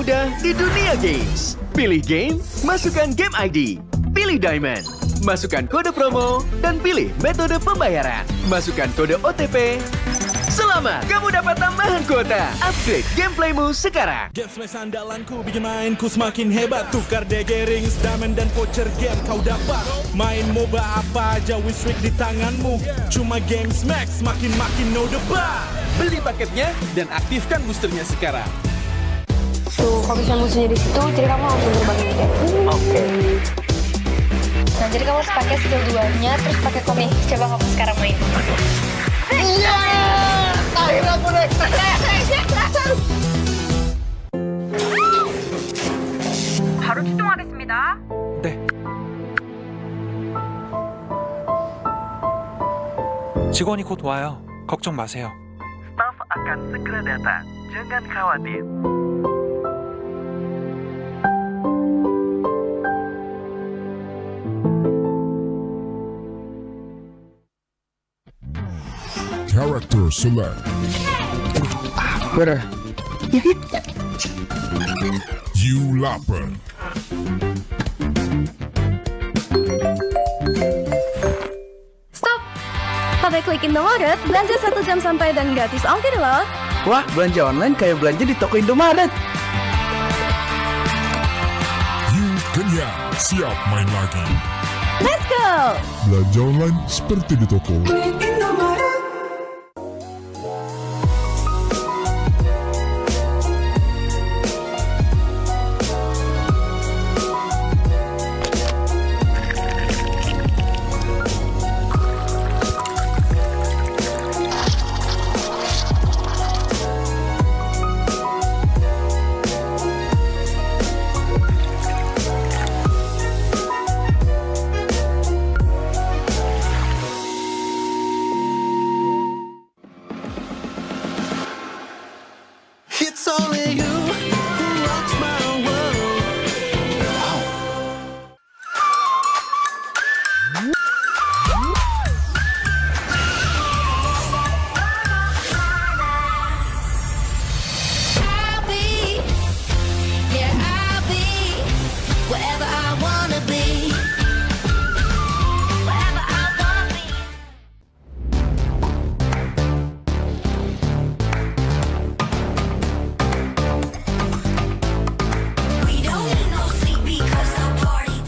termudah di dunia games. Pilih game, masukkan game ID. Pilih Diamond, masukkan kode promo, dan pilih metode pembayaran. Masukkan kode OTP. Selamat, kamu dapat tambahan kuota. Upgrade gameplaymu sekarang. Game smash andalanku bikin mainku semakin hebat. Tukar DG rings, diamond dan voucher game kau dapat. Main MOBA apa aja win streak di tanganmu. Cuma game smash makin no debat. Beli paketnya dan aktifkan boosternya sekarang. Tuh, kalau misalnya musuhnya di situ, jadi kamu langsung terbang gitu. Oke. Nah, jadi kamu harus pakai skill 2-nya, terus pakai komik. Coba kamu sekarang main. Iya! Akhirnya aku naik. 바로 출동하겠습니다. 네. 직원이 곧 와요. 걱정 마세요. Staf akan segera datang. Jangan khawatir. Character select. Bener. You lapper. Stop! Pakai klik Indomaret, belanja 1 jam santai dan gratis ongkir loh. Wah, belanja online kayak belanja di toko Indomaret. You kenyang, siap main lagi. Let's go! Belanja online seperti di toko. It's only you who rocks my world. I'll be wherever I wanna be. Wherever I wanna be. We don't need no sleep because the party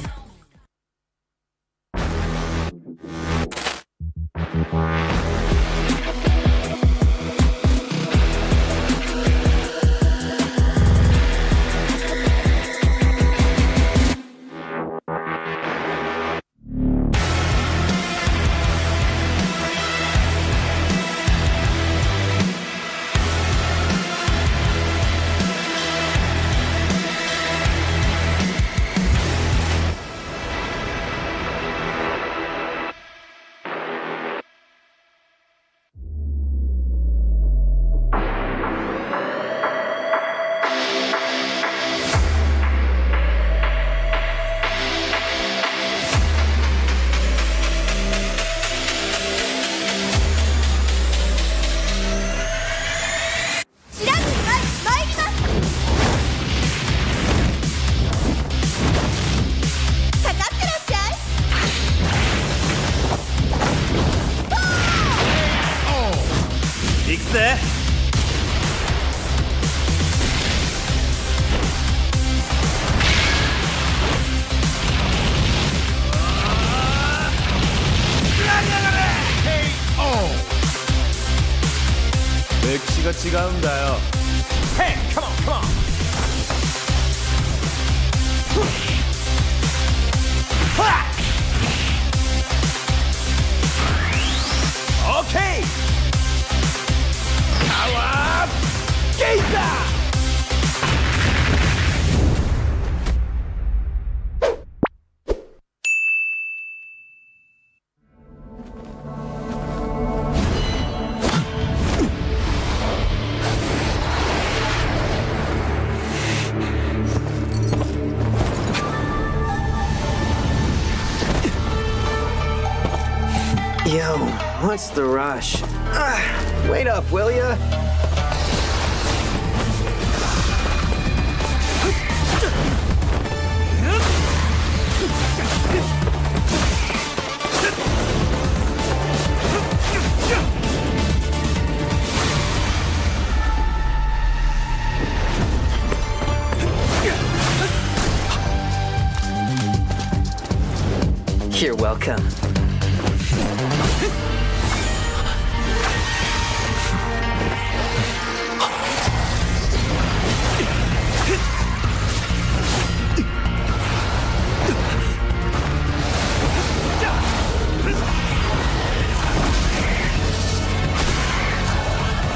익세. 맥시가 지가운다요. Hey, come on, come on. 오케이. 나와. 게이다. Yo, what's the rush? Wait up, will ya? You're welcome.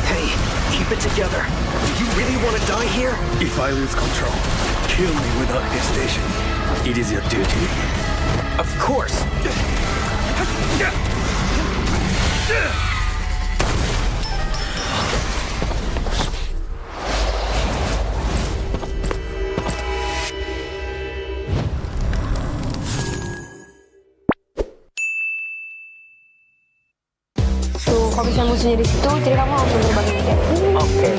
Hey, keep it together. Do you really want to die here? If I lose control, kill me without hesitation. It is your duty. Of course. Tuh, kalau bisa musuhnya di situ, jadi kamu langsung terbang aja. Oke.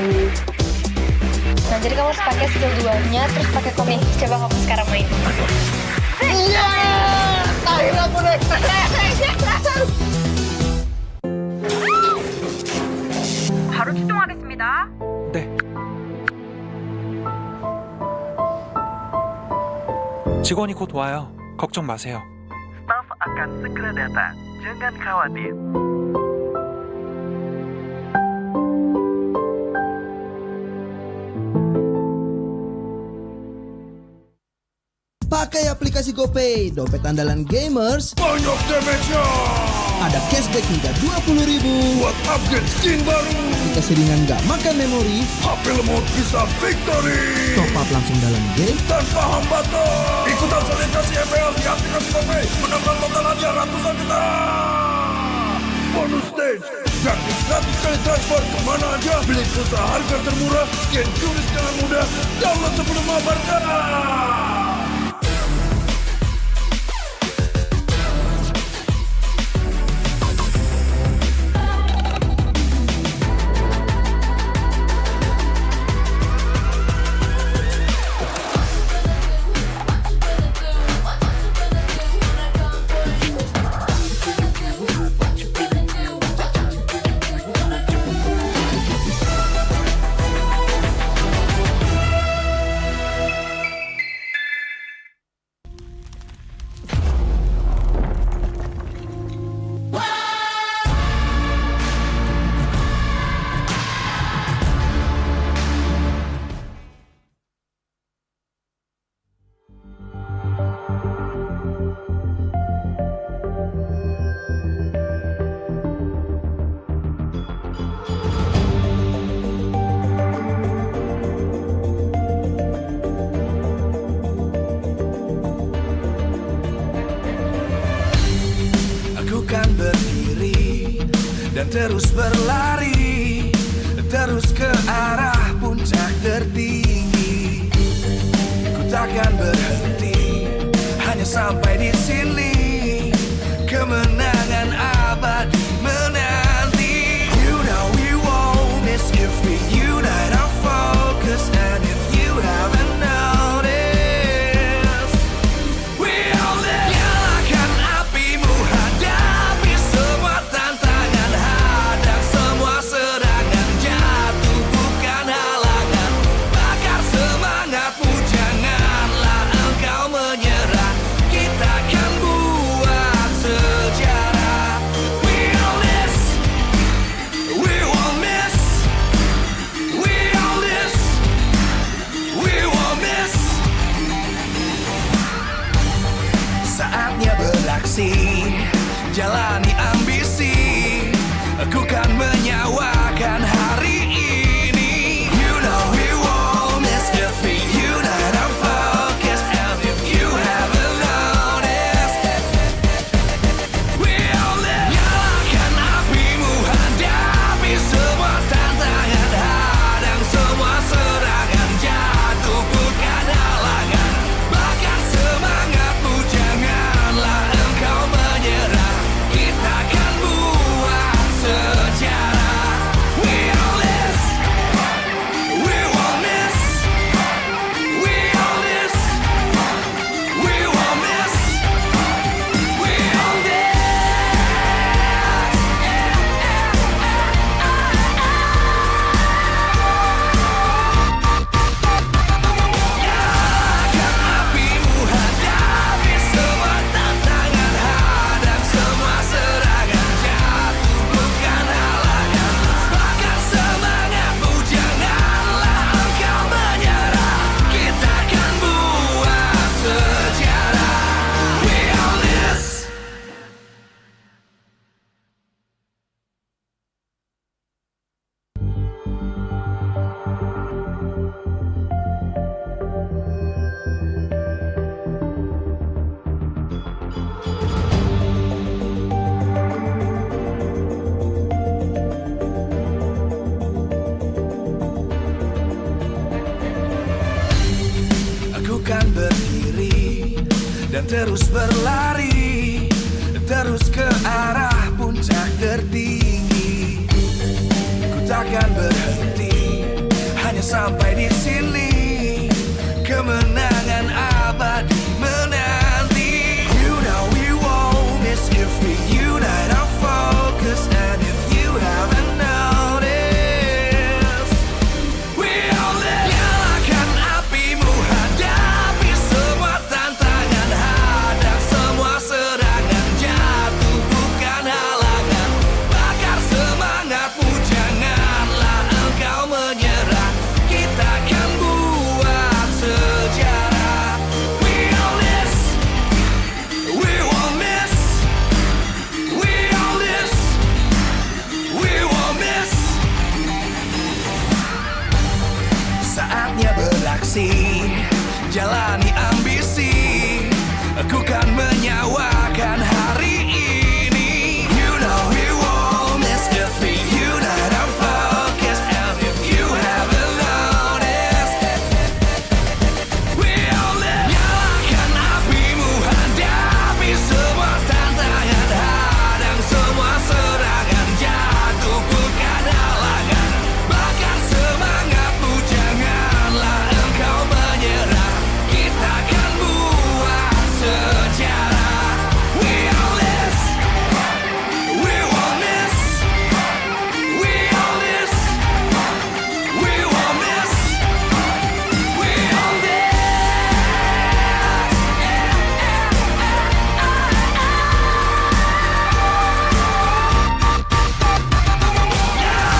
Nah, jadi kamu harus pakai skill 2-nya, terus pakai komik. Coba kamu sekarang main. Iya! Akhirnya aku naik. 바로 출동하겠습니다. 네. 직원이 곧 와요. 걱정 마세요. Staf akan segera datang. Jangan khawatir. Pakai aplikasi GoPay, dompet andalan gamers. Banyak damage-nya. Ada cashback hingga 20.000 Buat upgrade skin baru. jika seringan nggak makan memori. HP lemot bisa victory. Top up langsung dalam game. Tanpa hambatan. Ikutan selebrasi MPL di aplikasi GoPay. Menambah total hadiah ratusan juta. Bonus stage. Gratis 100 kali transfer kemana aja. Beli pulsa harga termurah. Scan QRIS dengan mudah. Download sebelum mabarkan. Kan berdiri dan terus berlari, terus ke arah puncak tertinggi. Ku takkan berhenti, hanya sampai di sini. Kemenangan abadi menanti. You know we won't miss if we unite our focus. And if you haven't noticed, we all live. Nyalakan apimu, hadapi semua tantangan, hadang semua serangan, jatuh bukan halangan. Bakar semangatmu, janganlah engkau menyerah. Kita akan buat sejarah. We all this, we won't miss. We all this, we won't miss. Saatnya beraksi, jalani ambisi. Aku kan menyawakan hari ini. You know we won't miss if we unite our focus. And if you haven't noticed, we all live. Nyalakan apimu, hadapi semua tantangan, hadang semua serangan, jatuh bukan halangan. Bakar semangatmu, janganlah engkau menyerah. Kita dan terus berlari, terus ke arah puncak tertinggi. Ku takkan berhenti, hanya sampai di sini. Kemenangan abadi menanti. You know we won't miss if we unite our focus. And if you haven't noticed, we all live. Nyalakan apimu, hadapi semua tantangan, hadang semua serangan, jatuh bukan halangan. Bakar semangatmu, janganlah engkau menyerah. Kita akan buat sejarah. We all this, we won't miss. We all this, we won't miss. Saatnya beraksi, jalani ambisi. Aku kan menyawakan hari ini. You know we won't miss if we unite our focus. And if you haven't noticed, we all live. Nyalakan apimu, hadapi semua tantangan, hadang semua serangan, jatuh bukan halangan. Bakar semangatmu, janganlah engkau menyerah. Kita akan buat sejarah. We all this, we won't miss. We all this, we won't miss. We all this.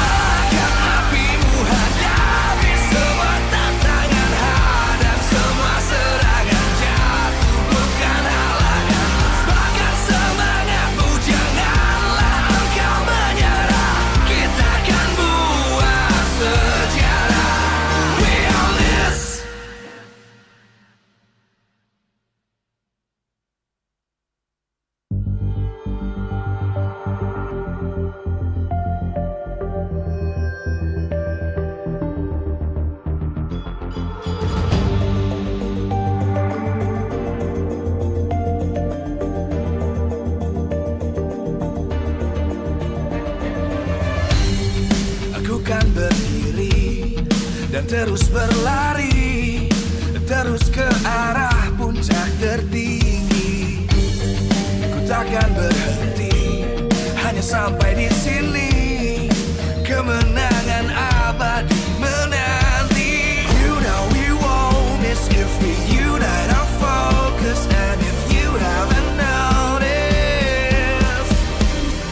Nyalakan apimu, hadapi semua tantangan, hadang semua serangan, jatuh bukan halangan. Bakar semangatmu, janganlah engkau menyerah. Kita akan buat sejarah. We all this. Aku kan berdiri dan terus berlari, terus ke arah puncak tertinggi. Ku takkan berhenti, hanya sampai di sini. Kemenangan abadi menanti. You know we won't miss if we unite our focus. And if you haven't noticed,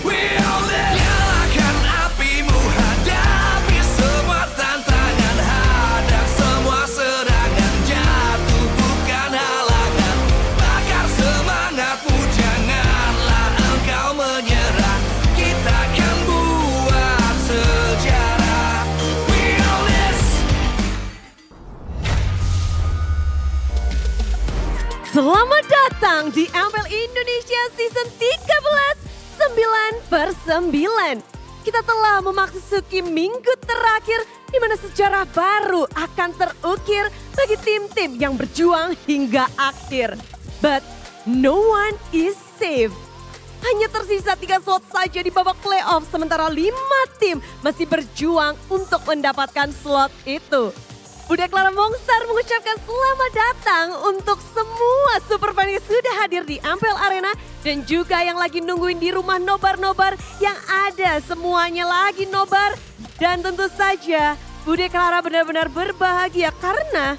we all live. Nyalakan apimu, hadapi semua tantangan, hadang semua serangan, jatuh bukan halangan. Bakar semangatmu, janganlah engkau menyerah. Kita akan buat sejarah. We all this. Selamat datang di MPL Indonesia Season 13 9/9. Kita telah memasuki minggu terakhir di mana sejarah baru akan terukir bagi tim-tim yang berjuang hingga akhir. But no one is safe. Hanya tersisa 3 slot saja di babak playoff sementara 5 tim masih berjuang untuk mendapatkan slot itu. Bude Clara Mongstar mengucapkan selamat datang untuk semua super fan yang sudah hadir di MPL Arena dan juga yang lagi nungguin di rumah nobar-nobar yang ada semuanya lagi nobar. Dan tentu saja Bude Clara benar-benar berbahagia karena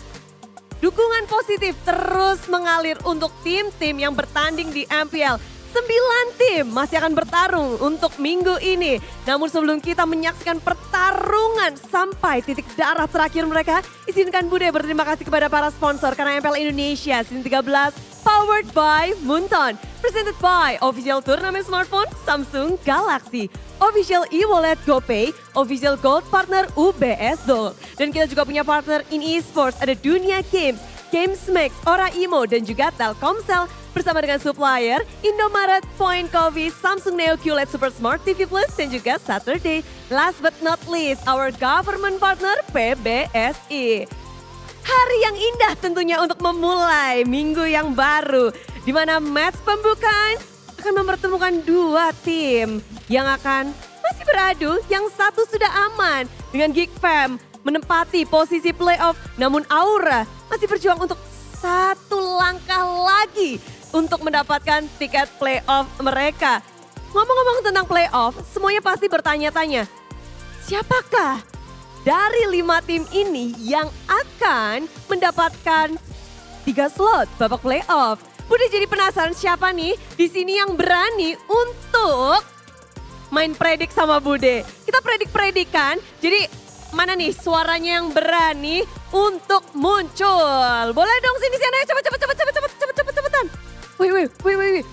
dukungan positif terus mengalir untuk tim-tim yang bertanding di MPL. 9 tim masih akan bertarung untuk minggu ini. Namun sebelum kita menyaksikan pertarungan sampai titik darah terakhir mereka, izinkan Bude berterima kasih kepada para sponsor karena MPL Indonesia Season 13 powered by Munton, presented by official turnamen smartphone Samsung Galaxy, official e-wallet GoPay, official gold partner UBS Gold. Dan kita juga punya partner in esports, ada Dunia Games, GamesMax, Ora Imo, dan juga Telkomsel. Bersama dengan supplier Indomaret, Point Coffee, Samsung Neo QLED Super Smart TV Plus, dan juga Saturday. Last but not least, our government partner PBSI. Hari yang indah tentunya untuk memulai minggu yang baru. Di mana match pembukaan akan mempertemukan dua tim yang akan masih beradu. Yang satu sudah aman dengan Geek Fam menempati posisi playoff. Namun Aura masih berjuang untuk satu langkah lagi untuk mendapatkan tiket playoff mereka. Ngomong-ngomong tentang playoff, semuanya pasti bertanya-tanya, siapakah dari 5 tim ini yang akan mendapatkan 3 slot babak playoff? Bude jadi penasaran siapa nih di sini yang berani untuk main predik sama Bude. Kita predik-predikan, jadi mana nih suaranya yang berani untuk muncul? Boleh dong sini cepetan. Wih.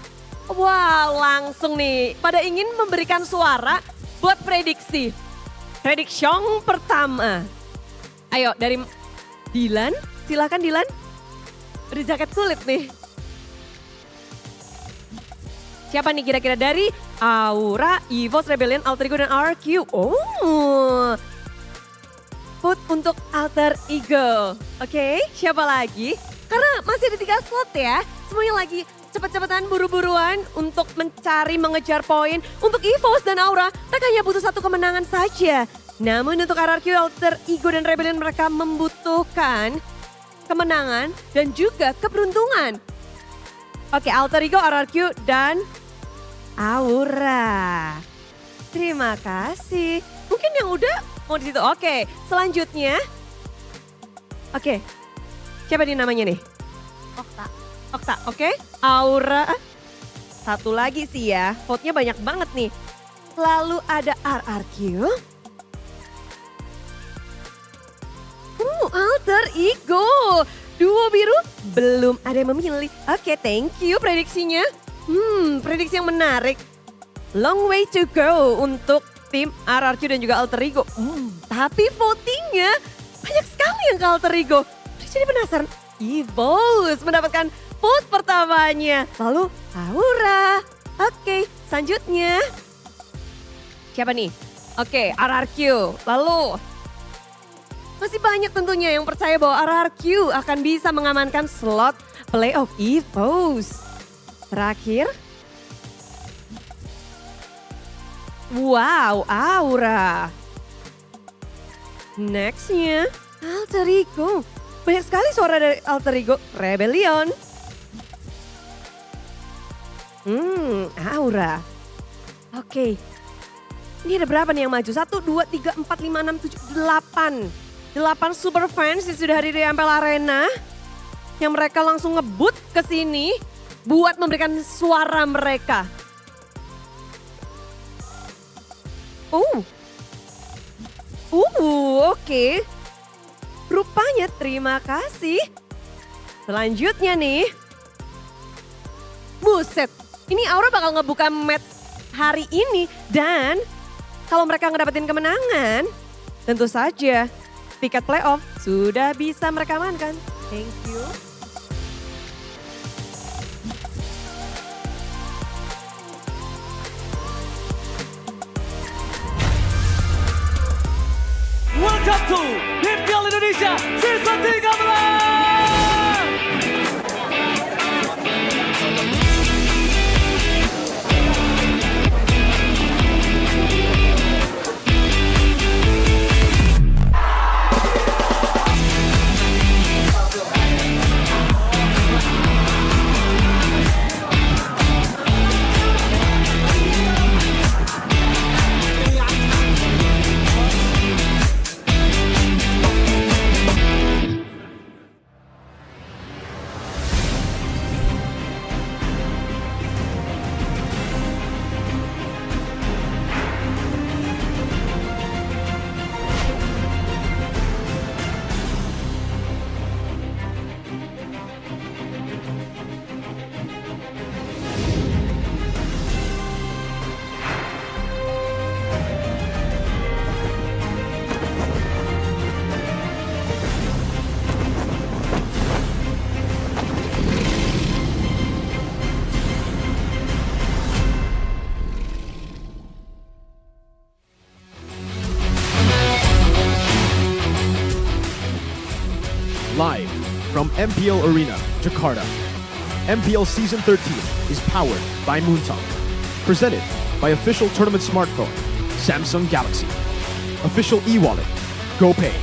Wow, langsung nih. Pada ingin memberikan suara buat prediksi. Prediction pertama. Ayo dari Dilan, silakan Dilan. Udah jaket kulit nih. Siapa nih kira-kira dari Aura, Evos, Rebellion, Alter Ego, dan RQ? Oh, vote untuk Alter Ego. Oke, siapa lagi? Karena masih ada 3 slot ya. Semuanya lagi cepet-cepetan buru-buruan untuk mencari mengejar poin. Untuk Evos dan Aura, mereka hanya butuh 1 kemenangan saja. Namun untuk RRQ, Alter Ego, dan Rebellion mereka membutuhkan kemenangan dan juga keberuntungan. Oke, Alter Ego, RRQ, dan Aura. Terima kasih. Mungkin yang udah mau di situ. Oke, selanjutnya. Oke, siapa nih namanya nih? Okta, oke. Aura. Satu lagi sih ya, vote-nya banyak banget nih. Lalu ada RRQ. Alter Ego. Duo biru belum ada yang memilih. Oke, thank you prediksinya. Prediksi yang menarik. Long way to go untuk tim RRQ dan juga Alter Ego. Tapi votingnya banyak sekali yang ke Alter Ego. Jadi penasaran. Evos mendapatkan vote pertamanya. Lalu Aura. Oke, selanjutnya. Siapa nih? Oke, RRQ. Lalu masih banyak tentunya yang percaya bahwa RRQ akan bisa mengamankan slot playoff Evos. Terakhir. Wow, Aura. Nextnya Alter Ego. Banyak sekali suara dari Alter Ego. Rebellion. Aura. Oke. Ini ada berapa nih yang maju? 1, 2, 3, 4, 5, 6, 7, 8. 8 super fans yang sudah hadir di MPL Arena. Yang mereka langsung ngebut ke sini buat memberikan suara mereka. Oke. Rupanya terima kasih. Selanjutnya nih. Buset, ini Aura bakal ngebuka match hari ini. Dan kalau mereka ngedapetin kemenangan, tentu saja tiket playoff sudah bisa mereka amankan. Thank you. Welcome to MPL Indonesia Season 13. MPL Arena, Jakarta. MPL Season 13 is powered by Moontalk. Presented by official tournament smartphone, Samsung Galaxy. Official e-wallet, GoPay.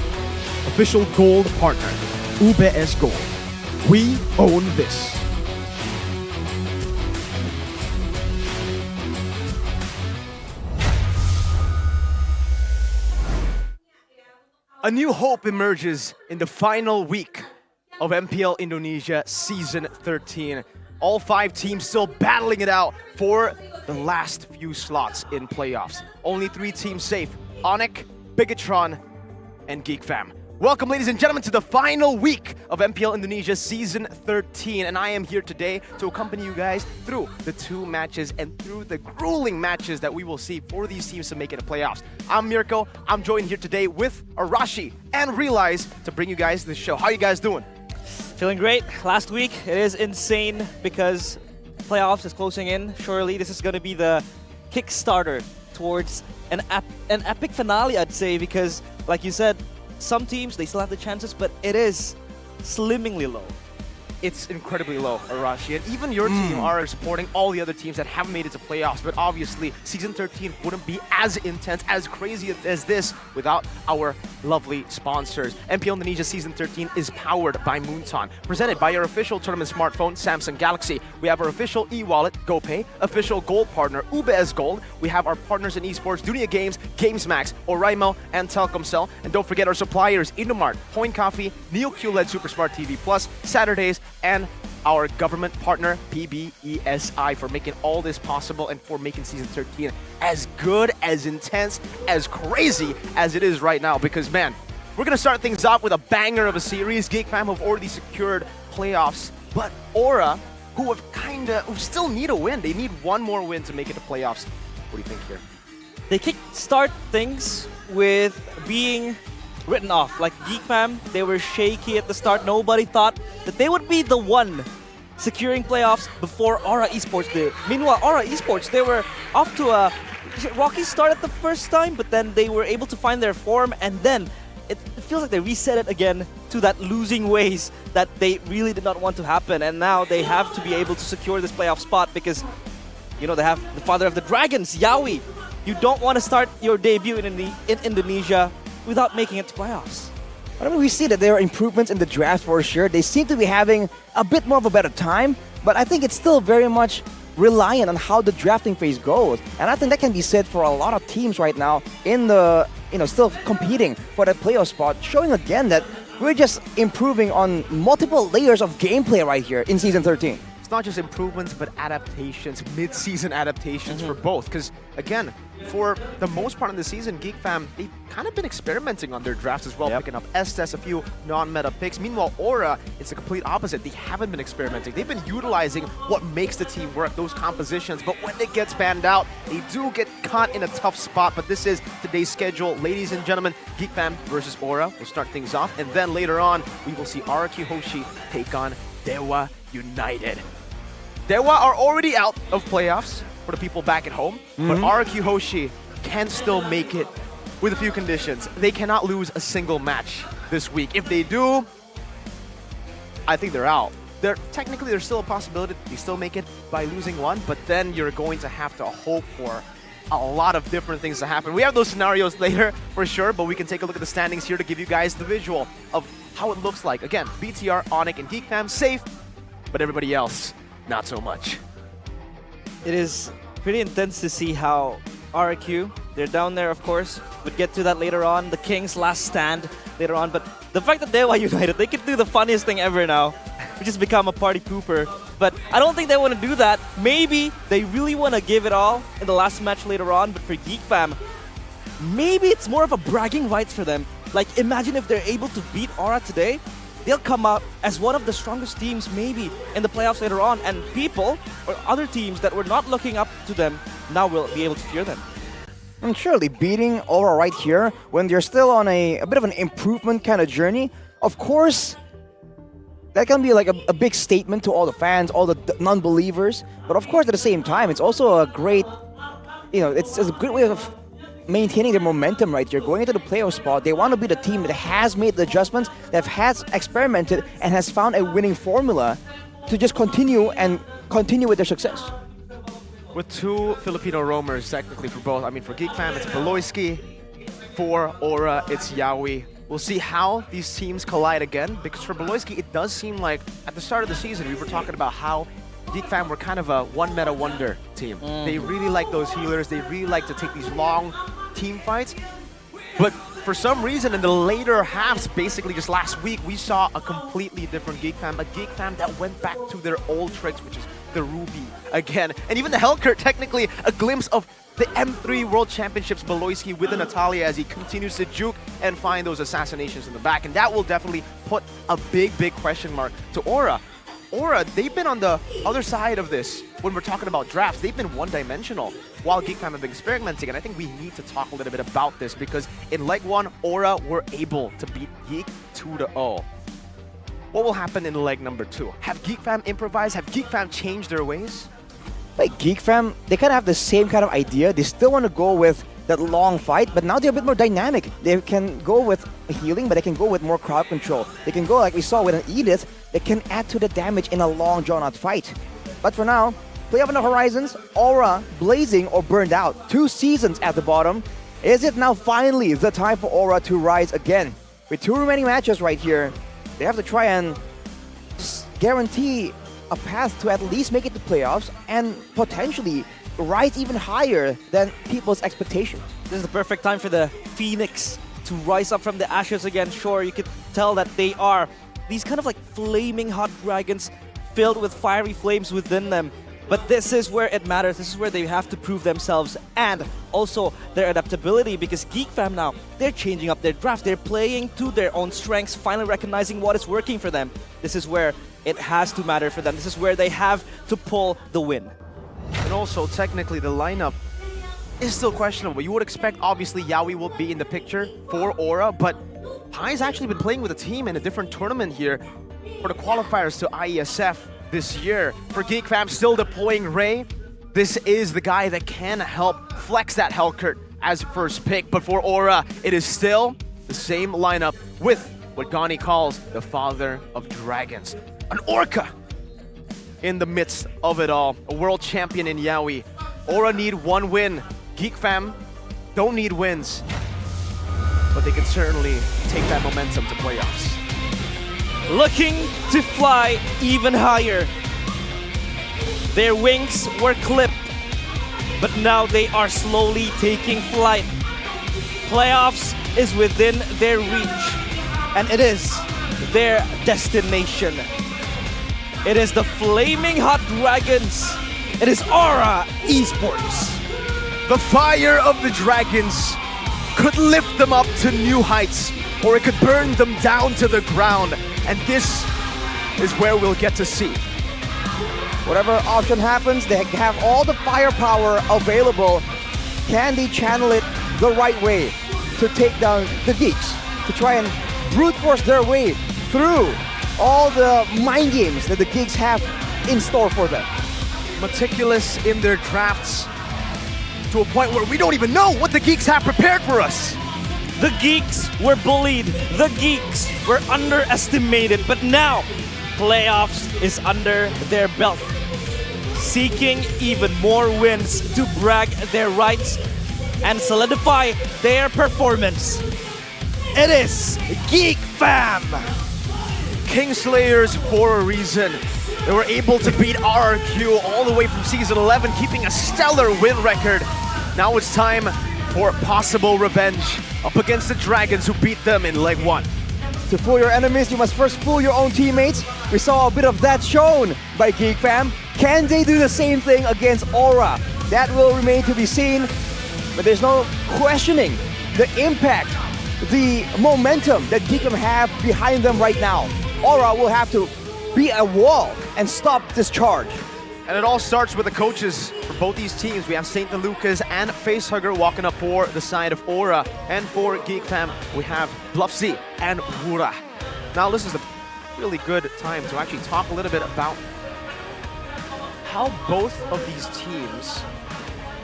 Official gold partner, UBS Gold. We own this. A new hope emerges in the final week of MPL Indonesia Season 13. All 5 teams still battling it out for the last few slots in playoffs. Only 3 teams safe: Onyx, Bigatron, and GeekFam. Welcome, ladies and gentlemen, to the final week of MPL Indonesia Season 13. And I am here today to accompany you guys through the 2 matches and through the grueling matches that we will see for these teams to make it to playoffs. I'm Mirko. I'm joined here today with Arashi and Realize to bring you guys the show. How you guys doing? Feeling great. Last week, it is insane because playoffs is closing in. Surely this is going to be the Kickstarter towards an epic finale, I'd say, because like you said, some teams, they still have the chances, but it is slimmingly low. It's incredibly low, Arashi. And even your team are supporting all the other teams that haven't made it to playoffs. But obviously, Season 13 wouldn't be as intense, as crazy as this without our lovely sponsors. MPL Indonesia Season 13 is powered by Moonton. Presented by your official tournament smartphone, Samsung Galaxy. We have our official e-wallet, GoPay. Official gold partner, UBS Gold. We have our partners in esports, Dunia Games, GamesMax, Oraimo, and Telkomsel. And don't forget our suppliers, Indomart, Point Coffee, Neo QLED Super Smart TV Plus, Saturdays, and our government partner, PBESI, for making all this possible and for making Season 13 as good, as intense, as crazy as it is right now. Because, man, we're going to start things off with a banger of a series. GeekFam have already secured playoffs, but Aura, who still need a win. They need one more win to make it to playoffs. What do you think here? They kickstart things with being written off. Like GeekFam, they were shaky at the start. Nobody thought that they would be the one securing playoffs before Aura Esports did. Meanwhile, Aura Esports, they were off to a rocky start at the first time, but then they were able to find their form, and then it feels like they reset it again to that losing ways that they really did not want to happen. And now they have to be able to secure this playoff spot because, you know, they have the father of the dragons, Yawi. You don't want to start your debut in Indonesia without making it to playoffs. I mean, we see that there are improvements in the draft for sure. They seem to be having a bit more of a better time, but I think it's still very much reliant on how the drafting phase goes. And I think that can be said for a lot of teams right now in the, still competing for that playoff spot, showing again that we're just improving on multiple layers of gameplay right here in Season 13. It's not just improvements, but adaptations, mid-season adaptations for both. Because, again, for the most part of the season, GeekFam, they've kind of been experimenting on their drafts as well, picking up Estes, a few non-meta picks. Meanwhile, Aura, it's the complete opposite. They haven't been experimenting. They've been utilizing what makes the team work, those compositions. But when it gets panned out, they do get caught in a tough spot. But this is today's schedule. Ladies and gentlemen, GeekFam versus Aura will start things off. And then later on, we will see RQ Hoshi take on Dewa United. Dewa are already out of playoffs for the people back at home, but RQ Hoshi can still make it with a few conditions. They cannot lose a single match this week. If they do, I think they're out. Technically, there's still a possibility they still make it by losing one, but then you're going to have to hope for a lot of different things to happen. We have those scenarios later for sure, but we can take a look at the standings here to give you guys the visual of how it looks like. Again, BTR, Onyx, and GeekFam safe, but everybody else, not so much. It is pretty intense to see how RQ, they're down there, of course. We'll get to that later on. The King's last stand later on. But the fact that Dewa United, they could do the funniest thing ever now, which is become a party pooper. But I don't think they want to do that. Maybe they really want to give it all in the last match later on. But for GeekFam, maybe it's more of a bragging rights for them. Like, imagine if they're able to beat Aura today. They'll come out as one of the strongest teams maybe in the playoffs later on, and people or other teams that were not looking up to them now will be able to fear them. And surely beating Aura right here when they're still on a bit of an improvement kind of journey, of course, that can be like a big statement to all the fans, all the non-believers. But of course, at the same time, it's also a great, it's a great way of maintaining their momentum right here, going into the playoff spot. They want to be the team that has made the adjustments, that has experimented, and has found a winning formula to just continue with their success. With two Filipino roamers, technically for both. I mean, for Geek Fam, it's Beloyski. For Aura, it's Yawi. We'll see how these teams collide again, because for Beloyski, it does seem like at the start of the season, we were talking about how Geek Fam were kind of a one-meta wonder team. They really like those healers. They really like to take these long team fights. But for some reason, in the later halves, basically just last week, we saw a completely different Geek Fam. A Geek Fam that went back to their old tricks, which is the Ruby again. And even the Hellcurt, technically a glimpse of the M3 World Championships Beloyski with Natalia as he continues to juke and find those assassinations in the back. And that will definitely put a big, big question mark to Aura. Aura, they've been on the other side of this when we're talking about drafts. They've been one-dimensional while Geek Fam have been experimenting, and I think we need to talk a little bit about this because in Leg 1, Aura were able to beat Geek 2-0. What will happen in Leg number 2? Have Geek Fam improvised? Have Geek Fam changed their ways? Like Geek Fam, they kind of have the same kind of idea. They still want to go with that long fight, but now they're a bit more dynamic. They can go with healing, but they can go with more crowd control. They can go, like we saw with an Edith, they can add to the damage in a long drawn-out fight. But for now, playoff on the horizons, Aura blazing or burned out. 2 seasons at the bottom. Is it now finally the time for Aura to rise again? With 2 remaining matches right here, they have to try and guarantee a path to at least make it to playoffs and potentially rise even higher than people's expectations. This is the perfect time for the Phoenix to rise up from the ashes again. Sure, you could tell that they are these kind of like flaming hot dragons filled with fiery flames within them. But this is where it matters. This is where they have to prove themselves and also their adaptability, because Geek Fam now, they're changing up their draft. They're playing to their own strengths, finally recognizing what is working for them. This is where it has to matter for them. This is where they have to pull the win. And also, technically, the lineup is still questionable. You would expect, obviously, Yawi will be in the picture for Aura, but Hai's actually been playing with a team in a different tournament here for the qualifiers to IESF this year. For Geek Fam, still deploying Ray. This is the guy that can help flex that Hellcurt as first pick. But for Aura, it is still the same lineup with what Gani calls the father of dragons. An Orca in the midst of it all. A world champion in Yawi. Aura need 1 win. Geek Fam don't need wins, but they can certainly take that momentum to playoffs. Looking to fly even higher. Their wings were clipped, but now they are slowly taking flight. Playoffs is within their reach, and it is their destination. It is the Flaming Hot Dragons. It is Aura Esports. The fire of the dragons could lift them up to new heights, or it could burn them down to the ground. And this is where we'll get to see. Whatever option happens, they have all the firepower available. Can they channel it the right way to take down the Geeks? To try and brute force their way through all the mind games that the Geeks have in store for them. Meticulous in their drafts to a point where we don't even know what the Geeks have prepared for us. The Geeks were bullied. The Geeks were underestimated. But now, playoffs is under their belt. Seeking even more wins to brag their rights and solidify their performance. It is Geek Fam! Kingslayers for a reason. They were able to beat RRQ all the way from Season 11, keeping a stellar win record. Now it's time for possible revenge up against the Dragons who beat them in Leg 1. To fool your enemies, you must first fool your own teammates. We saw a bit of that shown by Geek Fam. Can they do the same thing against Aura? That will remain to be seen, but there's no questioning the impact, the momentum that Geek Fam have behind them right now. Aura will have to be a wall and stop this charge. And it all starts with the coaches for both these teams. We have Saint Lucas and Facehugger walking up for the side of Aura. And for Geek Fam, we have Bluffsy and Wura. Now this is a really good time to actually talk a little bit about how both of these teams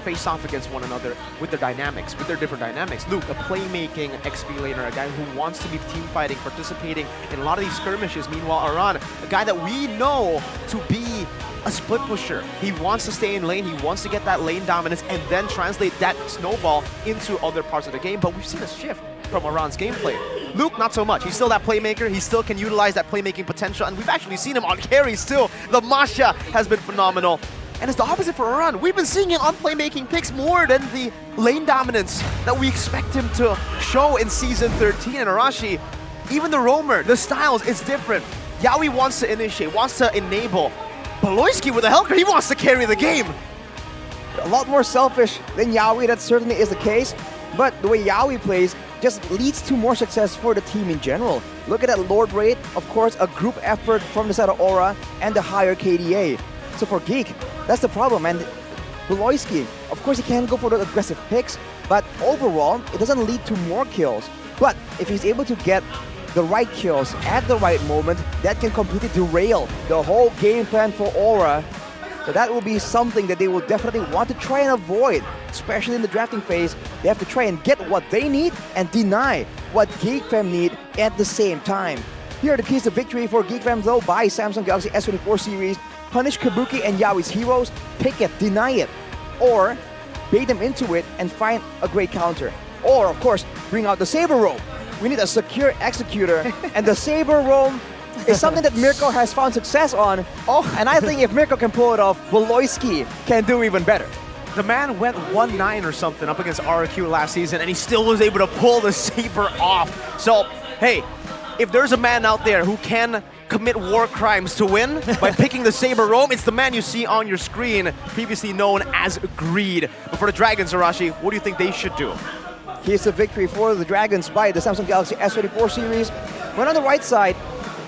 face off against one another with their dynamics, with their different dynamics. Luke, a playmaking XP laner, a guy who wants to be team fighting, participating in a lot of these skirmishes. Meanwhile, Aran, a guy that we know to be a split pusher. He wants to stay in lane, he wants to get that lane dominance and then translate that snowball into other parts of the game. But we've seen a shift from Aran's gameplay. Luke, not so much. He's still that playmaker. He still can utilize that playmaking potential. And we've actually seen him on carry still. The Masha has been phenomenal. And it's the opposite for Aran. We've been seeing him on playmaking picks more than the lane dominance that we expect him to show in Season 13. And Arashi, even the roamer, the styles, it's different. Yawi wants to initiate, wants to enable. Baloyski with the Helker, he wants to carry the game. A lot more selfish than Yawi, that certainly is the case. But the way Yawi plays just leads to more success for the team in general. Look at that Lord rate, of course, a group effort from the side of Aura and the higher KDA. So for Geek, that's the problem. And Baloyski, of course, he can go for the aggressive picks, but overall, it doesn't lead to more kills. But if he's able to get the right kills at the right moment, that can completely derail the whole game plan for Aura. So that will be something that they will definitely want to try and avoid, especially in the drafting phase. They have to try and get what they need and deny what GeekFam need at the same time. Here are the keys to victory for GeekFam though. Buy Samsung Galaxy S24 series, punish Kabuki and Yawi's heroes, pick it, deny it, or bait them into it and find a great counter. Or of course, bring out the Saber Roam. We need a secure executor, and the Saber Roam is something that Mirko has found success on. And I think if Mirko can pull it off, Baloyski can do even better. The man went 1-9 or something up against RQ last season, and he still was able to pull the Saber off. So, hey, if there's a man out there who can commit war crimes to win by picking the Saber Roam, it's the man you see on your screen, previously known as Greed. But for the Dragons, Arashi, what do you think they should do? Here's the victory for the Dragons by the Samsung Galaxy S24 series. When on the right side,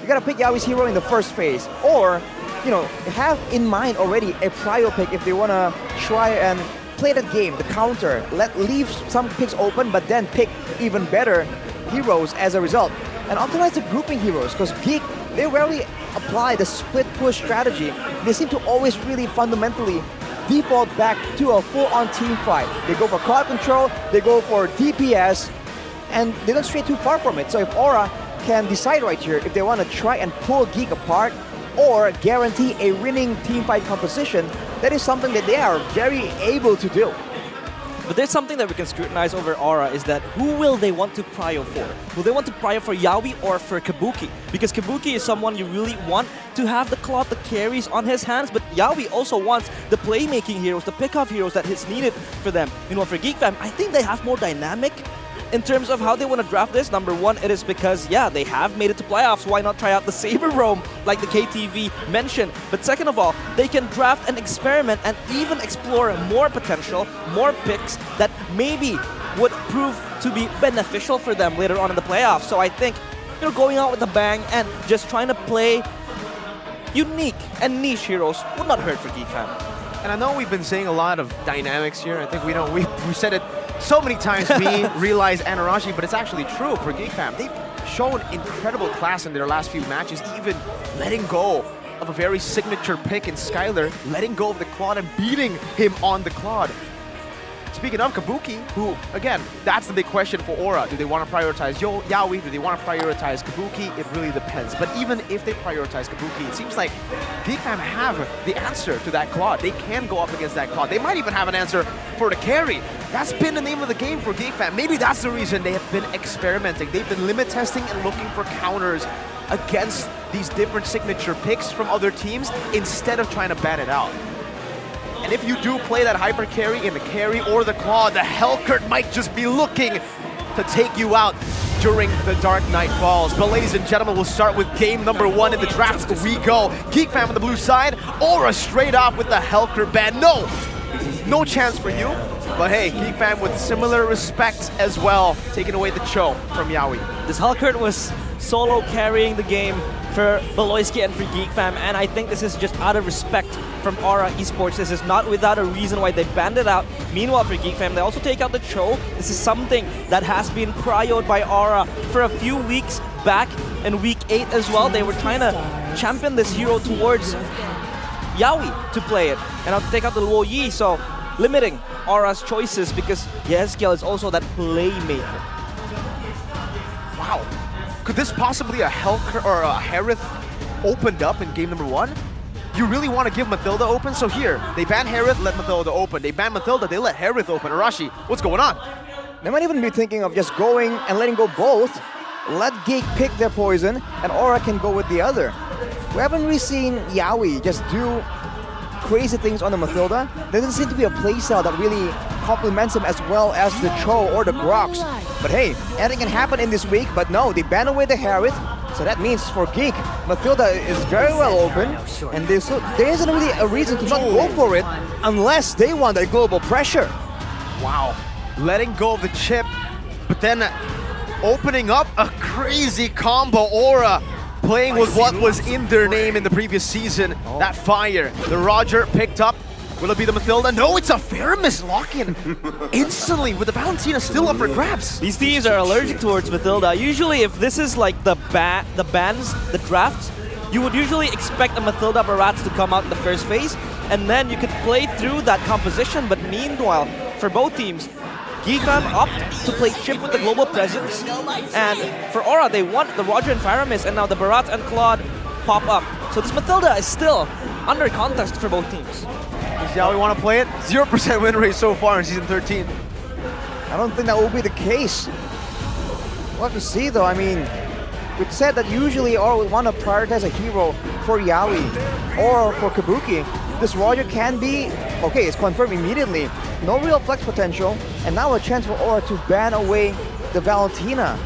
you gotta pick Yawi's hero in the first phase, or, you know, have in mind already a prio pick if they wanna try and play that game, the counter, leave some picks open, but then pick even better heroes as a result. And optimize the grouping heroes, because Geek, they rarely apply the split push strategy. They seem to always really fundamentally default back to a full-on team fight. They go for crowd control, they go for DPS, and they don't stray too far from it. So if Aura can decide right here if they want to try and pull Geek apart or guarantee a winning team fight composition, that is something that they are very able to do. But there's something that we can scrutinize over Aura is that who will they want to prio for? Will they want to prio for Yawi or for Kabuki? Because Kabuki is someone you really want to have the cloth, the carries on his hands, but Yawi also wants the playmaking heroes, the pick-off heroes that is needed for them. Meanwhile, for GeekFam, I think they have more dynamic in terms of how they want to draft this. Number one, it is because, yeah, they have made it to playoffs. Why not try out the Saber Roam, like the KTV mentioned? But second of all, they can draft and experiment and even explore more potential, more picks that maybe would prove to be beneficial for them later on in the playoffs. So I think, you know, going out with a bang and just trying to play unique and niche heroes would not hurt for GeekFam. And I know we've been saying a lot of dynamics here. I think we know we said it so many times, me, Realize, and Arashi, but it's actually true for GeekFam. They've shown incredible class in their last few matches, even letting go of a very signature pick in Skylar, letting go of the Claude and beating him on the Claude. Speaking of Kabuki, who, again, that's the big question for Aura. Do they want to prioritize Yawi? Do they want to prioritize Kabuki? It really depends. But even if they prioritize Kabuki, it seems like GeekFam have the answer to that Claude. They can go up against that Claude. They might even have an answer for the carry. That's been the name of the game for GeekFam. Maybe that's the reason they have been experimenting. They've been limit testing and looking for counters against these different signature picks from other teams instead of trying to ban it out. And if you do play that hyper carry in the carry or the claw, the Hellcurt might just be looking to take you out during the Dark Night Falls. But ladies and gentlemen, we'll start with game number one in the draft. We go. GeekFam on the blue side, Aura straight off with the Hellcurt ban. No chance for you. But hey, GeekFam with similar respect as well, taking away the Cho from Yawi. This Hellcurt was solo carrying the game for Baloyski and for GeekFam, and I think this is just out of respect from Aura Esports. This is not without a reason why they banned it out. Meanwhile, for GeekFam, they also take out the Cho. This is something that has been prioed by Aura for a few weeks back in week 8 as well. They were trying to champion this hero towards Yawi to play it, and I'll take out the Luo Yi. So limiting Aura's choices because Yeskiel is also that playmaker. Wow. Could this possibly a Helker or a Harith opened up in game number 1? You really want to give Mathilda open? So here, they ban Harith, let Mathilda open. They ban Mathilda, they let Harith open. Arashi, what's going on? They might even be thinking of just going and letting go both. Let Geek pick their poison, and Aura can go with the other. We haven't really seen Yaoi just do crazy things on the Mathilda. There doesn't seem to be a playstyle that really complements him as well as the Cho or the Grox. But hey, anything can happen in this week, but no, they ban away the Harith. So that means for Geek, Mathilda is very well open, and there isn't really a reason to not go for it unless they want that global pressure. Wow, letting go of the chip, but then opening up a crazy combo. Aura playing with what was in their name in the previous season, that fire. The Roger picked up. Will it be the Mathilda? No, it's a Faramis lock-in instantly with the Valentina still up for grabs. These teams are allergic towards Mathilda. Usually if this is like the bans, the drafts, you would usually expect a Mathilda Barats to come out in the first phase, and then you could play through that composition. But meanwhile, for both teams, Geekfam opt to play chip with the global presence, and for Aura, they want the Roger and Faramis, and now the Barat and Claude pop up. So this Mathilda is still under contest for both teams. Is that how we want to play it? 0% win rate so far in Season 13. I don't think that will be the case. We'll have to see though. I mean, we've said that usually Aura would want to prioritize a hero for Yaoi or for Kabuki. This Roger can be, okay, it's confirmed immediately. No real flex potential, and now a chance for Aura to ban away the Valentina.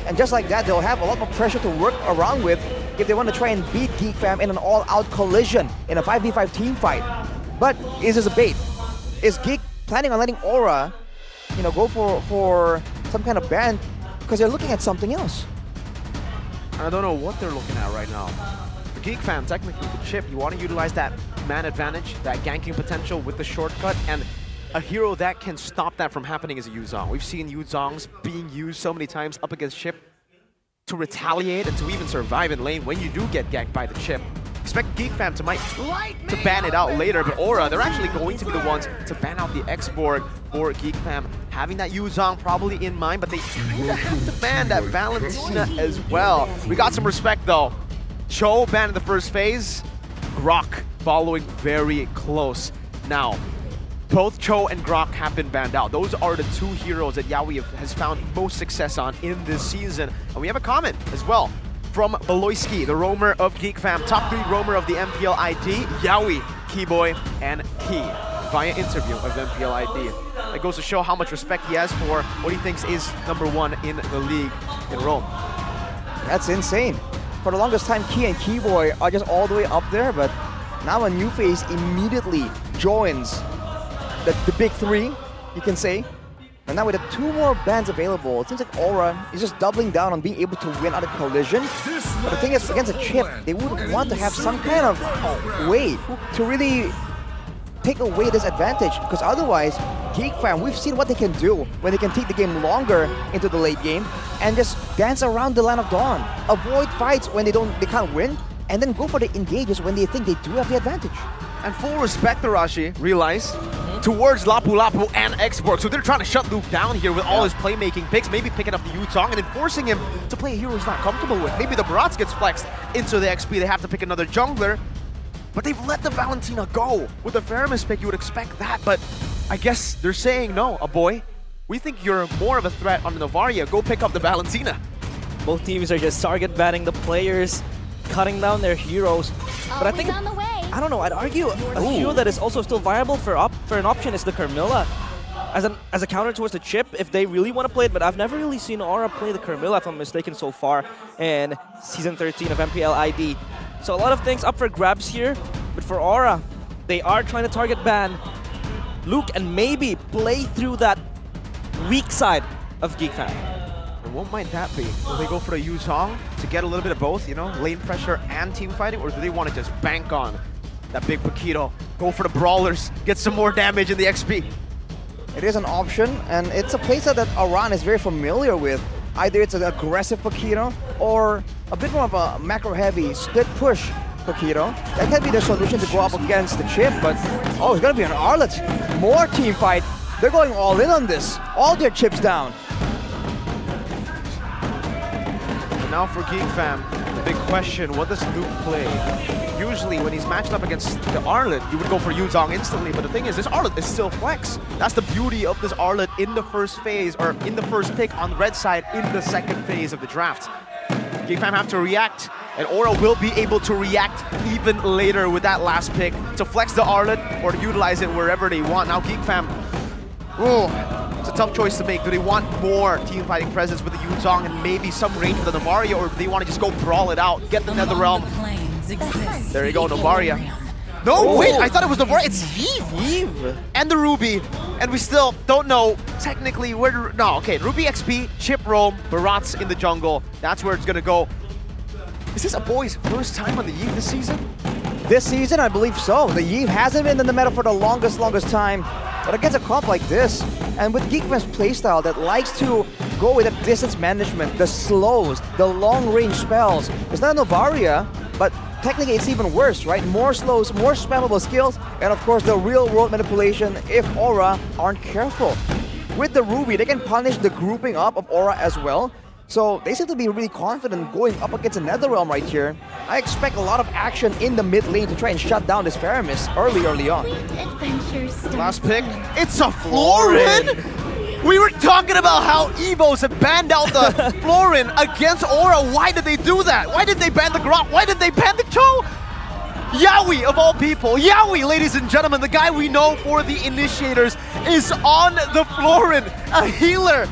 And just like that, they'll have a lot more pressure to work around with if they want to try and beat Geekfam in an all-out collision in a 5v5 team fight. But is this a bait? Is Geek planning on letting Aura, you know, go for some kind of ban because they're looking at something else? I don't know what they're looking at right now. For Geekfam, technically the chip, you want to utilize that man advantage, that ganking potential with the shortcut, and a hero that can stop that from happening is a Yuzong. We've seen Yuzongs being used so many times up against chip to retaliate and to even survive in lane when you do get ganked by the chip. Expect Geekfam to ban it out later, but Aura, they're actually going to be the ones to ban out the X-Borg for Geekfam, having that Yuzong probably in mind, but they kinda have to ban that Valentina as well. We got some respect though. Cho banned in the first phase, Grok following very close. Now, both Cho and Grok have been banned out. Those are the two heroes that Yaoi has found most success on in this season. And we have a comment as well from Beloyski, the roamer of Geekfam, top 3 roamer of the MPL ID, Yaoi, Keyboy, and Key, via interview of MPL ID. It goes to show how much respect he has for what he thinks is #1 in the league in Rome. That's insane. For the longest time, Key and Keyboy are just all the way up there, but now a new face immediately joins the big 3, you can say. And now with the 2 more bans available, it seems like Aura is just doubling down on being able to win out of collision. But the thing is, against a chip, they would want to have some kind of way to really take away this advantage, because otherwise, Geekfam, we've seen what they can do when they can take the game longer into the late game and just dance around the Land of Dawn, avoid fights when they can't win, and then go for the engages when they think they do have the advantage. And full respect, Arashi, realize, towards Lapu Lapu and X-Borg. So they're trying to shut Luke down here with all his playmaking picks, maybe picking up the Yuzong and then forcing him to play a hero he's not comfortable with. Maybe the Barats gets flexed into the XP, they have to pick another jungler. But they've let the Valentina go. With the Faramis pick, you would expect that, but I guess they're saying, no, boy, we think you're more of a threat on the Novaria. Go pick up the Valentina. Both teams are just target banning the players, cutting down their heroes. But I think, I don't know, I'd argue a hero that is also still viable for an option is the Carmilla. As a counter towards the chip, if they really want to play it, but I've never really seen Aura play the Carmilla, if I'm mistaken, so far in Season 13 of MPL ID. So a lot of things up for grabs here, but for Aura, they are trying to target ban Luke and maybe play through that weak side of Geekfam. And what might that be? Will they go for the Yuzong to get a little bit of both, you know, lane pressure and team fighting, or do they want to just bank on that big Paquito, go for the brawlers, get some more damage in the XP? It is an option, and it's a playstyle that Aran is very familiar with. Either it's an aggressive Paquito or a bit more of a macro-heavy split push Kokiro. That can be the solution to go up against the chip, but oh, it's gonna be an Arlet. More team fight. They're going all in on this. All their chips down. And now for Geek Fam, the big question, what does Luke play? Usually when he's matched up against the Arlet, you would go for Yuzong instantly, but the thing is, this Arlet is still flex. That's the beauty of this Arlet in the first phase, or in the first pick on the red side in the second phase of the draft. Geek Fam have to react, and Aura will be able to react even later with that last pick to flex the Arlet or to utilize it wherever they want. Now Geek Fam, it's a tough choice to make. Do they want more team fighting presence with the Yuzong and maybe some range with the Novaria, or do they want to just go brawl it out, get the Netherrealm? There you go, Novaria. No, wait, I thought it was Novaria. It's Eve. And the Ruby. And we still don't know technically where. No, okay, Ruby XP, Chip Roam, Barat's in the jungle. That's where it's gonna go. Is this a boy's first time on the Eve this season? This season, I believe so. The Eve hasn't been in the meta for the longest time. But against a comp like this, and with Geek Fam's playstyle that likes to go with the distance management, the slows, the long-range spells, it's not a Novaria, but technically it's even worse, right? More slows, more spammable skills, and of course the real-world manipulation if Aura aren't careful. With the Ruby, they can punish the grouping up of Aura as well. So they seem to be really confident going up against a Netherrealm right here. I expect a lot of action in the mid lane to try and shut down this Paramis early on. Last pick, it's a Florin! We were talking about how Evos have banned out the Florin against Aura. Why did they do that? Why did they ban the Grok? Why did they ban the Cho? Yaoi of all people, Yaoi, ladies and gentlemen, the guy we know for the initiators is on the Florin, a healer.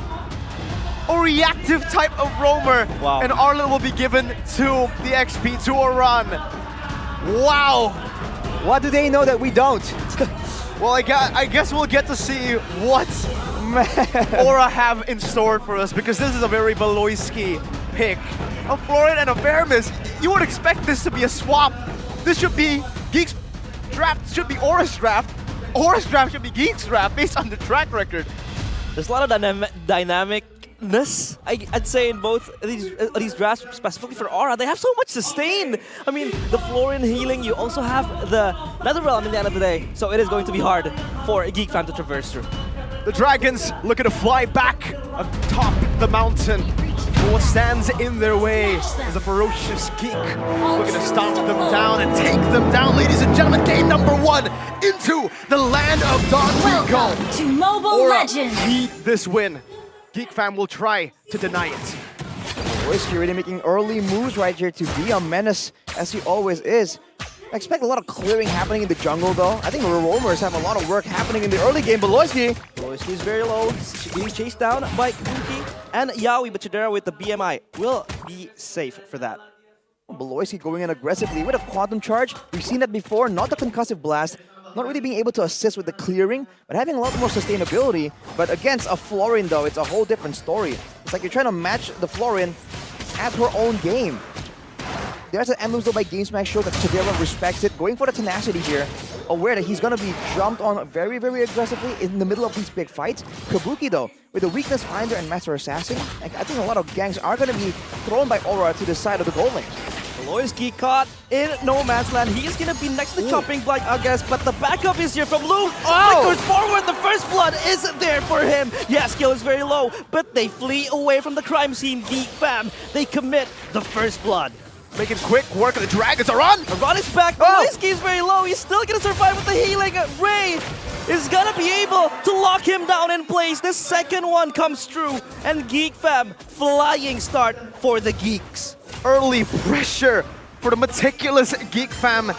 A reactive type of roamer, and Arlen will be given to the XP to Oran. Wow! What do they know that we don't? Well, I guess we'll get to see what Aura have in store for us, because this is a very Valoisky pick. A Florin and a Paramis, you would expect this to be a swap. This should be Geek's draft, should be Aura's draft. Aura's draft should be Geek's draft based on the track record. There's a lot of dynamicness, I'd say, in both these drafts, specifically for Aura. They have so much sustain. I mean, the Florin healing, you also have the Netherrealm in the end of the day. So it is going to be hard for a Geek Fam to traverse through. The Dragons looking to fly back atop the mountain. But what stands in their way is a ferocious Geek looking to stomp them down and take them down. Ladies and gentlemen, game number 1 into the land of Don Rico. Welcome to Mobile Legends. Need this win. Geek Fam will try to deny it. Voice really making early moves right here to be a menace, as he always is. I expect a lot of clearing happening in the jungle, though. I think the roamers have a lot of work happening in the early game, but Loisky is very low, being chased down by Kuki and Yaoi, but Chidera with the BMI will be safe for that. Beloisky going in aggressively with a Quantum Charge. We've seen that before, not the Concussive Blast. Not really being able to assist with the clearing, but having a lot more sustainability. But against a Florin, though, it's a whole different story. It's like you're trying to match the Florin at her own game. There's an emblem though by GameSmack show that Chidera respects it, going for the tenacity here, aware that he's going to be jumped on very aggressively in the middle of these big fights. Kabuki, though, with the Weakness Finder and Master Assassin, I think a lot of ganks are going to be thrown by Aura to the side of the goal lane. Loisky caught in no man's land. He is going to be next to the chopping block, I guess, but the backup is here from Luke. Flickers forward, the first blood is there for him. Yeah, skill is very low, but they flee away from the crime scene. Geek Fam, they commit the first blood. Making quick work of the Dragons. Aran is back. Loisky is very low. He's still going to survive with the healing. Ray is going to be able to lock him down in place. The second one comes through, and Geek Fam, flying start for the Geeks. Early pressure for the meticulous Geek Fam,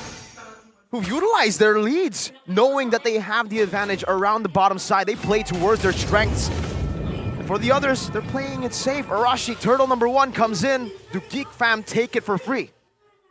who've utilized their leads, knowing that they have the advantage around the bottom side. They play towards their strengths. And for the others, they're playing it safe. Arashi, turtle number 1, comes in. Do Geek Fam take it for free?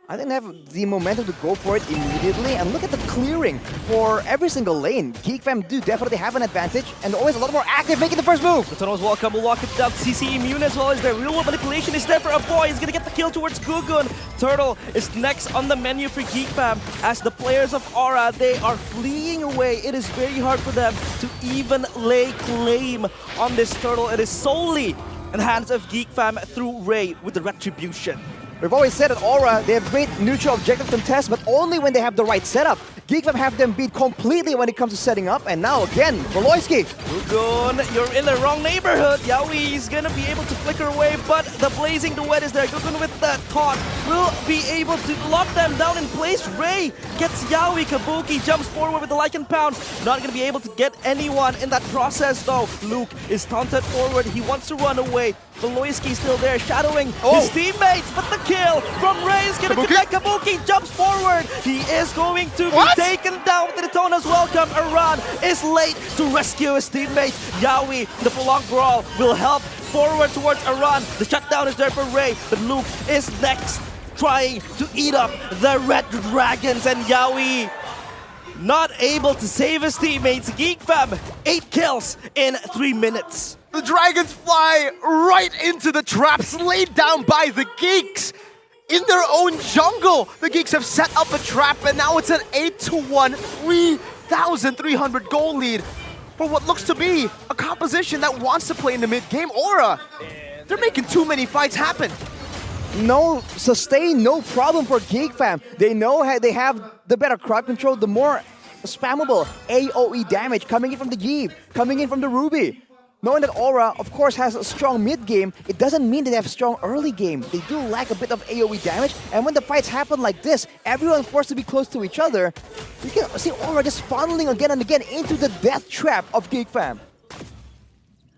I didn't have the momentum to go for it immediately, and look at the clearing for every single lane. Geek Fam do definitely have an advantage, and always a lot more active making the first move. The tunnels welcome, will lock it down. CC immune as well as their real world manipulation is there for a boy. He's gonna get the kill towards Gugun. Turtle is next on the menu for Geek Fam, as the players of Aura, they are fleeing away. It is very hard for them to even lay claim on this Turtle. It is solely in the hands of Geek Fam through Ray with the Retribution. We've always said that Aura, they have great neutral objective contests, but only when they have the right setup. GeekFam have them beat completely when it comes to setting up, and now again, Voloisky. Gugun, you're in the wrong neighborhood. Yawi is gonna be able to flicker away, but the Blazing Duet is there. Gugun with the taunt will be able to lock them down in place. Ray gets Yawi. Kabuki jumps forward with the Lycan Pound. Not gonna be able to get anyone in that process though. Luke is taunted forward. He wants to run away. Voloisky still there, shadowing his teammates, but the kill from Ray is gonna connect. Kabuki jumps forward. He is going to be taken down with the Daytona's welcome. Aran is late to rescue his teammate. Yawi, the prolonged brawl, will help forward towards Aran. The shutdown is there for Ray, but Luke is next, trying to eat up the Red Dragons, and Yawi not able to save his teammates. GeekFam, 8 kills in 3 minutes. The Dragons fly right into the traps laid down by the Geeks. In their own jungle, the Geeks have set up a trap, and now it's an 8-1, 3,300 goal lead for what looks to be a composition that wants to play in the mid-game. Aura, they're making too many fights happen. No sustain, no problem for GeekFam. They know they have the better crowd control, the more spammable AoE damage coming in from the Jeep, coming in from the Ruby. Knowing that Aura, of course, has a strong mid-game, it doesn't mean they have strong early game. They do lack a bit of AoE damage, and when the fights happen like this, everyone forced to be close to each other, you can see Aura just funneling again and again into the death trap of GeekFam.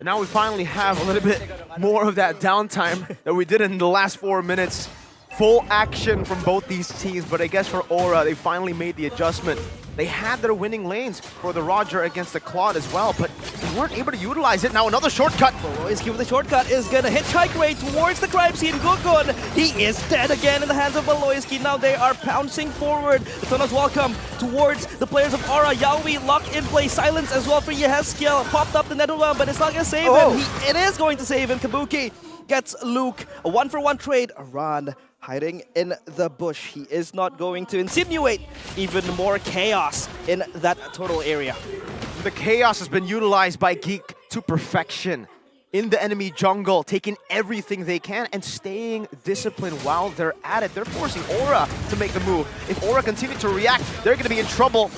And now we finally have a little bit more of that downtime that we did in the last 4 minutes. Full action from both these teams, but I guess for Aura, they finally made the adjustment. They had their winning lanes for the Roger against the Claude as well, but they weren't able to utilize it. Now another shortcut. Voloisky with the shortcut is gonna hitchhike Ray towards the crime scene. Gugun, he is dead again in the hands of Voloisky. Now they are pouncing forward. The Tunnel's welcome towards the players of Aura. Yawi locked in place. Silence as well for Yehezkiel. Popped up the Netherrealm, but it's not gonna save him. It is going to save him. Kabuki gets Luke. A 1-for-1 trade. Aran hiding in the bush. He is not going to insinuate even more chaos in that total area. The chaos has been utilized by Geek to perfection. In the enemy jungle, taking everything they can and staying disciplined while they're at it. They're forcing Aura to make the move. If Aura continue to react, they're going to be in trouble.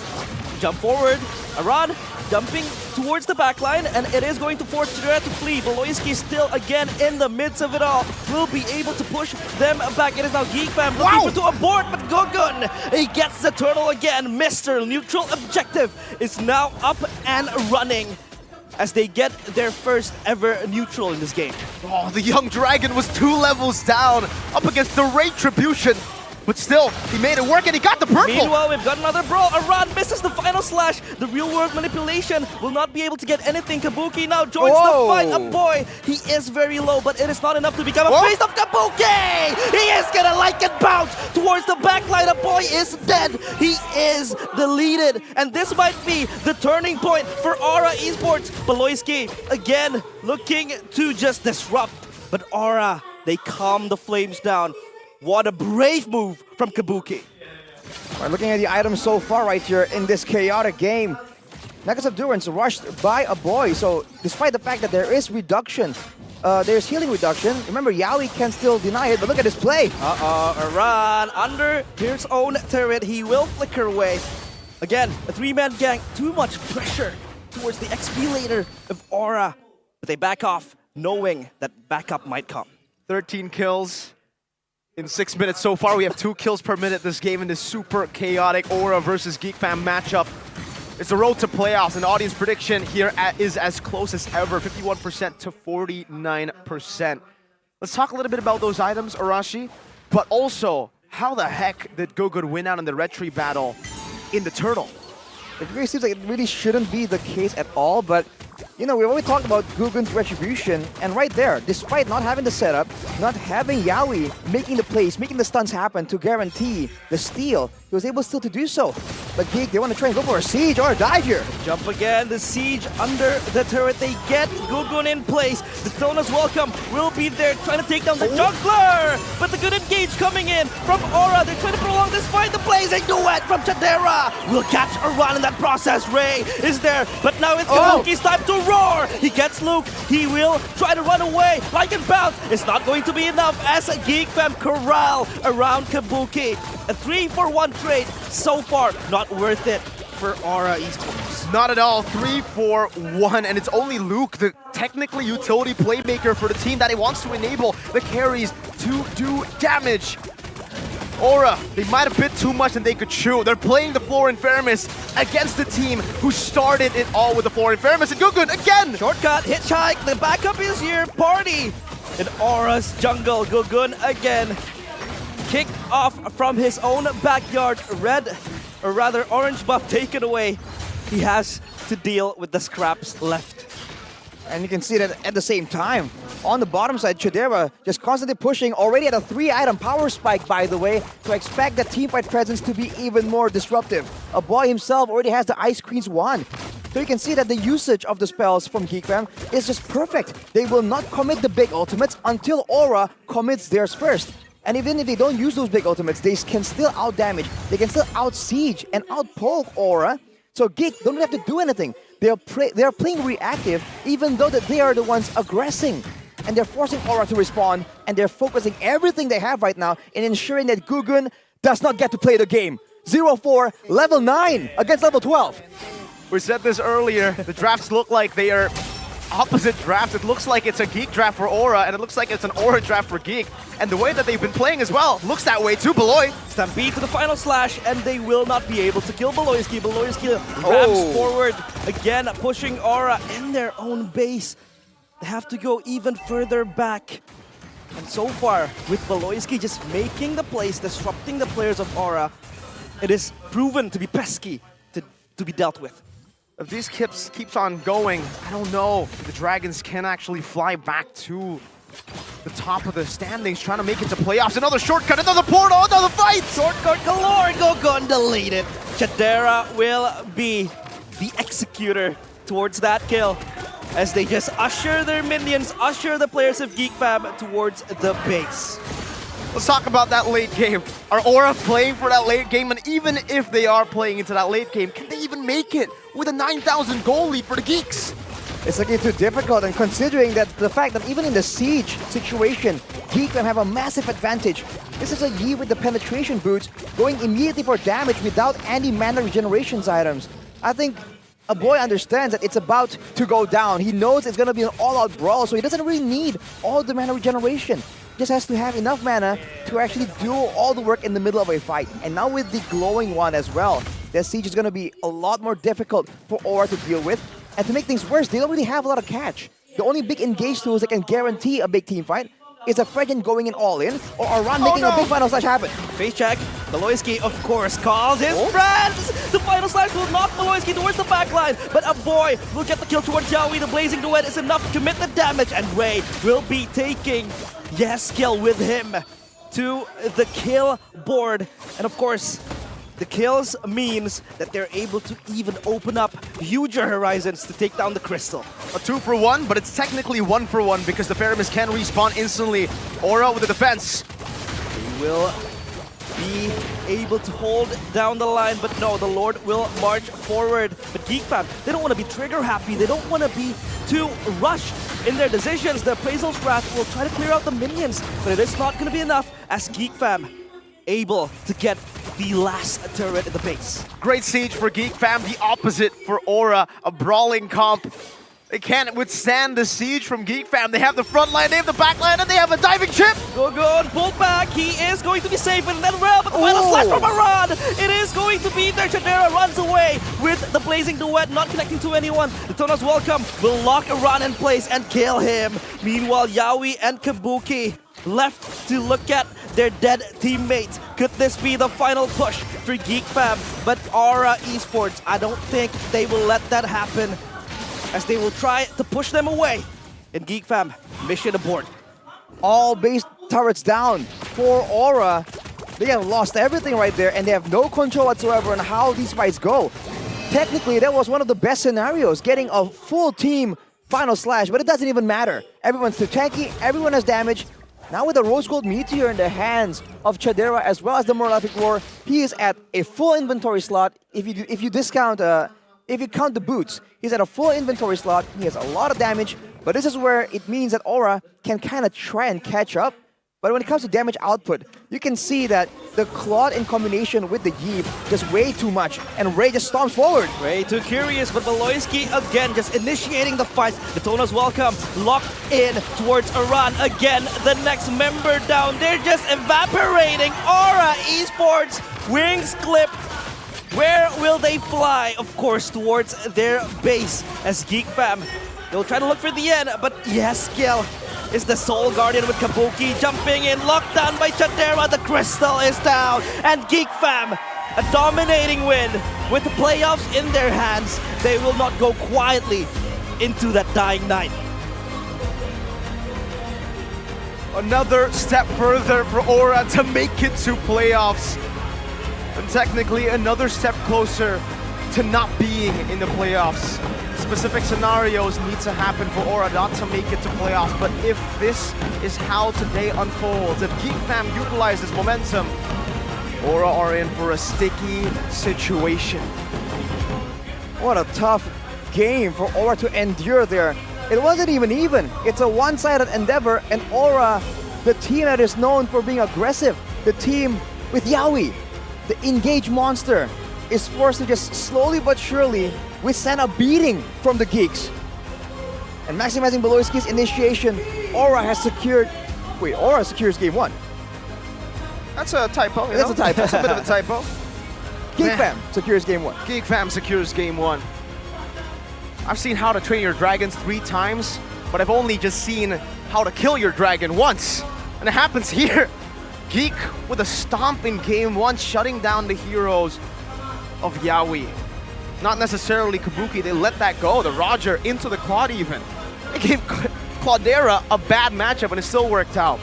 Jump forward. Aran jumping towards the backline, and it is going to force Chidera to flee. Voloisky still again in the midst of it all. Will be able to push them back. It is now GeekFam looking to abort, but Gugun, he gets the turtle again. Mr. Neutral Objective is now up and running as they get their first ever neutral in this game. Oh, the young dragon was 2 levels down up against the Retribution. But still, he made it work and he got the purple! Meanwhile, we've got another brawl. Aran misses the final slash. The real-world manipulation will not be able to get anything. Kabuki now joins the fight. A boy, he is very low, but it is not enough to become a face of Kabuki! He is gonna like it bounce towards the backline. A boy is dead. He is deleted. And this might be the turning point for Aura Esports. Voloisky, again, looking to just disrupt. But Aura, they calm the flames down. What a brave move from Kabuki. Right, looking at the items so far right here in this chaotic game. Naga's Endurance rushed by a boy, so despite the fact that there is reduction, there's healing reduction. Remember, Yawi can still deny it, but look at this play. Aran under his own turret. He will flicker away. Again, a 3-man gang. Too much pressure towards the XP later of Aura. But they back off, knowing that backup might come. 13 kills. In 6 minutes so far, we have 2 kills per minute this game in this super chaotic Aura versus GeekFam matchup. It's the road to playoffs, and audience prediction here is as close as ever, 51% to 49%. Let's talk a little bit about those items, Arashi, but also, how the heck did Gugun win out in the Retri battle in the Turtle? It really seems like it really shouldn't be the case at all, but you know, we've always talked about Gugun's Retribution, and right there, despite not having the setup, not having Yawi making the plays, making the stuns happen to guarantee the steal, he was able still to do so. But Geek, they want to try and go for a siege or a dive here. Jump again, the siege under the turret. They get Gugun in place. The Thonas welcome will be there trying to take down the juggler. But the good engage coming in from Aura. They're trying to prolong this fight. The blazing duet from Chadera will catch a run in that process. Ray is there, but now it's Kabuki's time to roar. He gets Luke. He will try to run away. Like and bounce. It's not going to be enough as a Geek Fam corral around Kabuki. A 3-for-1 trade so far. Not worth it for Aura Esports. Not at all. 3-4-1, and it's only Luke, the technically utility playmaker for the team, that he wants to enable the carries to do damage. Aura, they might have bit too much than they could chew. They're playing the floor in fairness against the team who started it all with the floor in fairness. And Gugun again! Shortcut, hitchhike, the backup is here. Party in Aura's jungle. Gugun again. Kicked off from his own backyard. Red, or rather orange buff taken away. He has to deal with the scraps left. And you can see that at the same time, on the bottom side, Chadera just constantly pushing, already at a 3-item power spike, by the way, to expect the teamfight presence to be even more disruptive. A boy himself already has the Ice Queen's wand. So you can see that the usage of the spells from Geek Fam is just perfect. They will not commit the big ultimates until Aura commits theirs first. And even if they don't use those big ultimates, they can still out-damage. They can still out-siege and out-poke Aura. So Geek don't have to do anything. They are playing reactive, even though that they are the ones aggressing. And they're forcing Aura to respond, and they're focusing everything they have right now in ensuring that Gugun does not get to play the game. 0-4, level 9 against level 12. We said this earlier, the drafts look like they are opposite drafts. It looks like it's a Geek draft for Aura, and it looks like it's an Aura draft for Geek. And the way that they've been playing as well looks that way too, Beloy. Stampede to the final slash, and they will not be able to kill Beloyski. Beloyski ramps forward, again pushing Aura in their own base. They have to go even further back. And so far, with Beloyski just making the plays, disrupting the players of Aura, it is proven to be pesky to be dealt with. If this keeps on going, I don't know if the Dragons can actually fly back to the top of the standings, trying to make it to playoffs. Another shortcut, another portal, another fight! Shortcut galore, Gugun deleted. Chadera will be the executor towards that kill as they just usher their minions, usher the players of Geek Fam towards the base. Let's talk about that late game. Are Aura playing for that late game? And even if they are playing into that late game, can they even make it with a 9,000 goal lead for the Geeks? It's looking too difficult, and considering that the fact that even in the siege situation, Geek Fam have a massive advantage. This is a Yi with the penetration boots, going immediately for damage without any mana regenerations items. I think a boy understands that it's about to go down. He knows it's going to be an all-out brawl, so he doesn't really need all the mana regeneration. Just has to have enough mana to actually do all the work in the middle of a fight. And now with the glowing one as well, the siege is going to be a lot more difficult for Aura to deal with. And to make things worse, they don't really have a lot of catch. The only big engage tools that can guarantee a big team fight is a Fredgen going in all in, or a run making a big final slash happen. Face check, Beloyski of course calls his friends! The final slash will knock Beloyski towards the backline, but a boy will get the kill towards Yaoi. The blazing duet is enough to commit the damage, and Ray will be taking kill with him to the kill board. And of course, the kills means that they're able to even open up huger horizons to take down the crystal. A 2-for-1, but it's technically 1-for-1 because the Feramis can respawn instantly. Aura with the defense. They will be able to hold down the line, but no, the Lord will march forward. But Geek Fam, they don't want to be trigger happy. They don't want to be too rushed in their decisions. The Appraisal's Wrath will try to clear out the minions, but it is not going to be enough as Geek Fam able to get the last turret in the base. Great siege for Geek Fam, the opposite for Aura, a brawling comp. They can't withstand the siege from Geek Fam. They have the front line, they have the back line, and they have a diving chip! Gugun pulled back, he is going to be safe, and then Rel, but the final slash from Arad! It is going to be there. Chadera runs away with the blazing duet, not connecting to anyone. The Tona's welcome will lock Arad in place and kill him. Meanwhile, Yaoi and Kabuki left to look at their dead teammates. Could this be the final push for Geek Fam? But Aura Esports, I don't think they will let that happen, as they will try to push them away. And Geek Fam, mission abort. All base turrets down for Aura. They have lost everything right there, and they have no control whatsoever on how these fights go. Technically, that was one of the best scenarios, getting a full team final slash, but it doesn't even matter. Everyone's too tanky, everyone has damage. Now with the Rose Gold Meteor in the hands of Chadera as well as the Moralific War, he is at a full inventory slot. If you count the boots, he's at a full inventory slot. He has a lot of damage, but this is where it means that Aura can kind of try and catch up. But when it comes to damage output, you can see that the Claude in combination with the Yeep just way too much, and Ray just stomps forward. Way too curious, but Beloyski again just initiating the fight. Daytona's welcome, locked in towards Iran again. The next member down, they're just evaporating. Aura Esports, wings clipped. Where will they fly? Of course, towards their base as Geek Fam. They'll try to look for the end, but yes, Gil is the Soul Guardian with Kabuki jumping in, locked down by Chadera. The crystal is down, and Geek Fam, a dominating win with the playoffs in their hands. They will not go quietly into that dying night. Another step further for Aura to make it to playoffs. And technically another step closer to not being in the playoffs. Specific scenarios need to happen for Aura not to make it to playoffs, but if this is how today unfolds, if Geek Fam utilizes momentum, Aura are in for a sticky situation. What a tough game for Aura to endure there. It wasn't even. It's a one-sided endeavor, and Aura, the team that is known for being aggressive, the team with Yaoi, the engaged monster, is forced to just slowly but surely withstand a beating from the Geeks. And maximizing Beloyski's initiation, Aura has secured... Wait, Aura secures game 1. That's a typo. That's a typo. That's a bit of a typo. Geek Fam secures game 1. Geek Fam secures game 1. I've seen How to Train Your Dragons 3 times, but I've only just seen How to Kill Your Dragon once. And it happens here. Geek with a stomp in game 1, shutting down the heroes of Yaoi. Not necessarily Kabuki, they let that go. The Roger into the Claude even. It gave Claudera a bad matchup and it still worked out.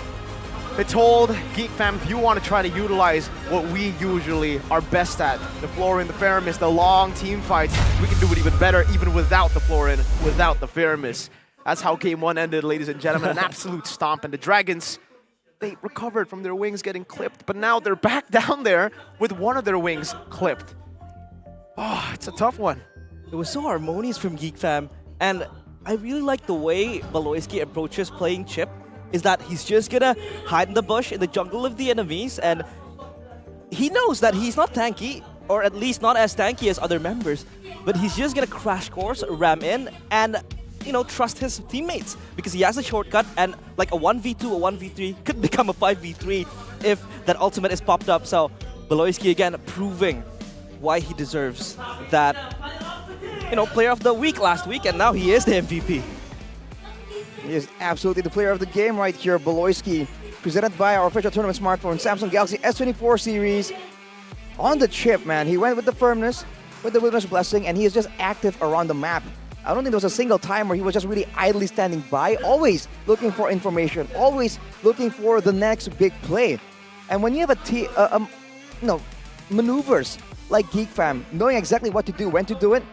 They told Geek Fam, if you want to try to utilize what we usually are best at, the Florin, the Faramis, the long team fights, we can do it even better even without the Florin, without the Faramis. That's how game 1 ended, ladies and gentlemen. An absolute stomp, and the Dragons, they recovered from their wings getting clipped, but now they're back down there with one of their wings clipped. Oh, it's a tough one. It was so harmonious from Geek Fam, and I really like the way Beloyski approaches playing Chip, is that he's just gonna hide in the bush in the jungle of the enemies, and he knows that he's not tanky, or at least not as tanky as other members, but he's just gonna crash course, ram in, and trust his teammates, because he has a shortcut, and like a 1v2, a 1v3 could become a 5v3 if that ultimate is popped up. So Beloyski again proving why he deserves that, player of the week last week, and now he is the MVP. He is absolutely the player of the game right here, Beloyski, presented by our official tournament smartphone, Samsung Galaxy S24 series. On the chip, man, he went with the firmness, with the wilderness blessing, and he is just active around the map. I don't think there was a single time where he was just really idly standing by, always looking for information, always looking for the next big play. And when you have maneuvers like Geek Fam, knowing exactly what to do, when to do it,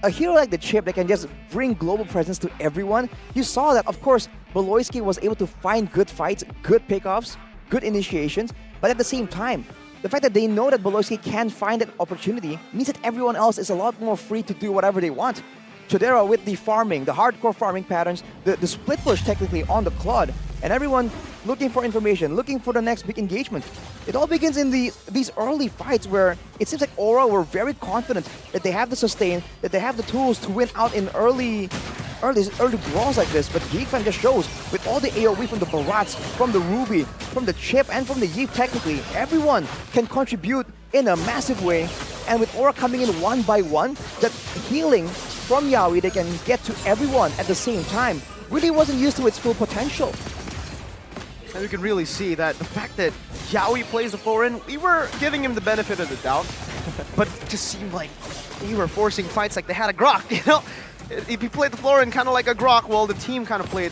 a hero like the Chip that can just bring global presence to everyone, you saw that, of course, Beloyski was able to find good fights, good pickoffs, good initiations, but at the same time, the fact that they know that Beloyski can find that opportunity means that everyone else is a lot more free to do whatever they want. Chadera with the farming, the hardcore farming patterns, the split push technically on the Claude, and everyone looking for information, looking for the next big engagement. It all begins in these early fights where it seems like Aura were very confident that they have the sustain, that they have the tools to win out in early brawls like this, but Geek Fam just shows with all the AoE from the Barats, from the Ruby, from the Chip, and from the Yeep technically, everyone can contribute in a massive way, and with Aura coming in one by one, that healing from Yaoi they can get to everyone at the same time really wasn't used to its full potential. And you can really see that the fact that Yaoi plays the Florin, we were giving him the benefit of the doubt, but it just seemed like we were forcing fights like they had a Grok, If he played the Florin kind of like a Grok, well, the team kind of played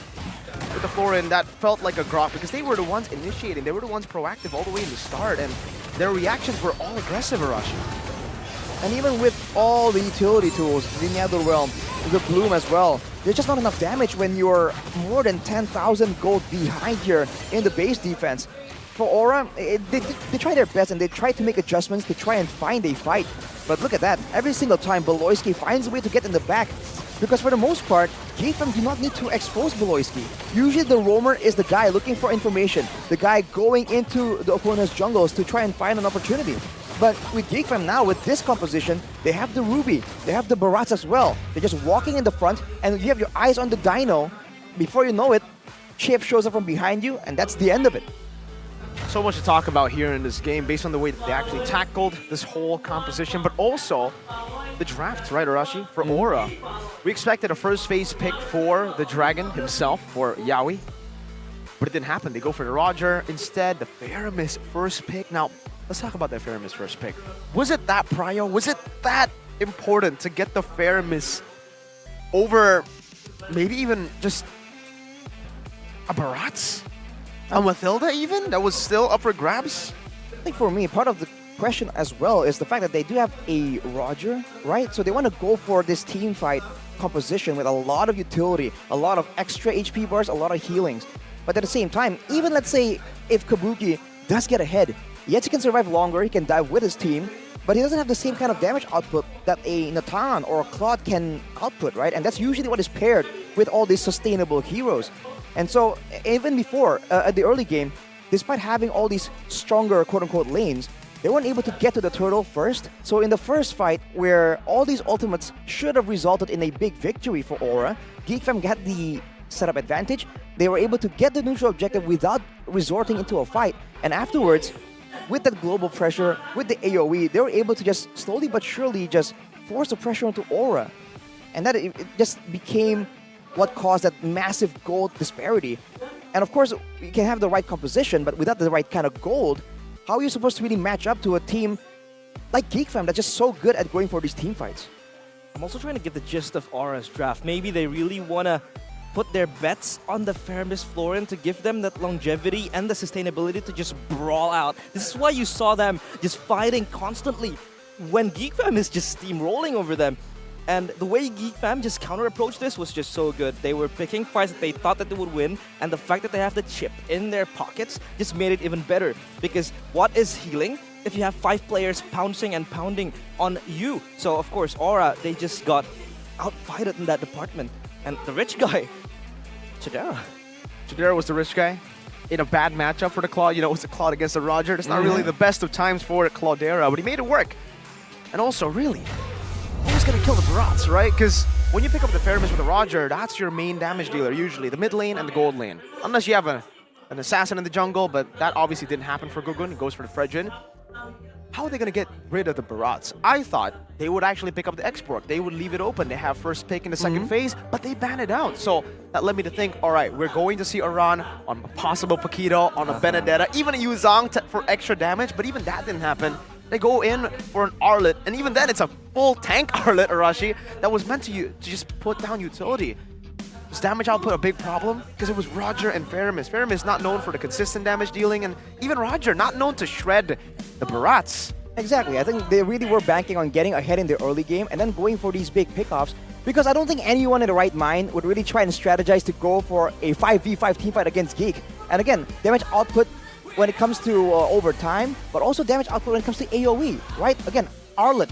with the Florin, that felt like a Grok because they were the ones initiating. They were the ones proactive all the way in the start, and their reactions were all aggressive, Arashi. And even with all the utility tools, the Nether Realm, the Bloom as well, there's just not enough damage when you're more than 10,000 gold behind here in the base defense. For Aura, they try their best and they try to make adjustments to try and find a fight. But look at that, every single time Beloyski finds a way to get in the back. Because for the most part, GateFam do not need to expose Beloyski. Usually the roamer is the guy looking for information, the guy going into the opponent's jungles to try and find an opportunity. But with GateFam now, with this composition, they have the Ruby, they have the Barats as well. They're just walking in the front, and you have your eyes on the Dino. Before you know it, Chip shows up from behind you, and that's the end of it. So much to talk about here in this game based on the way that they actually tackled this whole composition, but also the draft, right, Arashi? For Aura, we expected a first phase pick for the Dragon himself, for Yaoi, but it didn't happen. They go for the Roger. Instead, the Faramis first pick. Now, let's talk about the Faramis first pick. Was it that prio? Was it that important to get the Faramis over maybe even just a Barats? A Mathilda even? That was still up for grabs? I think for me, part of the question as well is the fact that they do have a Roger, right? So they want to go for this team fight composition with a lot of utility, a lot of extra HP bars, a lot of healings. But at the same time, even let's say if Kabuki does get ahead, yes, he can survive longer, he can dive with his team, but he doesn't have the same kind of damage output that a Natan or a Claude can output, right? And that's usually what is paired with all these sustainable heroes. And so, even before, at the early game, despite having all these stronger quote-unquote lanes, they weren't able to get to the turtle first. So in the first fight, where all these ultimates should have resulted in a big victory for Aura, GeekFam got the setup advantage. They were able to get the neutral objective without resorting into a fight. And afterwards, with that global pressure, with the AoE, they were able to just slowly but surely just force the pressure onto Aura. And that it just became what caused that massive gold disparity. And of course, you can have the right composition, but without the right kind of gold, how are you supposed to really match up to a team like GeekFam that's just so good at going for these team fights? I'm also trying to get the gist of Aura's draft. Maybe they really want to put their bets on the Faramis Florin to give them that longevity and the sustainability to just brawl out. This is why you saw them just fighting constantly when GeekFam is just steamrolling over them. And the way GeekFam just counter-approached this was just so good. They were picking fights that they thought that they would win, and the fact that they have the chip in their pockets just made it even better. Because what is healing if you have 5 players pouncing and pounding on you? So of course, Aura, they just got outfighted in that department. And the rich guy, Chidera. Chidera was the rich guy in a bad matchup for the Claude. You know, it was the Claude against the Roger. It's not really the best of times for Claudera, but he made it work. And also, really, who's gonna kill the Barats, right? Because when you pick up the Faramis with the Roger, that's your main damage dealer usually, the mid lane and the gold lane. Unless you have an assassin in the jungle, but that obviously didn't happen for Gugun. He goes for the Fredrin. How are they gonna get rid of the Barats? I thought they would actually pick up the Exborg. They would leave it open. They have first pick in the second phase, but they ban it out. So that led me to think, all right, we're going to see Aran on a possible Paquito, on a Benedetta, even a Yuzong for extra damage, but even that didn't happen. They go in for an Arlet, and even then it's a full tank Arlet, Arashi, that was meant to just put down utility. Was damage output a big problem? Because it was Roger and Faramis. Faramis not known for the consistent damage dealing, and even Roger not known to shred the Barats. Exactly, I think they really were banking on getting ahead in the early game and then going for these big pickoffs, because I don't think anyone in the right mind would really try and strategize to go for a 5v5 teamfight against Geek. And again, damage output when it comes to overtime, but also damage output when it comes to AoE, right? Again, Arlet,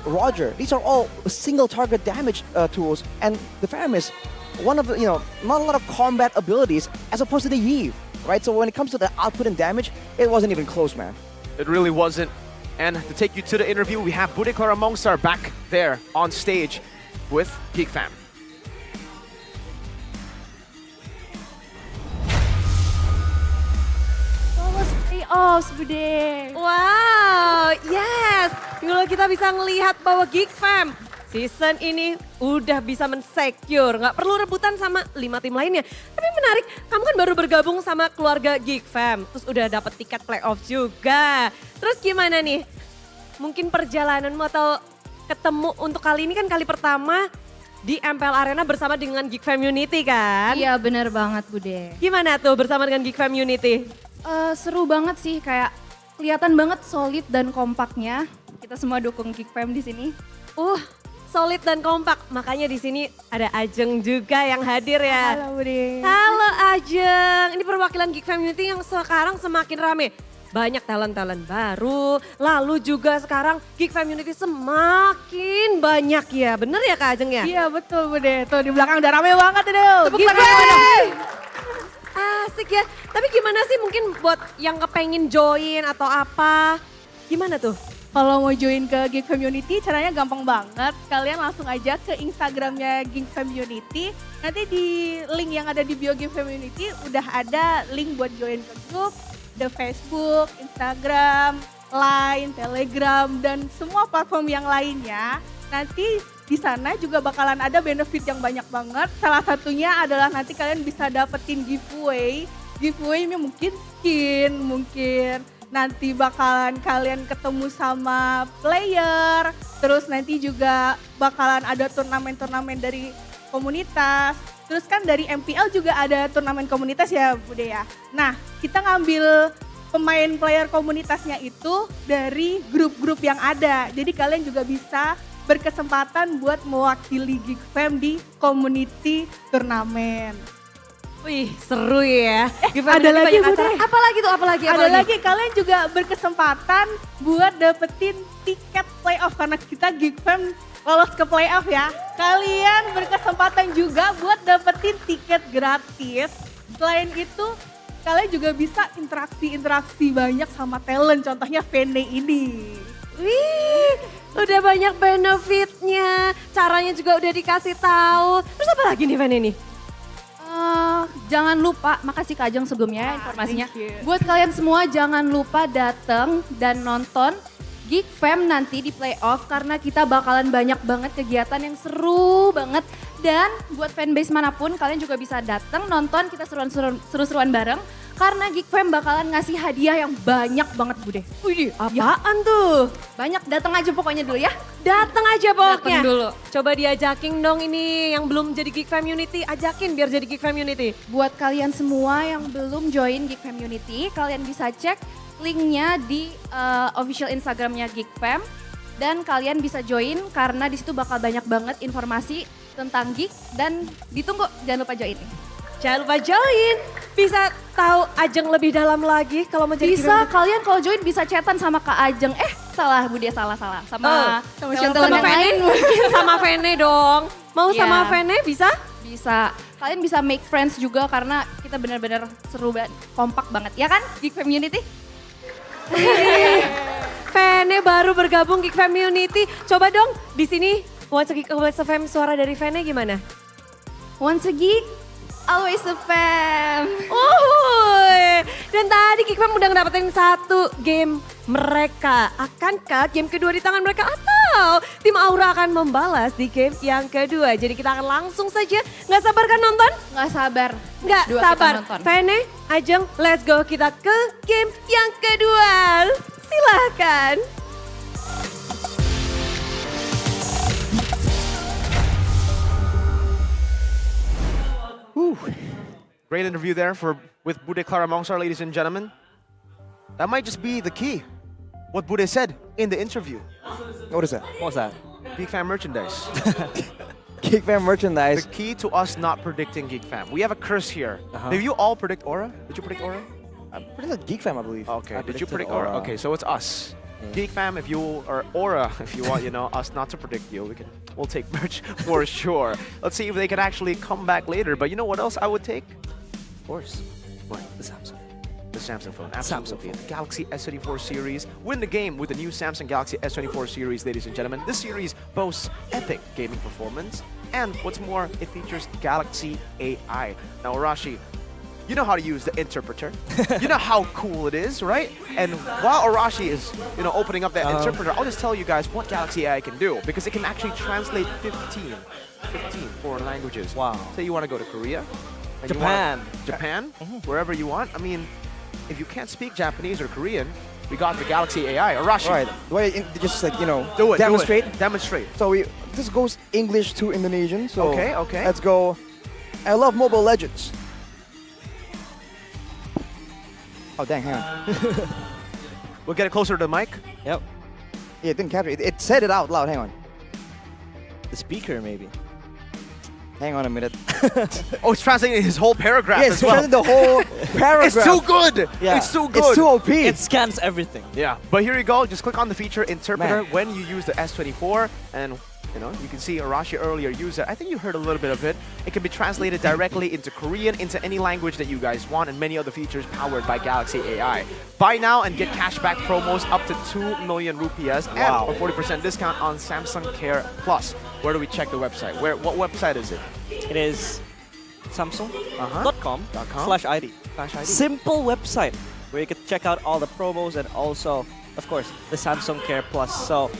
Roger, these are all single target damage tools, and the Faramis, one of the, not a lot of combat abilities as opposed to the Yve, right? So when it comes to the output and damage, it wasn't even close, man. It really wasn't. And to take you to the interview, we have Budeklara Mongstar back there on stage with GeekFam. Playoffs, Bude. Wow, yes. Kalau kita bisa ngelihat bahwa GeekFam season ini udah bisa men-secure, nggak perlu rebutan sama 5 tim lainnya. Tapi menarik, kamu kan baru bergabung sama keluarga GeekFam, terus udah dapet tiket playoff juga. Terus gimana nih? Mungkin perjalananmu atau ketemu untuk kali ini kan kali pertama di MPL Arena bersama dengan Geek Community kan? Iya bener banget Bude. Gimana tuh bersama dengan Geek Community? Seru banget sih, kayak kelihatan banget solid dan kompaknya. Kita semua dukung Geek Fam di sini. Solid dan kompak, makanya di sini ada Ajeng juga yang hadir ya. Halo Bude. Halo Ajeng, ini perwakilan Geek Community yang sekarang semakin rame. Banyak talent-talent baru, lalu juga sekarang Geek Community semakin banyak ya. Bener ya Kak Ajeng ya? Iya betul Bude, tuh di belakang udah rame banget itu. Tepuk tangan. Asik ya, tapi gimana sih mungkin buat yang kepengen join atau apa, gimana tuh? Kalau mau join ke Geek Community caranya gampang banget. Kalian langsung aja ke Instagramnya Geek Community. Nanti di link yang ada di bio Geek Community udah ada link buat join ke grup, the Facebook, Instagram, Line, Telegram, dan semua platform yang lainnya. Nanti di sana juga bakalan ada benefit yang banyak banget. Salah satunya adalah nanti kalian bisa dapetin giveaway. Giveaway-nya mungkin skin, mungkin nanti bakalan kalian ketemu sama player, terus nanti juga bakalan ada turnamen-turnamen dari komunitas. Terus kan dari MPL juga ada turnamen komunitas ya Bude ya. Nah kita ngambil pemain player komunitasnya itu dari grup-grup yang ada. Jadi kalian juga bisa berkesempatan buat mewakili Geek Fam di community turnamen. Wih seru ya. Ada lagi Bude. Apalagi? Ada lagi, kalian juga berkesempatan buat dapetin tiket playoff karena kita Geek Fam lolos ke playoff ya. Kalian berkesempatan juga buat dapetin tiket gratis. Selain itu, kalian juga bisa interaksi banyak sama talent, contohnya Vene ini. Wih, udah banyak benefitnya. Caranya juga udah dikasih tahu. Terus apa lagi nih Vene nih? Jangan lupa, makasih Kak Ajeng sebelumnya ya informasinya. Buat kalian semua jangan lupa datang dan nonton Geek Fam nanti di playoff karena kita bakalan banyak banget kegiatan yang seru banget. Dan buat fanbase manapun kalian juga bisa datang nonton, kita seru-seruan bareng. Karena Geek Fam bakalan ngasih hadiah yang banyak banget Bude. Wih, apaan tuh? Banyak, datang aja pokoknya dulu ya. Datang aja pokoknya. Datang dulu. Coba diajakin dong ini yang belum jadi Geek Community, ajakin biar jadi Geek Community. Buat kalian semua yang belum join Geek Community, kalian bisa cek linknya di official Instagramnya Geek Fam. Dan kalian bisa join karena di situ bakal banyak banget informasi tentang Geek dan ditunggu, jangan lupa join. Jangan lupa join. Bisa tahu Ajeng lebih dalam lagi kalau mau jadi Bisa, kalian kalau join bisa chatan sama Kak Ajeng. Salah Bude, salah. Sama sama Vene. Sama Vene dong. Mau sama Vene bisa? Bisa. Kalian bisa make friends juga karena kita benar-benar seru banget, kompak banget. Ya kan Geek Community? Vene baru bergabung Geek Community. Coba dong di sini Once a Geek, Always a Fam, suara dari Vene gimana? Once a Geek, Always a Fam. Dan tadi Geek Fam udah ngedapetin satu game mereka. Akankah game kedua di tangan mereka atau tim Aura akan membalas di game yang kedua? Jadi kita akan langsung saja, nggak sabar kan nonton? Nggak sabar. Nggak sabar. Vene, Ajeng, let's go kita ke game yang kedua. Silahkan. Great interview there with Bude Clara Mongsar, ladies and gentlemen. That might just be the key. What Bude said in the interview. What is that? What's that? Geek Fam merchandise. Geek Fam merchandise. The key to us not predicting Geek Fam. We have a curse here. Did you all predict Aura? Did you predict Aura? I predicted Geek Fam, I believe. Okay, I did you predict predicted Aura? Okay, so it's us. Geek Fam, if you, or Aura, if you want, us not to predict you, we'll take merch for sure. Let's see if they can actually come back later. But you know what else I would take? Of course. What? The Samsung. The Samsung phone, absolutely. The Galaxy S34 series. Win the game with the new Samsung Galaxy S24 series, ladies and gentlemen. This series boasts epic gaming performance. And what's more, it features Galaxy AI. Now, Arashi, you know how to use the interpreter. You know how cool it is, right? And while Arashi is, opening up that interpreter, I'll just tell you guys what Galaxy AI can do, because it can actually translate 15 foreign languages. Wow. Say you want to go to Korea. and you Japan. Japan, wherever you want. I mean, if you can't speak Japanese or Korean, we got the Galaxy AI. Arashi. Right. Well, just like, do it. demonstrate. Do it. Demonstrate. So this goes English to Indonesian. So okay. Let's go. I love Mobile Legends. Oh, dang, hang on. We'll get it closer to the mic. Yep. Yeah, it didn't capture it. It said it out loud. Hang on. The speaker, maybe. Hang on a minute. Oh, it's translating his whole paragraph yeah, as well. Translating the whole paragraph. It's too good. Yeah. It's too good. It's too OP. It scans everything. Yeah, but here you go. Just click on the feature interpreter Man. when you use the S24, and you can see Arashi earlier use it. I think you heard a little bit of it. It can be translated directly into Korean, into any language that you guys want, and many other features powered by Galaxy AI. Buy now and get cashback promos up to 2 million rupiahs and a 40% discount on Samsung Care Plus. Where do we check the website? What website is it? It is samsung.com/ID. Simple website where you can check out all the promos and also, of course, the Samsung Care Plus. So,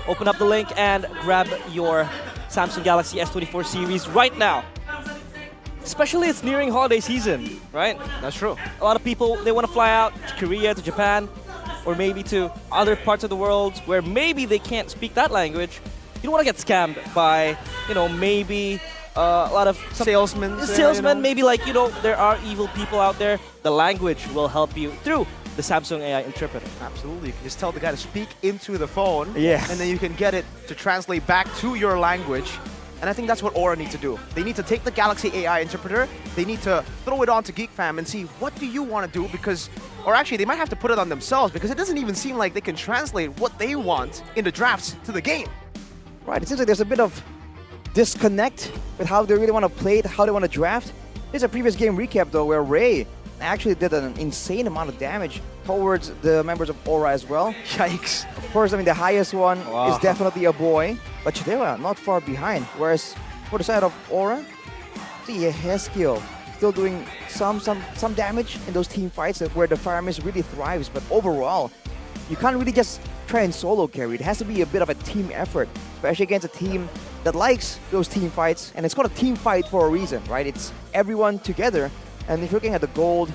open up the link and grab your Samsung Galaxy S24 series right now. Especially it's nearing holiday season, right? That's true. A lot of people, they want to fly out to Korea, to Japan, or maybe to other parts of the world where maybe they can't speak that language. You don't want to get scammed by, maybe a lot of salesmen. Maybe there are evil people out there. The language will help you through the Samsung AI interpreter. Absolutely. You can just tell the guy to speak into the phone. Yes. And then you can get it to translate back to your language. And I think that's what Aura needs to do. They need to take the Galaxy AI interpreter, they need to throw it onto GeekFam and see what do you want to do, or actually they might have to put it on themselves because it doesn't even seem like they can translate what they want in the drafts to the game. Right, it seems like there's a bit of disconnect with how they really want to play it, how they want to draft. There's a previous game recap though where Ray actually did an insane amount of damage towards the members of Aura as well. Yikes. Of course, the highest one is definitely a boy, but Chidewa not far behind. Whereas for the side of Aura, see Haskill still doing some damage in those team fights where the Fire Mist really thrives, but overall, you can't really just try and solo carry. It has to be a bit of a team effort, especially against a team that likes those team fights, and it's called a team fight for a reason, right? It's everyone together. And if you're looking at the gold,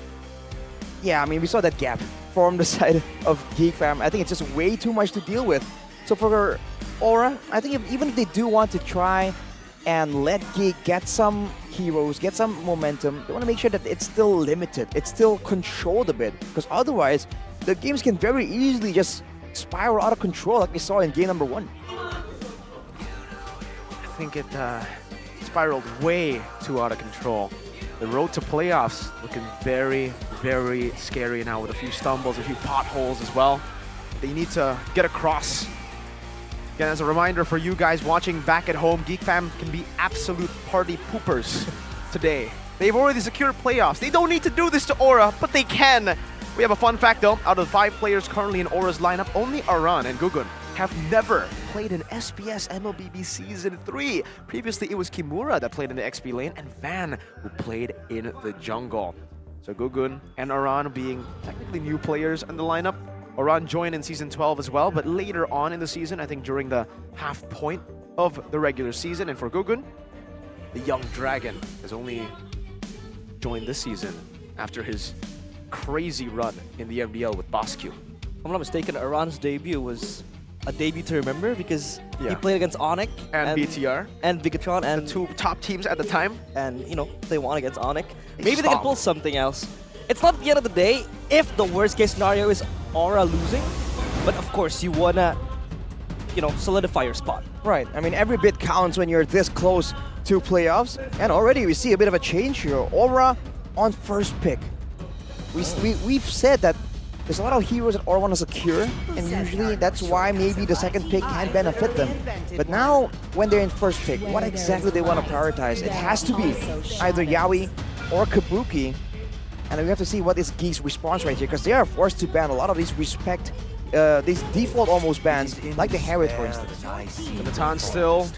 yeah, we saw that gap from the side of GeekFam. I think it's just way too much to deal with. So for Aura, I think even if they do want to try and let Geek get some heroes, get some momentum, they want to make sure that it's still limited, it's still controlled a bit, because otherwise the games can very easily just spiral out of control like we saw in game number 1. I think it spiraled way too out of control. The road to playoffs looking very, very scary now with a few stumbles, a few potholes as well. They need to get across. Again, as a reminder for you guys watching back at home, GeekFam can be absolute party poopers today. They've already secured playoffs. They don't need to do this to Aura, but they can. We have a fun fact though. Out of the 5 players currently in Aura's lineup, only Aran and Gugun have never played in SPS MLBB Season 3. Previously, it was Kimura that played in the XP lane and Van who played in the jungle. So Gugun and Aran being technically new players in the lineup. Aran joined in Season 12 as well, but later on in the season, I think during the half point of the regular season. And for Gugun, the young dragon has only joined this season after his crazy run in the MDL with Bosque. If I'm not mistaken, Aran's debut was a debut to remember because he played against Onyx and BTR and Bigatron and the 2 top teams at the time, and they won against Onyx. Maybe they can pull something else. It's not the end of the day if the worst case scenario is Aura losing, but of course you wanna solidify your spot. Right, every bit counts when you're this close to playoffs, and already we see a bit of a change here. Aura on first pick. We've said that there's a lot of heroes that Aura want to secure, and usually that's why maybe the second pick can benefit them. But now, when they're in first pick, what exactly they want to prioritize? It has to be either Yaoi or Kabuki, and we have to see what is Geek's response right here, because they are forced to ban a lot of these these default almost bans, like the Harriet, for instance. The Baton still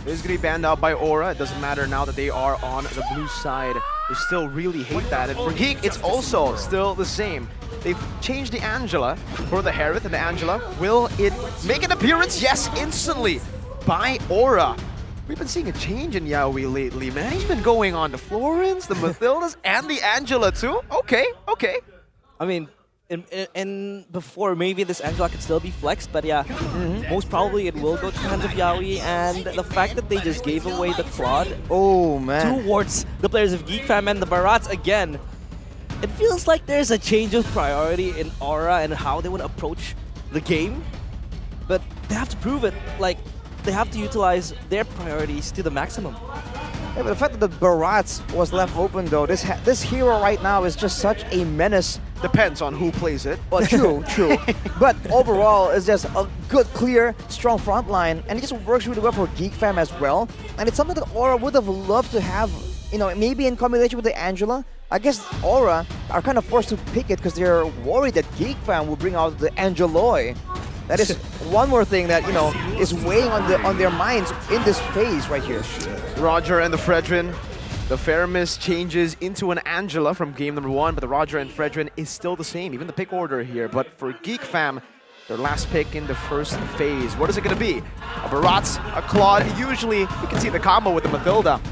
is going to be banned out by Aura. It doesn't matter now that they are on the blue side. They still really hate that. And for Geek, it's also still the same. They've changed the Angela for the Harriet, and the Angela, will it make an appearance? Yes, instantly by Aura. We've been seeing a change in Yaoi lately, man. He's been going on the Florence, the Mathildas, and the Angela too. Okay. in before, maybe this Angela could still be flexed, but yeah, most probably it will go to the hands of Yaoi, and the fact that they just gave away the Claude towards the players of Geek Fam and the Barats again, it feels like there's a change of priority in Aura and how they would approach the game, but they have to prove it. Like, they have to utilize their priorities to the maximum. Yeah, but the fact that the Barats was left open though, this hero right now is just such a menace. Depends on who plays it. Well, true. But overall, it's just a good, clear, strong front line, and it just works really well for Geek Fam as well. And it's something that Aura would have loved to have, you know, maybe in combination with the Angela. I guess Aura are kind of forced to pick it because they're worried that Geek Fam will bring out the Angeloi. That is one more thing that, you know, is weighing on their minds in this phase right here. Roger and the Fredrin. The Faramis changes into an Angela from game number 1, but the Roger and Fredrin is still the same, even the pick order here. But for Geek Fam, their last pick in the first phase. What is it going to be? A Barats, a Claude. Usually, you can see the combo with the Mathilda.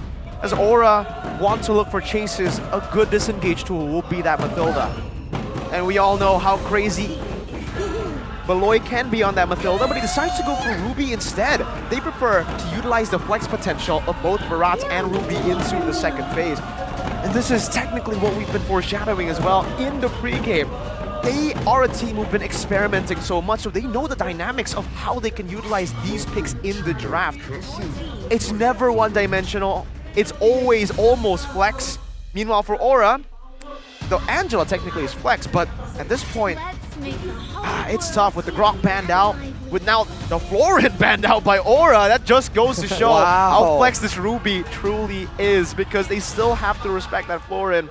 As Aura want to look for chases, a good disengage tool will be that Mathilda. And we all know how crazy Beloy can be on that Mathilda, but he decides to go for Ruby instead. They prefer to utilize the flex potential of both Barats and Ruby into the second phase. And this is technically what we've been foreshadowing as well in the pregame. They are a team who've been experimenting so much, so they know the dynamics of how they can utilize these picks in the draft. It's never one-dimensional. It's always almost flex. Meanwhile, for Aura, the Angela technically is flex, but at this point, it's tough with the Grok banned out, with now the Florin banned out by Aura. That just goes to show how flex this Ruby truly is, because they still have to respect that Florin.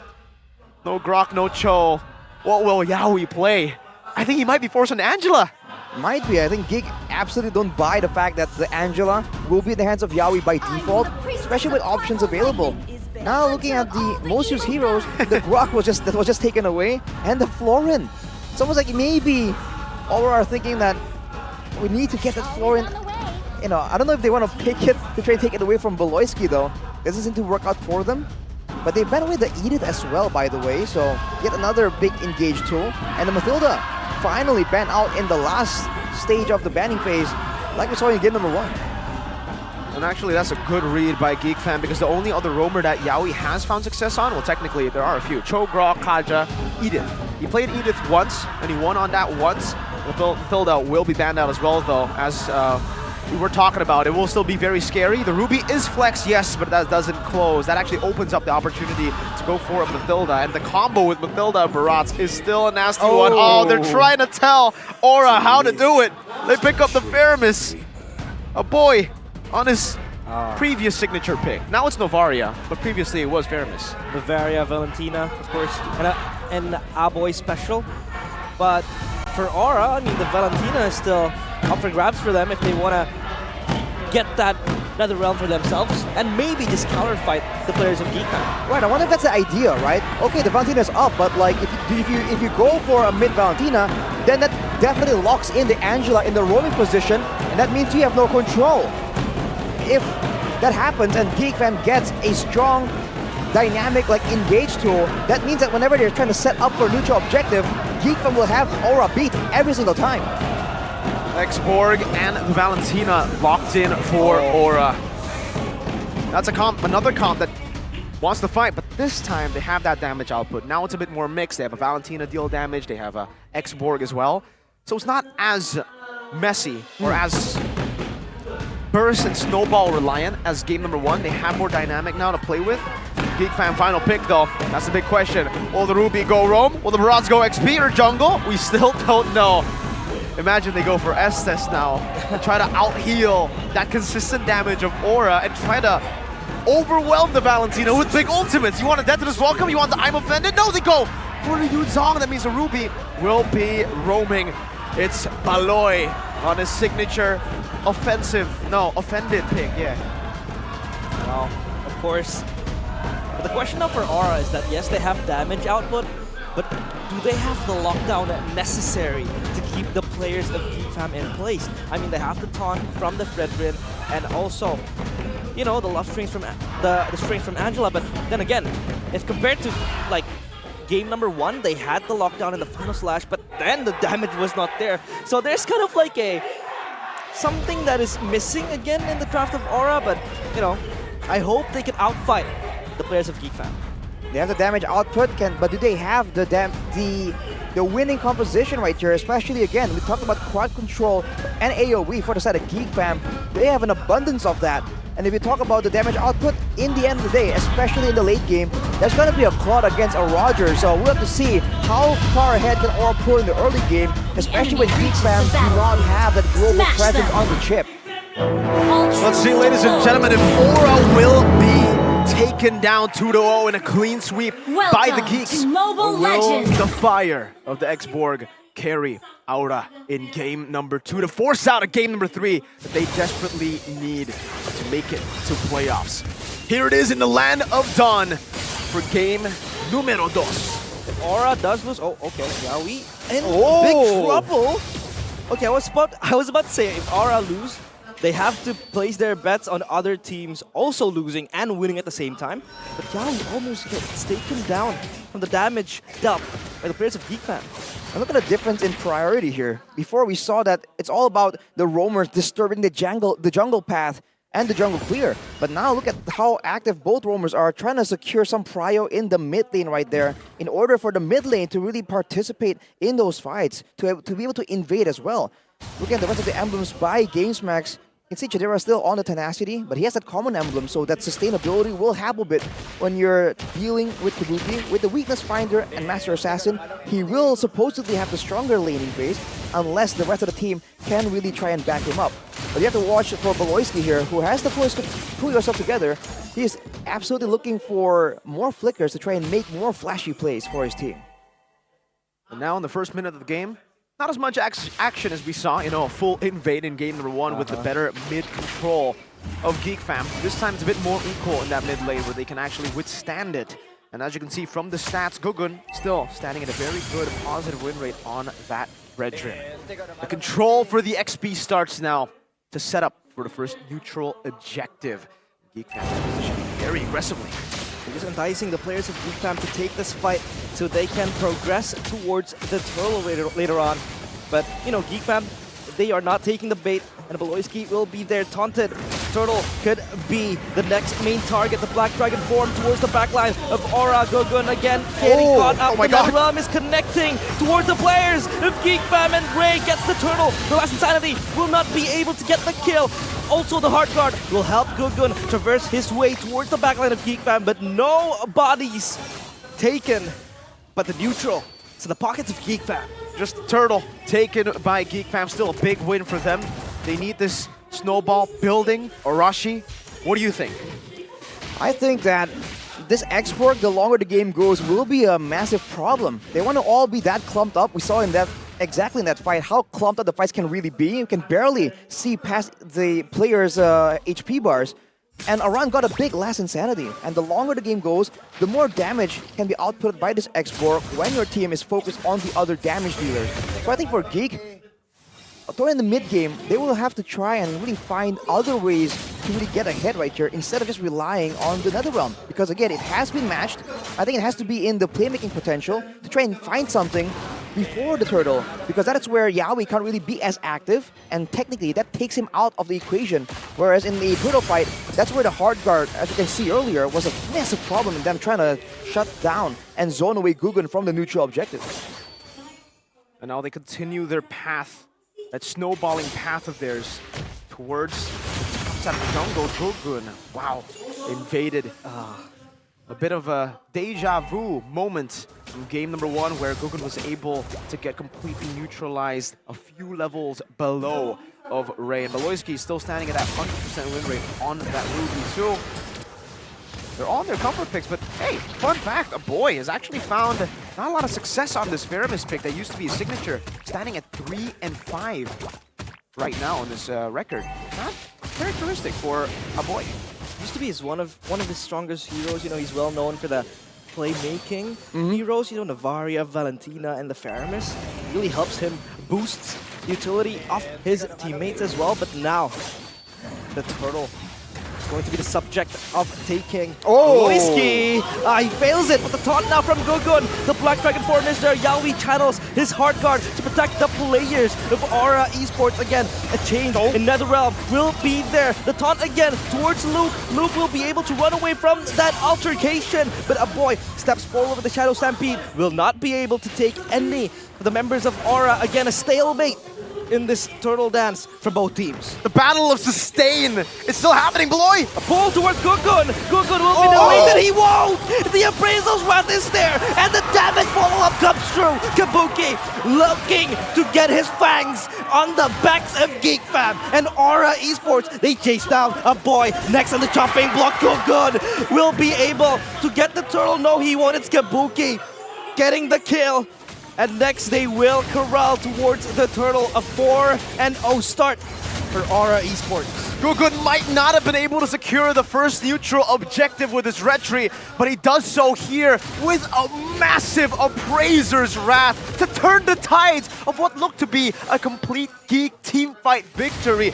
No Grok, no Cho. What will Yaoi play? I think he might be forcing Angela. Might be. I think Geek absolutely don't buy the fact that the Angela will be in the hands of Yaoi by default, especially with options available. Now looking at the most used heroes, the Grok was just taken away, and the Florin. It's almost like maybe Aura are thinking that we need to get that Florin. You know, I don't know if they want to pick it to try and take it away from Beloyski though. Doesn't seem to work out for them. But they banned away the Edith as well, by the way, so yet another big engage tool. And the Mathilda finally banned out in the last stage of the banning phase, like we saw in game number 1. And actually, that's a good read by Geek Fam, because the only other roamer that Yaoi has found success on, well, technically, there are a few. Cho, Grok, Kaja, Edith. He played Edith once, and he won on that once. Mathilda will be banned out as well, though, as we were talking about. It will still be very scary. The Ruby is flex, yes, but that doesn't close. That actually opens up the opportunity to go for a Mathilda, and the combo with Mathilda and Barats is still a nasty one. Oh, they're trying to tell Aura how to do it. They pick up the Faramis. A boy on his previous signature pick. Now it's Novaria, but previously it was Faramis. Novaria, Valentina, of course, and Aboy special. But for Aura, I mean, the Valentina is still up for grabs for them if they want to get that Nether Realm for themselves and maybe just counterfight the players of Geek Fam. Right, I wonder if that's the idea, right? Okay, the Valentina is up, but like if you go for a mid Valentina, then that definitely locks in the Angela in the roaming position, and that means you have no control. If that happens and Geek Fam gets a strong, dynamic, like engage tool, that means that whenever they're trying to set up for a neutral objective, Geek Fam will have Aura beat every single time. X-Borg and the Valentina locked in for Aura. That's a comp, another comp that wants to fight, but this time they have that damage output. Now it's a bit more mixed. They have a Valentina deal damage, they have a X-Borg as well. So it's not as messy or as burst and snowball reliant as game number 1. They have more dynamic now to play with. Geek Fam final pick though, that's the big question. Will the Ruby go roam? Will the Barats go XP or jungle? We still don't know. Imagine they go for S13 now and try to out-heal that consistent damage of Aura and try to overwhelm the Valentina with big ultimates. You want a Death to this Welcome? You want the I'm Offended? No, they go for the Yuzong. That means the Ruby will be roaming. It's Baloy on his signature offended pick, yeah. Well, of course. But the question now for Aura is that, yes, they have damage output, but do they have the lockdown necessary to keep the players of Geek Fam in place? I mean, they have the taunt from the Fredrin and also, you know, the love strings from the strings from Angela. But then again, if compared to like game number 1, they had the lockdown in the final slash, but then the damage was not there. So there's kind of like something that is missing again in the draft of Aura, but you know, I hope they can outfight the players of GeekFam. They have the damage output, but do they have the winning composition right here? Especially again, we talked about quad control and AoE for the side of GeekFam. They have an abundance of that. And if you talk about the damage output, in the end of the day, especially in the late game, there's going to be a Claude against a Roger. So we'll have to see how far ahead can Aura pull in the early game, especially when GeekFam do not have that global presence on the chip. Let's see, ladies and gentlemen, if Aura will be taken down 2-0 in a clean sweep by the Geeks. Or will the fire of the X-Borg carry Aura in game number 2 to force out a game number 3 that they desperately need to make it to playoffs? Here it is in the land of Dawn for game numero 2. If Aura does lose, oh, okay, yeah, we in big trouble. Okay, I was about to say, if Aura lose, they have to place their bets on other teams also losing and winning at the same time. But Yaoi almost gets taken down from the damage dealt by the players of GeekFam. And look at the difference in priority here. Before we saw that it's all about the roamers disturbing the jungle path and the jungle clear. But now look at how active both roamers are, trying to secure some prio in the mid lane right there in order for the mid lane to really participate in those fights, to be able to invade as well. Look at the rest of the emblems by GamesMax. You can see Chidera still on the tenacity, but he has that common emblem, so that sustainability will help a bit when you're dealing with Kabuki. With the Weakness Finder and Master Assassin, he will supposedly have the stronger laning phase, unless the rest of the team can really try and back him up. But you have to watch for Beloyski here, who has the poise to pull yourself together. He is absolutely looking for more flickers to try and make more flashy plays for his team. And now in the first minute of the game, not as much action as we saw, you know, a full invade in game number 1 with the better mid control of GeekFam. This time it's a bit more equal in that mid lane where they can actually withstand it. And as you can see from the stats, Gugun still standing at a very good positive win rate on that red trim. The control for the XP starts now to set up for the first neutral objective. GeekFam positioning very aggressively. They're just enticing the players of GeekFam to take this fight so they can progress towards the turtle later on. But, you know, GeekFam, they are not taking the bait, and Beloyski will be there taunted. Turtle could be the next main target. The Black Dragon form towards the backline of Aura. Gugun again getting caught up. The Realm is connecting towards the players of GeekFam, and Ray gets the turtle. The last Insanity will not be able to get the kill. Also, the Heart Guard will help Gugun traverse his way towards the backline of GeekFam, but no bodies taken. But the neutral to the pockets of GeekFam. Just Turtle taken by GeekFam, still a big win for them. They need this snowball building. Arashi, what do you think? I think that this X-Borg, the longer the game goes, will be a massive problem. They want to all be that clumped up. We saw in that exactly in that fight how clumped up the fights can really be. You can barely see past the players' HP bars. And Aran got a big last Insanity. And the longer the game goes, the more damage can be output by this X-Borg when your team is focused on the other damage dealers. So I think for Geek, during the mid-game, they will have to try and really find other ways to really get ahead right here instead of just relying on the Netherrealm. Because again, it has been matched. I think it has to be in the playmaking potential to try and find something before the turtle, because that is where Yaoi can't really be as active, and technically that takes him out of the equation. Whereas in the turtle fight, that's where the Hard Guard, as you can see earlier, was a massive problem in them trying to shut down and zone away Gugun from the neutral objective. And now they continue their path, that snowballing path of theirs, towards the top side of the jungle. Gugun, wow, invaded. A bit of a deja vu moment from game number 1 where Gugun was able to get completely neutralized a few levels below of Ray. And Beloyski is still standing at that 100% win rate on that Ruby too. They're on their comfort picks, but hey, fun fact, a boy has actually found not a lot of success on this Veramis pick that used to be a signature, standing at 3 and 5 right now on this record. Not characteristic for a boy. Used to be one of his strongest heroes. You know, he's well known for the playmaking heroes. You know, Navaria, Valentina, and the Faramis. Really helps him boost utility of his teammates as well. But now, the turtle It's going to be the subject of taking. Oh! Loiski! He fails it, but the taunt now from Gugun. The Black Dragon form is there. Yaoi channels his hard guard to protect the players of Aura Esports. Again, a change in Netherrealm will be there. The taunt again towards Luke. Luke will be able to run away from that altercation, but a boy steps forward with the Shadow Stampede. Will not be able to take any of the members of Aura. Again, a stalemate in this turtle dance for both teams. The battle of sustain. It's still happening, Bloy. A pull towards Gugun. Gugun will be deleted. He won't. The Appraisal's Wrath is there, and the damage follow-up comes through. Kabuki looking to get his fangs on the backs of GeekFam and Aura Esports. They chase down a boy next on the chopping block. Gugun will be able to get the turtle. No, he won't. It's Kabuki getting the kill. And next they will corral towards the turtle. A 4-0 start for Aura Esports. Gugun might not have been able to secure the first neutral objective with his retreat, but he does so here with a massive Appraiser's Wrath to turn the tides of what looked to be a complete Geek team fight victory.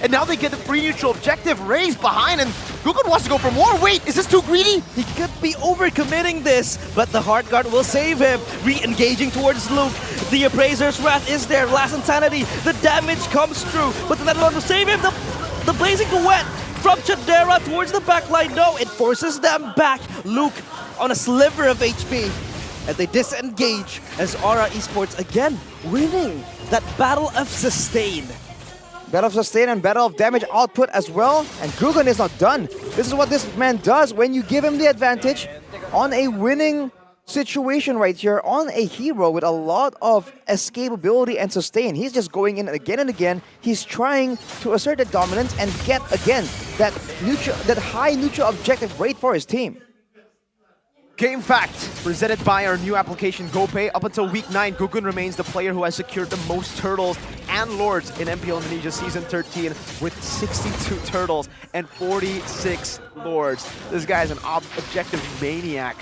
And now they get the free neutral objective raised behind, and Gugun wants to go for more. Wait, is this too greedy? He could be overcommitting this, but the hard guard will save him. Re-engaging towards Luke. The Appraiser's Wrath is there. Last Insanity. The damage comes through, but the Netherrealm will save him. The Blazing Duet from Chadera towards the backline. No, it forces them back. Luke on a sliver of HP. And they disengage as Aura Esports again winning that battle of sustain. Battle of sustain and battle of damage output as well. And Gugun is not done. This is what this man does when you give him the advantage on a winning situation right here, on a hero with a lot of escapability and sustain. He's just going in again and again. He's trying to assert that dominance and get, again, that high neutral objective rate for his team. Game Fact, presented by our new application GoPay. Up until week 9, Gugun remains the player who has secured the most turtles and lords in MPL Indonesia Season 13 with 62 turtles and 46 lords. This guy is an objective maniac.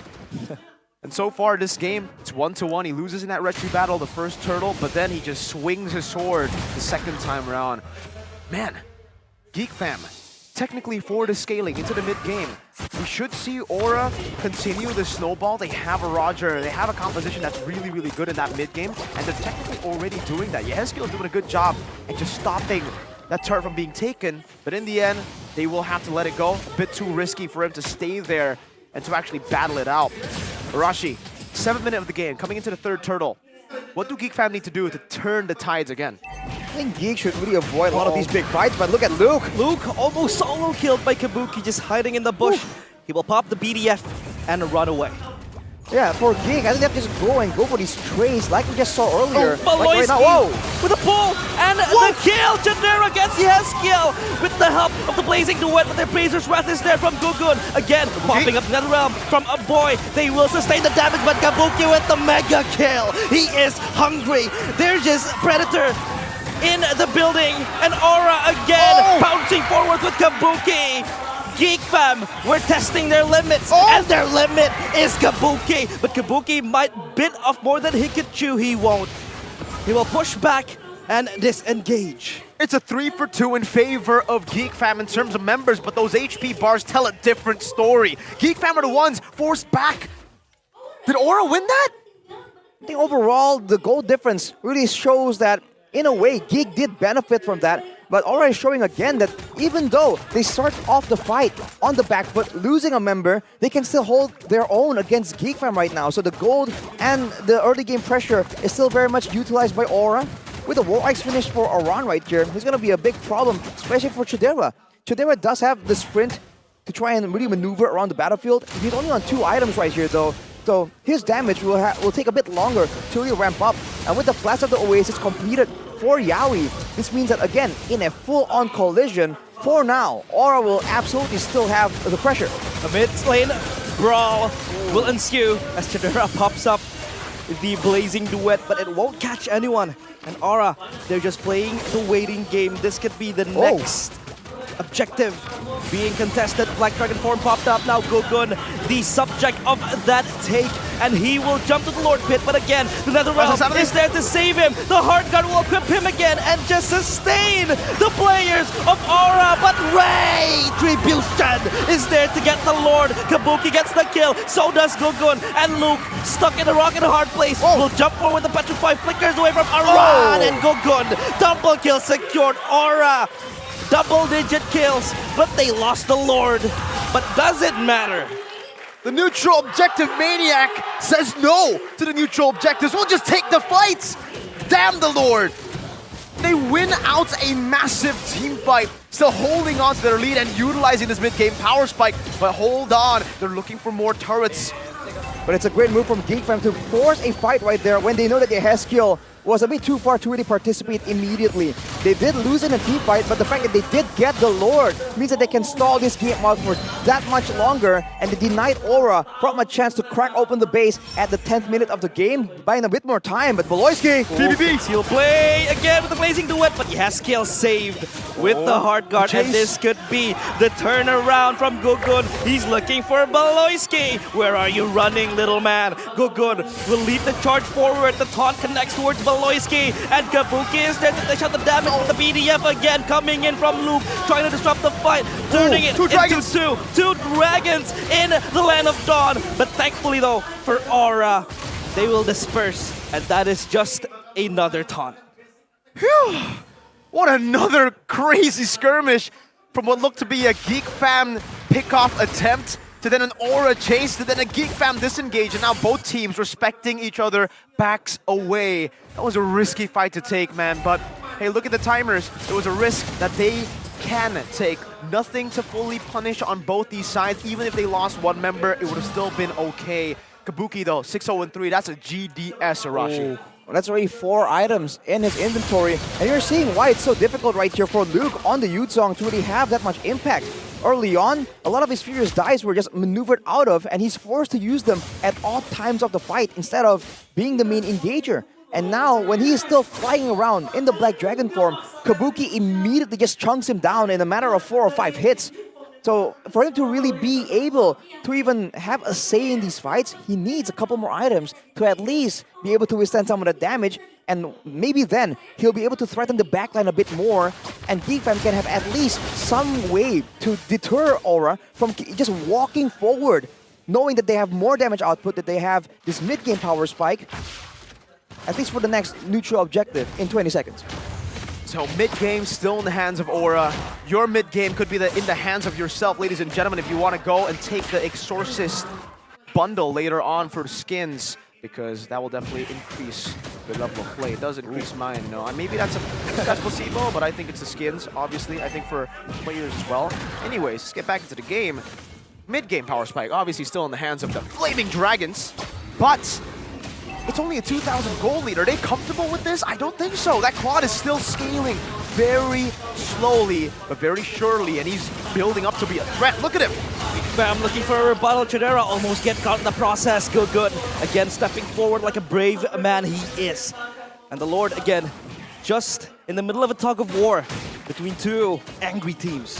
And so far this game, it's 1-1. He loses in that retreat battle, the first turtle, but then he just swings his sword the second time around. Man, GeekFam, technically forward is scaling into the mid-game. We should see Aura continue the snowball. They have a Roger, they have a composition that's really, really good in that mid-game, and they're technically already doing that. Yehezkiel is doing a good job at just stopping that turret from being taken, but in the end, they will have to let it go. A bit too risky for him to stay there and to actually battle it out. Arashi, 7th minute of the game, coming into the third turtle. What do GeekFam need to do to turn the tides again? I think Geek should really avoid a lot of these big fights, but look at Luke. Luke almost solo killed by Kabuki, just hiding in the bush. He will pop the BDF and run away. Yeah, for Geek, I think they have to just go for these trays like we just saw earlier. But like right now, whoa! With a pull and the kill! Chadera gets Yehezkiel with the help of the Blazing Duet, but their Appraiser's Wrath is there from Gugun. Again, popping up Netherrealm from a boy. They will sustain the damage, but Kabuki with the mega kill. He is hungry. There's just Predator in the building, and Aura again bouncing forward with Kabuki. GeekFam, we're testing their limits, and their limit is Kabuki. But Kabuki might bit off more than he could chew. He won't. He will push back and disengage. It's a 3-for-2 in favor of GeekFam in terms of members, but those HP bars tell a different story. GeekFam are the ones forced back. Did Aura win that? I think overall, the goal difference really shows that, in a way, Geek did benefit from that. But Aura is showing again that even though they start off the fight on the back foot, losing a member, they can still hold their own against GeekFam right now. So the gold and the early game pressure is still very much utilized by Aura. With a War Ice finish for Aran right here, he's going to be a big problem, especially for Chadera. Chadera does have the sprint to try and really maneuver around the battlefield. He's only on 2 items right here though. So his damage will take a bit longer to really ramp up. And with the Flash of the Oasis completed for Yaoi, this means that again, in a full-on collision, for now, Aura will absolutely still have the pressure. A mid-lane brawl will ensue as Chadera pops up the Blazing Duet, but it won't catch anyone. And Aura, they're just playing the waiting game. This could be the next objective being contested. Black Dragon form popped up now. Gogun, the subject of that take, and he will jump to the Lord Pit. But again, the Netherrealm is there to save him. The Heart Guard will equip him again and just sustain the players of Aura. But Retribution is there to get the Lord. Kabuki gets the kill. So does Gogun, and Luke, stuck in a rock in a hard place, will jump forward. The Petrify flickers away from Aran, and Gogun, double kill secured. Aura, double-digit kills, but they lost the Lord. But does it matter? The neutral objective maniac says no to the neutral objectives. We'll just take the fights. Damn the Lord. They win out a massive team fight, still holding on to their lead and utilizing this mid-game power spike. But hold on, they're looking for more turrets. But it's a great move from GeekFam to force a fight right there when they know that the Heskiel was a bit too far to really participate immediately. They did lose in a team fight, but the fact that they did get the Lord means that they can stall this game out for that much longer, and they denied Aura from a chance to crack open the base at the 10th minute of the game, buying a bit more time. But Beloyski, he'll play again with the Blazing Duet, but Haskill saved with the Heart Guard, and this could be the turnaround from Gogun. He's looking for Beloyski. Where are you running, little man? Gogun will lead the charge forward. The taunt connects towards Beloyski, and Kabuki is there to dish out the damage with the BDF again, coming in from Luke, trying to disrupt the fight, turning it into two dragons in the Land of Dawn. But thankfully though, for Aura, they will disperse, and that is just another taunt. Phew! What another crazy skirmish from what looked to be a GeekFam pick-off attempt to then an Aura chase, to then a GeekFam disengage, and now both teams respecting each other, backs away. That was a risky fight to take, man, but hey, look at the timers. It was a risk that they can take. Nothing to fully punish on both these sides. Even if they lost one member, it would have still been okay. Kabuki though, 6-0-3, that's a GDS, Arashi. Well, that's already 4 items in his inventory, and you're seeing why it's so difficult right here for Luke on the Yuzong to really have that much impact. Early on, a lot of his Furious Dice were just maneuvered out of, and he's forced to use them at all times of the fight instead of being the main engager. And now, when he is still flying around in the Black Dragon form, Kabuki immediately just chunks him down in a matter of 4 or 5 hits. So for him to really be able to even have a say in these fights, he needs a couple more items to at least be able to withstand some of the damage, and maybe then he'll be able to threaten the backline a bit more, and GeekFam can have at least some way to deter Aura from just walking forward, knowing that they have more damage output, that they have this mid-game power spike, at least for the next neutral objective in 20 seconds. So mid-game still in the hands of Aura. Your mid-game could be in the hands of yourself, ladies and gentlemen, if you want to go and take the Exorcist bundle later on for skins, because that will definitely increase the level of play. It does increase mine, you know. Maybe that's placebo, but I think it's the skins, obviously. I think for players as well. Anyways, let's get back into the game. Mid-game power spike, obviously still in the hands of the Flaming Dragons, but it's only a 2,000 gold lead. Are they comfortable with this? I don't think so. That Claude is still scaling very slowly, but very surely, and he's building up to be a threat. Look at him. GeekFam looking for a rebuttal. Chidera almost get caught in the process. Good. Again, stepping forward like a brave man he is. And the Lord, again, just in the middle of a tug of war between two angry teams.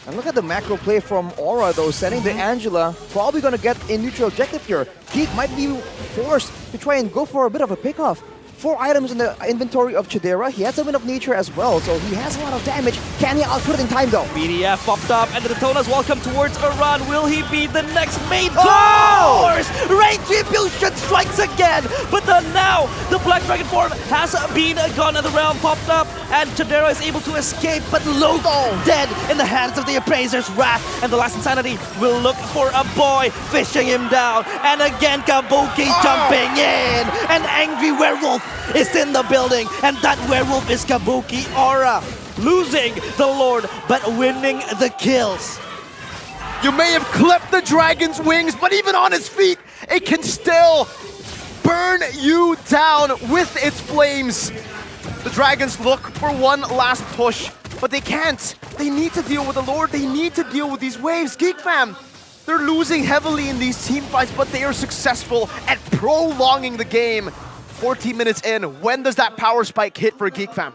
And look at the macro play from Aura though, sending the Angela, probably gonna get a neutral objective here. Geek might be forced to try and go for a bit of a pickoff. 4 items in the inventory of Chidera. He has a Wind of Nature as well, so he has a lot of damage. Can he output it in time though? BDF popped up, and the Daytona's welcome towards Iran. Will he be the next main course? Retribution strikes again, but now the Black Dragon form has been gone, and the realm popped up, and Chidera is able to escape, but Logo dead in the hands of the Appraiser's wrath, and the last Insanity will look for a boy, fishing him down, and again Kabuki jumping in, an angry werewolf is in the building, and that werewolf is Kabuki. Aura losing the Lord, but winning the kills. You may have clipped the dragon's wings, but even on its feet, it can still burn you down with its flames. The dragons look for one last push, but they can't. They need to deal with the Lord. They need to deal with these waves. GeekFam, they're losing heavily in these team fights, but they are successful at prolonging the game. 14 minutes in, when does that power spike hit for GeekFam?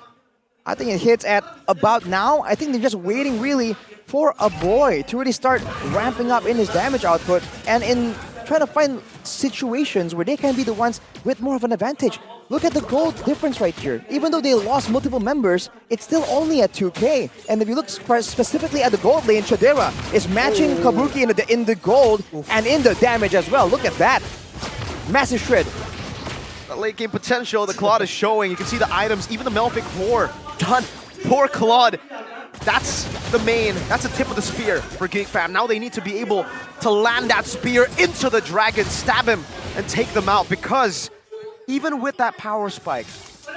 I think it hits at about now. I think they're just waiting really for a boy to really start ramping up in his damage output and in trying to find situations where they can be the ones with more of an advantage. Look at the gold difference right here. Even though they lost multiple members, it's still only at 2K. And if you look specifically at the gold lane, Chadera is matching Kabuki in the gold and in the damage as well. Look at that. Massive shred. The late game potential the Claude is showing. You can see the items, even the Melfic 4 done. Poor Claude. That's the tip of the spear for Geek Fam. Now they need to be able to land that spear into the dragon, stab him, and take them out, because even with that power spike,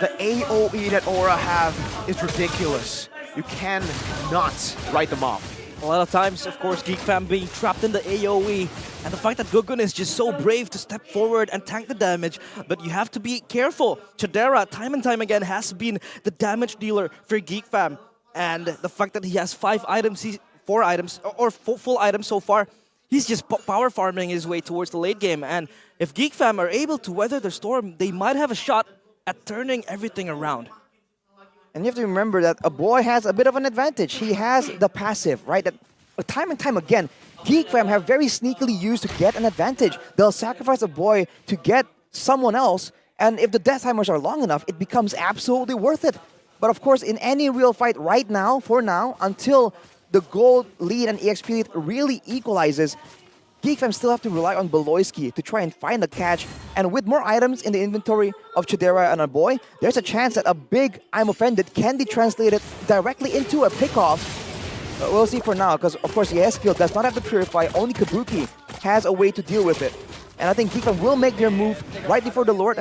the AoE that Aura have is ridiculous. You cannot write them off. A lot of times, of course, Geek Fam being trapped in the AoE, and the fact that Gugun is just so brave to step forward and tank the damage, but you have to be careful. Chadera, time and time again, has been the damage dealer for Geek Fam, and the fact that he has 4 items, or full items so far, he's just power farming his way towards the late game, and if Geek Fam are able to weather the storm, they might have a shot at turning everything around. And you have to remember that a boy has a bit of an advantage. He has the passive, right? That time and time again, Geek Fam have very sneakily used to get an advantage. They'll sacrifice a boy to get someone else, and if the death timers are long enough, it becomes absolutely worth it. But of course, in any real fight right now, for now, until the gold lead and EXP lead really equalizes, Geek Fam still have to rely on Beloyski to try and find the catch, and with more items in the inventory of Chadera and a boy, there's a chance that a big I'm offended can be translated directly into a pickoff. But we'll see for now, because of course Yeskill does not have to purify, only Kabuki has a way to deal with it. And I think Geek Fam will make their move right before the Lord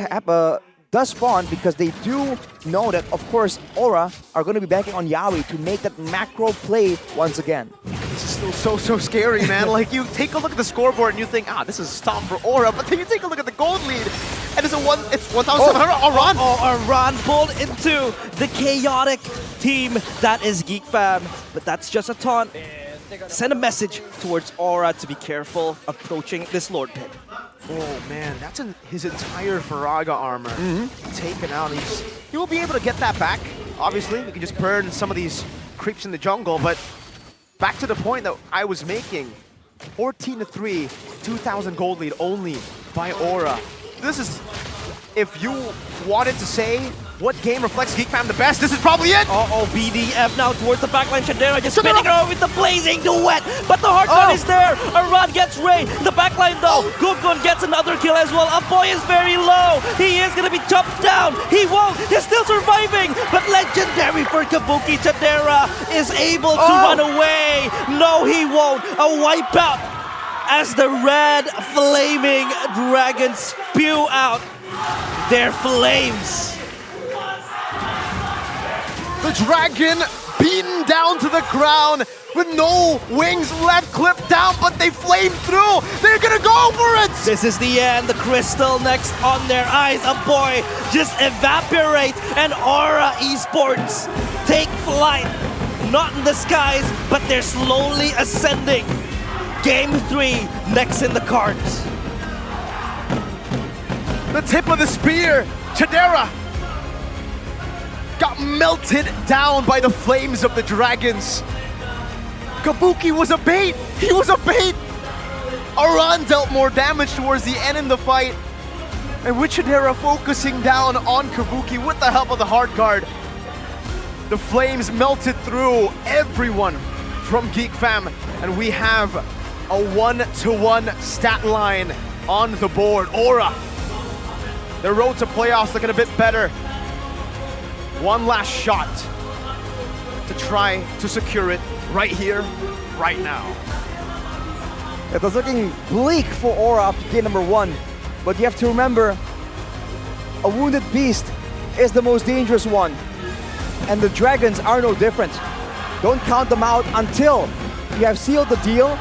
does spawn, because they do know that, of course, Aura are going to be banking on Yaoi to make that macro play once again. This is still so scary, man. Like, you take a look at the scoreboard and you think, this is a stop for Aura, but then you take a look at the gold lead, and it's 1,700. Aran! Aran pulled into the chaotic team that is Geek Fam, but that's just a taunt. Send a message towards Aura to be careful approaching this Lord Pit. Oh man, that's his entire Faraga armor taken out. He will be able to get that back. Obviously, you can just burn some of these creeps in the jungle, but back to the point that I was making, 14-3, 2,000 gold lead only by Aura. This is, if you wanted to say what game reflects Geek Fam the best, this is probably it! BDF now towards the backline. Chadera just spinning around with the blazing duet, but the hard gun is there. Aran gets Ray. The backline though, Gugun gets another kill as well. A boy is very low. He is gonna be chopped down. He won't. He's still surviving, but legendary for Kabuki. Chadera is able to run away. No, he won't. A wipeout as the red flaming dragons spew out their flames. The dragon beaten down to the ground with no wings left, clipped down, but they flame through. They're gonna go for it. This is the end. The crystal next on their eyes. A boy just evaporate, and Aura Esports take flight. Not in the skies, but they're slowly ascending. Game 3 next in the cards. The tip of the spear, Chadera, got melted down by the flames of the dragons. Kabuki was a bait. He was a bait. Aran dealt more damage towards the end in the fight. And with Chadera focusing down on Kabuki with the help of the hard guard, the flames melted through everyone from Geek Fam. And we have a 1-to-1 stat line on the board. Aura, their road to playoffs looking a bit better. One last shot to try to secure it right here, right now. It was looking bleak for Aura after game number 1, but you have to remember, a wounded beast is the most dangerous one, and the dragons are no different. Don't count them out until you have sealed the deal,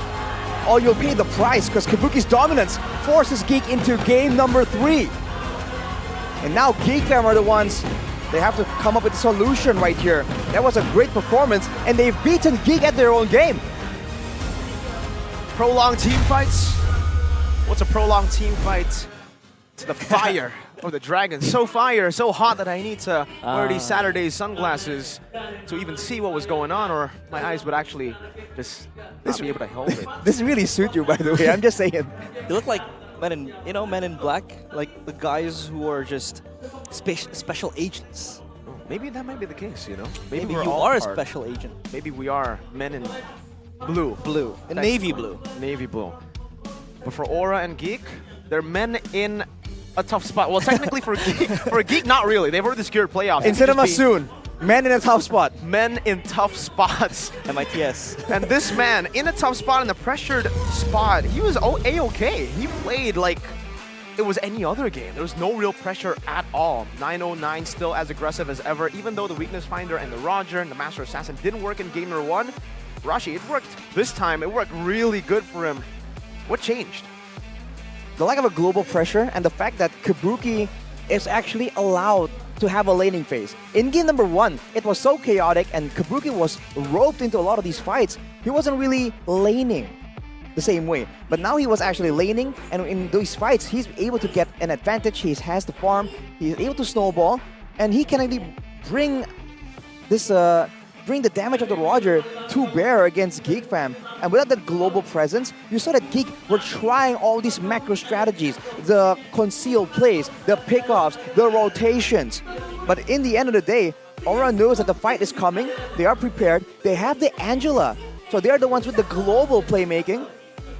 or you'll pay the price, because Kabuki's dominance forces Geek into game number 3. And now Geek Fam are the ones, they have to come up with a solution right here. That was a great performance, and they've beaten Geek at their own game. Prolonged team fights? What's a prolonged team fight to the fire Oh, the dragon. So fire, so hot that I need to wear these Saturday sunglasses to even see what was going on, or my eyes would actually just not be able to hold it. This really suits you, by the way. I'm just saying. You look like Men in Black, like the guys who are just special agents. Maybe that might be the case, you know? Maybe we're you all are a part. special agent. Maybe we are men in blue. Blue. In navy blue. Navy blue. But for Aura and Geek, they're men in a tough spot. Well, technically for Geek, not really. They've already secured playoffs. In cinema soon. Men in a tough spot. Men in tough spots. MITS. And this man, in a tough spot, in the pressured spot, he was A-okay. He played like it was any other game. There was no real pressure at all. 909 still as aggressive as ever, even though the Weakness Finder and the Roger and the Master Assassin didn't work in game number 1. Rashi, it worked this time. It worked really good for him. What changed? The lack of a global pressure and the fact that Kabuki is actually allowed to have a laning phase. In game number 1, it was so chaotic and Kabuki was roped into a lot of these fights. He wasn't really laning the same way. But now he was actually laning, and in these fights, he's able to get an advantage. He has the farm, he's able to snowball, and he can really bring this bring the damage of the Roger to bear against Geek fam. And without that global presence, you saw that Geek were trying all these macro strategies, the concealed plays, the pickoffs, the rotations. But in the end of the day, Aura knows that the fight is coming, they are prepared, they have the Angela. So they are the ones with the global playmaking.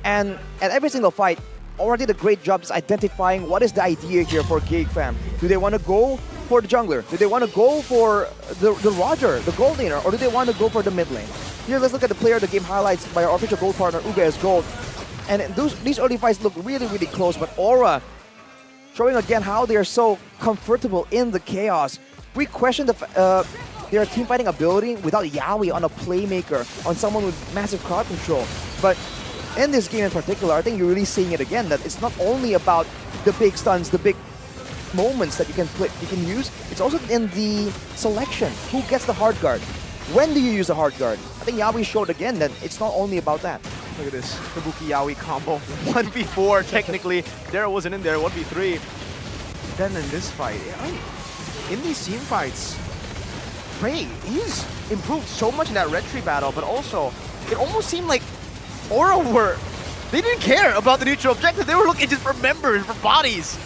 And at every single fight, Aura did a great job just identifying what is the idea here for Geek fam. Do they want to go for the jungler? Do they want to go for the Roger, the gold laner, or do they want to go for the mid lane? Here, let's look at the player of the game highlights by our official gold partner, Uga as Gold. And these early fights look really, really close, but Aura showing again how they are so comfortable in the chaos. We question their team fighting ability without Yaoi on a playmaker, on someone with massive crowd control. But in this game in particular, I think you're really seeing it again, that it's not only about the big stuns, the big moments that you can use, it's also in the selection. Who gets the hard guard? When do you use the hard guard? I think Yaoi showed again that it's not only about that. Look at this Kabuki Yaoi combo. 1v4 technically. Daryl wasn't in there, 1v3. Then in this fight, in these team fights, Ray, he's improved so much in that red tree battle, but also it almost seemed like Aura they didn't care about the neutral objective. They were looking just for members, for bodies.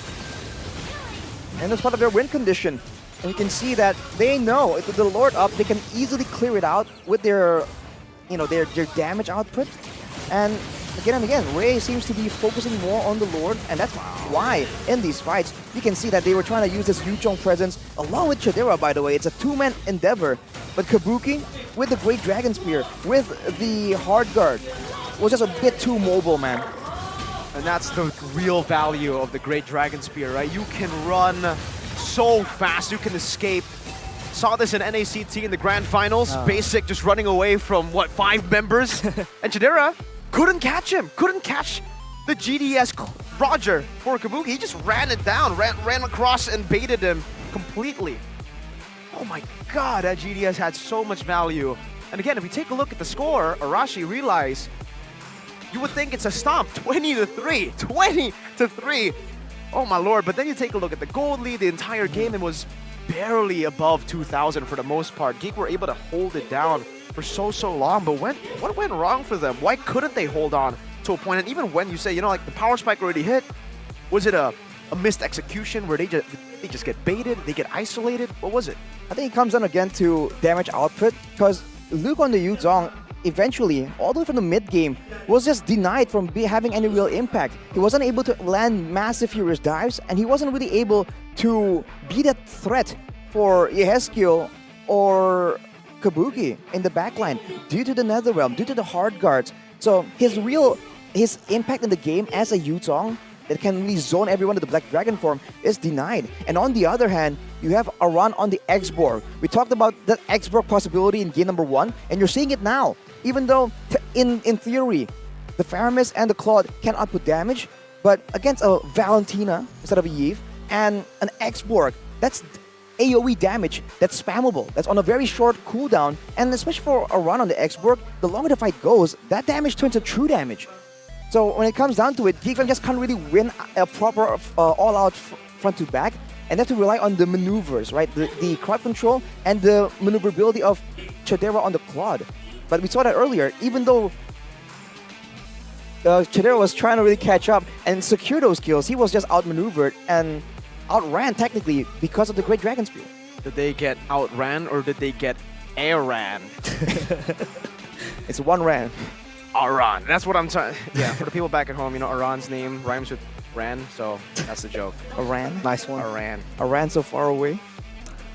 And that's part of their win condition. And you can see that they know if the Lord up, they can easily clear it out with their, their damage output. And again, Ray seems to be focusing more on the Lord, and that's why in these fights you can see that they were trying to use this Yuchong presence along with Chadera. By the way, it's a two-man endeavor. But Kabuki with the Great Dragon Spear, with the hard guard, was just a bit too mobile, man. And that's the real value of the Great Dragon Spear, right? You can run so fast, you can escape. Saw this in NACT in the Grand Finals. Basic just running away from, 5 members? And Chidera couldn't catch him, couldn't catch the GDS Roger for Kabuki. He just ran it down, ran across and baited him completely. Oh my god, that GDS had so much value. And again, if we take a look at the score, Arashi realized you would think it's a stomp, 20-3, 20-3. Oh my lord, but then you take a look at the gold lead, the entire game, it was barely above 2,000 for the most part. Geek were able to hold it down for so long, but what went wrong for them? Why couldn't they hold on to a point? And even when you say, the power spike already hit, was it a missed execution where they just get baited, they get isolated? What was it? I think it comes down again to damage output, because Luke on the Yuzong eventually, all the way from the mid game, was just denied from having any real impact. He wasn't able to land massive furious dives, and he wasn't really able to be that threat for Yehezkiel or Kabuki in the backline due to the Netherrealm, due to the hard guards. So his impact in the game as a Yuzong that can really zone everyone to the Black Dragon form is denied. And on the other hand, you have a run on the X-Borg. We talked about that X-Borg possibility in game number 1, and you're seeing it now. Even though, in theory, the Faramis and the Claude can output damage, but against a Valentina instead of a Yves, and an X-Borg, that's AoE damage that's spammable, that's on a very short cooldown, and especially for a run on the X-Borg, the longer the fight goes, that damage turns to true damage. So when it comes down to it, Geek Fam just can't really win a proper all-out front to back, and they have to rely on the maneuvers, right? The crowd control and the maneuverability of Chodera on the quad. But we saw that earlier, even though Chodera was trying to really catch up and secure those kills, he was just outmaneuvered and outran technically because of the great Dragon Spear. Did they get outran or did they get air-ran? It's one ran. Aran. That's what I'm trying. Yeah, for the people back at home, you know, Aran's name rhymes with ran, so that's the joke. Aran? Nice one. Aran. Aran so far away.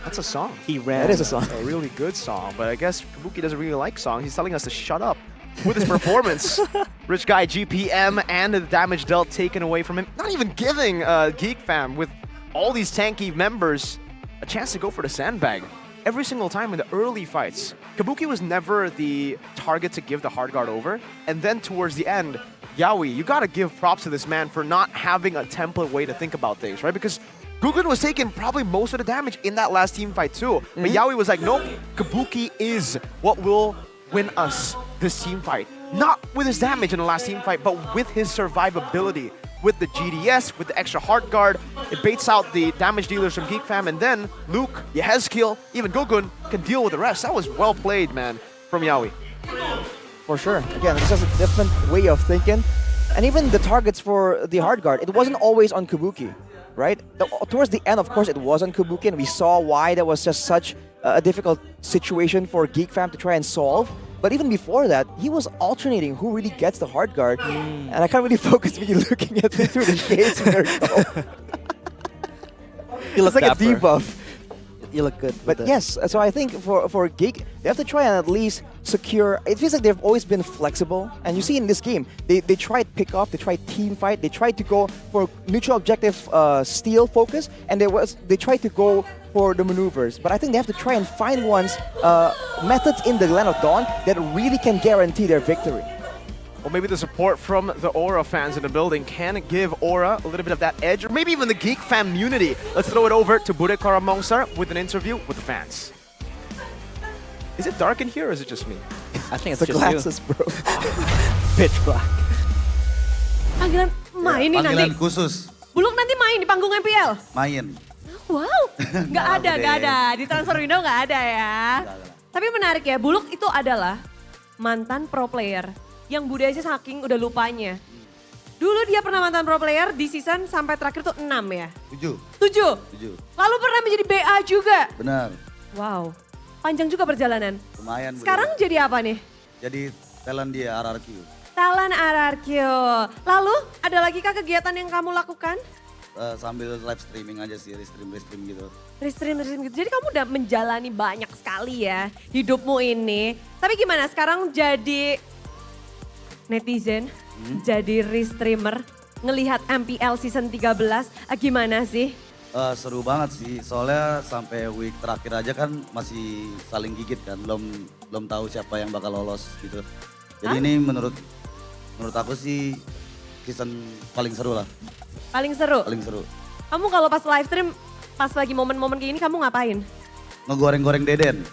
That's a song. He ran. That is a song. A really good song, but I guess Kabuki doesn't really like songs. He's telling us to shut up with his performance. Rich Guy GPM and the damage dealt taken away from him. Not even giving Geek Fam with all these tanky members a chance to go for the sandbag. Every single time in the early fights, Kabuki was never the target to give the hard guard over. And then towards the end, Yaoi, you gotta give props to this man for not having a template way to think about things, right? Because Gugun was taking probably most of the damage in that last team fight too. But Yaoi was like, nope, Kabuki is what will win us this team fight. Not with his damage in the last team fight, but with his survivability. With the GDS, with the extra hard guard, it baits out the damage dealers from Geek Fam, and then Luke, Yehezkiel, even Gugun can deal with the rest. That was well played, man, from Yaoi. For sure. Again, it's just a different way of thinking. And even the targets for the hard guard, it wasn't always on Kabuki, right? Towards the end, of course, it was on Kabuki, and we saw why that was just such a difficult situation for Geek Fam to try and solve. But even before that, he was alternating who really gets the hard guard. And I can't really focus when you're looking at me through the shades when it's like dapper. a debuff. You look good. But yes, so I think for Geek, they have to try and at least secure. It feels like they've always been flexible. And you see in this game, they tried pick off, they tried team fight, they tried to go for neutral objective steal focus, and they tried to go for the maneuvers. But I think they have to try and find methods in the Land of Dawn that really can guarantee their victory. Or maybe the support from the Aura fans in the building can give Aura a little bit of that edge, or maybe even the Geek Fam community. Let's throw it over to Bude Karamongsar with an interview with the fans. Is it dark in here or is it just me? I think it's the just glasses, you. bro. Pitch black. Panggilan main nih nanti. Panggilan khusus. Buluk nanti main di panggung MPL. Main. Wow, nggak ada. Di transfer window nggak ada ya. Tapi menarik ya, Buluk itu adalah mantan pro player yang Bude aja saking udah lupanya. Dulu dia pernah mantan pro player di season sampai terakhir tuh 6 ya? 7. Lalu pernah menjadi BA juga? Benar. Wow, panjang juga perjalanan. Lumayan. Sekarang Bude. jadi apa nih? Jadi talent di RRQ. Talent RRQ. Lalu ada lagi kah kegiatan yang kamu lakukan? Sambil live streaming aja sih, restream gitu. Restream gitu. Jadi kamu udah menjalani banyak sekali ya hidupmu ini. Tapi gimana sekarang jadi netizen, jadi restreamer, ngelihat MPL season 13, gimana sih? Seru banget sih, soalnya sampai week terakhir aja kan masih saling gigit kan, belum tahu siapa yang bakal lolos gitu. Jadi ini menurut aku sih season paling seru lah. Paling seru? Paling seru. Kamu kalau pas live stream, pas lagi momen-momen kayak gini kamu ngapain? Ngegoreng-goreng Deden.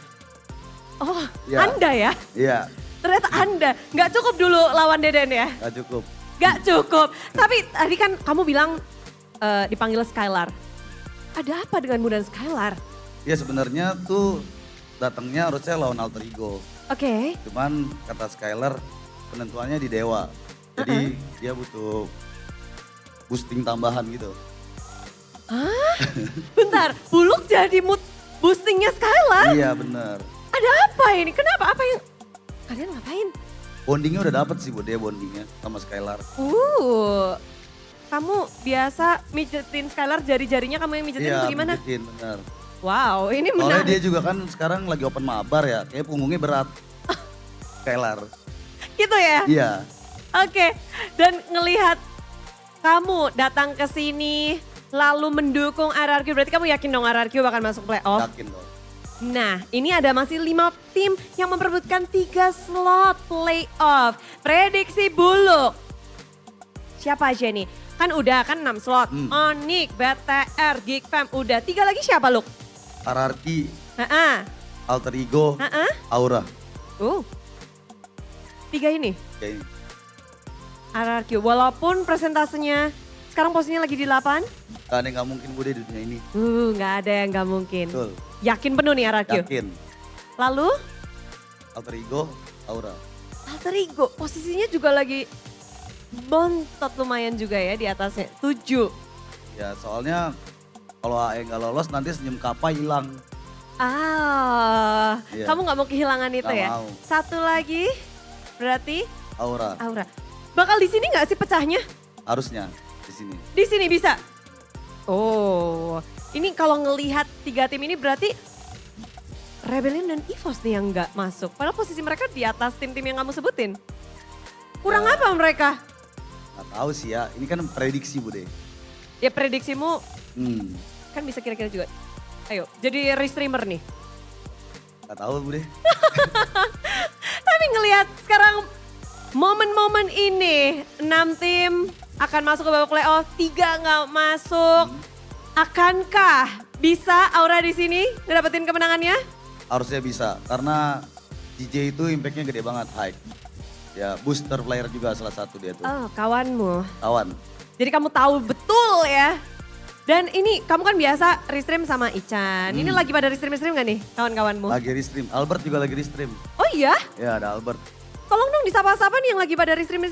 Oh, ya. Anda ya? Iya. Ternyata Anda, nggak cukup dulu lawan Deden ya? Nggak cukup. Nggak cukup. Tapi tadi kan kamu bilang dipanggil Skylar. Ada apa dengan Bunda Skylar? Ya sebenarnya tuh datangnya harusnya lawan alter ego. Oke. Cuman kata Skylar penentuannya di Dewa. Jadi dia butuh boosting tambahan gitu. Hah? Bentar, Buluk jadi mood boostingnya Skylar? Iya bener. Ada apa ini? Kenapa? Apa yang kalian ngapain? Bondingnya udah dapet sih buat dia bondingnya sama Skylar. Kamu biasa mijetin Skylar jari-jarinya kamu yang mijetin itu gimana? Iya mijetin bener. Wow ini menarik. Soalnya dia juga kan sekarang lagi open mabar ya, kayak punggungnya berat. Skylar. Gitu ya? Iya. Oke, dan ngelihat kamu datang ke sini lalu mendukung RRQ, berarti kamu yakin dong RRQ bakal masuk playoff? Yakin dong. Nah, ini ada masih 5 tim yang memperebutkan 3 slot playoff. Prediksi Buluk. Siapa aja nih? Kan udah kan 6 slot. Onyx, BTR, Geek Fam, udah. 3 lagi siapa, Luk? RRQ, Alter Ego, Aura. 3 ini? Kayak ini. RRQ, walaupun presentasenya sekarang posisinya lagi di 8? Gak ada yang gak mungkin Bude di dunia ini. Nggak ada yang nggak mungkin. Betul. Yakin penuh nih RQ? Yakin. Lalu? Alter Ego, Aura. Alter Ego, posisinya juga lagi bontot lumayan juga ya di atasnya. 7. Ya soalnya kalau AE nggak lolos nanti senyum Kappa hilang. Iya. Kamu nggak mau kehilangan itu Nggak ya? mau. Satu lagi, berarti? Aura. Bakal di sini nggak sih pecahnya? Harusnya di sini. Di sini bisa? Oh, ini kalau ngelihat 3 tim ini berarti Rebellion dan EVOS nih yang nggak masuk. Padahal posisi mereka di atas tim-tim yang kamu sebutin. Kurang apa mereka? Nggak tahu sih ya, ini kan prediksi Bude. Ya prediksimu Hmm, kan bisa kira-kira juga. Ayo, jadi restreamer nih. nggak tahu Bude. Tapi ngelihat sekarang momen-momen ini, 6 tim akan masuk ke babak playoff, 3 nggak masuk. Akankah bisa Aura di sini ngedapetin kemenangannya? Harusnya bisa, karena DJ itu impactnya gede banget, high. Ya booster player juga salah satu dia tuh. Oh, kawanmu. Kawan. Jadi kamu tahu betul ya. Dan ini kamu kan biasa restream sama Ican. Ini lagi pada restream nggak nih kawan-kawanmu? Lagi restream, Albert juga lagi restream. Oh iya? Ya ada Albert. Tolong dong disapa-sapa nih yang lagi pada restream.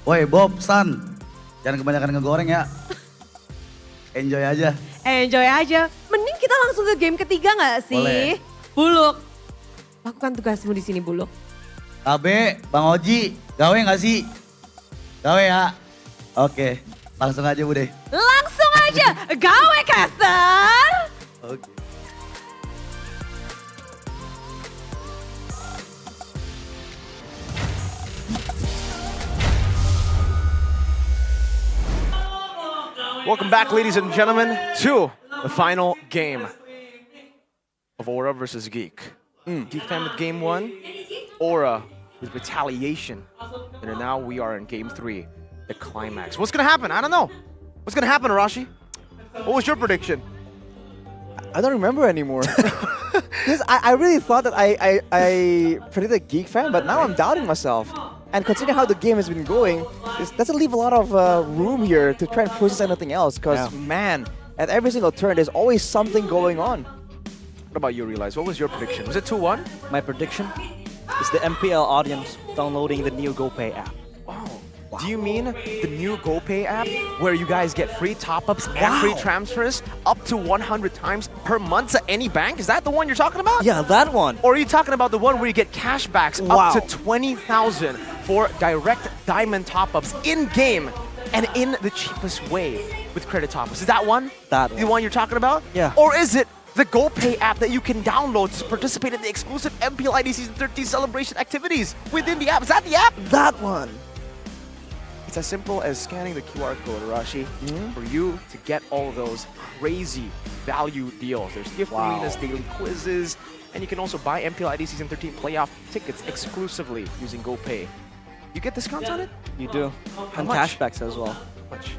Woi Bob, San, jangan kebanyakan ngegoreng ya. Enjoy aja. Enjoy aja. Mending kita langsung ke game ketiga nggak sih? Boleh. Buluk. Lakukan tugasmu di sini Buluk. KB, Bang Oji, gawe nggak sih? Gawe ya. Oke, langsung aja Bude. Langsung aja, gawe caster. Oke. Welcome back, ladies and gentlemen, to the final game of Aura versus Geek. Geek Fam with game 1, Aura with Retaliation. And now we are in game 3, the climax. What's gonna happen? I don't know. What's gonna happen, Arashi? What was your prediction? I don't remember anymore. Because I really thought that I predicted Geek Fam, but now I'm doubting myself. And considering how the game has been going, it doesn't leave a lot of room here to try and process anything else. Because, man, at every single turn, there's always something going on. What about you, Realize? What was your prediction? Was it 2-1? My prediction is the MPL audience downloading the new GoPay app. Do you mean the new GoPay app where you guys get free top-ups and free transfers up to 100 times per month to any bank? Is that the one you're talking about? Yeah, that one. Or are you talking about the one where you get cashbacks up to 20,000 for direct diamond top-ups in-game and in the cheapest way with credit top-ups? Is that one? That one. The one you're talking about? Yeah. Or is it the GoPay app that you can download to participate in the exclusive MPL ID Season 13 celebration activities within the app? Is that the app? That one. It's as simple as scanning the QR code, Arashi, for you to get all of those crazy value deals. There's gift arenas, daily quizzes, and you can also buy MPL ID Season 13 playoff tickets exclusively using GoPay. You get discounts on it? You do. How And much? cashbacks as well. How much?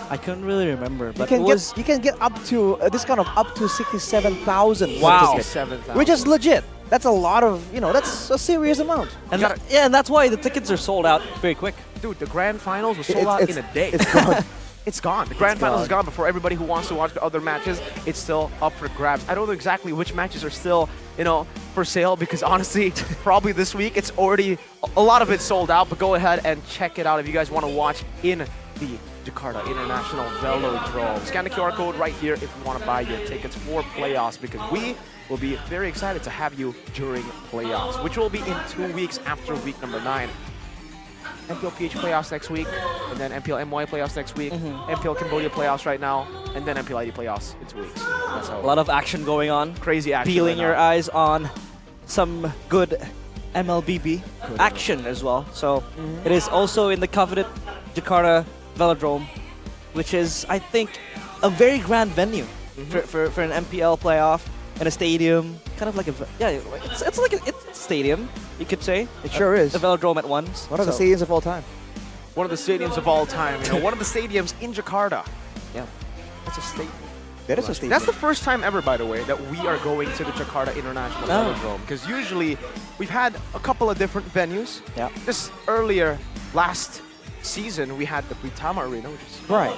I couldn't really remember, but You can get up to a discount of up to 67,000. Wow. 67,000. Which is legit. That's a lot of, that's a serious amount. And and that's why the tickets are sold out very quick. Dude, the grand finals was sold out in a day. It's gone. It's gone. The grand finals is gone, but for everybody who wants to watch the other matches, it's still up for grabs. I don't know exactly which matches are still, for sale because honestly, probably this week it's already, a lot of it's sold out, but go ahead and check it out if you guys want to watch in the Jakarta International Velodrome. Scan the QR code right here if you want to buy your tickets for playoffs because we will be very excited to have you during playoffs, which will be in 2 weeks after week number 9. MPL PH playoffs next week, and then MPL MY playoffs next week, MPL Cambodia playoffs right now, and then MPL ID playoffs in 2 weeks. That's how A lot of action going on. Crazy action. Peeling right your now. eyes on some good MLBB action as well. So it is also in the coveted Jakarta Velodrome, which is, I think, a very grand venue for an MPL playoff and a stadium. Kind of like it's like it's a stadium, you could say. It sure is. The Velodrome at once. One of the stadiums of all time. One of the stadiums of all time. One of the stadiums in Jakarta. Yeah, that's a statement. That is a statement. That's the first time ever, by the way, that we are going to the Jakarta International Velodrome. Because usually we've had a couple of different venues. Yeah. Just earlier, last season, we had the Britama Arena, which is Right.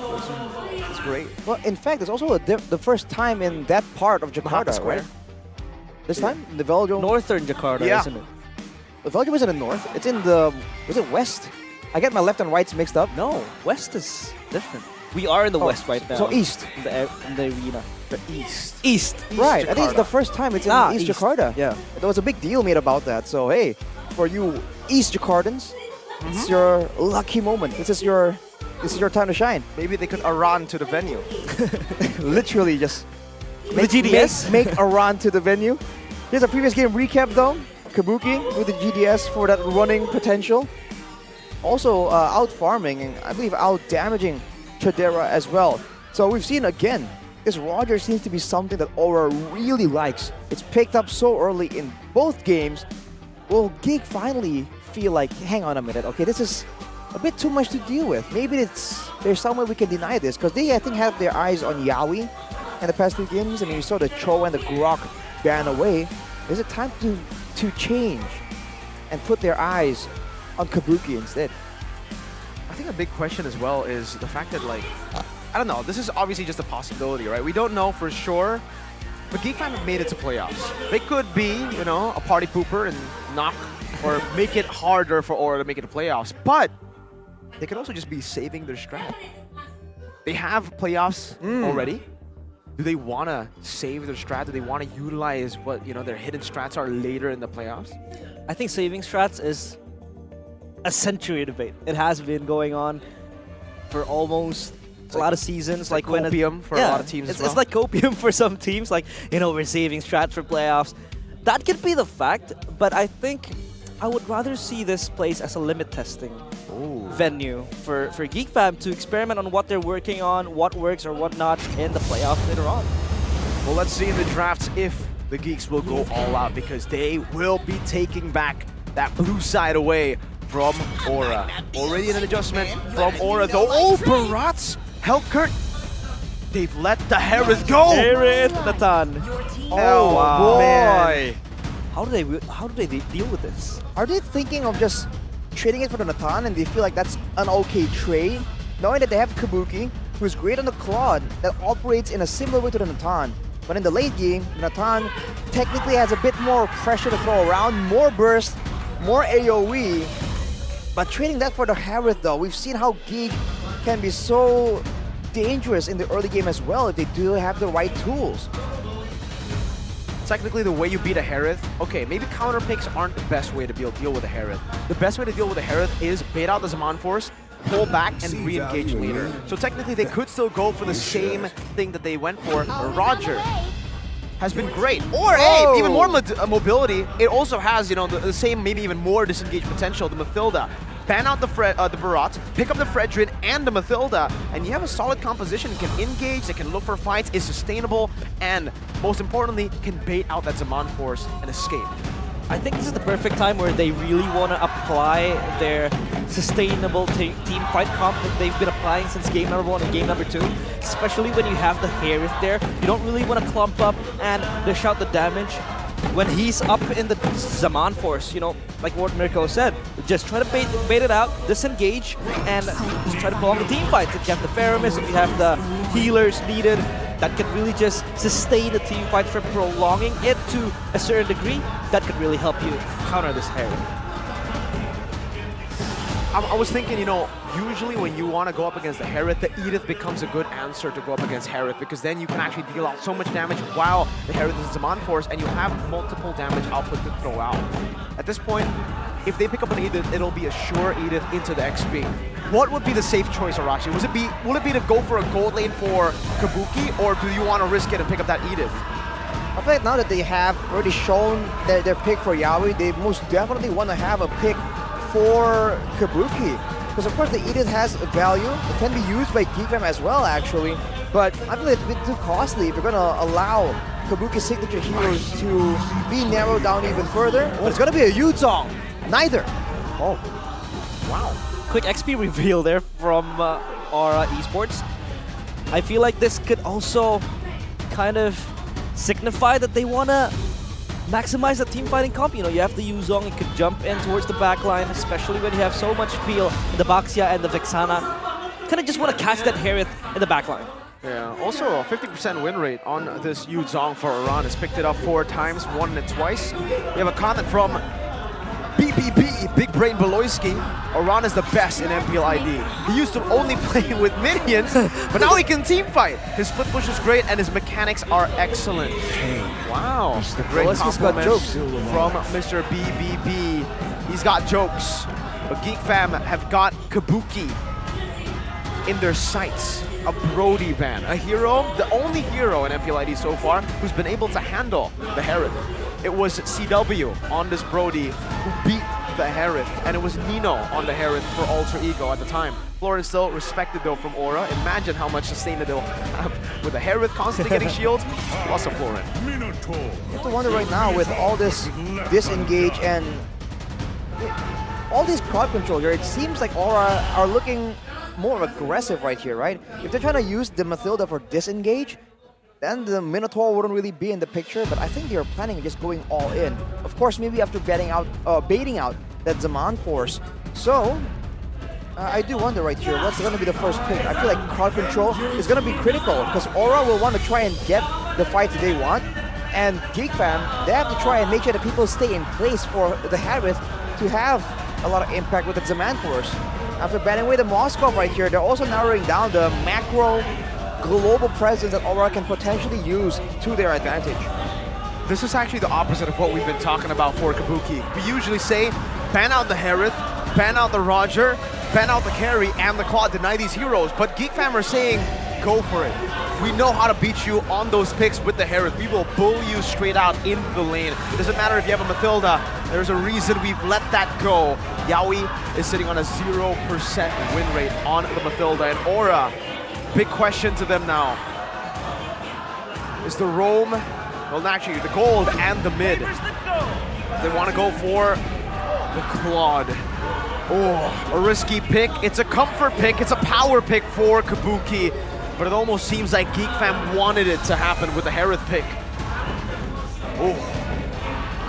It's great. Well, in fact, it's also the first time in that part of Jakarta, Square. right? This time, in the Velodrome. Northern Jakarta, Yeah. isn't it? The Velodrome isn't in the north. It's in the. Was it west? I get my left and rights mixed up. No, west is different. We are in the west right now. So east. In the arena. The East. East. Right. I think it's the first time it's in East East. Jakarta. Yeah. There was a big deal made about that. So hey, for you East Jakartans, it's your lucky moment. This is your time to shine. Maybe they could run to the venue. Literally just The GDS? make a run to the venue. Here's a previous game recap though. Kabuki with the GDS for that running potential. Also out farming and I believe out damaging Chadera as well. So we've seen again, this Roger seems to be something that Aura really likes. It's picked up so early in both games. Will Geek finally feel like, hang on a minute, okay, this is a bit too much to deal with. Maybe there's some way we can deny this, because they, I think, have their eyes on Yaoi in the past 2 games. I mean, you saw the Cho and the Grok ban away. Is it time to change and put their eyes on Kabuki instead? I think a big question as well is the fact that, like, I don't know, this is obviously just a possibility, right? We don't know for sure, but GeekFam have made it to playoffs. They could be, you know, a party pooper and knock or make it harder for Aura to make it to playoffs, but they could also just be saving their strat. They have playoffs already. Do they want to save their strat? Do they want to utilize what, you know, their hidden strats are later in the playoffs? I think saving strats is a century debate. It has been going on for almost a lot of seasons. Like copium for a lot of teams as well. It's like copium for some teams. Like, you know, we're saving strats for playoffs. That could be the fact, but I think I would rather see this place as a limit testing venue for GeekFam to experiment on what they're working on, what works or what not in the playoffs later on. Well, let's see in the drafts if the Geeks will go all out, because they will be taking back that blue side away from Aura. Already an adjustment from Aura though. Oh, Barats! Hellkurt! They've let the Harith go! Harith Nathan. Oh, wow. boy! How do they deal with this? Are they thinking of just trading it for the Nathan and they feel like that's an okay trade? Knowing that they have Kabuki, who's great on the Claude, that operates in a similar way to the Nathan. But in the late game, Nathan technically has a bit more pressure to throw around, more burst, more AoE. But trading that for the Harith though, we've seen how Geek can be so dangerous in the early game as well if they do have the right tools. Technically, the way you beat a Harith, okay, maybe counter picks aren't the best way to deal with a Harith. The best way to deal with a Harith is bait out the Zaman Force, pull back, and re-engage later. So technically, they could still go for the same thing that they went for. Roger has been great. Or, hey, even more mobility. It also has, you know, the same, maybe even more disengage potential, the Mathilda. Ban out the Barat, pick up the Fredrin and the Mathilda, and you have a solid composition. You can engage, they can look for fights, is sustainable, and most importantly, can bait out that Zaman Force and escape. I think this is the perfect time where they really want to apply their sustainable team fight comp that they've been applying since game number 1 and game number 2. Especially when you have the Harith there. You don't really want to clump up and dish out the damage. When he's up in the Zaman Force, you know, like what Mirko said, just try to bait it out, disengage, and just try to prolong the team fight. If you have the Faramis, if you have the healers needed, that could really just sustain the team fight for prolonging it to a certain degree. That could really help you counter this Harith. I was thinking, you know, usually when you want to go up against the Harith, the Edith becomes a good answer to go up against Harith, because then you can actually deal out so much damage while the Harith is Zaman Force, and you have multiple damage output to throw out. At this point, if they pick up an Edith, it'll be a sure Edith into the XP. What would be the safe choice, Arashi? Will it be to go for a gold lane for Kabuki, or do you want to risk it and pick up that Edith? I feel like now that they have already shown their pick for Yaoi, they most definitely want to have a pick for Kabuki. Because of course the Edith has value, it can be used by GeekFam as well actually, but I feel like it's a bit too costly if you're going to allow Kabuki's signature heroes to be narrowed down even further. But it's going to be a Yuzong. Neither. Oh. Wow. Quick XP reveal there from Aura Esports. I feel like this could also kind of signify that they want to maximize the team fighting comp. You know, you have the Yuzong, it could jump in towards the back line, especially when you have so much peel in the Baxia and the Vexana. Kind of just want to catch that Harith in the back line. Yeah, also a 50% win rate on this Yu Zhong for Iran. Has picked it up 4 times, won it twice. We have a comment from BBB, Big Brain Beloyski. Iran is the best in MPL ID. He used to only play with minions, but now he can team fight. His split push is great and his mechanics are excellent. Wow, great compliments from Mr. BBB. He's got jokes, but Geek Fam have got Kabuki in their sights. A Brody ban, a hero, the only hero in MPL ID so far who's been able to handle the Harith. It was CW on this Brody who beat the Harith, and it was Nino on the Harith for Alter Ego at the time. Florence still respected though from Aura. Imagine how much sustain they'll have with the Harith constantly getting shields. Lots of Florence. You have to wonder right now with all this disengage and all this crowd control here, it seems like Aura are looking more aggressive right here, right? If they're trying to use the Mathilda for disengage, then the Minotaur wouldn't really be in the picture, but I think they're planning on just going all in. Of course, maybe after baiting out that Zaman force. So, I do wonder right here, what's going to be the first pick? I feel like crowd control is going to be critical, because Aura will want to try and get the fights they want, and Geek Fam, they have to try and make sure that people stay in place for the Harith to have a lot of impact with the Zaman force. After banning away the Moskov right here, they're also narrowing down the macro global presence that Aura can potentially use to their advantage. This is actually the opposite of what we've been talking about for Kabuki. We usually say, ban out the Harith, ban out the Roger, ban out the carry, and the Claw, deny these heroes. But Geek Fam are saying, go for it. We know how to beat you on those picks with the Harith. We will bull you straight out in the lane. It doesn't matter if you have a Mathilda. There's a reason we've let that go. Yaoi is sitting on a 0% win rate on the Mathilda. And Aura, big question to them now. Is the roam, well actually the gold and the mid. They want to go for the Claude. Oh, a risky pick. It's a comfort pick. It's a power pick for Kabuki. But it almost seems like Geek Fam wanted it to happen with the Harith pick. Oh.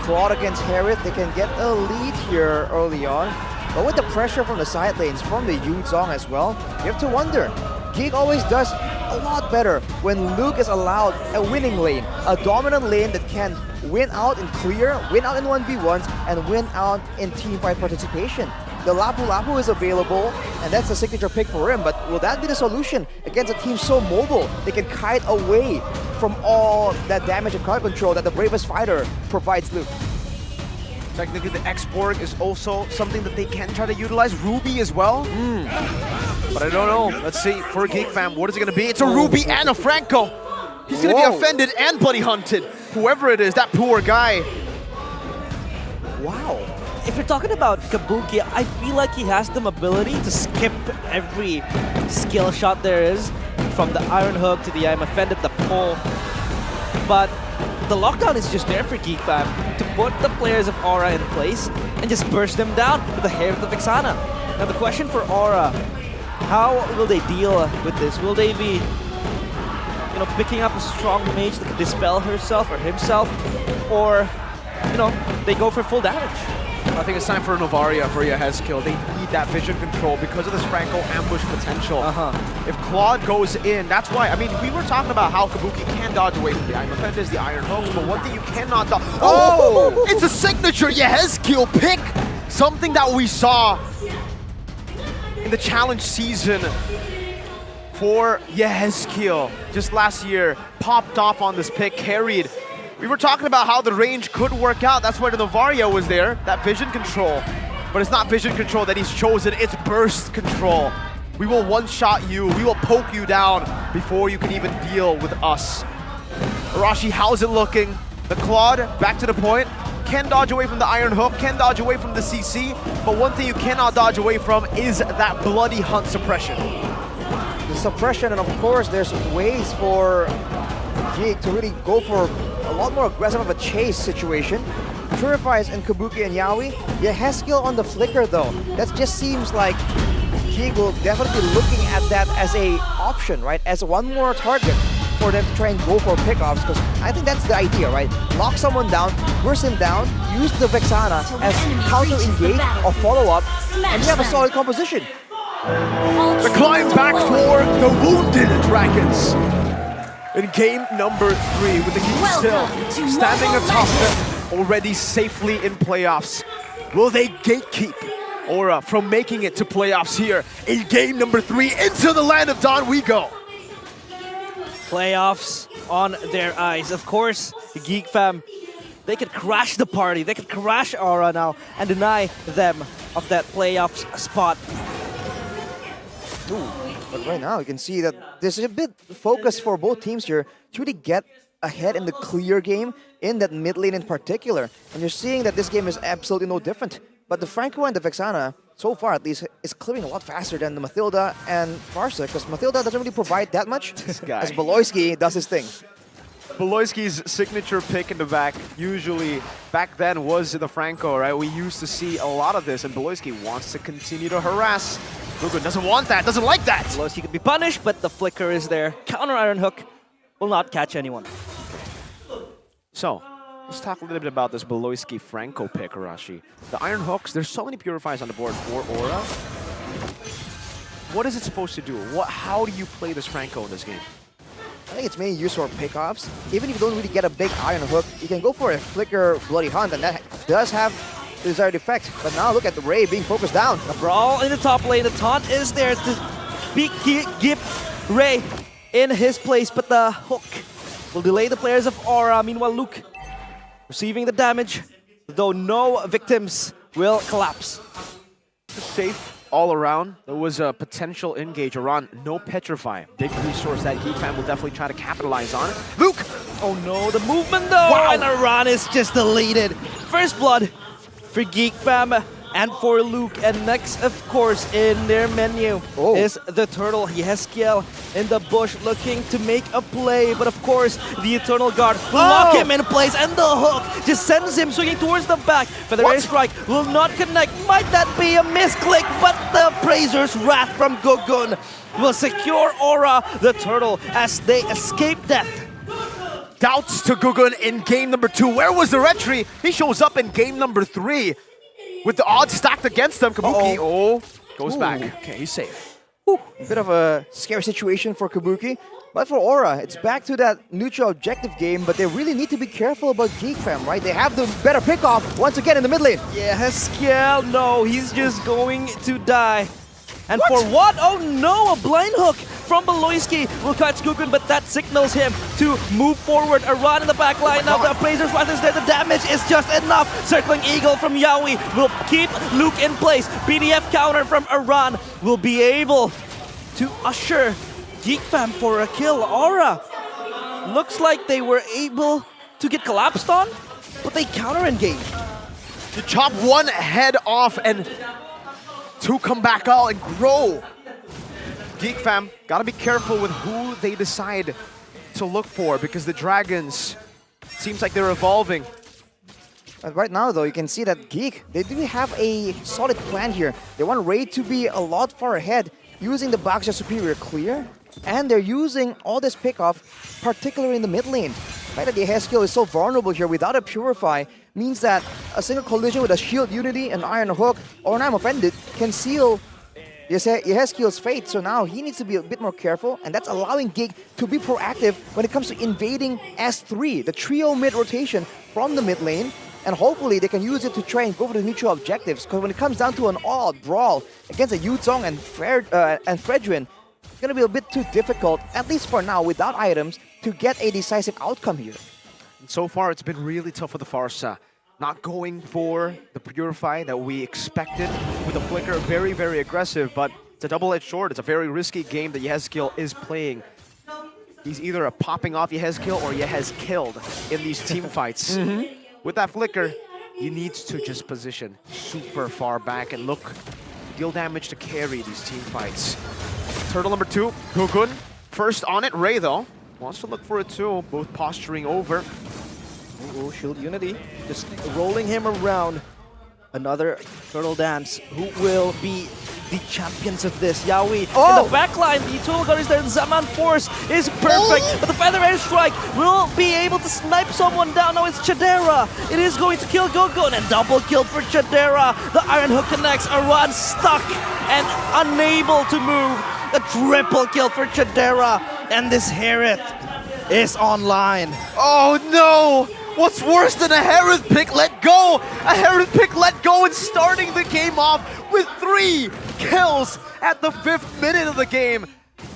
Claude against Harith, they can get a lead here early on. But with the pressure from the side lanes, from the Yu Zhong as well, you have to wonder. Geek always does a lot better when Luke is allowed a winning lane, a dominant lane that can win out in clear, win out in 1v1s, and win out in teamfight participation. The Lapu Lapu is available, and that's a signature pick for him, but will that be the solution against a team so mobile? They can kite away from all that damage and crowd control that the bravest fighter provides Luke. Technically, the X-Borg is also something that they can try to utilize. Ruby as well. But I don't know. Let's see, for Geek Fam, what is it going to be? It's a Ruby and a Franco. He's going to be offended and bloody hunted. Whoever it is, that poor guy. Wow. If you're talking about Kabuki, I feel like he has the ability to skip every skill shot there is, from the Iron Hook to the I'm offended, the pull. But the lockdown is just there for Geek Fam to put the players of Aura in place and just burst them down with the hair of the Vexana. Now the question for Aura, how will they deal with this? Will they be, picking up a strong mage that can dispel herself or himself, or, they go for full damage? I think it's time for Novaria for Yehezkill. They need that vision control because of this Franco ambush potential. If Claude goes in, that's why, we were talking about how Kabuki can dodge away from the Iron Offenders, the Iron Hooks, but one thing you cannot dodge. Oh! It's a signature Yehezkill pick! Something that we saw in the challenge season for Yehezkill just last year. Popped off on this pick, carried. We were talking about how the range could work out. That's why the Novaria was there, that vision control. But it's not vision control that he's chosen, it's burst control. We will one-shot you, we will poke you down before you can even deal with us. Arashi, how's it looking? The Claude, back to the point, can dodge away from the Iron Hook, can dodge away from the CC, but one thing you cannot dodge away from is that bloody hunt suppression. The suppression, and of course there's ways for Geek to really go for a lot more aggressive of a chase situation. Purifies and Kabuki and Yaoi. Yehezkill on the flicker though. That just seems like Geek will definitely be looking at that as a option, right? As one more target. for them to try and go for pickoffs, because I think that's the idea, right? Lock someone down, burst him down, use the Vexana as counter-engage or follow-up, and you have a solid composition. The climb back for the wounded Dragons in game number 3 with the Geek still standing atop them, already safely in playoffs. Will they gatekeep Aura from making it to playoffs here in game number 3? Into the land of Dawn we go. Playoffs on their eyes. Of course, Geek Fam, they could crash the party. They could crash Aura now and deny them of that playoffs spot. Ooh, but right now you can see that there's a bit focus for both teams here to really get ahead in the clear game in that mid lane in particular. And you're seeing that this game is absolutely no different. But the Franco and the Vexana, so far at least, is clearing a lot faster than the Mathilda and Farsa, because Mathilda doesn't really provide that much as Beloyski does his thing. Beloyski's signature pick in the back usually back then was the Franco, right? We used to see a lot of this, and Beloyski wants to continue to harass. Gugun doesn't want that, doesn't like that. Beloyski could be punished, but the flicker is there. Counter Iron Hook will not catch anyone. So, let's talk a little bit about this Beloyski Franco pick, Arashi. The Iron Hooks, there's so many Purifies on the board for Aura. What is it supposed to do? How do you play this Franco in this game? I think it's mainly used for pickoffs. Even if you don't really get a big Iron Hook, you can go for a Flicker Bloody Hunt, and that does have the desired effect. But now look at the Ray being focused down. The brawl in the top lane, the taunt is there to keep Ray in his place, but the hook will delay the players of Aura. Meanwhile, Luke receiving the damage, though no victims will collapse. Safe all around. There was a potential engage. Aran, no Petrify. Big resource that Geek Fam will definitely try to capitalize on. Luke! Oh no, the movement though! Wow. And Aran is just deleted. First blood for Geek Fam and for Luke. And next, of course, in their menu is the Turtle. Yeskiel in the bush looking to make a play. But of course, the Eternal Guard will lock him in place. And the hook just sends him swinging towards the back. Feather Strike will not connect. Might that be a misclick? But the Praisers' Wrath from Gugun will secure Aura, the Turtle, as they escape death. Doubts to Gugun in game number 2. Where was the Retri? He shows up in game number 3. With the odds stacked against them, Kabuki goes back. Okay, he's safe. A bit of a scary situation for Kabuki. But for Aura, it's back to that neutral objective game, but they really need to be careful about Geek Fam, right? They have the better pickoff once again in the mid lane. Yeah, Yeskiel, no, he's just going to die. And for what? Oh no, a blind hook from Beloyski will catch Gugun, but that signals him to move forward. A run in the back line. Now the Appraiser's Wrath is there. The damage is just enough. Circling Eagle from Yaoi will keep Luke in place. PDF counter from Aran will be able to usher Geek Fam for a kill. Aura looks like they were able to get collapsed on, but they counter engaged. To chop one head off and to come back out and grow. Geek Fam, gotta be careful with who they decide to look for, because the Dragons seems like they're evolving. But right now, though, you can see that Geek, they do have a solid plan here. They want Raid to be a lot far ahead, using the Baxia Superior clear, and they're using all this pickoff, particularly in the mid lane. The fact that the Yeskiel is so vulnerable here without a Purify means that a single collision with a Shield Unity, an Iron Hook, or an I'm Offended can seal Yeskiel's fate. So now he needs to be a bit more careful, and that's allowing Geek to be proactive when it comes to invading S3, the trio mid rotation from the mid lane. And hopefully they can use it to try and go for the neutral objectives, because when it comes down to an all-out brawl against a Yuzong and Fredrin, it's going to be a bit too difficult, at least for now, without items, to get a decisive outcome here. And so far, it's been really tough for the Farsa. Not going for the Purify that we expected with the Flicker. Very, very aggressive, but it's a double-edged sword. It's a very risky game that Yeskiel is playing. He's either a popping off Yeskiel or Yehez killed in these team fights. With that Flicker, he needs to just position super far back and deal damage to carry these team fights. Turtle number 2, Gugun. First on it, Ray though. Wants to look for it too, both posturing over. Oh, Shield Unity, just rolling him around. Another Turtle Dance who will be the champions of this. Yawi in the backline, the Eternal Guard is there, and Zaman Force is perfect, but the Feather Airstrike will be able to snipe someone down. Now it's Chadera. It is going to kill Gogo, and a double kill for Chadera. The Iron Hook connects, Aran stuck and unable to move. A triple kill for Chadera, and this Harith is online. Oh no! What's worse than a Harith pick let go? A Harith pick let go and starting the game off with 3 kills at the 5th minute of the game.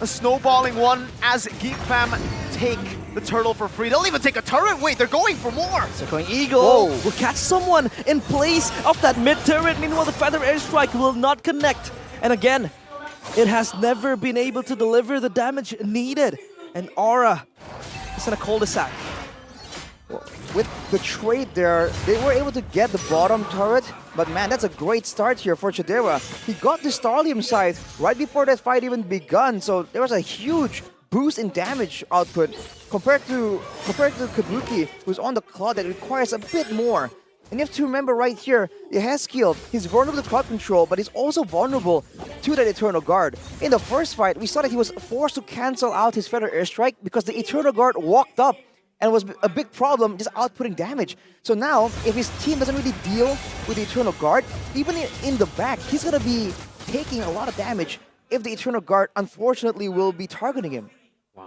A snowballing one as Geek Fam take the turtle for free. They'll even take a turret. Wait, they're going for more. Circling Eagle will catch someone in place of that mid turret. Meanwhile, the Feather Airstrike will not connect. And again, it has never been able to deliver the damage needed. And Aura is in a cul-de-sac. With the trade there, they were able to get the bottom turret, but man, that's a great start here for Chadera. He got the Starlium Scythe right before that fight even begun, so there was a huge boost in damage output compared to Kabuki, who's on the cloud that requires a bit more. And you have to remember right here, Yehezkiel, he's vulnerable to cloud control, but he's also vulnerable to that Eternal Guard. In the first fight, we saw that he was forced to cancel out his Feather Airstrike because the Eternal Guard walked up and was a big problem just outputting damage. So now, if his team doesn't really deal with the Eternal Guard, even in the back, he's gonna be taking a lot of damage if the Eternal Guard, unfortunately, will be targeting him. Wow.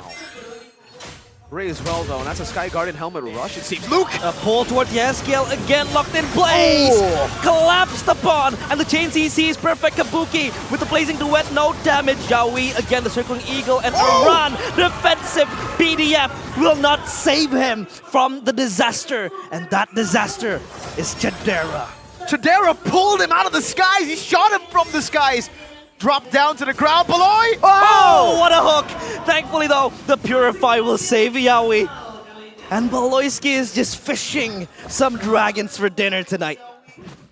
Ray as well, though, and that's a Sky Guardian helmet rush, it seems. Luke! A pull toward Yehezkiel, again locked in place! Collapsed upon, and the chain CC is perfect. Kabuki with the blazing duet, no damage. Yawi, again the circling eagle, and Aran, defensive BDF, will not save him from the disaster, and that disaster is Chadera. Chadera pulled him out of the skies, he shot him from the skies! Dropped down to the ground, Beloy! Oh, what a hook! Thankfully, though, the Purify will save Yawi. And Beloyski is just fishing some dragons for dinner tonight.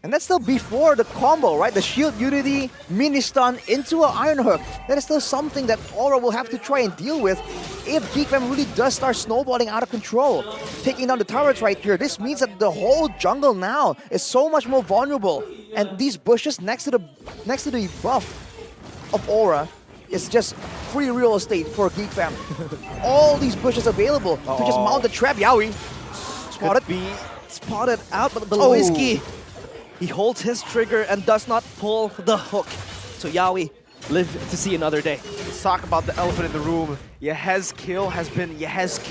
And that's still before the combo, right? The Shield Unity, mini stun into an Iron Hook. That is still something that Aura will have to try and deal with if Geek Fam really does start snowballing out of control. Taking down the turrets right here, this means that the whole jungle now is so much more vulnerable. And these bushes next to the buff of Aura is just free real estate for Geek Fam. All these bushes available to just mount the trap. Yawi spotted. Be spotted out, but Beloyski, he holds his trigger and does not pull the hook. So Yawi live to see another day. Let's talk about the elephant in the room. Yehezkiel has been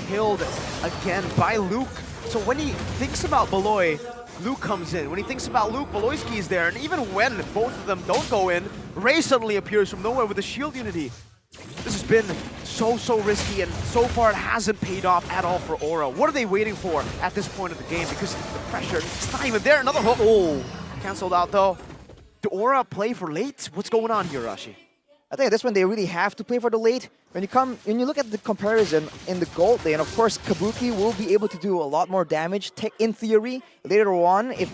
killed again by Luke. So when he thinks about Beloy, Luke comes in. When he thinks about Luke, Beloyski is there. And even when both of them don't go in, Ray suddenly appears from nowhere with the Shield Unity. This has been so risky, and so far it hasn't paid off at all for Aura. What are they waiting for at this point of the game? Because the pressure, it's not even there. Another hook. Oh, canceled out though. Do Aura play for late? What's going on here, Rashi? I think this one they really have to play for the late. When you look at the comparison in the gold lane, of course Kabuki will be able to do a lot more damage. In theory, later on, if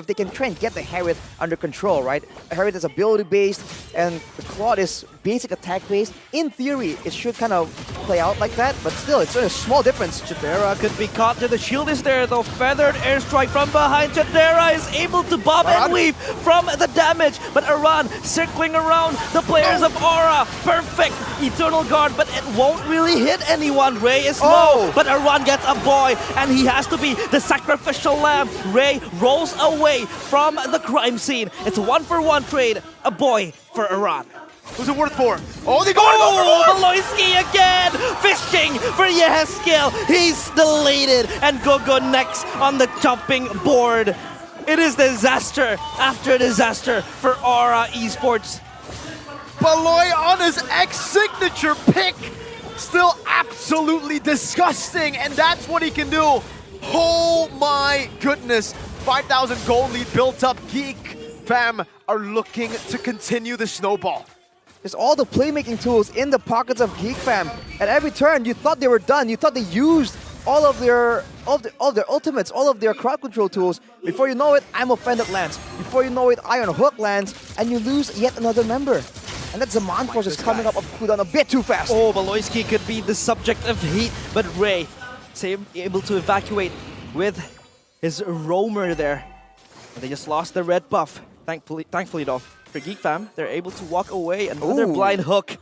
they can try and get the Harith under control, right? Harith is ability-based, and the Claude is basic attack-based. In theory, it should kind of play out like that, but still, it's a small difference. Chadera could be caught there. The shield is there, though. Feathered airstrike from behind. Chadera is able to bob and weave from the damage, but Aran circling around the players of Aura. Perfect Eternal Guard, but it won't really hit anyone. Ray is low, but Aran gets a boy, and he has to be the sacrificial lamb. Ray rolls away from the crime scene. It's a 1-for-1 trade. A boy for Aran. Who's it worth for? Oh, they go for Beloyski again! Fishing for Yehezkiel. He's deleted, and Gogo next on the chopping board. It is disaster after disaster for Aura Esports. Beloy on his X-signature pick. Still absolutely disgusting, and that's what he can do. Oh my goodness. 5,000 gold lead built up. Geek Fam are looking to continue the snowball. There's all the playmaking tools in the pockets of Geek Fam. At every turn, you thought they were done. You thought they used all of their ultimates, all of their crowd control tools. Before you know it, I'm Offended lands. Before you know it, Iron Hook lands, and you lose yet another member. And that Zaman Force is coming up cooldown a bit too fast. Oh, Beloyski could be the subject of heat, but Ray is able to evacuate with his roamer there. And they just lost the red buff. Thankfully though. for Geek Fam. They're able to walk away. Another blind hook.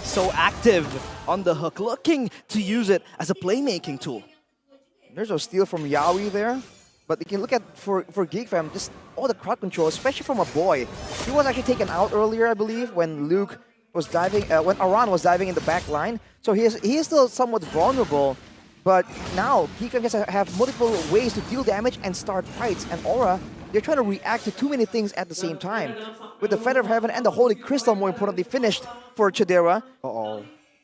So active on the hook, looking to use it as a playmaking tool. There's a steal from Yawi there. But you can look at, for Geek Fam, just all the crowd control, especially from a boy. He was actually taken out earlier, I believe, when Luke was diving, when Aran was diving in the back line. So he is still somewhat vulnerable. But now, Geek Fam gets to have multiple ways to deal damage and start fights. And Aura, they're trying to react to too many things at the same time. With the Feather of Heaven and the Holy Crystal, more importantly, finished for Chidera.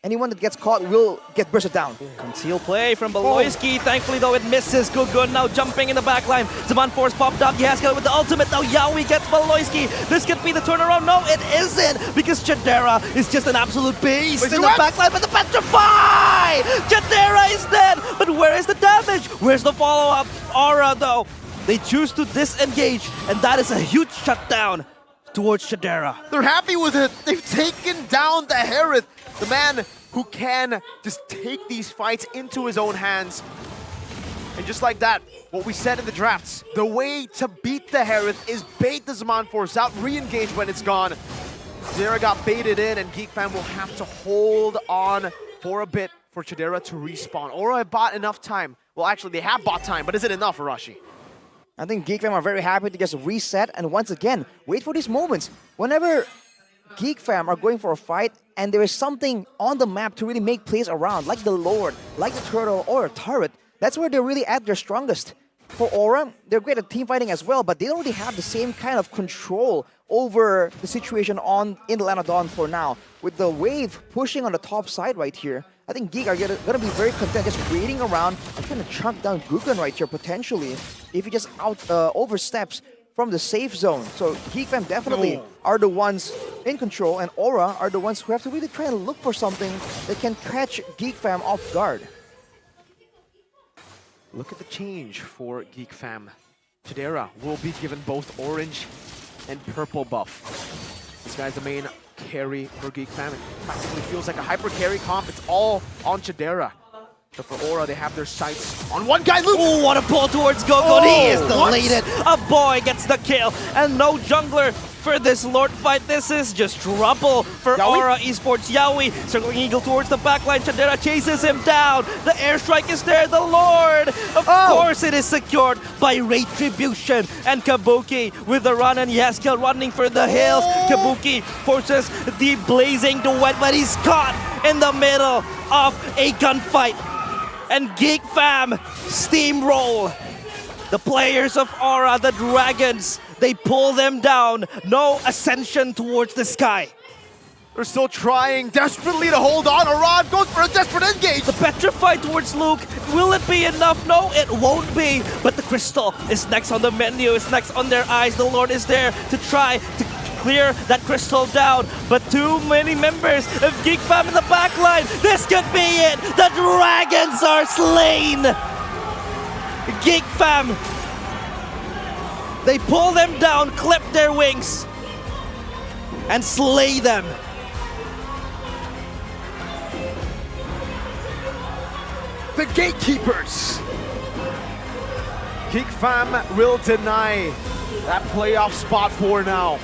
Anyone that gets caught will get bursted down. Conceal play from Beloyski. Thankfully, though, it misses. Gugun now jumping in the back line. Zaman Force popped up. Yaskell with the ultimate. Now Yawi gets Beloyski. This could be the turnaround. No, it isn't, because Chidera is just an absolute beast in the back line. But the Petrify! Chidera is dead. But where is the damage? Where's the follow-up? Aura, though, they choose to disengage, and that is a huge shutdown towards Chidera. They're happy with it. They've taken down the Hereth, the man who can just take these fights into his own hands. And just like that, what we said in the drafts, the way to beat the Hereth is bait the Zaman Force out, re-engage when it's gone. Chidera got baited in, and Geek Fam will have to hold on for a bit for Chidera to respawn. Aura bought enough time. Well, actually, they have bought time, but is it enough, Arashi? I think Geek Fam are very happy to just reset and once again, wait for these moments. Whenever Geek Fam are going for a fight and there is something on the map to really make plays around, like the Lord, like the Turtle, or a turret, that's where they're really at their strongest. For Aura, they're great at team fighting as well, but they don't really have the same kind of control over the situation in the Land of Dawn for now. With the wave pushing on the top side right here, I think Geek are gonna be very content just waiting around and trying to chunk down Gugun right here potentially if he just oversteps from the safe zone. So Geek Fam definitely are the ones in control, and Aura are the ones who have to really try and look for something that can catch Geek Fam off guard. Look at the change for Geek Fam. Chidera will be given both orange and purple buff. This guy's the main carry for Geek Fam. It practically feels like a hyper carry comp. It's all on Chidera. So for Aura, they have their sights on one guy, Luke! Oh, what a pull towards Gogon. He is deleted. A boy gets the kill, and no jungler for this Lord fight. This is just trouble for Aura Esports. Yawi circling Eagle towards the backline. Chidera chases him down. The airstrike is there. The Lord, of course, it is secured by Retribution. And Kabuki with the run, and Yaskell running for the hills. Kabuki forces the blazing duet, but he's caught in the middle of a gunfight. And Geek Fam steamroll. The players of Aura, the Dragons, they pull them down. No ascension towards the sky. They're still trying desperately to hold on. Aran goes for a desperate engage. The Petrify towards Luke. Will it be enough? No, it won't be. But the Crystal is next on the menu. It's next on their eyes. The Lord is there to try to clear that Crystal down. But too many members of Geek Fam in the back line. This could be it. The Dragons are slain. Geek Fam, they pull them down, clip their wings, and slay them. The Gatekeepers. Geek Fam will deny that playoff spot for now.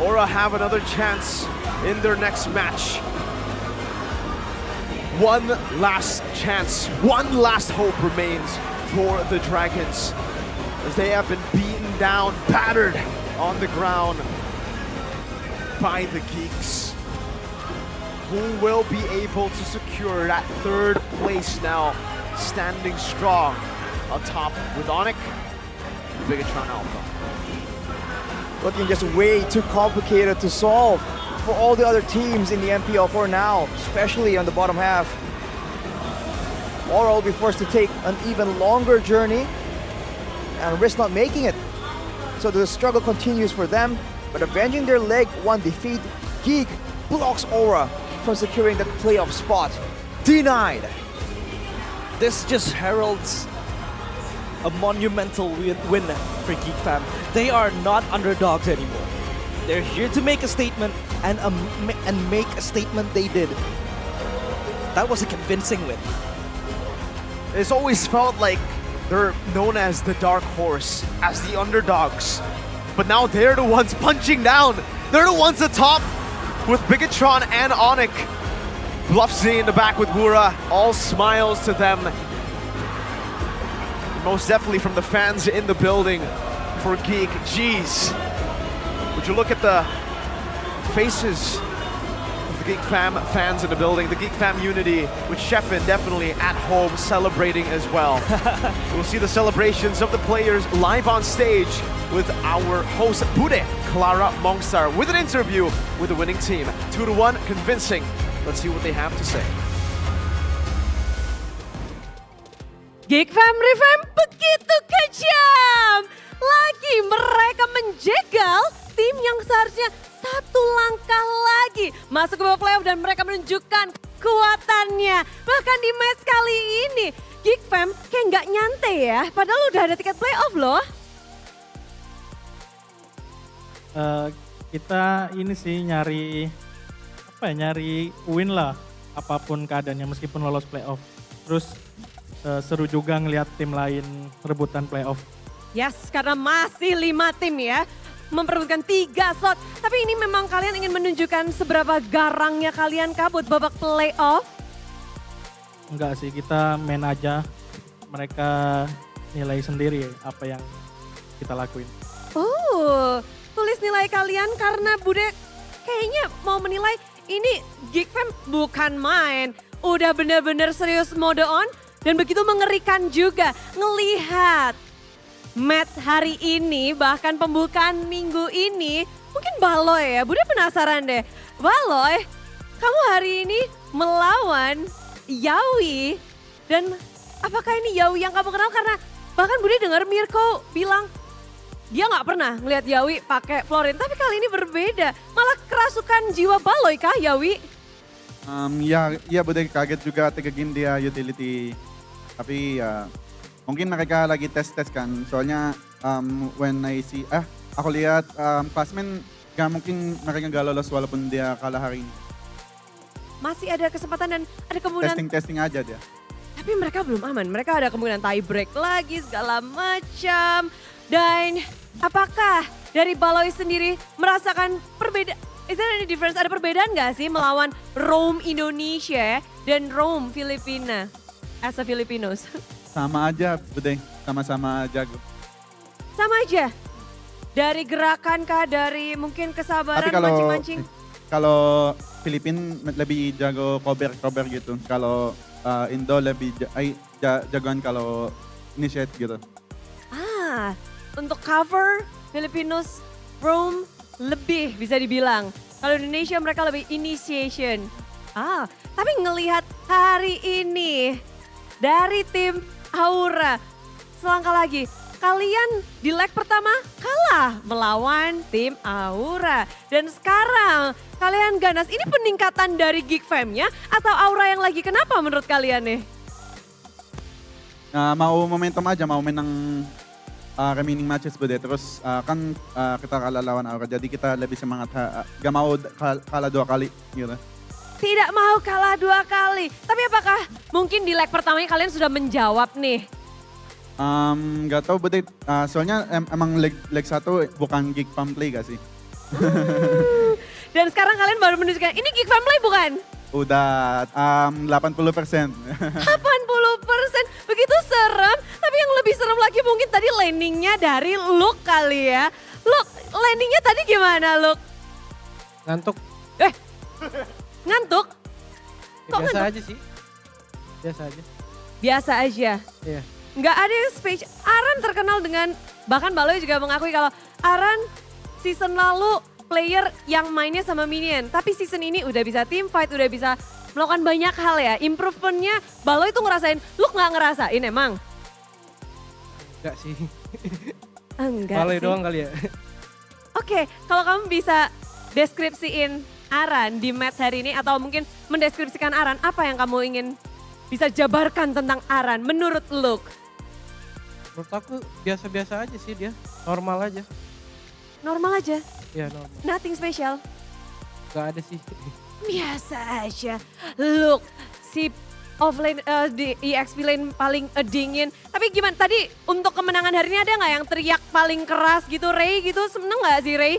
Aura have another chance in their next match. One last chance, one last hope remains for the Dragons, as they have been beaten down, battered on the ground by the Geeks, who will be able to secure that third place now, standing strong atop with Onyx, Bigatron Alpha. Looking just way too complicated to solve for all the other teams in the MPL for now, especially on the bottom half. Aura will be forced to take an even longer journey and risk not making it. So the struggle continues for them, but avenging their leg one defeat, Geek blocks Aura from securing that playoff spot. Denied. This just heralds a monumental win for Geek Fam. They are not underdogs anymore. They're here to make a statement, and make a statement they did. That was a convincing win. It's always felt like they're known as the Dark Horse, as the underdogs. But now they're the ones punching down. They're the ones at top with Bigatron and Onyx. Bluffsy in the back with Wura. All smiles to them. Most definitely from the fans in the building for Geek. Jeez. Would you look at the faces of the Geek Fam fans in the building, the Geek Fam unity, with Sheffin definitely at home celebrating as well. We'll see the celebrations of the players live on stage with our host Bude Clara Mongstar with an interview with the winning team. 2-1, convincing. Let's see what they have to say. Geek Fam Revamp begitu kejam. Lagi mereka menjegal tim yang seharusnya satu langkah lagi masuk ke babak playoff dan mereka menunjukkan kekuatannya. Bahkan di match kali ini Geek Fam kayak nggak nyantai ya, padahal udah ada tiket playoff loh. Kita ini sih nyari win lah apapun keadaannya meskipun lolos playoff. Terus seru juga ngelihat tim lain rebutan playoff. Yes, karena masih 5 tim ya, memperebutkan 3 slot. Tapi ini memang kalian ingin menunjukkan seberapa garangnya kalian kabut babak playoff? Enggak sih, kita main aja. Mereka nilai sendiri apa yang kita lakuin. Oh, tulis nilai kalian karena Bude kayaknya mau menilai ini Geek Fam bukan main. Udah bener-bener serius mode on dan begitu mengerikan juga ngelihat match hari ini, bahkan pembukaan minggu ini, mungkin Baloy ya, Bude penasaran deh. Baloy, kamu hari ini melawan Yawi, dan apakah ini Yawi yang kamu kenal? Karena bahkan Bude dengar Mirko bilang, dia nggak pernah ngelihat Yawi pakai Florin, tapi kali ini berbeda. Malah kerasukan jiwa Baloy kah Yawi? Ya Bude kaget juga 3 game dia utility. Tapi ya mungkin mereka lagi tes kan, soalnya when I see, aku lihat klasmen gak mungkin mereka gak lolos walaupun dia kalah hari ini. Masih ada kesempatan dan ada kemungkinan. Testing aja dia. Tapi mereka belum aman, mereka ada kemungkinan tie break lagi segala macam. Dan apakah dari Baloy sendiri merasakan perbedaan? Is there any difference? Ada perbedaan gak sih melawan Rome Indonesia dan Rome Filipina as a Filipinos? Sama aja Bude, sama-sama jago. Sama aja? Dari gerakan kah, dari mungkin kesabaran tapi mancing-mancing? Kalau Filipin lebih jago cover gitu, kalau Indo lebih jagoan kalau initiate gitu. Untuk cover Filipinos, Rome lebih bisa dibilang. Kalau Indonesia mereka lebih initiation. Tapi ngelihat hari ini dari tim Aura, selangkah lagi, kalian di leg pertama kalah melawan tim Aura. Dan sekarang kalian ganas, ini peningkatan dari Geek Fam-nya atau Aura yang lagi kenapa menurut kalian nih? Mau momentum aja, mau menang remaining matches Bude. Terus kan kita kalah lawan Aura, jadi kita lebih semangat, gak mau kalah 2 kali gitu. Tidak mau kalah 2 kali. Tapi apakah mungkin di leg pertamanya kalian sudah menjawab nih? Gak tau Bude, soalnya emang leg 1 bukan Geek Fam Play gak sih? Dan sekarang kalian baru menunjukkan, ini Geek Fam Play bukan? Udah 80%. 80%, begitu serem. Tapi yang lebih serem lagi mungkin tadi landingnya dari Luke kali ya. Luke, landingnya tadi gimana Luke? Ngantuk. Ngantuk? Ya, biasa aja sih. Biasa aja. Biasa aja? Iya. Nggak ada yang spesial. Aran terkenal dengan, bahkan Baloy juga mengakui kalau Aran season lalu player yang mainnya sama minion. Tapi season ini udah bisa team fight, udah bisa melakukan banyak hal ya. Improvementnya Baloy tuh ngerasain, lu nggak ngerasain emang? Enggak sih. Enggak Baloy sih. doang kali ya. Oke, kalau kamu bisa deskripsiin Aran di match hari ini atau mungkin mendeskripsikan Aran, apa yang kamu ingin bisa jabarkan tentang Aran menurut Luke? Menurut aku biasa-biasa aja sih dia, normal aja. Normal aja? Iya normal. Nothing special? Gak ada sih. Biasa aja. Luke, si offlane di EXP lane paling dingin. Tapi gimana tadi untuk kemenangan hari ini ada nggak yang teriak paling keras gitu, Ray gitu? Seneng nggak sih Ray?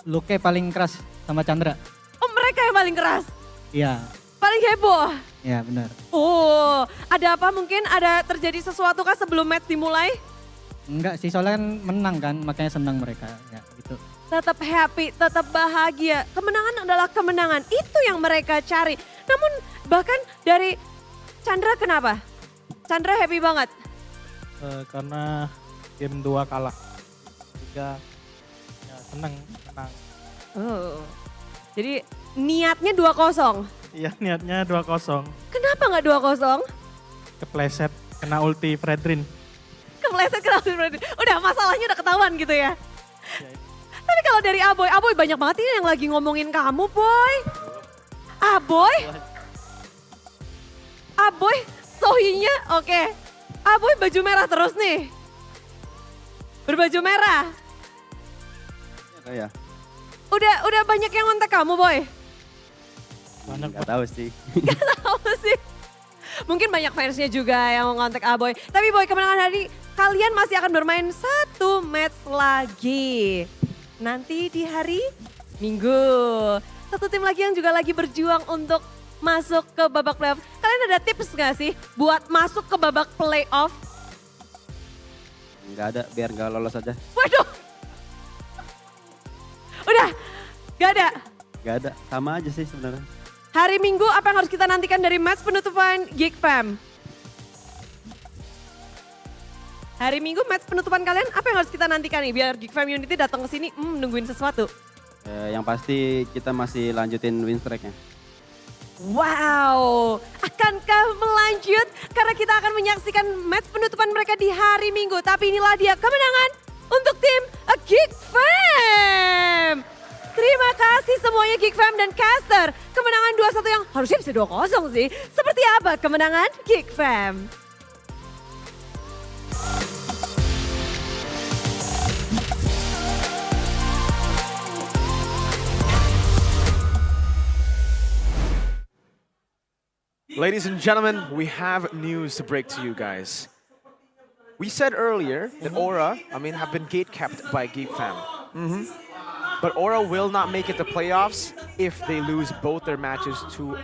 Luke paling keras sama Chandra. Oh mereka yang paling keras? Iya. Paling heboh? Iya benar. Oh, ada apa mungkin? Ada terjadi sesuatu kah sebelum match dimulai? Enggak sih, soalnya kan menang kan, makanya senang mereka. Ya gitu. Tetap happy, tetap bahagia. Kemenangan adalah kemenangan, itu yang mereka cari. Namun bahkan dari Chandra kenapa? Chandra happy banget? Karena game 2 kalah. 3 ya senang, menang. Oh, jadi niatnya 2-0? Iya niatnya 2-0. Kenapa nggak 2-0? Kepleset, kena ulti Fredrin. Kepleset kena ulti Fredrin. Udah masalahnya udah ketahuan gitu ya? Tapi kalau dari Aboy banyak banget ini yang lagi ngomongin kamu, Boy. Aboy, sohinya oke. Aboy baju merah terus nih. Berbaju merah. Ya. Udah banyak yang ngontak kamu, Boy? Nggak tahu sih. Gak tahu sih. Mungkin banyak fansnya juga yang mau ngontak Aboy. Tapi Boy, kemenangan hari kalian masih akan bermain 1 match lagi. Nanti di hari Minggu. 1 tim lagi yang juga lagi berjuang untuk masuk ke babak playoff. Kalian ada tips gak sih buat masuk ke babak playoff? Nggak ada, biar nggak lolos aja. Waduh. Udah, gak ada? Nggak ada, sama aja sih sebenarnya. Hari Minggu apa yang harus kita nantikan dari match penutupan Geek Fam? Hari Minggu match penutupan kalian apa yang harus kita nantikan nih biar Geek Fam Unity datang ke sini nungguin sesuatu? Yang pasti kita masih lanjutin win streak-nya. Wow, akankah melanjut? Karena kita akan menyaksikan match penutupan mereka di hari Minggu. Tapi inilah dia kemenangan untuk tim Geek Fam. Terima kasih semuanya Geek Fam dan Caster. Kemenangan 2-1 yang harusnya bisa 2-0 sih. Seperti apa kemenangan Geek Fam? Ladies and gentlemen, we have news to break to you guys. We said earlier that Aura, have been gate-kept by Geek Fam. But Aura will not make it to playoffs if they lose both their matches 2-0.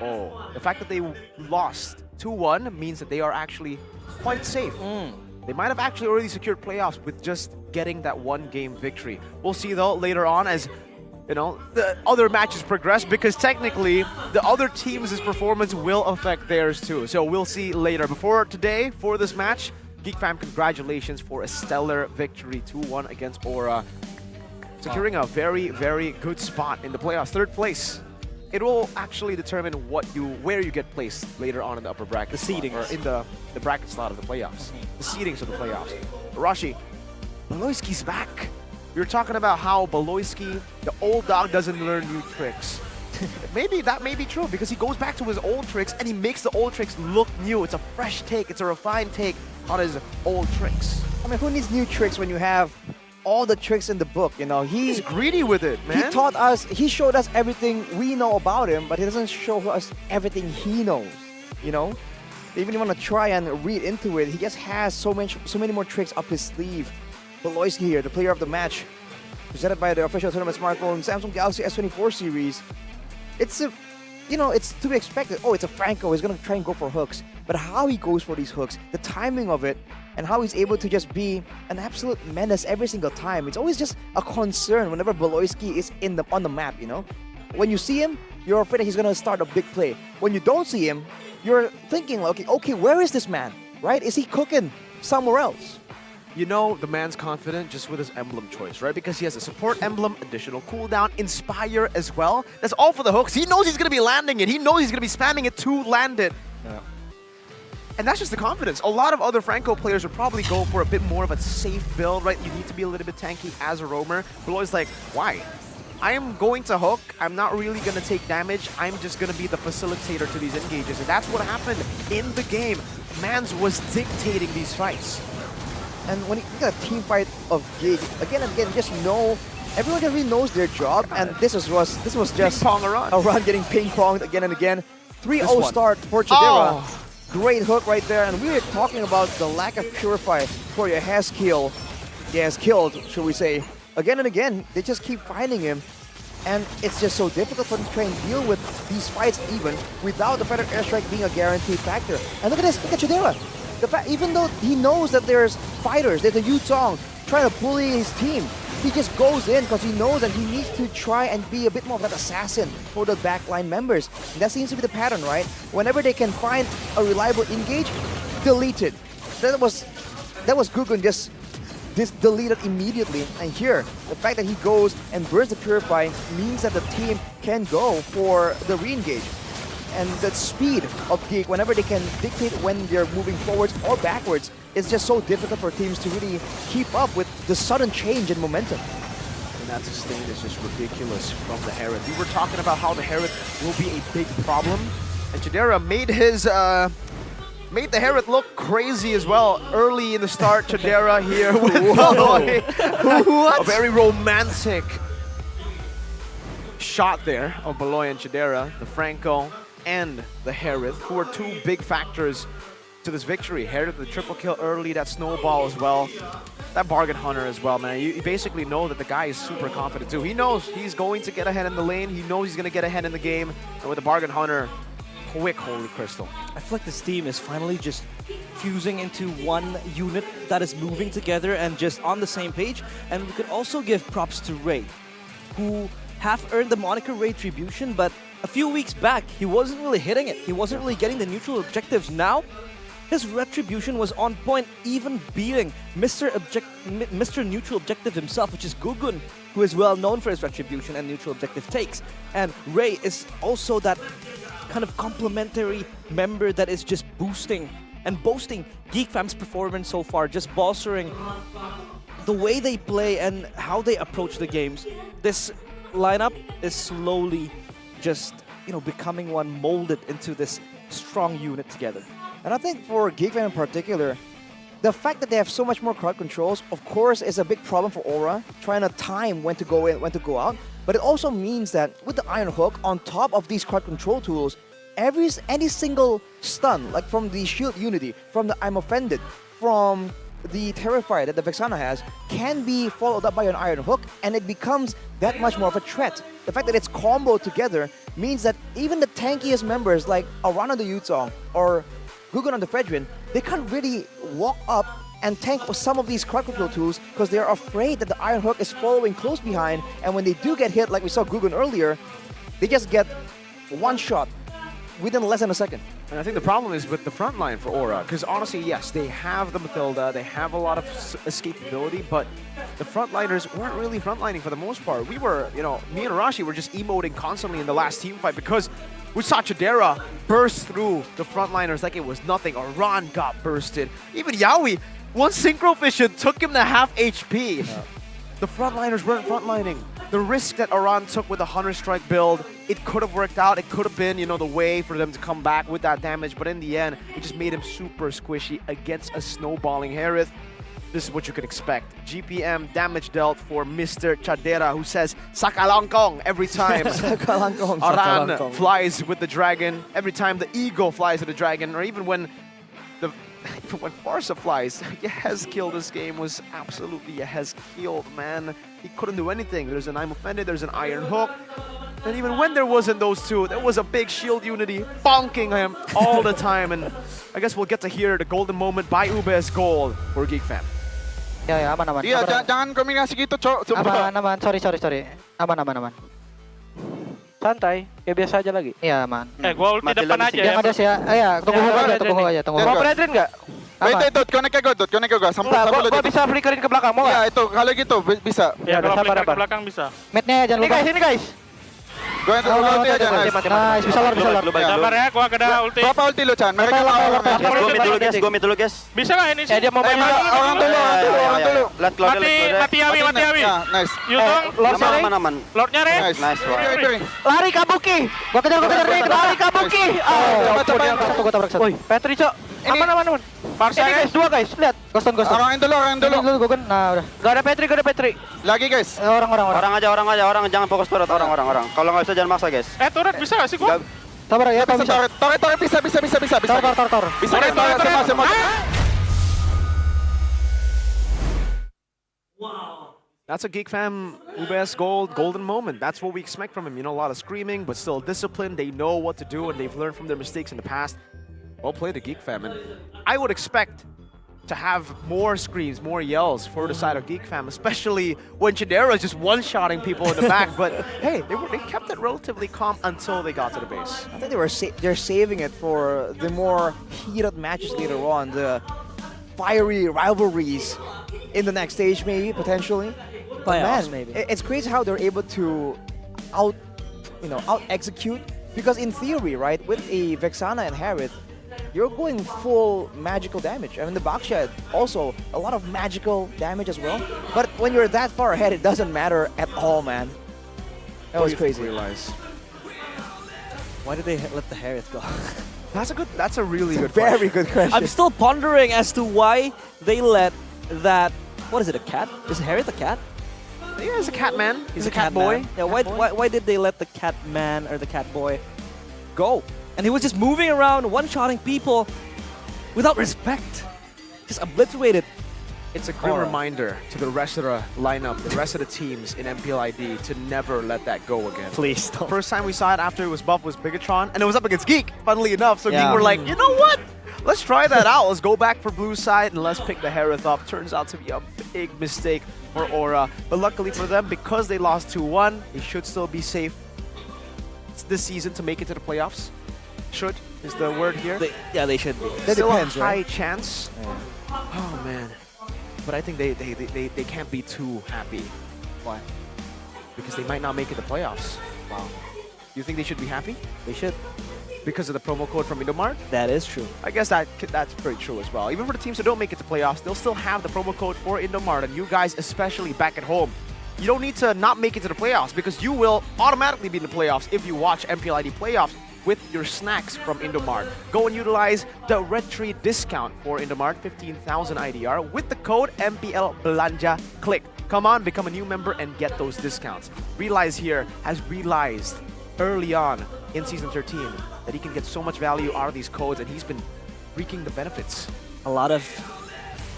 The fact that they lost 2-1 means that they are actually quite safe. They might have actually already secured playoffs with just getting that 1-game victory. We'll see though later on as the other matches progress, because technically the other team's performance will affect theirs too. So we'll see later. Before today, for this match, Geek Fam, congratulations for a stellar victory 2-1 against Aura. Securing a very, very good spot in the playoffs, 3rd place. It will actually determine where you get placed later on in the upper bracket. The seedings. Or in the bracket slot of the playoffs. The seedings of the playoffs. Rashi, Baloyski's back. We were talking about how Baloyski, the old dog, doesn't learn new tricks. Maybe that may be true because he goes back to his old tricks and he makes the old tricks look new. It's a fresh take, it's a refined take on his old tricks. Who needs new tricks when you have all the tricks in the book, He's greedy with it, man. He showed us everything we know about him, but he doesn't show us everything he knows, Even if you want to try and read into it, he just has so many more tricks up his sleeve. Baloyski here, the player of the match, presented by the official tournament smartphone Samsung Galaxy S24 series. It's to be expected. Oh, it's a Franco, he's gonna try and go for hooks. But how he goes for these hooks, the timing of it, and how he's able to just be an absolute menace every single time. It's always just a concern whenever Baloyski is on the map, When you see him, you're afraid that he's gonna start a big play. When you don't see him, you're thinking, okay, where is this man, right? Is he cooking somewhere else? The man's confident just with his emblem choice, right? Because he has a support emblem, additional cooldown, inspire as well. That's all for the hooks. He knows he's going to be landing it. He knows he's going to be spamming it to land it. Yeah. And that's just the confidence. A lot of other Franco players would probably go for a bit more of a safe build, right? You need to be a little bit tanky as a roamer. But always like, why? I am going to hook. I'm not really going to take damage. I'm just going to be the facilitator to these engages. And that's what happened in the game. Mans was dictating these fights. And when you get a team fight of Gig, again and again, everyone just really knows their job, and this was just ping-pong a run getting ping-ponged again and again. 3-0 start for Chidera. Great hook right there, and we're talking about the lack of Purify for has killed, should we say. Again and again, they just keep finding him, and it's just so difficult for them to try and deal with these fights even without the Feather Airstrike being a guaranteed factor. And look at this, look at Chidera. Even though he knows that there's fighters, there's a Yutong trying to bully his team, he just goes in because he knows that he needs to try and be a bit more of that assassin for the backline members. And that seems to be the pattern, right? Whenever they can find a reliable engage, deleted. That was Gugun just deleted immediately. And here, the fact that he goes and burns the Purify means that the team can go for the re-engage. And the speed of Geek, whenever they can dictate when they're moving forwards or backwards, it's just so difficult for teams to really keep up with the sudden change in momentum. And that sustain is just ridiculous from the Herod. We were talking about how the Herod will be a big problem, and Chidera made the Herod look crazy as well early in the start. Chidera here with Baloy. A very romantic shot there of Baloy and Chidera, the Franco and the Herod, who are two big factors to this victory. Herod with the triple kill early, that snowball as well. That Bargain Hunter as well, man. You basically know that the guy is super confident too. He knows he's going to get ahead in the lane. He knows he's going to get ahead in the game. And with the Bargain Hunter, quick Holy Crystal. I feel like this team is finally just fusing into one unit that is moving together and just on the same page. And we could also give props to Ray, who have earned the moniker Retribution, but a few weeks back, he wasn't really hitting it. He wasn't really getting the neutral objectives. Now, his Retribution was on point, even beating Mr. Neutral Objective himself, which is Gugun, who is well known for his Retribution and neutral objective takes. And Ray is also that kind of complementary member that is just boosting and boasting Geek Fam's performance so far, just bolstering the way they play and how they approach the games. This lineup is slowly just, becoming one molded into this strong unit together. And I think for Geek Fam in particular, the fact that they have so much more crowd controls, of course, is a big problem for Aura, trying to time when to go in, when to go out. But it also means that with the Iron Hook, on top of these crowd control tools, any single stun, like from the Shield Unity, from the I'm Offended, from the Terrifier that the Vexana has, can be followed up by an Iron Hook, and it becomes that much more of a threat. The fact that it's comboed together means that even the tankiest members like Aran on the Yutong or Gugun on the Fredrin, they can't really walk up and tank some of these crowd control tools because they're afraid that the Iron Hook is following close behind, and when they do get hit, like we saw Gugun earlier, they just get one shot within less than a second. And I think the problem is with the front line for Aura, because honestly, yes, they have the Matilda, they have a lot of escapability, but the frontliners weren't really frontlining for the most part. We were, me and Arashi were just emoting constantly in the last team fight because we saw Chidera burst through the frontliners like it was nothing. Aran got bursted. Even Yaoi, one Synchro Vision took him to half HP. Yeah. The frontliners weren't frontlining. The risk that Aran took with the Hunter Strike build, it could have worked out. It could have been, the way for them to come back with that damage. But in the end, it just made him super squishy against a snowballing Harith. This is what you can expect. GPM damage dealt for Mr. Chidera, who says Sakalangkong every time Aran flies with the dragon. Every time the Eagle flies with the dragon, or even when Farsa flies, Yehez kill this game was absolutely Yehez killed, man. He couldn't do anything. There's an I'm Offended, there's an Iron Hook. And even when there wasn't those two, there was a big shield unity bonking him all the time. And I guess we'll get to hear the golden moment by Ube's goal for Geek Fam. Ya, aman. Iya, jangan komunikasi gitu, Cok. Aman. Sorry. Aman. Santai, kayak biasa aja lagi. Iya, aman. Gua ulti depan aja ya. Yang ada sih ya, tunggu aja. Mau Fredrin nggak? Itu, connect ke gua. Gua bisa flickerin ke belakang, mau nggak? Ya, itu, kalau gitu bisa. Ya, kalau flicker ke belakang bisa. Mid-nya jangan lupa. Ini guys. Gua ulti aja, nice. Bisa lor. Sabar ya, gua ada ulti. Berapa ulti lu, Chan? Mereka mau Gua mid dulu, guys. Bisa nggak ini sih? Dia mau main orang dulu. Mati Yawi. Nice. Yutong, aman. Lordnya Ren. Nice. Lari Kabuki. Gua kejar nih. Lari Kabuki. Gua tabrak satu. Woi, Petri, Cok. Aman. Farsa guys, 2 guys, lihat. Goston. Orang dulu. Gugun. Nah, udah. Gak ada Petri. Lagi, guys. Orang. Orang aja, jangan fokus turret, orang. Kalau nggak bisa jangan maksa, guys. Turret bisa nggak sih gua? Sabar ya, Tom bisa. Torret, bisa. Tor. Bisa, semua. That's a Geek Fam UBS golden moment. That's what we expect from him. You know, a lot of screaming, but still disciplined. They know what to do, and they've learned from their mistakes in the past. Well played, the Geek Fam. And I would expect to have more screams, more yells for the side of Geek Fam, especially when Chidera is just one-shotting people in the back. But hey, they kept it relatively calm until they got to the base. I think they're saving it for the more heated matches later on, the fiery rivalries in the next stage, maybe potentially. But Playoffs, man, maybe. it's crazy how they're able to out execute. Because in theory, right, with a Vexana and Harith, you're going full magical damage. I mean, the Baksha also a lot of magical damage as well. But when you're that far ahead, it doesn't matter at all, man. That was crazy. Why did they let the Harith go? That's a really good very good question. I'm still pondering as to why they let that. What is it? A cat? Is Harith a cat? Yeah, he's a cat man. He's a cat man. boy. Yeah. Why did they let the cat man or the cat boy go? And he was just moving around, one-shotting people without respect. Just obliterated. It's a grim reminder to the rest of the lineup, the rest of the teams in MPL ID to never let that go again. Please don't. First time we saw it after it was buffed was Bigatron, and it was up against Geek, funnily enough. So Yeah. Geek were like, you know what? Let's try that out. Let's go back for blue side and let's pick the Harith up. Turns out to be a big mistake for Aura. But luckily for them, because they lost 2-1, they should still be safe this season to make it to the playoffs. Should is the word here. They should be. That Still depends, a high right? chance. Oh man. But I think they can't be too happy. Why? Because they might not make it to playoffs. Wow. You think they should be happy? They should. Because of the promo code from Indomart? That is true. I guess that's pretty true as well. Even for the teams who don't make it to playoffs, they'll still have the promo code for Indomart. And you guys, especially back at home, you don't need to not make it to the playoffs because you will automatically be in the playoffs if you watch MPL ID playoffs with your snacks from Indomart. Go and utilize the Red Tree discount for Indomart, 15,000 IDR with the code MPL Belanja Click. Come on, become a new member and get those discounts. Realize here has realized early on in Season 13 that he can get so much value out of these codes and he's been reaping the benefits. A lot of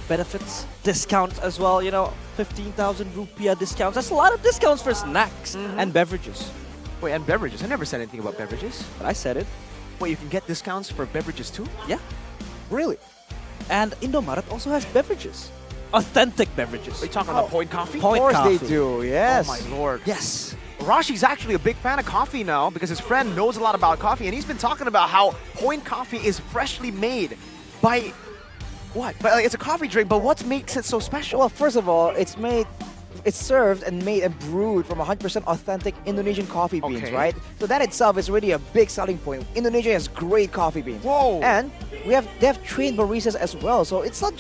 benefits, discounts as well, you know, 15,000 rupiah discounts. That's a lot of discounts for snacks and beverages. Wait, and beverages? I never said anything about beverages. But I said it. Wait, you can get discounts for beverages too? Yeah. Really? And Indomaret also has beverages. Authentic beverages. Are you talking about Point Coffee? Of course Coffee. they do, yes. Oh my lord. Yes. Rashi's actually a big fan of coffee now because his friend knows a lot about coffee and he's been talking about how Point Coffee is freshly made by what? But it's a coffee drink, but what makes it so special? Well, first of all, it's served and made and brewed from 100% authentic Indonesian coffee beans, Okay. right? So that itself is really a big selling point. Indonesia has great coffee beans. Whoa! And they have trained baristas as well. So it's not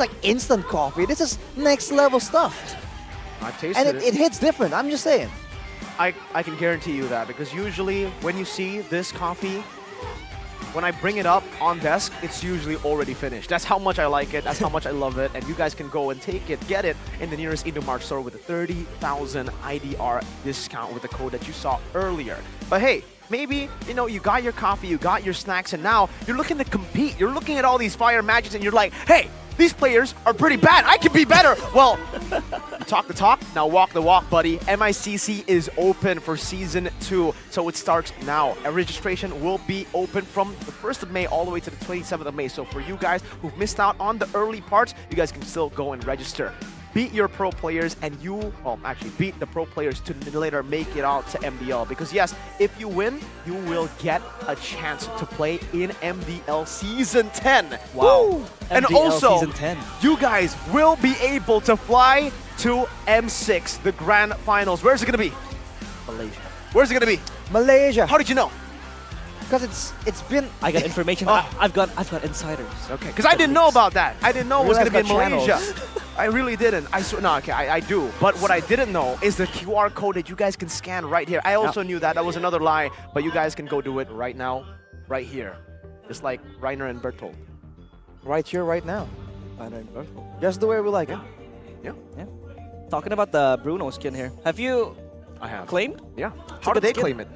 like instant coffee. This is next level stuff. I've tasted And it hits different, I'm just saying. I can guarantee you that because usually when you see this coffee, when I bring it up on desk, it's usually already finished. That's how much I like it. That's how much I love it. And you guys can go and take it, get it in the nearest Indomart store with a 30,000 IDR discount with the code that you saw earlier. But hey, maybe, you know, you got your coffee, you got your snacks, and now you're looking to compete. You're looking at all these fire matches and you're like, hey, these players are pretty bad. I can be better. Well, you talk the talk, now walk the walk, buddy. MICC is open for Season 2, so it starts now. And registration will be open from the 1st of May all the way to the 27th of May. So for you guys who've missed out on the early parts, you guys can still go and register. Beat your pro players and beat the pro players to later make it out to MDL. Because yes, if you win, you will get a chance to play in MDL Season 10. Wow. Woo! And MDL also, Season 10. you guys will be able to fly to M6, the grand finals. Where's it going to be? Malaysia. Where's it going to be? Malaysia. How did you know? Because it's been... I got information. I've got insiders. Okay, because I didn't know about that. I didn't know it was going to be in Real-life Malaysia. channels. I really didn't. I do. But what I didn't know is the QR code that you guys can scan right here. I also knew that. That was another lie. But you guys can go do it right now, right here. Just like Reiner and Bertolt. Right here, right now. Reiner and Bertolt. Just the way we like it. Yeah. Talking about the Bruno skin here. Have you I have. claimed? Yeah. How did they claim it?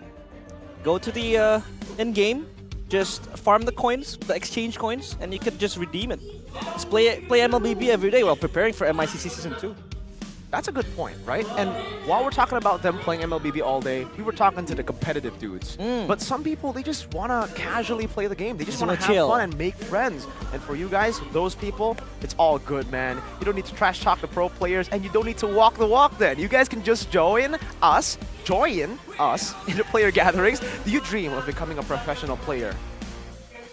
Go to the in game. Just farm the coins, the exchange coins, and you could just redeem it. Just play MLBB every day while preparing for MICC Season 2. That's a good point, right? And while we're talking about them playing MLBB all day, we were talking to the competitive dudes. But some people, they just want to casually play the game. They just want to have fun and make friends. And for you guys, those people, it's all good, man. You don't need to trash talk the pro players, and you don't need to walk the walk then. You guys can just join us in the player gatherings. Do you dream of becoming a professional player?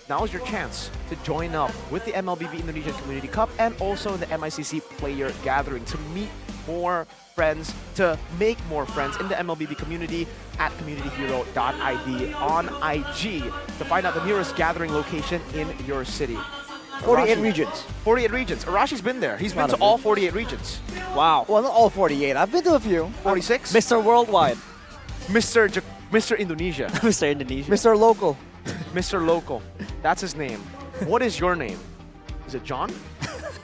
Now's your chance to join up with the MLBB Indonesian Community Cup and also the MICC Player Gathering to meet more friends, to make more friends in the MLBB community at communityhero.id on IG to find out the nearest gathering location in your city. 48 regions. 48 regions. Arashi's been there. He's been to all 48 regions. Wow. Well, not all 48. I've been to a few. 46? Mr. Worldwide. Mr. Indonesia. Mr. Indonesia. Mr. Local. Mr. Local. That's his name. What is your name? Is it John?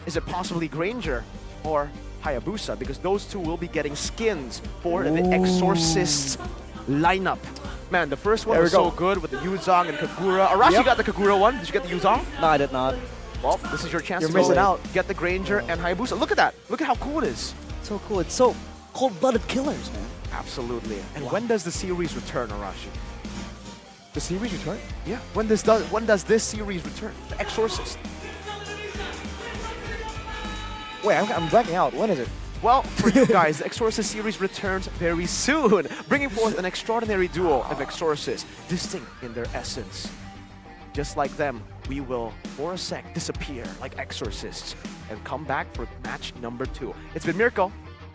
Is it possibly Granger or Hayabusa? Because those two will be getting skins for the Exorcists lineup. Man, the first one was so good with the Yuzong and Kagura. Arashi got the Kagura one. Did you get the Yuzong? No, I did not. Well, this is your chance You're to missing out. Get the Granger and Hayabusa. Look at that. Look at how cool it is. So cool. It's so cold-blooded killers, man. Absolutely. And when does the series return, Arashi? The series return? Yeah. When does this series return? The Exorcist. Wait, I'm blacking out. When is it? Well, for you guys, the Exorcist series returns very soon, bringing forth an extraordinary duo of Exorcists, distinct in their essence. Just like them, we will, for a sec, disappear like Exorcists and come back for match number 2. It's been Mirko,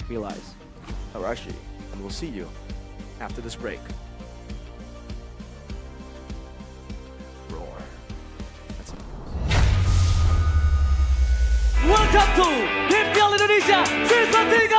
Realize. Arashi, and we'll see you after this break. Roar. That's it. Welcome to MPL Indonesia Season 13.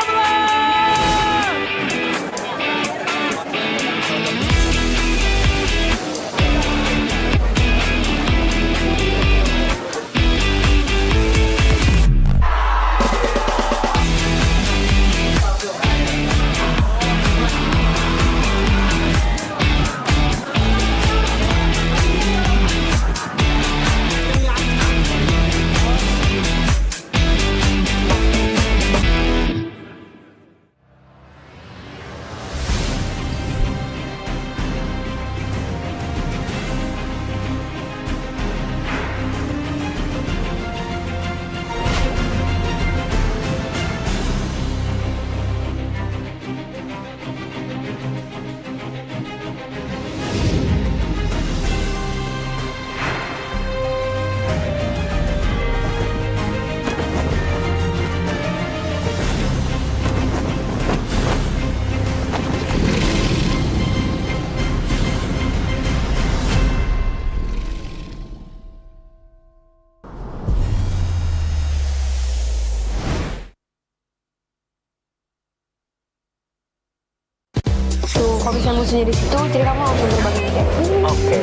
Kalau bisa musuhnya di situ, jadi kamu langsung berbagi ide. Oke.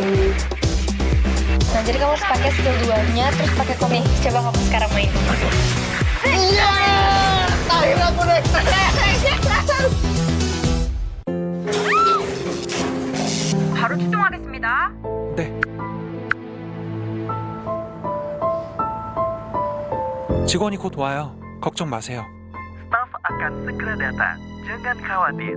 Nah, jadi kamu harus pakai skill 2-nya, terus pakai komik. Coba kamu sekarang main. Iya! Akhirnya aku naik. 바로 출동하겠습니다. 네. 직원이 곧 와요. 걱정 마세요. Staff akan segera datang. Jangan khawatir.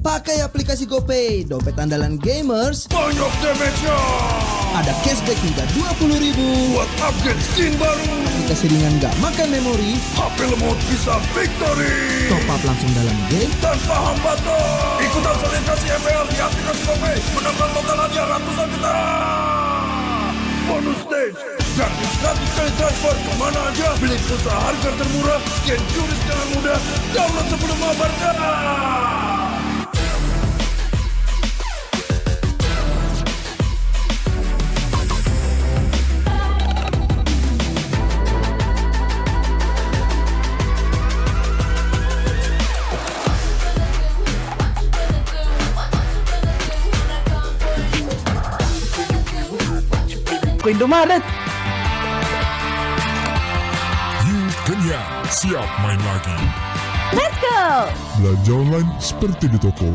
Pakai aplikasi GoPay, dompet andalan gamers. Banyak damage-nya. Ada cashback hingga 20.000 buat upgrade skin baru. Aplikasi ringan gak makan memori. HP lemot bisa victory. Top up langsung dalam game tanpa hambatan. Ikutan selebrasi MPL di aplikasi GoPay. Menangkan total hadiah ratusan juta. Bonus stage. Gratis 100 kali transfer kemana aja. Beli pulsa harga termurah. Scan juris dengan mudah. Download sebelum mabarkan. Indomaret. You can Iya, siap main lagi. Let's go! Belanja online seperti di toko.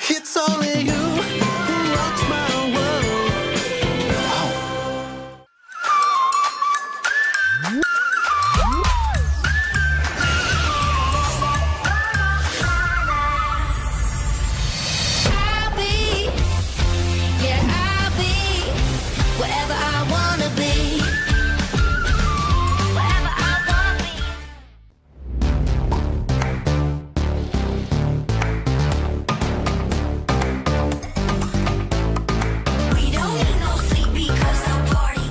It's only you who rocks my world. I'll be, yeah, I'll be whatever I wanna be. Whatever I wanna be. We don't need no sleep because the party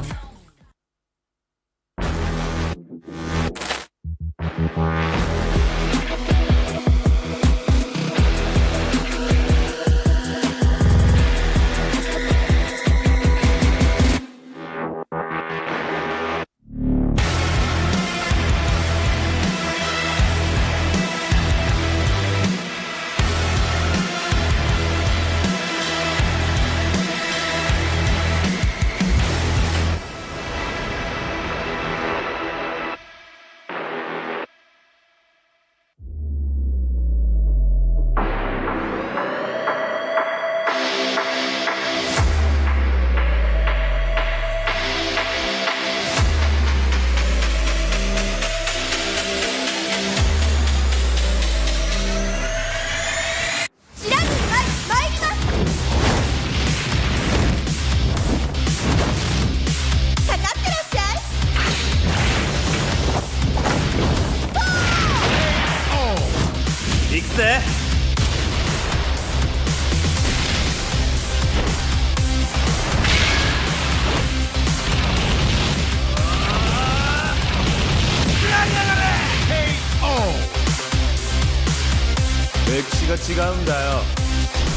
맥시가 지가운다요.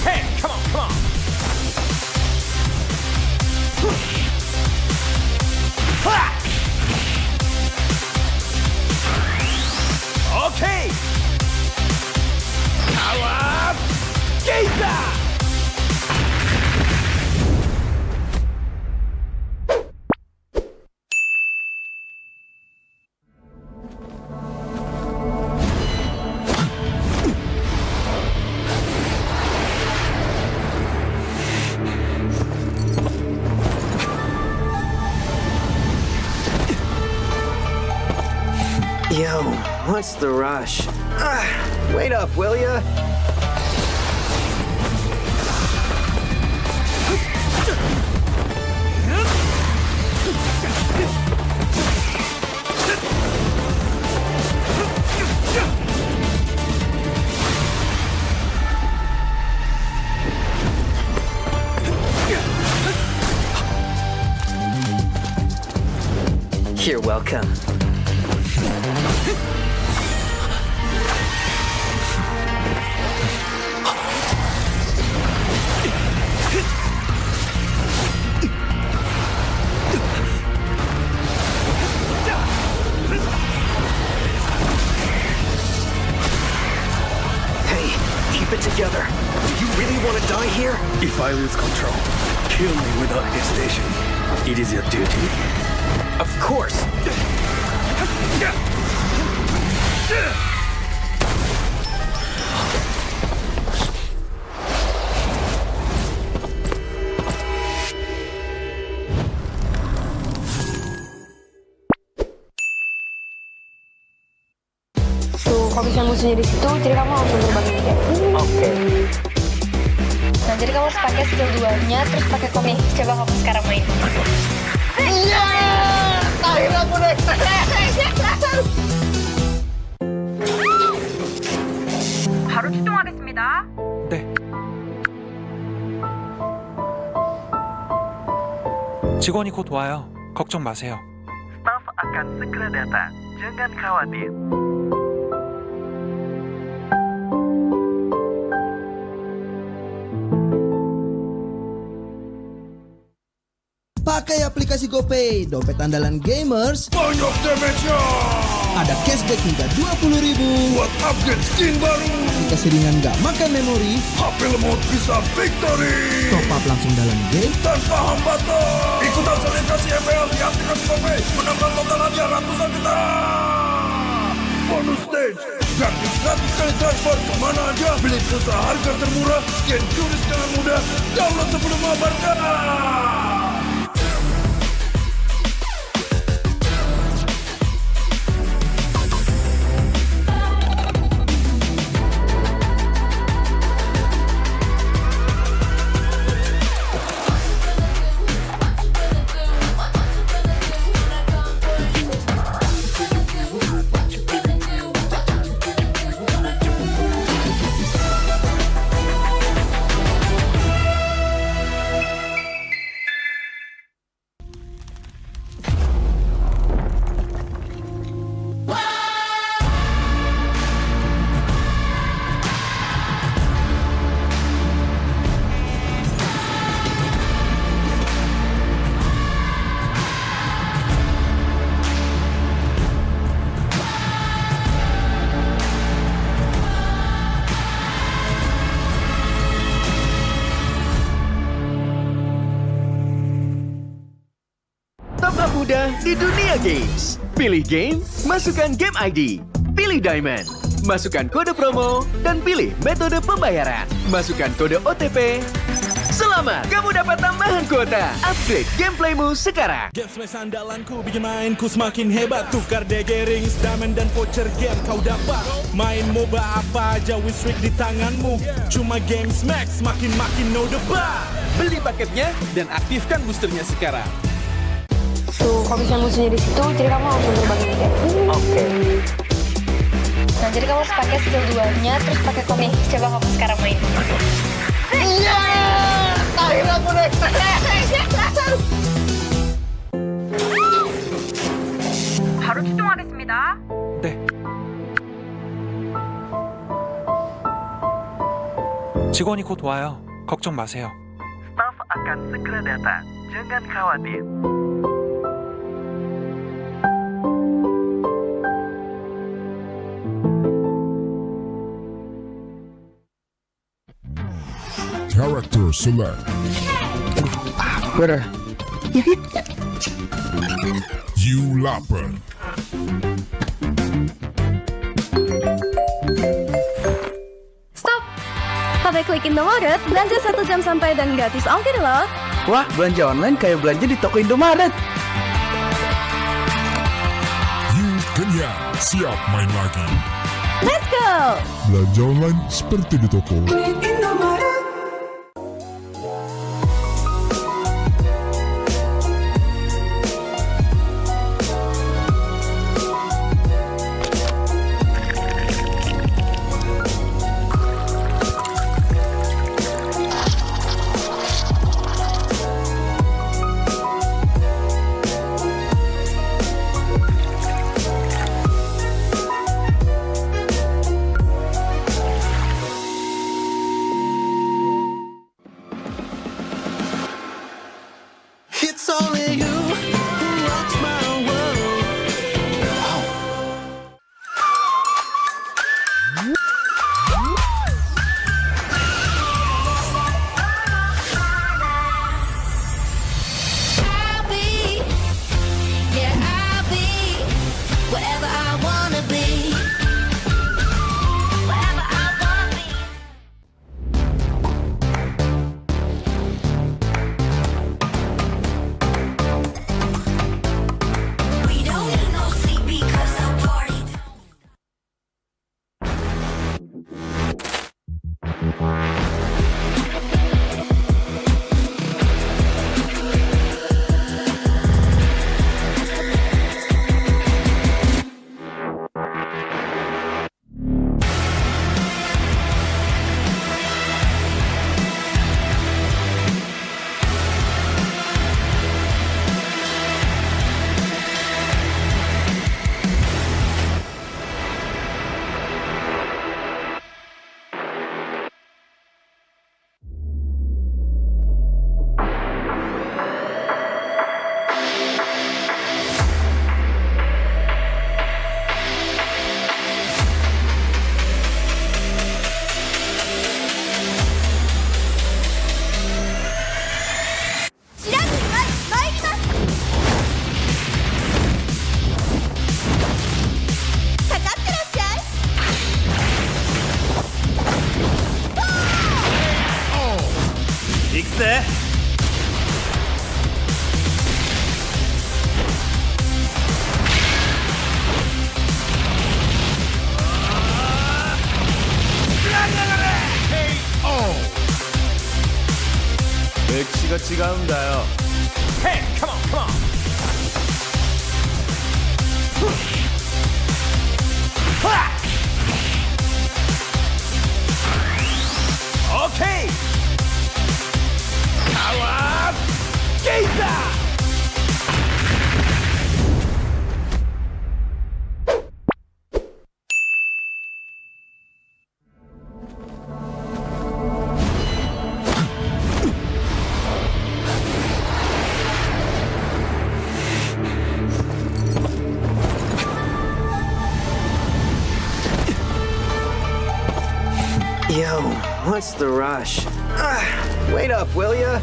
Hey, come on, come on. 오케이. 파워 게이다. Yo, what's the rush? Wait up, will ya? You're welcome. Hey, keep it together. Do you really want to die here? If I lose control, kill me without hesitation. It is your duty. Of course. Tuh, kalau misalnya musuhnya di situ, jadi kamu langsung berbagai ide. Oke. Nah, jadi kamu harus pakai skill 2-nya, terus pakai komik. Coba kamu sekarang main. Iya! Akhirnya aku naik. 바로 출동하겠습니다. 직원이 곧 와요. 걱정 마세요. Staf akan segera datang. Jangan khawatir. Pakai aplikasi GoPay, dompet andalan gamers. Banyak damage-nya. Ada cashback hingga 20.000 buat upgrade skin baru. Aplikasi ringan gak makan memori. HP lemot bisa victory. Top up langsung dalam game tanpa hambatan. Ikutan selebrasi MPL di aplikasi GoPay. Menambah total hadiah ratusan juta. Bonus stage. Gratis 100 kali transfer kemana aja. Beli pulsa harga termurah. Scan QRIS dengan mudah. Download sebelum mengabarkan. Mudah di dunia games. Pilih game, masukkan game ID. Pilih Diamond, masukkan kode promo, dan pilih metode pembayaran. Masukkan kode OTP. Selamat, kamu dapat tambahan kuota. Upgrade gameplaymu sekarang. Game smash andalanku bikin mainku semakin hebat. Tukar DG rings, diamond dan voucher game kau dapat. Main MOBA apa aja win streak di tanganmu. Cuma game smash makin no debat. Beli paketnya dan aktifkan boosternya sekarang. Tuh, kalau misalnya musuhnya di situ, jadi kamu langsung terbangin kayak. Oke. Nah, jadi kamu harus pakai skill 2-nya, terus pakai komik. Coba kamu sekarang main. Iya, akhirnya aku naik. 바로 출동하겠습니다. 네. 직원이 곧 와요. 걱정 마세요. Staf akan segera datang. Jangan khawatir. Character select. Better. You lapper. Stop! Pakai klik Indomaret, belanja 1 jam sampai dan gratis ongkir loh. Wah, belanja online kayak belanja di toko Indomaret. You kenyang, siap main lagi. Let's go! Belanja online seperti di toko. 같이 간다요. Hey, come on, come on. Okay. Kawan kita. Yo, what's the rush? Wait up, will ya?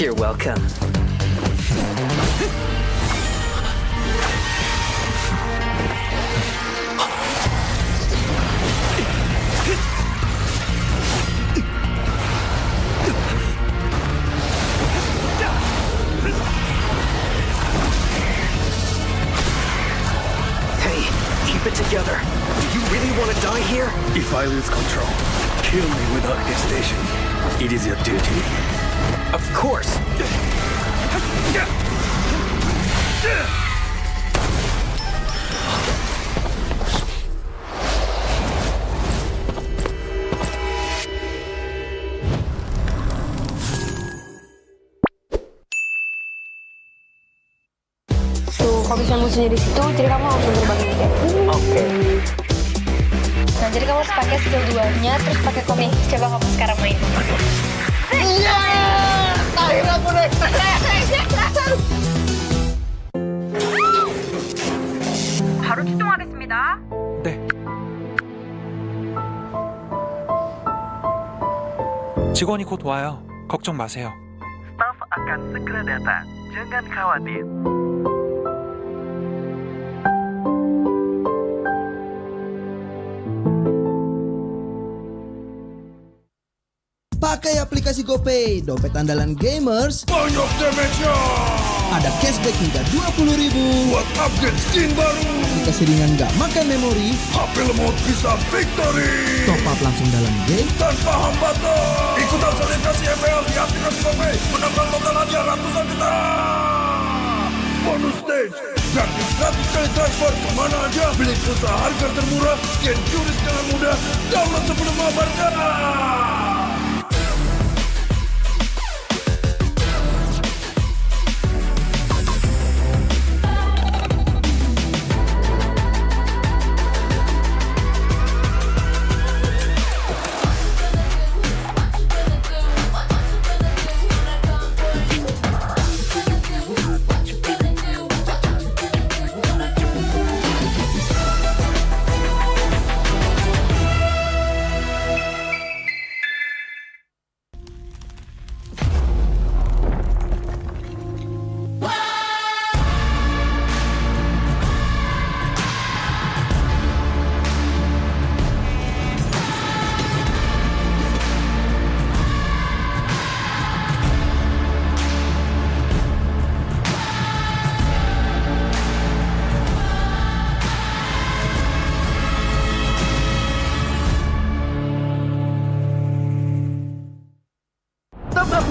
You're welcome. Hey, keep it together. Do you really want to die here? If I lose control, kill me without hesitation. It is your duty. Of course. Tuh, kalau misalnya musuhnya di situ, jadi kamu langsung terbangin kayak. Oke. Nah, jadi kamu harus pakai skill 2-nya, terus pakai komik. Coba kamu sekarang main. Iya! Akhirnya aku naik. 바로 출동하겠습니다. 네. 직원이 곧 와요. 걱정 마세요. Staf akan segera datang. Jangan khawatir. Pakai aplikasi GoPay, dompet andalan gamers. Banyak damage-nya. Ada cashback hingga 20.000 buat upgrade skin baru. Aplikasi ringan gak makan memori. HP lemot bisa victory. Top up langsung dalam game tanpa hambatan. Ikutan selebrasi MPL di aplikasi GoPay. Menambah total hadiah ratusan juta. Bonus stage. Gratis 100 kali transfer kemana aja. Beli pulsa harga termurah. Scan QRIS dengan mudah. Download sebelum mabarkan.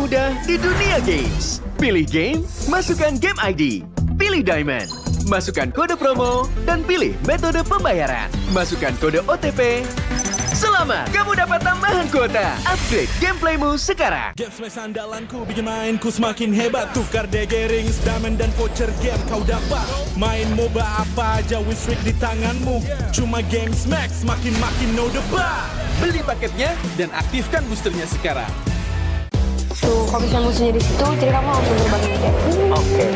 mudah di dunia games. Pilih game, masukkan game ID. Pilih Diamond, masukkan kode promo, dan pilih metode pembayaran. Masukkan kode OTP. Selamat, kamu dapat tambahan kuota. Upgrade gameplaymu sekarang. Game smash andalanku bikin mainku semakin hebat. Tukar DG rings, diamond dan voucher game kau dapat. Main MOBA apa aja with streak di tanganmu. Cuma game smash makin no debat. Beli paketnya dan aktifkan boosternya sekarang. Tuh, kalau misalnya musuhnya di situ, jadi kamu langsung terbangin kayak. Oke.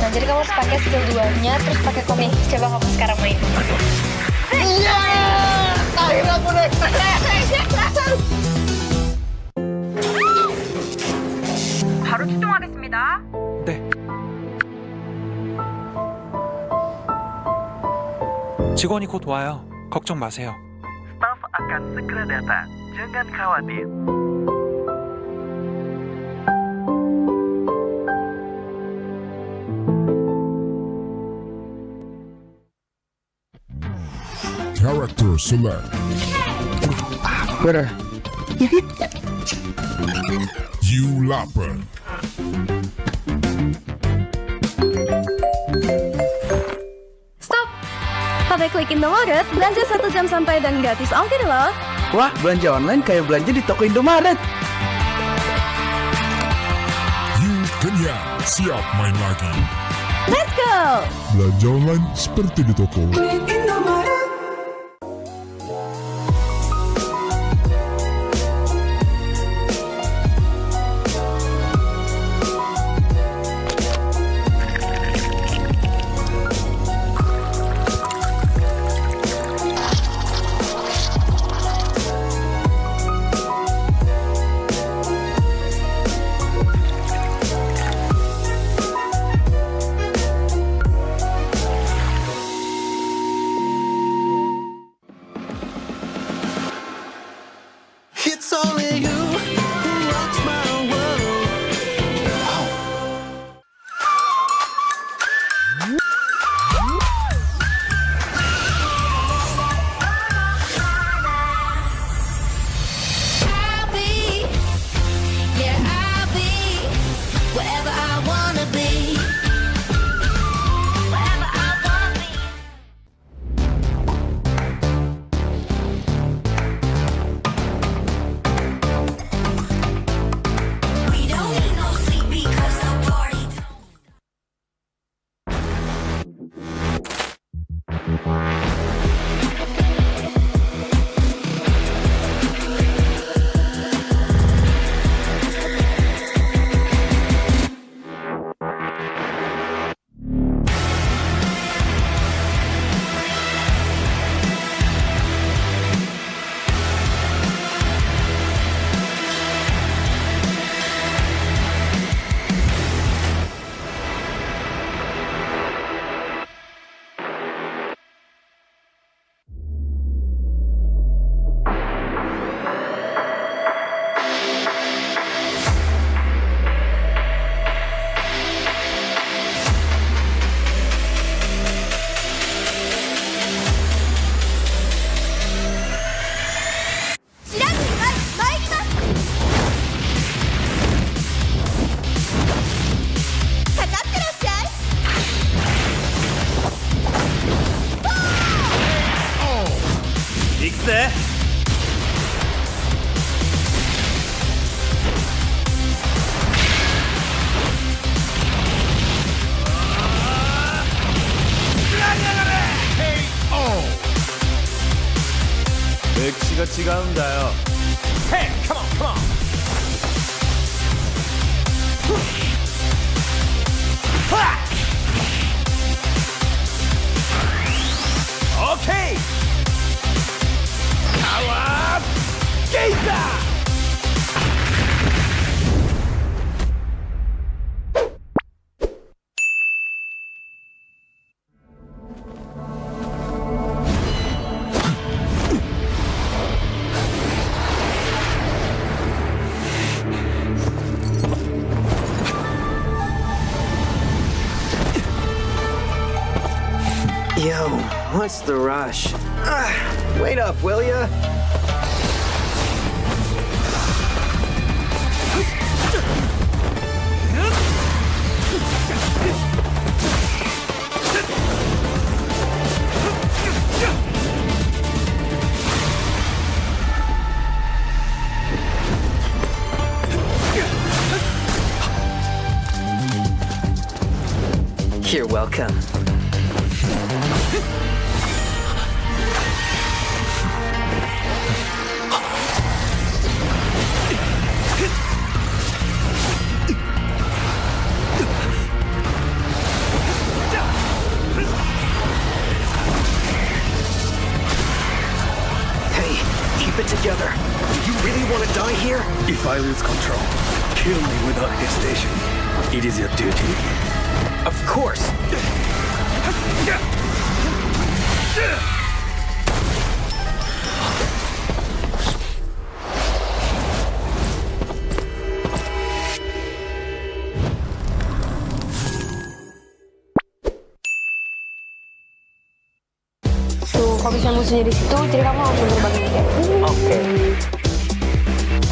Nah, jadi kamu harus pakai skill 2-nya, terus pakai komik. Coba kamu sekarang main. Iya! Akhirnya aku naik. 바로 출동하겠습니다. 네. 직원이 곧 와요. 걱정 마세요. Staf akan segera datang. Jangan khawatir. Character select. Better. You lapper. Stop! Pakai klik Indomaret, belanja 1 jam sampai dan gratis ongkir loh. Wah, belanja online kayak belanja di toko Indomaret. You kenyang, siap main lagi. Let's go! Belanja online seperti di toko. It's only you who rocks my world. I'll be, yeah, I'll be wherever I wanna be. Wherever I wanna be. We don't need no sleep because the party 맥시가치가 온다요. Hey, come on, come on. 오케이. 나와. 게이다. Yo, what's the rush? Wait up, will ya? You're welcome. Hey, keep it together. Do you really want to die here? If I lose control, kill me without hesitation. It is your duty. Of course. Tuh, kalau misalnya musuhnya di situ, jadi kamu langsung terbangin kayak. Oke.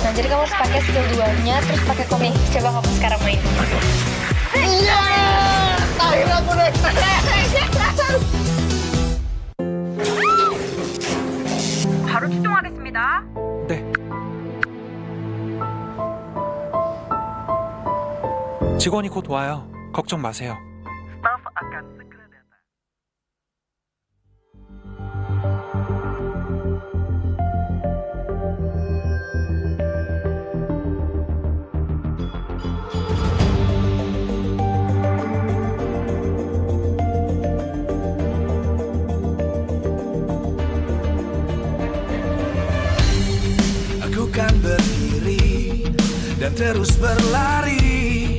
Nah, jadi kamu harus pakai skill 2-nya, terus pakai komik. Coba kamu sekarang main. Iya! Akhirnya aku naik. 바로 출동하겠습니다. 네. 직원이 곧 와요. 걱정 마세요. Staff akan segera datang. Aku kan berdiri dan terus berlari,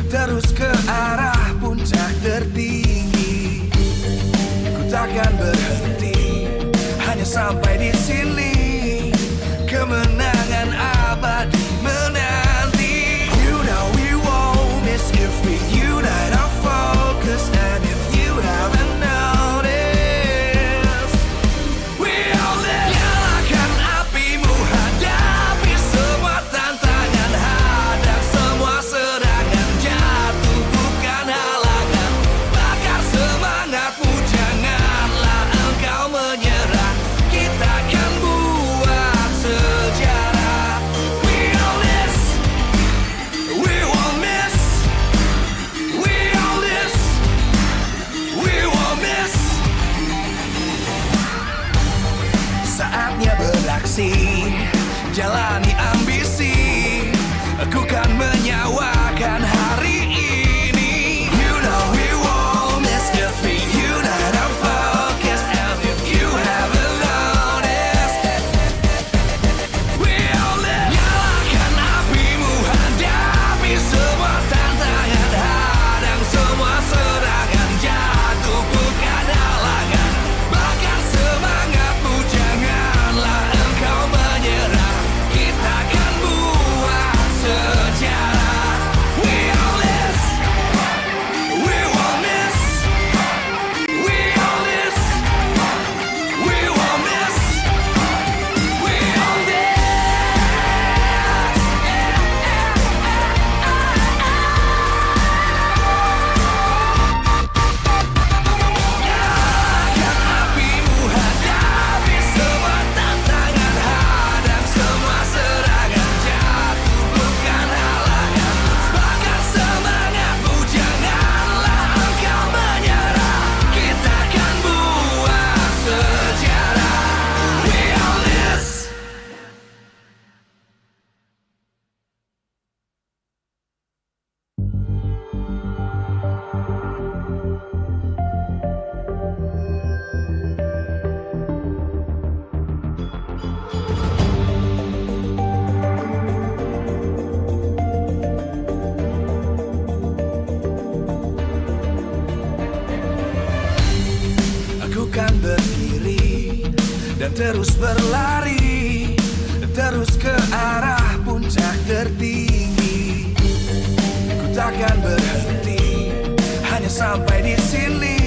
terus ke arah puncak tertinggi. Ku takkan berhenti, hanya sampai di sini. Kemenangan abadi menanti. You know we won't miss if we unite our focus. And if you haven't noticed, we all live. Nyalakan apimu, hadapi semua tantangan, hadang semua serangan, jatuh bukan halangan. Bakar semangatmu, janganlah engkau menyerah. Kita akan buat sejarah. We all this, we won't miss. We all this, we won't miss. Saatnya beraksi, jalani ambisi. Aku kan menyawakan hari ini. You know we won't miss if we unite our focus. And if you haven't noticed, we all live. Nyalakan apimu, hadapi semua tantangan, hadang semua serangan, jatuh bukan halangan. Bakar semangatmu, janganlah engkau menyerah. Kita akan buat sejarah. We all this, we won't miss. We all this, we won't miss. We all this. Nyalakan apimu, hadapi semua tantangan, hadang semua serangan, jatuh bukan halangan. Bakar semangatmu, janganlah engkau menyerah. Kita akan buat sejarah. We all this. Aku kan berdiri dan terus berlari, terus ke arah puncak tertinggi. Ku takkan berhenti, hanya sampai di sini.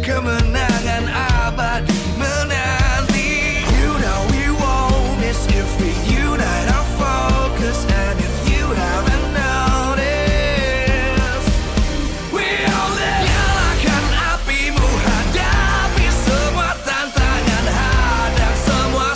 Kemenangan abadi menanti. You know we won't miss if we unite our focus. And if you haven't noticed, we all live. Nyalakan apimu, hadapi semua tantangan, hadang semua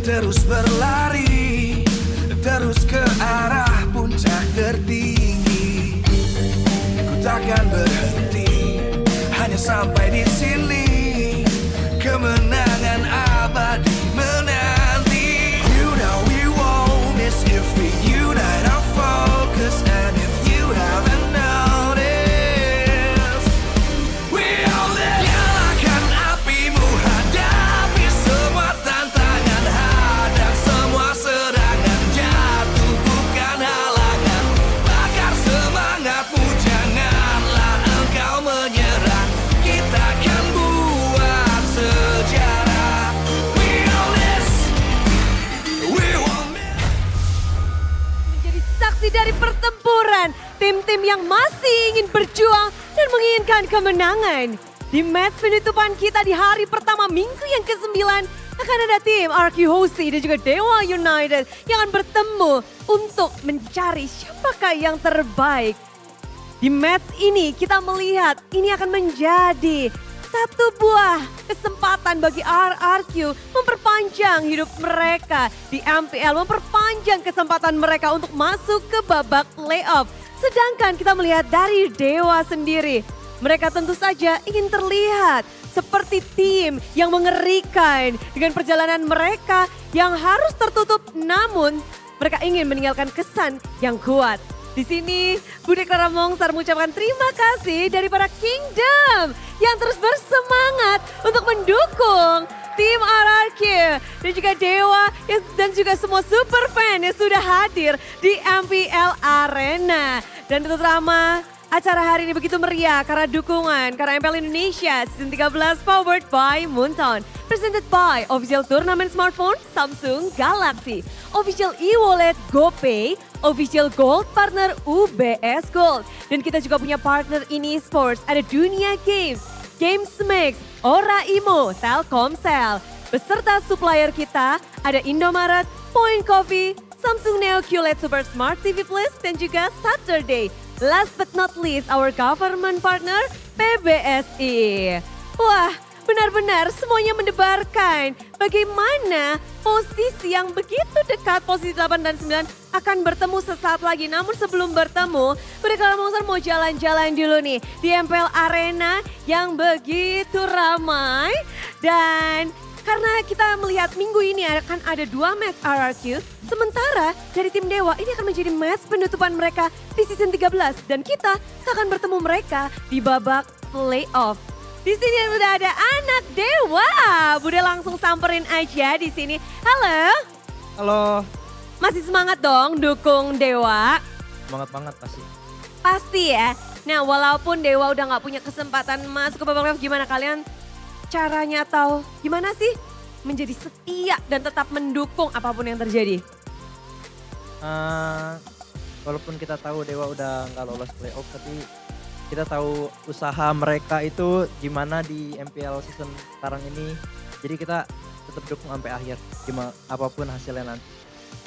terus berlari, terus ke arah puncak tertinggi. Ku takkan berhenti, hanya sampai di sini. Kemenangan abadi menanti. You know we won't miss if we unite our focus. And if you haven't noticed, we all this. Nyalakan apimu, hadapi semua tantangan, hadang semua serangan, jatuh bukan halangan. Bakar semangatmu, janganlah engkau menyerah. Kita akan buat sejarah. We all this, we won't miss. Menjadi saksi dari pertempuran tim-tim yang masih ingin berjuang dan menginginkan kemenangan. Di match penutupan kita di hari pertama minggu yang ke-9 akan ada tim RQ Hosi dan juga Dewa United yang akan bertemu untuk mencari siapakah yang terbaik. Di match ini kita melihat ini akan menjadi satu buah kesempatan bagi RRQ memperpanjang hidup mereka di MPL, memperpanjang kesempatan mereka untuk masuk ke babak playoff. Sedangkan kita melihat dari Dewa sendiri, mereka tentu saja ingin terlihat seperti tim yang mengerikan dengan perjalanan mereka yang harus tertutup, namun mereka ingin meninggalkan kesan yang kuat. Di sini Bude Clara Mongsar mengucapkan terima kasih dari para Kingdom yang terus bersemangat untuk mendukung tim RRQ dan juga Dewa dan juga semua super fan yang sudah hadir di MPL Arena. Dan terutama acara hari ini begitu meriah karena dukungan, karena MPL Indonesia Season 13 powered by Moonton. Presented by Official Turnamen Smartphone Samsung Galaxy, Official e-wallet GoPay, Official Gold Partner UBS Gold. Dan kita juga punya partner ini sports, ada Dunia Games, Games Mix, Ora Imo, Telkomsel. Beserta supplier kita ada Indomaret, Point Coffee, Samsung Neo QLED Super Smart TV Plus dan juga Saturday. Last but not least, our government partner PBSI. Wah, benar-benar semuanya mendebarkan bagaimana posisi yang begitu dekat, posisi 8 dan 9 akan bertemu sesaat lagi. Namun sebelum bertemu, mereka mau jalan-jalan dulu nih di MPL Arena yang begitu ramai. Dan karena kita melihat minggu ini akan ada 2 match RRQ, sementara dari tim Dewa ini akan menjadi match penutupan mereka di season 13 dan kita akan bertemu mereka di babak playoff. Di sini sudah ada anak Dewa. Bude langsung samperin aja di sini. Halo. Halo. Masih semangat dong dukung Dewa? Semangat banget pasti. Pasti ya. Nah, walaupun Dewa udah nggak punya kesempatan masuk ke babak playoff, gimana kalian caranya atau gimana sih menjadi setia dan tetap mendukung apapun yang terjadi? Walaupun kita tahu Dewa udah nggak lolos playoff, tapi kita tahu usaha mereka itu gimana di MPL season sekarang ini. Jadi kita tetap dukung sampai akhir, gimana apapun hasilnya nanti.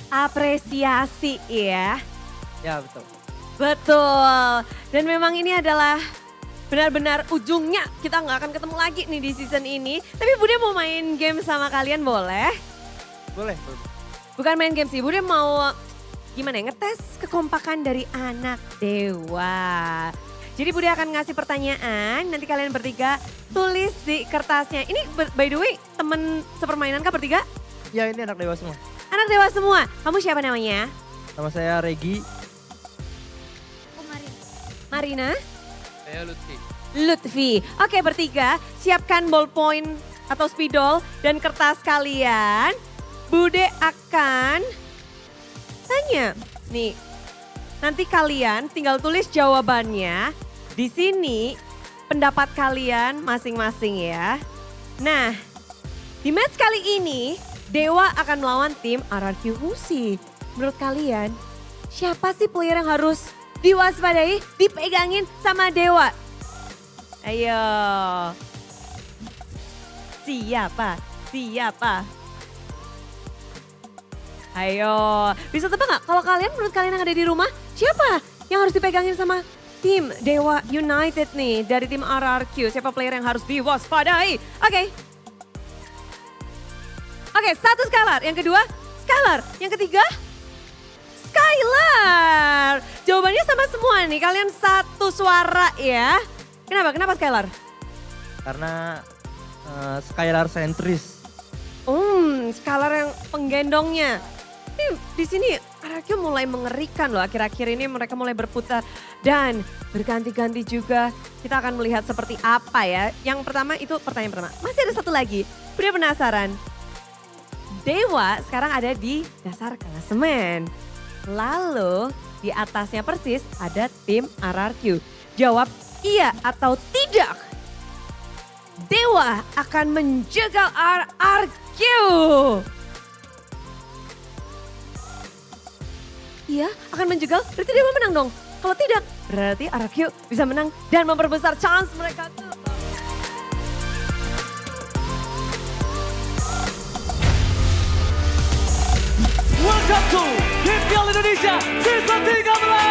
Apresiasi ya. Ya betul. Betul. Dan memang ini adalah benar-benar ujungnya kita nggak akan ketemu lagi nih di season ini. Tapi Bude mau main game sama kalian boleh? Boleh. Bukan main game sih, Bude mau gimana ya, ngetes kekompakan dari anak Dewa. Jadi Bude akan ngasih pertanyaan, nanti kalian bertiga tulis di kertasnya. Ini by the way temen sepermainan kah bertiga? Ya ini anak Dewa semua. Anak Dewa semua. Kamu siapa namanya? Nama saya Regi. Marina? Saya Lutfi. Lutfi. Oke, bertiga siapkan ballpoint atau spidol dan kertas kalian. Bude akan tanya. Nih, nanti kalian tinggal tulis jawabannya. Di sini pendapat kalian masing-masing ya. Nah, di match kali ini Dewa akan melawan tim RRQ Husi. Menurut kalian, siapa sih player yang harus diwaspadai, dipegangin sama Dewa? Ayo. Siapa? Siapa? Ayo. Bisa tebak gak? Kalau kalian, menurut kalian yang ada di rumah, siapa yang harus dipegangin sama tim Dewa United nih dari tim RRQ? Siapa player yang harus diwaspadai? Oke. Oke, satu Skylar. Yang kedua, Skylar. Yang ketiga, Skylar. Jawabannya sama semua nih, kalian satu suara ya. Kenapa? Kenapa Skylar? Karena Skylar sentris. Skylar yang penggendongnya. Ini di sini RRQ mulai mengerikan loh, akhir-akhir ini mereka mulai berputar dan berganti-ganti juga. Kita akan melihat seperti apa ya. Yang pertama itu pertanyaan pertama. Masih ada satu lagi, udah penasaran. Dewa sekarang ada di dasar klasemen. Lalu di atasnya persis ada tim RRQ. Jawab iya atau tidak. Dewa akan menjegal RRQ. Iya, akan menjegal, berarti Dewa menang dong. Kalau tidak, berarti RRQ bisa menang dan memperbesar chance mereka tuh. Welcome to MPL Indonesia Season 13.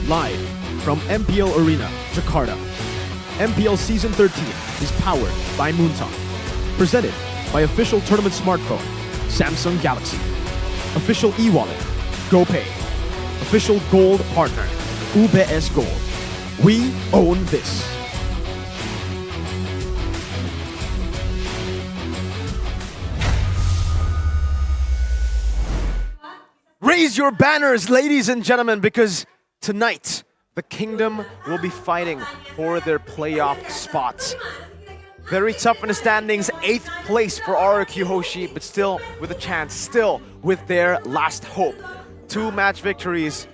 Live from MPL Arena, Jakarta, MPL Season 13 is powered by Moonton. Presented by official tournament smartphone, Samsung Galaxy. Official e-wallet, GoPay. Official gold partner, UBS Gold. We own this. Raise your banners, ladies and gentlemen, because tonight, the Kingdom will be fighting for their playoff spots. Very tough in the standings, 8th place for RRQ Hoshi, but still with a chance, still with their last hope. 2 match victories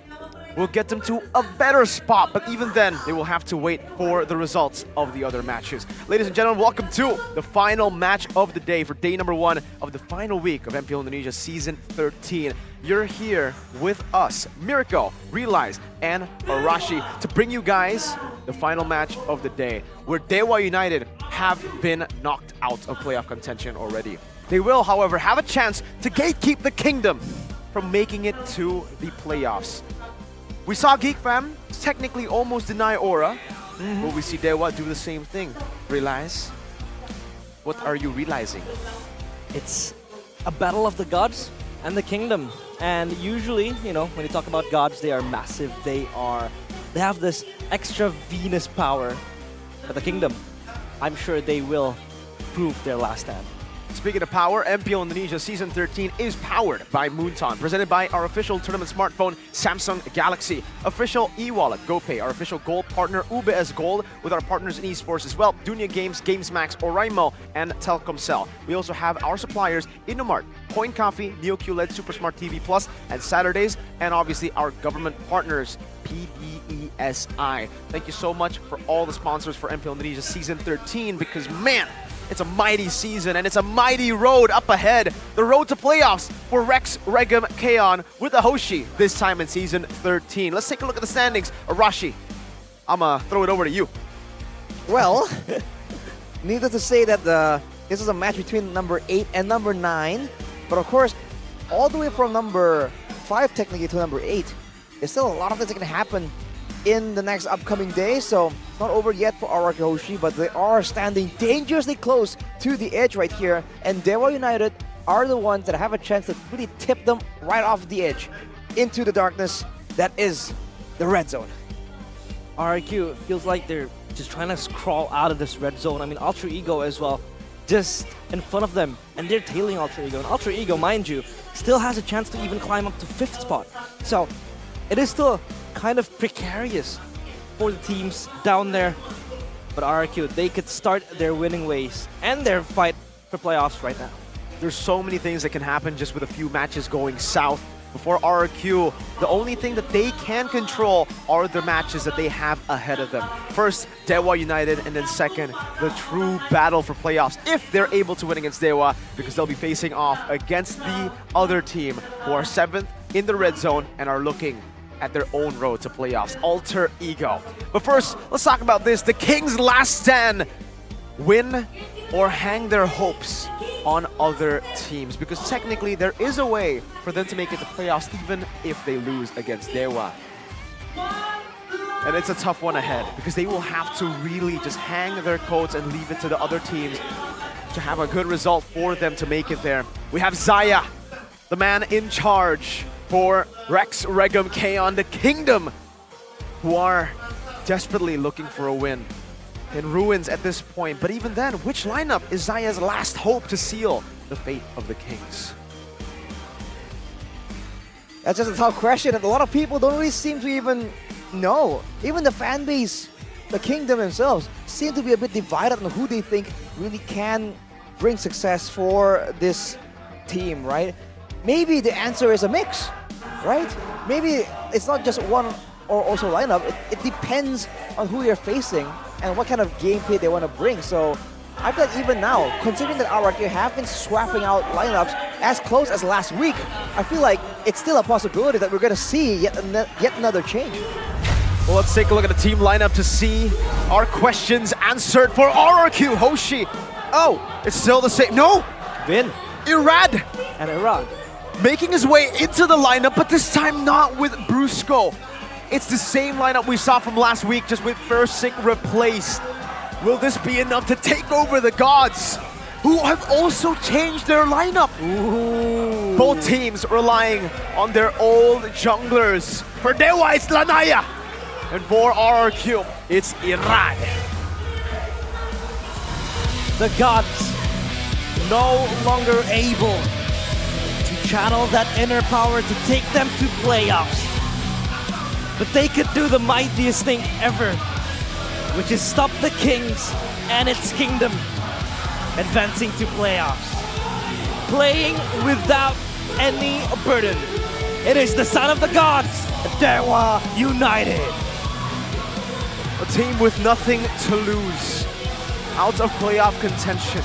will get them to a better spot, but even then, they will have to wait for the results of the other matches. Ladies and gentlemen, welcome to the final match of the day for day number 1 of the final week of MPL Indonesia Season 13. You're here with us, Mirko, Realize, and Arashi to bring you guys the final match of the day, where Dewa United have been knocked out of playoff contention already. They will, however, have a chance to gatekeep the Kingdom from making it to the playoffs. We saw Geek Fam technically almost deny Aura, but we see Dewa do the same thing. Realize? What are you realizing? It's a battle of the gods and the kingdom. And usually, you know, when you talk about gods, they are massive. They have this extra Venus power. But the kingdom, I'm sure they will prove their last stand. Speaking of power, MPL Indonesia Season 13 is powered by Moonton, presented by our official tournament smartphone, Samsung Galaxy. Official e-wallet, GoPay, our official gold partner, UBS Gold, with our partners in esports as well, Dunia Games, GamesMax, Oraimo, and Telkomsel. We also have our suppliers, Innomart, Coin Coffee, NeoQLED, Super Smart TV Plus, and Saturdays, and obviously our government partners, PDESI. Thank you so much for all the sponsors for MPL Indonesia Season 13, because man, it's a mighty season and it's a mighty road up ahead. The road to playoffs for Rex, Regum, Kaon with the Hoshi this time in Season 13. Let's take a look at the standings. Arashi, I'ma throw it over to you. Well, needless to say that this is a match between number 8 and number 9. But of course, all the way from number 5 technically to number 8, there's still a lot of things that can happen in the next upcoming days. So it's not over yet for RRQ Hoshi, but they are standing dangerously close to the edge right here. And Dewa United are the ones that have a chance to really tip them right off the edge into the darkness that is the red zone. RRQ feels like they're just trying to crawl out of this red zone. I mean, Ultra Ego as well, just in front of them, and they're tailing Ultra Ego. And Ultra Ego, mind you, still has a chance to even climb up to 5th spot. So it is still kind of precarious for the teams down there. But RRQ, they could start their winning ways and their fight for playoffs right now. There's so many things that can happen just with a few matches going south. Before RRQ, the only thing that they can control are the matches that they have ahead of them. First, Dewa United, and then second, the true battle for playoffs, if they're able to win against Dewa, because they'll be facing off against the other team who are 7th in the red zone and are looking at their own road to playoffs, Alter Ego. But first, let's talk about this. The Kings' last stand. Win or hang their hopes on other teams, because technically there is a way for them to make it to playoffs even if they lose against Dewa. And it's a tough one ahead, because they will have to really just hang their coats and leave it to the other teams to have a good result for them to make it there. We have Zaya, the man in charge for Rex, Regum, Kaon, the Kingdom, who are desperately looking for a win. In ruins at this point, but even then, which lineup is Zaya's last hope to seal the fate of the Kings? That's just a tough question, and a lot of people don't really seem to even know. Even the fan base, the Kingdom themselves, seem to be a bit divided on who they think really can bring success for this team, right? Maybe the answer is a mix, right? Maybe it's not just one or also lineup. It depends on who you're facing and what kind of gameplay they want to bring. So I feel like even now, considering that RRQ have been swapping out lineups as close as last week, I feel like it's still a possibility that we're going to see yet another change. Well, let's take a look at the team lineup to see our questions answered for RRQ. Hoshi. Oh, it's still the same. No! Vin. Irad. And Irad. Making his way into the lineup, but this time not with Brusco. It's the same lineup we saw from last week, just with Versik replaced. Will this be enough to take over the gods, who have also changed their lineup? Ooh. Both teams relying on their old junglers. For Dewa, it's Lanaya. And for RRQ, it's Irad. The gods no longer able to channel that inner power to take them to playoffs. But they could do the mightiest thing ever, which is stop the Kings and its Kingdom advancing to playoffs. Playing without any burden. It is the son of the gods, Dewa United. A team with nothing to lose, out of playoff contention.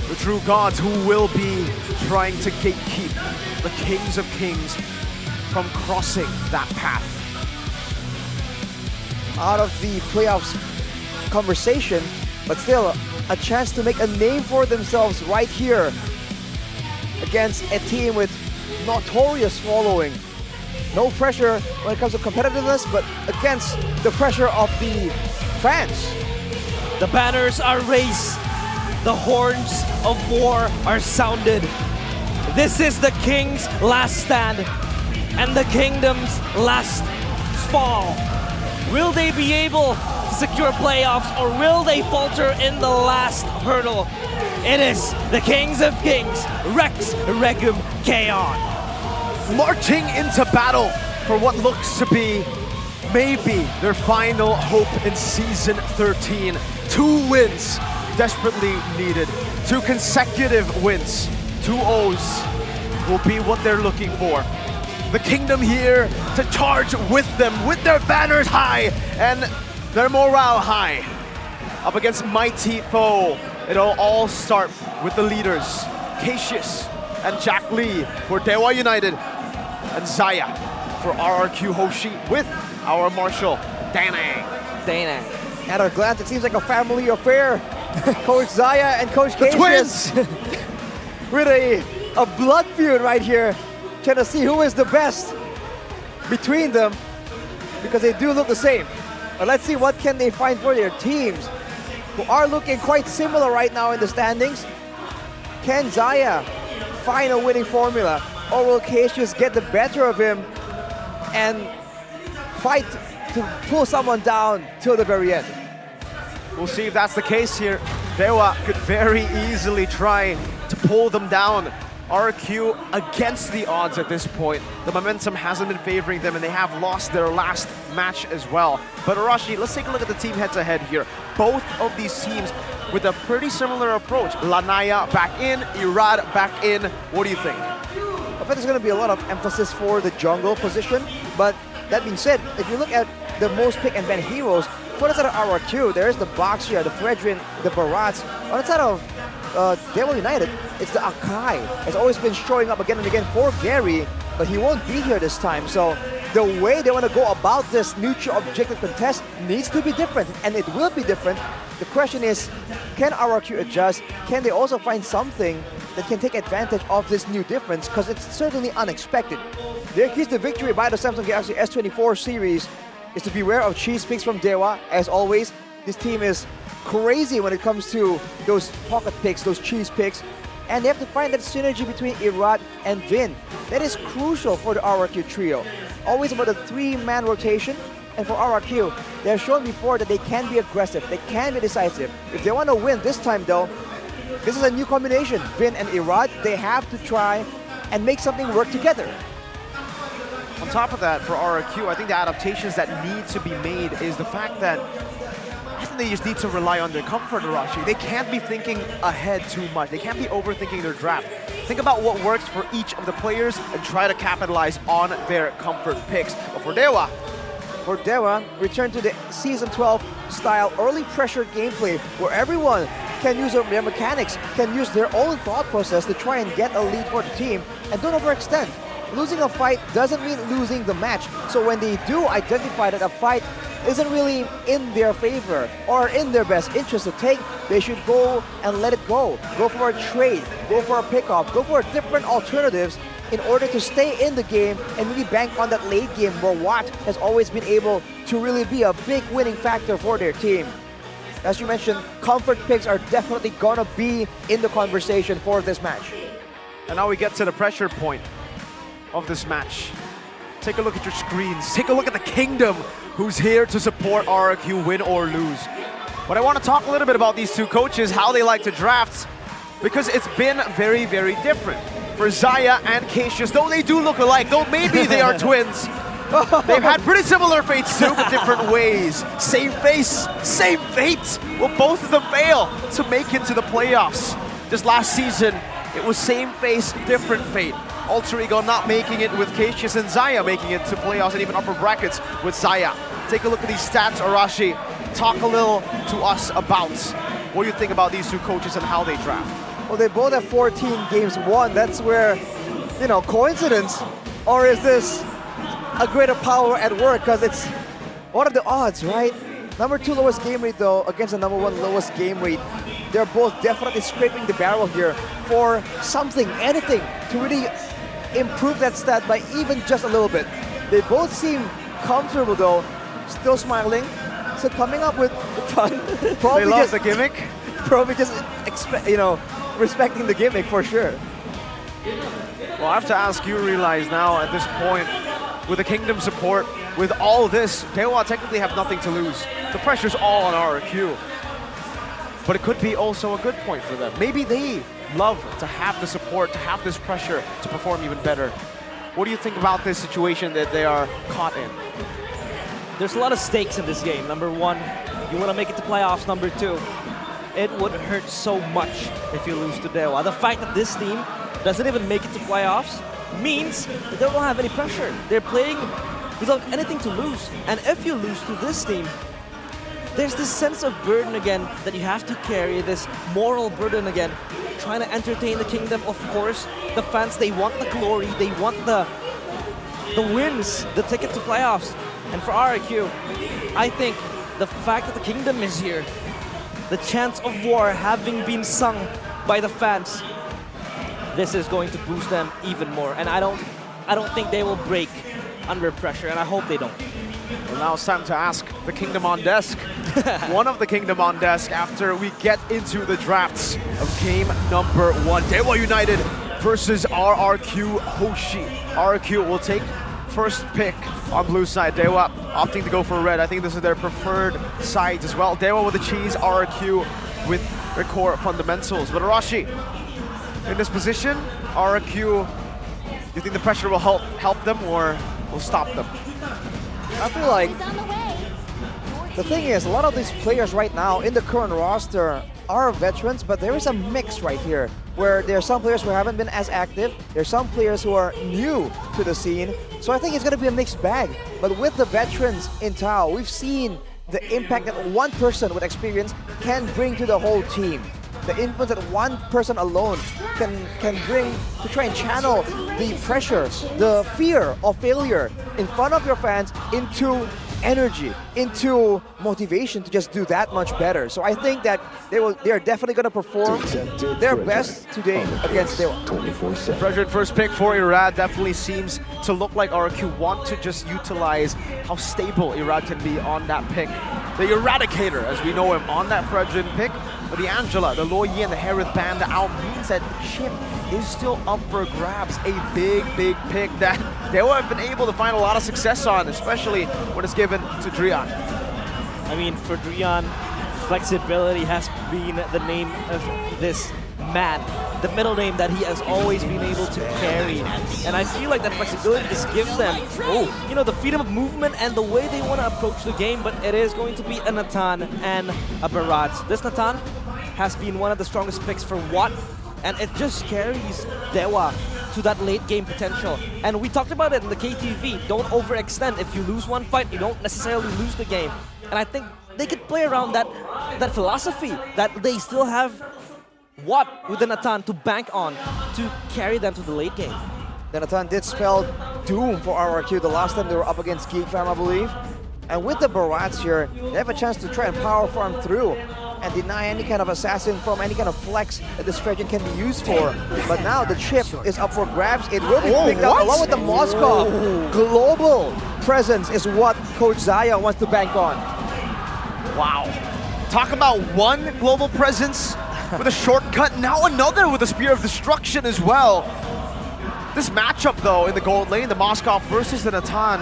The true gods who will be trying to gatekeep the Kings of Kings from crossing that path. Out of the playoffs conversation, but still a chance to make a name for themselves right here against a team with notorious following. No pressure when it comes to competitiveness, but against the pressure of the fans. The banners are raised. The horns of war are sounded. This is the King's last stand and the Kingdom's last fall. Will they be able to secure playoffs, or will they falter in the last hurdle? It is the Kings of Kings, Rex, Regum, Kaon. Marching into battle for what looks to be maybe their final hope in Season 13. 2 wins desperately needed. 2 consecutive wins. 2 O's will be what they're looking for. The Kingdom here to charge with them, with their banners high and their morale high. Up against mighty foe. It'll all start with the leaders, Cassius and Jack Lee for Dewa United, and Zaya for RRQ Hoshi with our Marshal, Danang. At a glance, it seems like a family affair. Coach Zaya and Coach Cassius. Twins! With a blood feud right here. Trying to see who is the best between them, because they do look the same. But let's see what can they find for their teams, who are looking quite similar right now in the standings. Can Zaya find a winning formula, or will Cassius get the better of him and fight to pull someone down till the very end? We'll see if that's the case here. Dewa could very easily try to pull them down. RQ against the odds at this point. The momentum hasn't been favoring them, and they have lost their last match as well. But Arashi, let's take a look at the team head-to-head here. Both of these teams with a pretty similar approach. Lanaya back in, Irad back in. What do you think? I think there's going to be a lot of emphasis for the jungle position, but that being said, if you look at the most pick and ban heroes, for the side of RQ, there is the Boxia, the Fredrin, the Barats. On the side of Devil United, it's the Akai. It's always been showing up again and again for Gary, but he won't be here this time. So the way they want to go about this neutral objective contest needs to be different, and it will be different. The question is, can RQ adjust? Can they also find something that can take advantage of this new difference? Because it's certainly unexpected. Their keys to victory by the Samsung Galaxy S24 series is to beware of cheese picks from Dewa. As always, this team is crazy when it comes to those pocket picks, those cheese picks. And they have to find that synergy between Irad and Vin. That is crucial for the RQ trio. Always about a 3-man rotation. And for RQ, they have shown before that they can be aggressive, they can be decisive. If they want to win this time though, this is a new combination. Vin and Irad, they have to try and make something work together. On top of that, for RQ, I think the adaptations that need to be made is the fact that I think they just need to rely on their comfort, Arashi. They can't be thinking ahead too much. They can't be overthinking their draft. Think about what works for each of the players and try to capitalize on their comfort picks. But for Dewa, return to the Season 12 style early pressure gameplay where everyone can use their mechanics, can use their own thought process to try and get a lead for the team, and don't overextend. Losing a fight doesn't mean losing the match. So when they do identify that a fight isn't really in their favor or in their best interest to take, they should go and let it go. Go for a trade, go for a pickoff, go for different alternatives in order to stay in the game and really bank on that late game where Watt has always been able to really be a big winning factor for their team. As you mentioned, comfort picks are definitely gonna be in the conversation for this match. And now we get to the pressure point of this match. Take a look at your screens. Take a look at the Kingdom, who's here to support RQ win or lose. But I want to talk a little bit about these two coaches, how they like to draft, because it's been very, very different. For Zaya and Cassius, though they do look alike, though maybe they are twins, they've had pretty similar fates too, but different ways. Same face, same fate. Will both of them fail to make it to the playoffs? This last season, it was same face, different fate. Alter Ego not making it with Cassius, and Zaya making it to playoffs and even upper brackets with Zaya. Take a look at these stats, Arashi. Talk a little to us about what you think about these two coaches and how they draft. Well, they both have 14 games won. That's where, you know, coincidence? Or is this a greater power at work? Because it's, what are the odds, right? Number 2 lowest game rate though against the number 1 lowest game rate. They're both definitely scraping the barrel here for something, anything, to really improve that stat by even just a little bit. They both seem comfortable though, still smiling, so coming up with fun. Probably they love the gimmick? Probably just, respecting the gimmick for sure. Well, I have to ask you, realize now at this point, with the Kingdom support, with all this, Dewa technically have nothing to lose. The pressure's all on RQ. But it could be also a good point for them. Maybe they love to have the support, to have this pressure to perform even better. What do you think about this situation that they are caught in? There's a lot of stakes in this game. Number 1, you want to make it to playoffs. Number 2, it would hurt so much if you lose to Dewa. The fact that this team doesn't even make it to playoffs means that they don't have any pressure. They're playing without anything to lose. And if you lose to this team, there's this sense of burden again that you have to carry, this moral burden again, trying to entertain the Kingdom. Of course, the fans, they want the glory, they want the wins, the ticket to playoffs. And for RQ, I think the fact that the Kingdom is here, the chants of war having been sung by the fans, this is going to boost them even more. And I don't think they will break under pressure, and I hope they don't. Now it's time to ask the Kingdom on desk. One of the Kingdom on desk after we get into the drafts of game number 1. Daewha United versus RRQ Hoshi. RRQ will take first pick on blue side. Daewha opting to go for red. I think this is their preferred sides as well. Daewha with the cheese, RRQ with their core fundamentals. But Arashi, in this position, RRQ, do you think the pressure will help them or will stop them? I feel like the thing is, a lot of these players right now in the current roster are veterans, but there is a mix right here where there are some players who haven't been as active, there are some players who are new to the scene, so I think it's going to be a mixed bag. But with the veterans in Tao, we've seen the impact that one person with experience can bring to the whole team. The influence that one person alone can bring to try and channel the pressure, the fear of failure in front of your fans into energy, into motivation to just do that much better. So I think that they are definitely going to perform their best today against Daewha. Frederick first pick for Irad definitely seems to look like RRQ want to just utilize how stable Irad can be on that pick. The Eradicator, as we know him, on that Frederick pick. But the Angela, the Lo Yi, and the Harith Band out means that the chip is still up for grabs. A big pick that Daewha have been able to find a lot of success on, especially when it's given to Drian. I mean, for Drian, flexibility has been the name of this man, the middle name that he has always been able to carry. And I feel like that flexibility just gives them, you know, the freedom of movement and the way they want to approach the game, but it is going to be a Natan and a Barat. This Natan has been one of the strongest picks for Watt, and it just carries Daewha to that late game potential. And we talked about it in the KTV, don't overextend. If you lose one fight, you don't necessarily lose the game. And I think they could play around that philosophy, that they still have Watt with the Natan to bank on to carry them to the late game. The Natan did spell doom for RRQ the last time they were up against Geek Fam, I believe. And with the Barats here, they have a chance to try and power farm through and deny any kind of assassin from any kind of flex that this Frederick can be used for. But now the chip is up for grabs. It will be picked up along with the Moskov. Global presence is what Coach Zaya wants to bank on. Wow. Talk about one global presence with a shortcut, now another with a Spear of Destruction as well. This matchup though in the gold lane, the Moskov versus the Natan.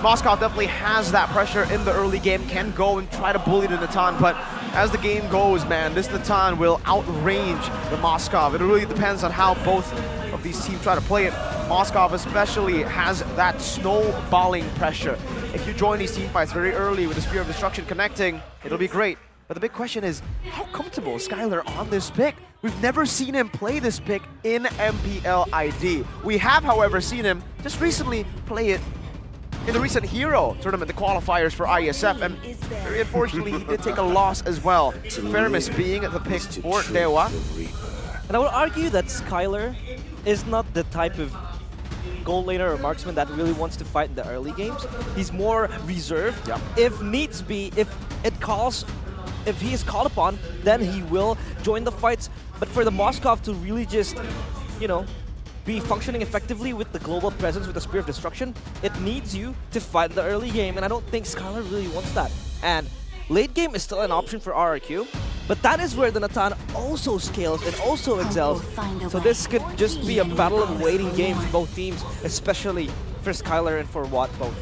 Moskov definitely has that pressure in the early game, can go and try to bully the Natan, but as the game goes, man, this Natan will outrange the Moskov. It really depends on how both of these teams try to play it. Moskov especially has that snowballing pressure. If you join these teamfights very early with the Spear of Destruction connecting, it'll be great. But the big question is, how comfortable is Skylar on this pick? We've never seen him play this pick in MPL ID. We have, however, seen him just recently play it in the recent Hero tournament, the qualifiers for ISF, and very unfortunately he did take a loss as well. Feramis being the pick for Daewha. And I would argue that Skylar is not the type of gold laner or marksman that really wants to fight in the early games. He's more reserved. If needs be, if he is called upon, then he will join the fights. But for the Moskov to really just, you know, be functioning effectively with the global presence with the Spear of Destruction, it needs you to fight in the early game, and I don't think Skylar really wants that. And late game is still an option for RRQ, but that is where the Natan also scales and also excels. So this could just be a battle of waiting game for both teams, especially for Skylar and for Watt both.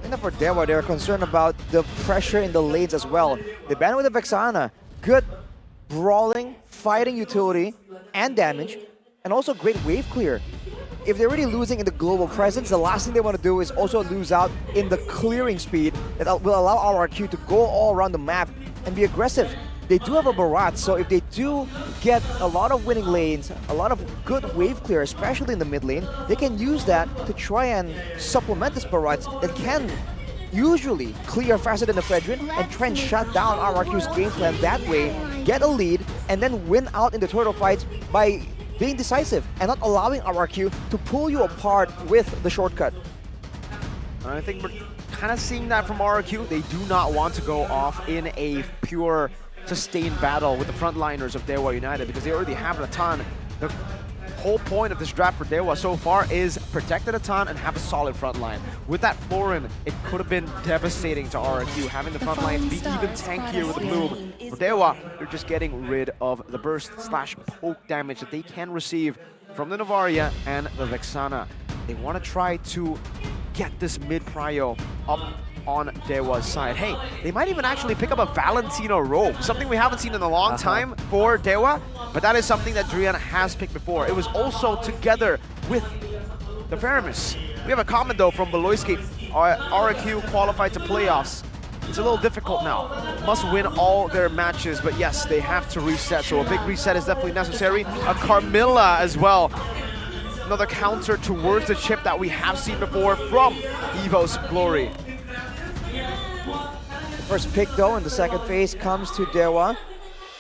And for Daewha, they're concerned about the pressure in the lanes as well. They ban with the Vexana, good brawling, fighting utility, and damage, and also great wave clear. If they're already losing in the global presence, the last thing they want to do is also lose out in the clearing speed that will allow RRQ to go all around the map and be aggressive. They do have a Barat, so if they do get a lot of winning lanes, a lot of good wave clear, especially in the mid lane, they can use that to try and supplement this Barat that can usually clear faster than the Fredrin and try and shut down RRQ's game plan that way, get a lead, and then win out in the turtle fights by being decisive and not allowing RRQ to pull you apart with the shortcut. I think we're kind of seeing that from RRQ. They do not want to go off in a pure sustained battle with the frontliners of Daewha United because they already have a ton. The whole point of this draft for Dewa so far is protect the ton and have a solid front line. With that Florin, it could have been devastating to RRQ, having the front line be even tankier with the Bloom. For Dewa, they're just getting rid of the burst/poke damage that they can receive from the Novaria and the Vexana. They want to try to get this mid-prio up on Dewa's side. Hey, they might even actually pick up a Valentino robe, something we haven't seen in a long time for Dewa, but that is something that Drian has picked before. It was also together with the Faramis. We have a comment though from Beloyski. RRQ qualified to playoffs. It's a little difficult now. Must win all their matches, but yes, they have to reset, so a big reset is definitely necessary. A Carmilla as well. Another counter towards the chip that we have seen before from Evo's Glory. First pick though in the second phase comes to Dewa.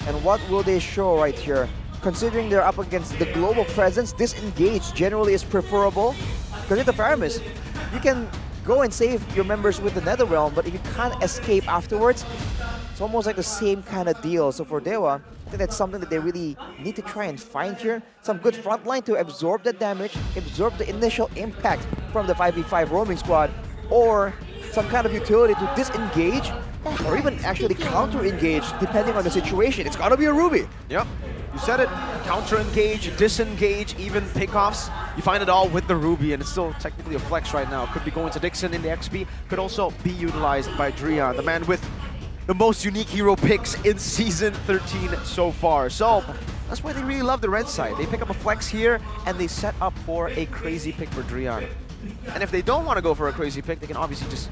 And what will they show right here? Considering they're up against the global presence, disengage generally is preferable. Because with the Faramis, you can go and save your members with the Netherrealm, but if you can't escape afterwards, it's almost like the same kind of deal. So for Dewa, I think that's something that they really need to try and find here. Some good front line to absorb the damage, absorb the initial impact from the 5v5 roaming squad, or some kind of utility to disengage or even actually counter-engage depending on the situation. It's gotta be a Ruby. Yep, you said it. Counter-engage, disengage, even pickoffs. You find it all with the Ruby, and it's still technically a flex right now. Could be going to Dixon in the XP, could also be utilized by Drian, the man with the most unique hero picks in Season 13 so far. So that's why they really love the red side. They pick up a flex here, and they set up for a crazy pick for Drian. And if they don't want to go for a crazy pick, they can obviously just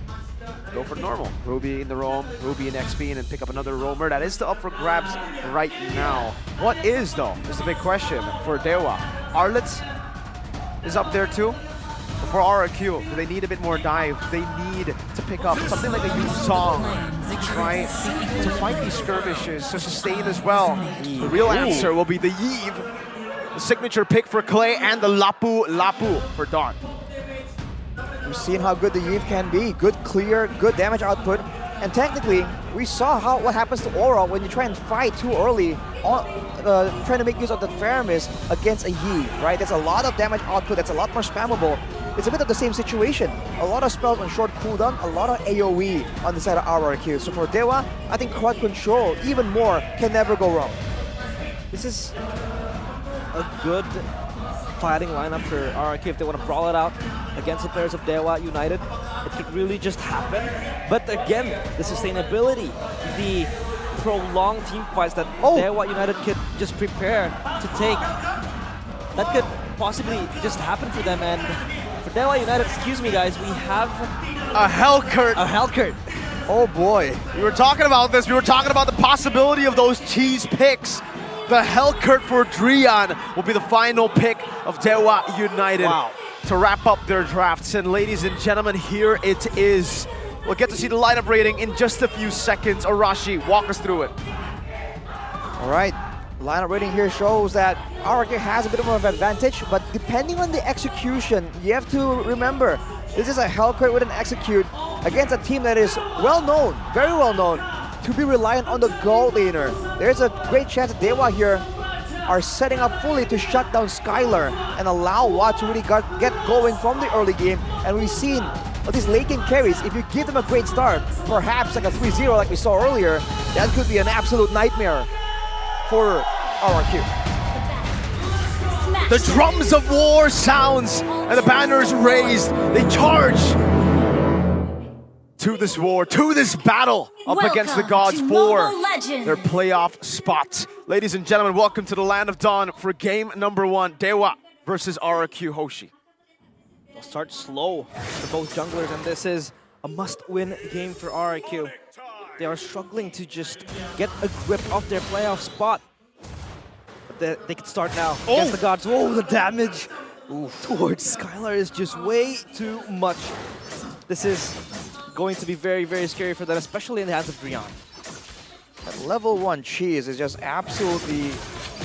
go for normal. Ruby in the roam, Ruby in XP, and then pick up another roamer. That is still up for grabs right now. What is, though, is the big question for Dewa. Arlets is up there too. But for RRQ, do they need a bit more dive? They need to pick up something like a Yuzong to try to fight these skirmishes, to sustain as well. The real answer will be the Yve, the signature pick for Clay, and the Lapu for Dark. We've seen how good the Yve can be. Good clear, good damage output. And technically, we saw what happens to Aura when you try and fight too early, trying to make use of the Faramis against a Yve, right? That's a lot of damage output, that's a lot more spammable. It's a bit of the same situation. A lot of spells on short cooldown, a lot of AoE on the side of RRQ. So for Dewa, I think quad control, even more, can never go wrong. This is a good fighting lineup for RRQ if they want to brawl it out against the players of Dewa United. It could really just happen. But again, the sustainability, the prolonged team fights that Dewa United could just prepare to take, that could possibly just happen for them. And for Dewa United, excuse me guys, we have a Hellcurt. A Hellcurt. Oh boy. We were talking about this. We were talking about the possibility of those cheese picks. The Hellcurt for Drian will be the final pick of Dewa United to wrap up their drafts. And ladies and gentlemen, here it is. We'll get to see the lineup rating in just a few seconds. Arashi, walk us through it. All right, lineup rating here shows that RRQ has a bit of an advantage, but depending on the execution, you have to remember, this is a Hellcurt with an execute against a team that is well known, very well known, to be reliant on the gold laner. There's a great chance that Dewa here are setting up fully to shut down Skylar and allow Watt to really get going from the early game. And we've seen these late game carries, if you give them a great start, perhaps like a 3-0 like we saw earlier, that could be an absolute nightmare for RRQ. The drums of war sounds and the banners raised. They charge to this war, to this battle up against the gods for their playoff spots. Ladies and gentlemen, welcome to the Land of Dawn for game number 1, Dewa versus RRQ Hoshi. They'll start slow for both junglers, and this is a must-win game for RRQ. They are struggling to just get a grip of their playoff spot. But they can start now against the gods. Oh, the damage towards Skylar is just way too much. This is going to be very, very scary for them, especially in the hands of Drian. That level 1 cheese is just absolutely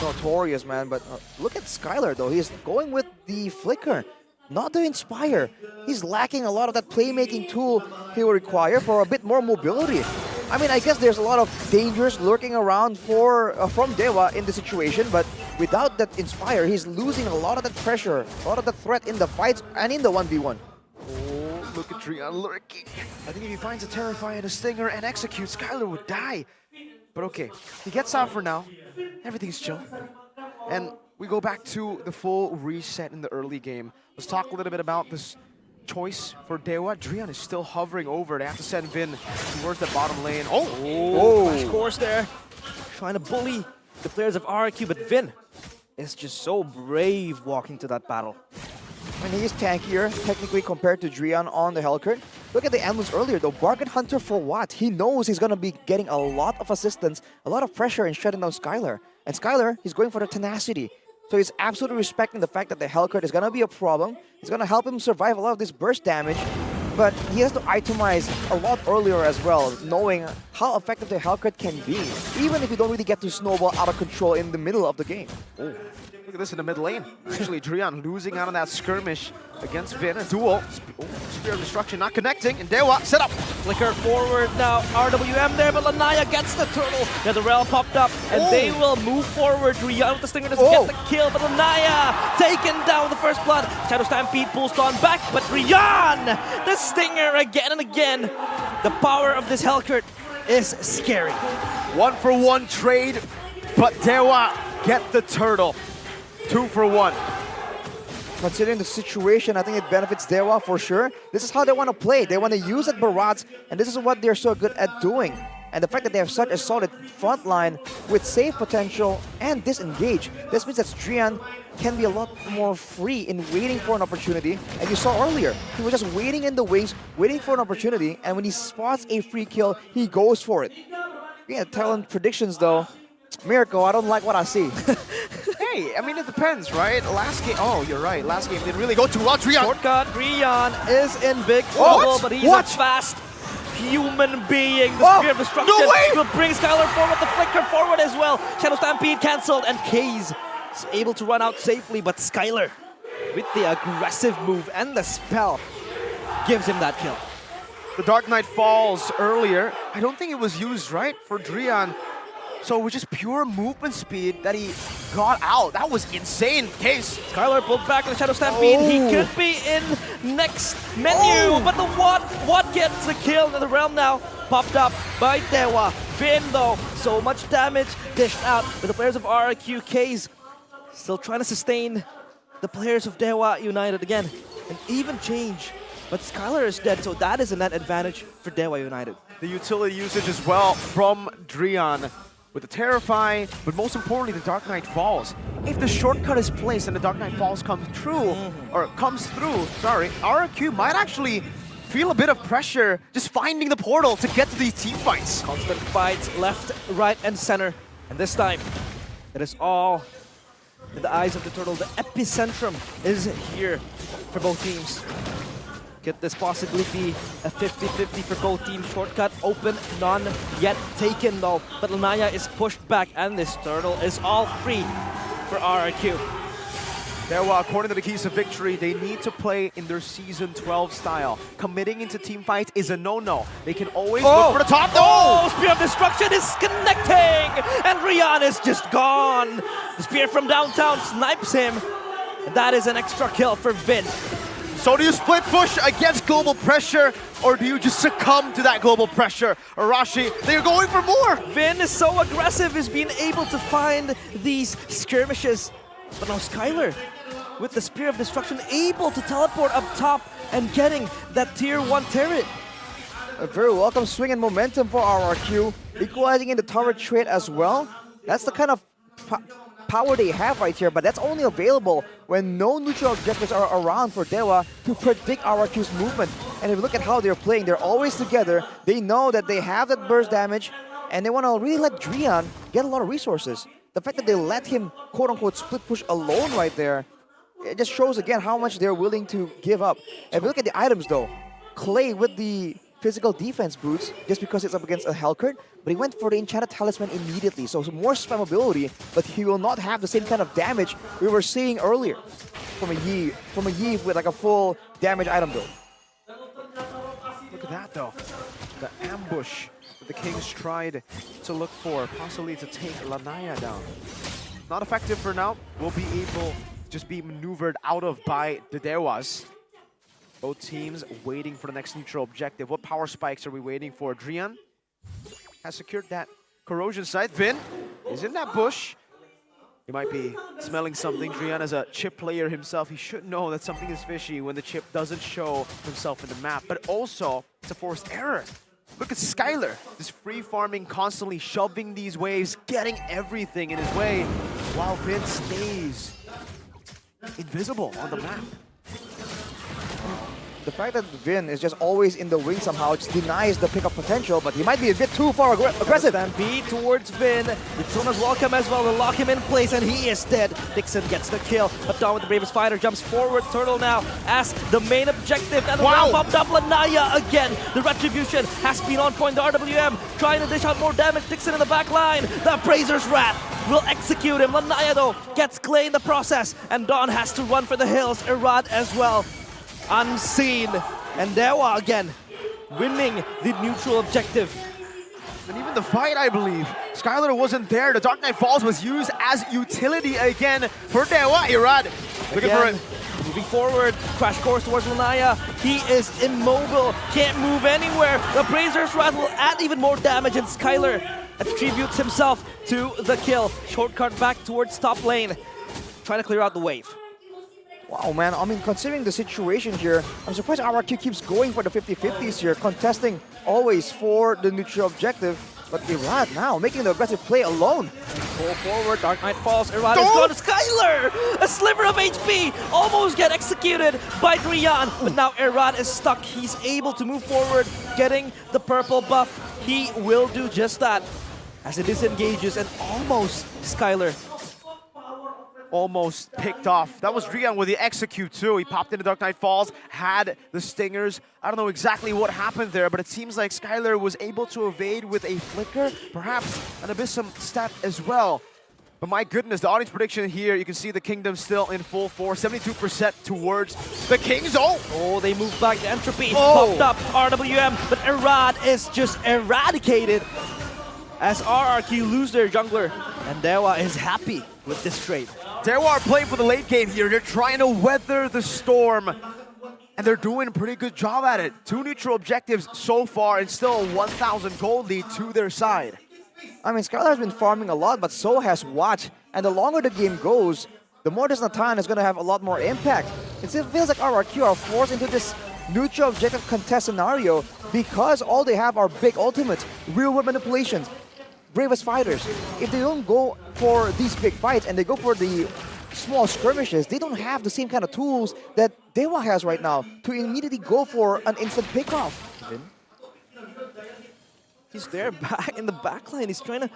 notorious, man. But look at Skylar, though. He's going with the Flicker, not the Inspire. He's lacking a lot of that playmaking tool he will require for a bit more mobility. I mean, I guess there's a lot of dangers lurking around from Dewa in the situation, but without that Inspire, he's losing a lot of that pressure, a lot of the threat in the fights and in the 1v1. Oh, look at Drian lurking. I think if he finds a Terrify and a Stinger and executes, Skylar would die. But okay, he gets out for now. Everything's chill. And we go back to the full reset in the early game. Let's talk a little bit about this choice for Dewa. Drian is still hovering over. They have to send Vin towards the bottom lane. Oh, flash course there. Trying to bully the players of RRQ, but Vin is just so brave walking to that battle. I mean, he's tankier, technically, compared to Drian on the Hellcurt. Look at the emblems earlier, though. Bargain Hunter for what? He knows he's going to be getting a lot of assistance, a lot of pressure in shutting down Skylar. And Skylar, he's going for the tenacity. So he's absolutely respecting the fact that the Hellcurt is going to be a problem. It's going to help him survive a lot of this burst damage. But he has to itemize a lot earlier as well, knowing how effective the Hellcurt can be, even if you don't really get to snowball out of control in the middle of the game. Oh. Look at this in the mid lane. Actually, Drian losing out on that skirmish against Vin. A duel. Spear of Destruction not connecting. And Dewa set up. Flicker forward now. RWM there, but Lanaya gets the turtle. Now the Rel popped up, and they will move forward. Drian with the Stinger doesn't get the kill, but Lanaya taken down with the first blood. Shadow Stampede pulls on back, but Drian, the Stinger again and again. The power of this Hellcurt is scary. 1-for-1 trade, but Dewa get the turtle. 2-for-1. Considering the situation, I think it benefits Dewa for sure. This is how they want to play. They want to use it Barats, and this is what they're so good at doing. And the fact that they have such a solid front line with save potential and disengage, this means that Drian can be a lot more free in waiting for an opportunity. And you saw earlier, he was just waiting in the wings, waiting for an opportunity, and when he spots a free kill, he goes for it. Yeah, talent predictions though. Miracle, I don't like what I see. Hey, I mean, it depends, right? Last game, oh, you're right. Last game didn't really go too well. Drian. Shortcut, Drian is in big trouble, but he's a fast human being. The Spear of Destruction will bring Skylar forward, the Flicker forward as well. Shadow Stampede cancelled, and Kaze is able to run out safely, but Skylar, with the aggressive move and the spell, gives him that kill. The Dark Knight falls earlier. I don't think it was used, right, for Drian. So it was just pure movement speed that he got out. That was insane. Case. Skylar pulled back on the Shadow Stampede. He could be in next menu, but the Watt gets the kill. The realm now popped up by Dewa. Vin though, so much damage dished out with the players of RRQ. Case still trying to sustain the players of Dewa United again. An even change, but Skylar is dead, so that is a net advantage for Dewa United. The utility usage as well from Drian. With the Terrify, but most importantly, the Dark Knight Falls. If the shortcut is placed and the Dark Knight Falls comes through, RRQ might actually feel a bit of pressure just finding the portal to get to these team fights. Constant fights left, right, and center. And this time, it is all in the eyes of the turtle. The epicentrum is here for both teams. Could this possibly be a 50-50 for both teams? Shortcut open, none yet taken though. But Lanaya is pushed back, and this turtle is all free for RRQ. Dewa, according to the keys to victory, they need to play in their Season 12 style. Committing into team fights is a no-no. They can always look for the top. Oh, Spear of Destruction is connecting! And Rian is just gone! The Spear from downtown snipes him. And that is an extra kill for Vin. So do you split push against global pressure, or do you just succumb to that global pressure? Arashi, they're going for more! Vin is so aggressive, he's been able to find these skirmishes. But now Skylar, with the Spear of Destruction, able to teleport up top and getting that tier 1 turret. A very welcome swing and momentum for RRQ, equalizing in the tower trade as well. That's the kind of power they have right here, but that's only available when no neutral objectives are around for Dewa to predict RRQ's movement. And if you look at how they're playing, they're always together. They know that they have that burst damage, and they want to really let Drian get a lot of resources. The fact that they let him, quote-unquote, split push alone right there, it just shows again how much they're willing to give up. If you look at the items though, Clay with the physical defense boots, just because it's up against a Hellcurt, but he went for the Enchanted Talisman immediately, so more spammability, but he will not have the same kind of damage we were seeing earlier from a Yi with like a full damage item though. Look at that though, the ambush that the Kings tried to look for, possibly to take Lanaya down. Not effective for now. Will be able to just be maneuvered out of by the Dewas. Both teams waiting for the next neutral objective. What power spikes are we waiting for? Drian has secured that corrosion site. Vin is in that bush. He might be smelling something. Drian, as a chip player himself, he should know that something is fishy when the chip doesn't show himself in the map. But also, it's a forced error. Look at Skylar, just free farming, constantly shoving these waves, getting everything in his way, while Vin stays invisible on the map. The fact that Vin is just always in the wing somehow just denies the pickup potential, but he might be a bit too far aggressive. Stampede towards Vin. Dixona's welcome as well to lock him in place, and he is dead. Dixon gets the kill. Up down with the bravest fighter, jumps forward. Turtle now as the main objective. And the round popped up. Lanaya again. The retribution has been on point. The RWM trying to dish out more damage. Dixon in the back line. The Appraiser's Wrath will execute him. Lanaya though gets Clay in the process, and Dawn has to run for the hills. Irad as well. Unseen, and Dewa again winning the neutral objective. And even the fight, I believe, Skylar wasn't there. The Dark Knight Falls was used as utility again for Dewa. Irad looking for it. Moving forward, crash course towards Lanaya. He is immobile, can't move anywhere. The Appraiser's Wrath will add even more damage, and Skylar attributes himself to the kill. Shortcut back towards top lane, trying to clear out the wave. Wow, man, I mean, considering the situation here, I'm surprised RRQ keeps going for the 50-50s here, contesting always for the neutral objective. But Irad now making the aggressive play alone. Pull forward, Dark Knight falls, Irad is gone to Skylar! A sliver of HP, almost get executed by Drian, but now Irad is stuck. He's able to move forward, getting the purple buff. He will do just that as it disengages, and almost Skylar almost picked off. That was Drian with the execute too. He popped into Dark Knight Falls, had the stingers. I don't know exactly what happened there, but it seems like Skylar was able to evade with a flicker, perhaps an Abyssum stat as well. But my goodness, the audience prediction here, you can see the Kingdom still in full force, 72% towards the Kings. Oh, they moved back. The Entropy popped up, RWM, but Irad is just eradicated as RRQ lose their jungler, and Dewa is happy with this trade. Dewa are playing for the late game here. They're trying to weather the storm, and they're doing a pretty good job at it. 2 neutral objectives so far, and still a 1,000 gold lead to their side. I mean, Skylar has been farming a lot, but so has Watt. And the longer the game goes, the more this Natan is going to have a lot more impact. It feels like RRQ are forced into this neutral objective contest scenario because all they have are big ultimates, real-world manipulations, bravest fighters. If they don't go for these big fights and they go for the small skirmishes, they don't have the same kind of tools that Dewa has right now to immediately go for an instant pickoff. He's there back in the back line. He's trying to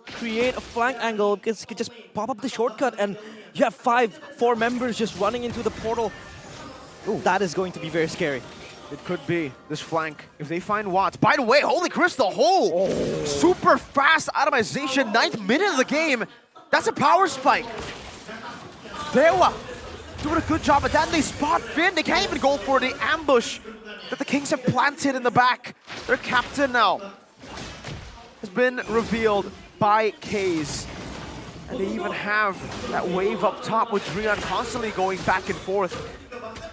create a flank angle because he could just pop up the shortcut, and you have 4 members just running into the portal. Ooh, that is going to be very scary. It could be this flank if they find Watts. By the way, Holy Crystal Hole! Super fast atomization, 9th minute of the game. That's a power spike. Dewa doing a good job at that. They spot Finn. They can't even go for the ambush that the Kings have planted in the back. Their captain now has been revealed by Kaze. And they even have that wave up top with Drian constantly going back and forth.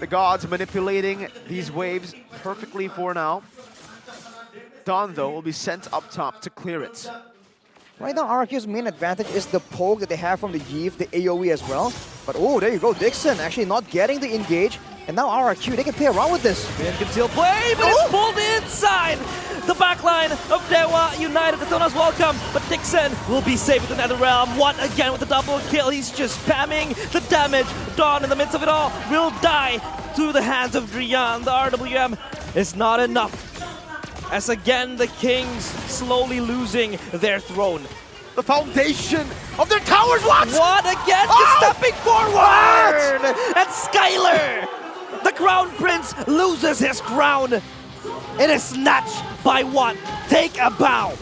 The gods manipulating these waves perfectly for now. Dawn, though, will be sent up top to clear it. Right now, RRQ's main advantage is the poke that they have from the Yeeve, the AoE as well. But oh, there you go, Dixon actually not getting the engage. And now RRQ, they can play around with this. Finn can still play, but it's pulled inside. The backline of Dewa United. Daytona's welcome, but Dixon will be safe with the Netherrealm. Watt again with the double kill. He's just spamming the damage. Dawn, in the midst of it all, will die to the hands of Drian. The RWM is not enough. As again, the Kings slowly losing their throne. The foundation of their towers, Watt again, just stepping forward! And Skylar, the Crown Prince, loses his crown. It is snatched by Watt. Take a bow.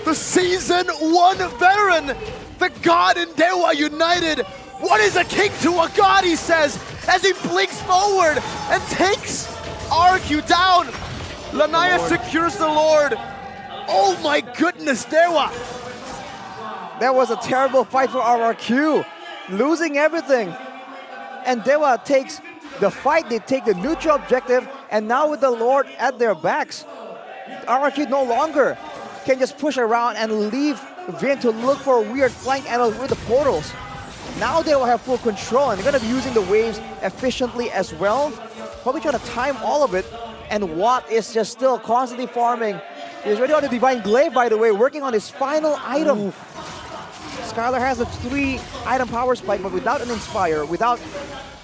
The Season 1 veteran, the god in Dewa United. What is a king to a god, he says, as he blinks forward and takes RQ down. Lanaya secures the Lord. Oh my goodness, Dewa! That was a terrible fight for RRQ, losing everything. And Dewa takes the fight, they take the neutral objective, and now with the Lord at their backs, RRQ no longer can just push around and leave Vin to look for a weird flank angle with the portals. Now they will have full control, and they're going to be using the waves efficiently as well. Probably trying to time all of it, and Watt is just still constantly farming. He's already on the Divine Glaive, by the way, working on his final item. Skylar has a 3-item power spike, but without an Inspire, without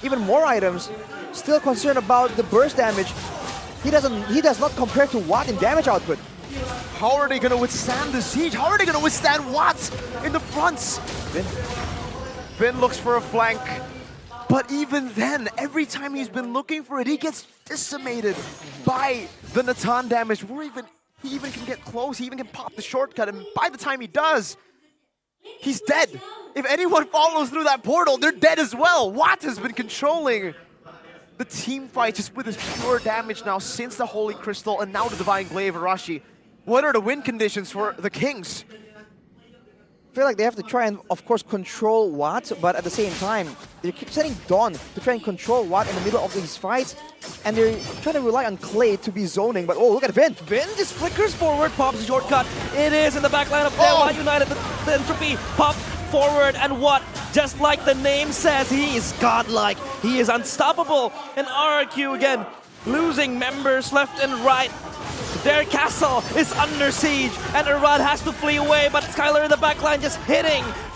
even more items, still concerned about the burst damage. He does not compare to Watt in damage output. How are they going to withstand the siege? How are they going to withstand Watt in the fronts? Vin looks for a flank, but even then, every time he's been looking for it, he gets decimated by the Natan damage. He even can get close, he even can pop the shortcut, and by the time he does, he's dead. If anyone follows through that portal, they're dead as well. Watt has been controlling the team fight just with his pure damage now since the Holy Crystal and now the Divine Glaive. Arashi, what are the win conditions for the Kings? I feel like they have to try and, of course, control Watt, but at the same time, they keep setting Dawn to try and control Watt in the middle of these fights, and they're trying to rely on Clay to be zoning, but oh, look at Vin! Vin just flickers forward, pops the shortcut. It is in the back line of Dewa United. The entropy pop forward, and what? Just like the name says, he is godlike. He is unstoppable. And RRQ again, losing members left and right. Their castle is under siege, and Arad has to flee away, but Skylar in the backline just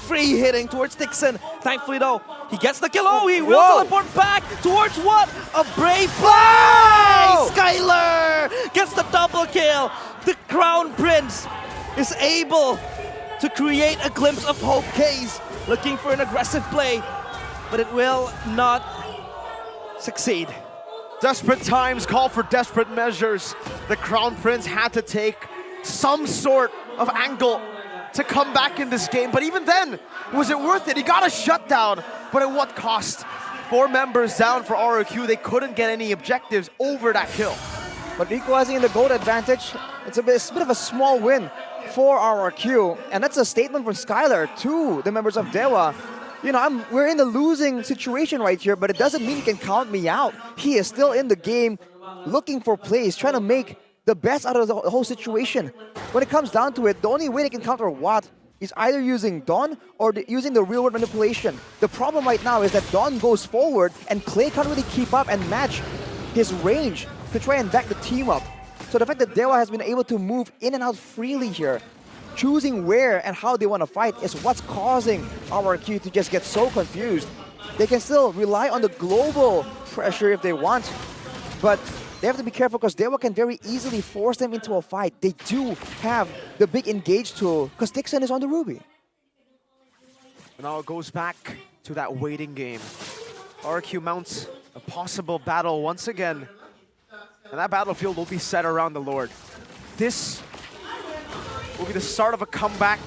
free hitting towards Dixon. Thankfully though, he gets the kill. Oh, he will teleport back towards what? A brave play! Skylar gets the double kill. The Crown Prince is able to create a glimpse of hope. Case looking for an aggressive play, but it will not succeed. Desperate times call for desperate measures. The Crown Prince had to take some sort of angle to come back in this game. But even then, was it worth it? He got a shutdown, but at what cost? 4 members down for RRQ. They couldn't get any objectives over that kill. But equalizing in the gold advantage, it's a bit of a small win for RRQ. And that's a statement from Skylar to the members of Dewa. You know, we're in the losing situation right here, but it doesn't mean he can count me out. He is still in the game, looking for plays, trying to make the best out of the whole situation. When it comes down to it, the only way they can counter Watt is either using Dawn or using the real-world manipulation. The problem right now is that Dawn goes forward and Clay can't really keep up and match his range to try and back the team up. So the fact that Dewa has been able to move in and out freely here, choosing where and how they want to fight, is what's causing RRQ to just get so confused. They can still rely on the global pressure if they want, but they have to be careful because Dewa can very easily force them into a fight. They do have the big engage tool because Dixon is on the Ruby. Now it goes back to that waiting game. RRQ mounts a possible battle once again, and that battlefield will be set around the Lord. This will be the start of a comeback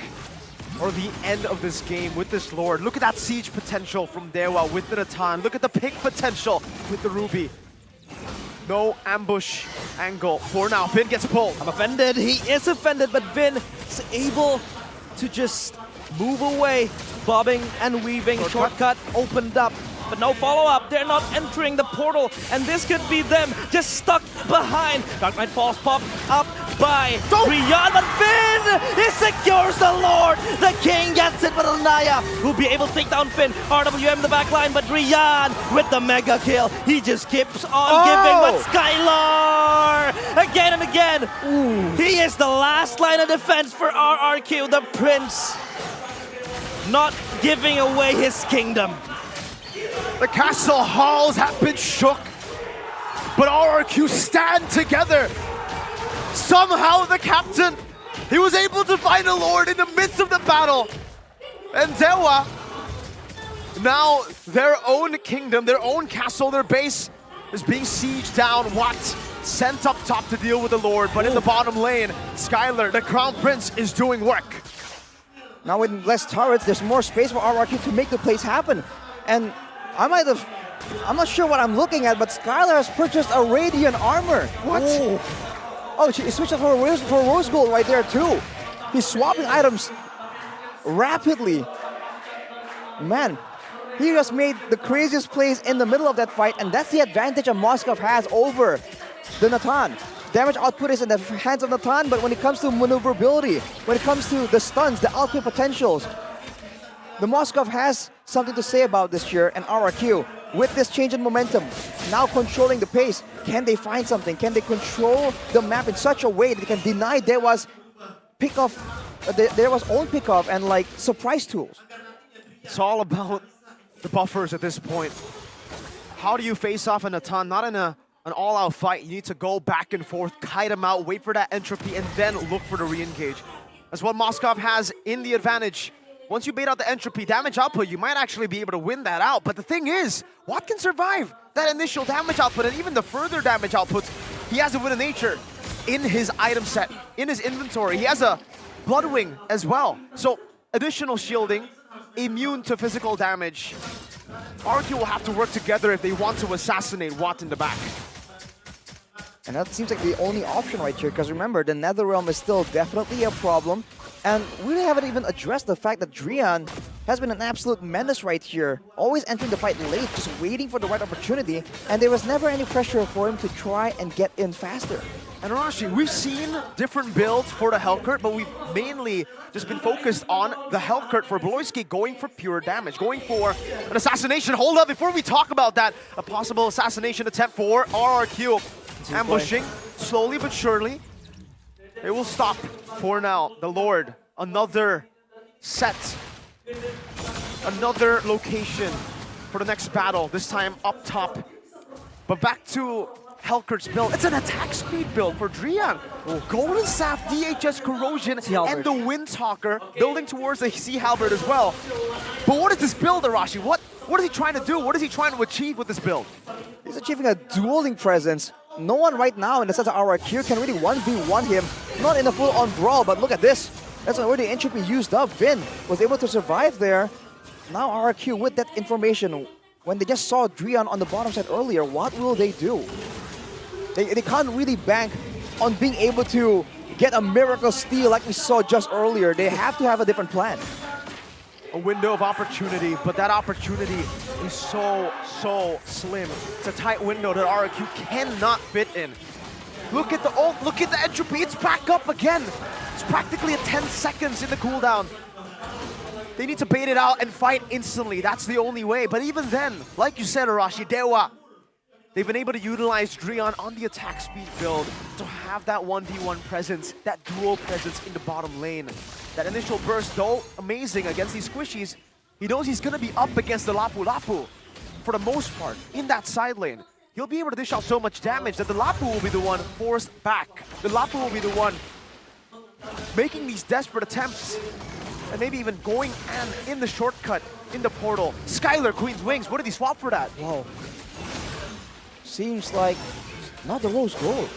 or the end of this game with this Lord. Look at that siege potential from Dewa with the Natan. Look at the pick potential with the Ruby. No ambush angle for now. Vin gets pulled. I'm offended. He is offended, but Vin is able to just move away. Bobbing and weaving. Shortcut opened up, but no follow-up. They're not entering the portal, and this could be them just stuck behind. Dark Knight Falls popped up by Rian, but Finn, he secures the Lord. The King gets it, but Anaya will be able to take down Finn. RWM in the back line, but Rian with the mega kill. He just keeps on giving, but Skylar again and again. He is the last line of defense for RRQ, the Prince, not giving away his kingdom. The castle halls have been shook, but RRQ stand together. Somehow the captain, he was able to find a Lord in the midst of the battle. And Dewa, now their own kingdom, their own castle, their base is being sieged down. Watt sent up top to deal with the Lord, but in the bottom lane, Skylar, the Crown Prince, is doing work. Now with less turrets, there's more space for RRQ to make the plays happen. And I'm not sure what I'm looking at, but Skylar has purchased a Radiant armor. What? Oh, he switched up for Rose Gold right there too. He's swapping items rapidly. Man, he just made the craziest plays in the middle of that fight, and that's the advantage that Moskov has over the Natan. Damage output is in the hands of Natan, but when it comes to maneuverability, when it comes to the stuns, the output potentials, the Moskov has something to say about this year, and RRQ, with this change in momentum, now controlling the pace, can they find something? Can they control the map in such a way that they can deny Dewa's pickoff, Dewa's own pickoff and like surprise tools? It's all about the buffers at this point. How do you face off a Natan? Not in an all-out fight. You need to go back and forth, kite him out, wait for that entropy, and then look for the re-engage. That's what Moskov has in the advantage. Once you bait out the entropy damage output, you might actually be able to win that out. But the thing is, Watt can survive that initial damage output and even the further damage outputs. He has a Wind of Nature in his item set, in his inventory. He has a Bloodwing as well. So additional shielding, immune to physical damage. RRQ will have to work together if they want to assassinate Watt in the back. And that seems like the only option right here, because remember, the Netherrealm is still definitely a problem. And we haven't even addressed the fact that Drian has been an absolute menace right here. Always entering the fight late, just waiting for the right opportunity. And there was never any pressure for him to try and get in faster. And Arashi, we've seen different builds for the Hellcurt, but we've mainly just been focused on the Hellcurt for Bloisky going for pure damage, going for an assassination. Hold up, before we talk about that, a possible assassination attempt for RRQ. Ambushing, slowly but surely. It will stop for now. The Lord, another set, another location for the next battle, this time up top. But back to Hellcurt's build. It's an attack speed build for Drian. Golden Staff, DHS Corrosion, and the Windtalker building towards the Sea Halberd as well. But what is this build, Arashi? What is he trying to do? What is he trying to achieve with this build? He's achieving a dueling presence. No one right now in the sense of RRQ can really 1v1 him. Not in a full-on brawl, but look at this. That's already entropy used up. Vin was able to survive there. Now RRQ with that information, when they just saw Drian on the bottom side earlier, what will they do? They can't really bank on being able to get a miracle steal like we saw just earlier. They have to have a different plan. A window of opportunity, but that opportunity is so slim. It's a tight window that RRQ cannot fit in. Look at the ult, look at the entropy, it's back up again. It's practically a 10 seconds in the cooldown. They need to bait it out and fight instantly. That's the only way. But even then, like you said, Arashi, Dewa, they've been able to utilize Drian on the attack speed build to have that 1v1 presence, that dual presence in the bottom lane. That initial burst, though amazing against these squishies, he knows he's going to be up against the Lapu Lapu for the most part in that side lane. He'll be able to dish out so much damage that the Lapu will be the one forced back. The Lapu will be the one making these desperate attempts and maybe even going and in the shortcut in the portal. Skylar, Queen's Wings, what did he swap for that? Whoa. Seems like not the Rose Gold.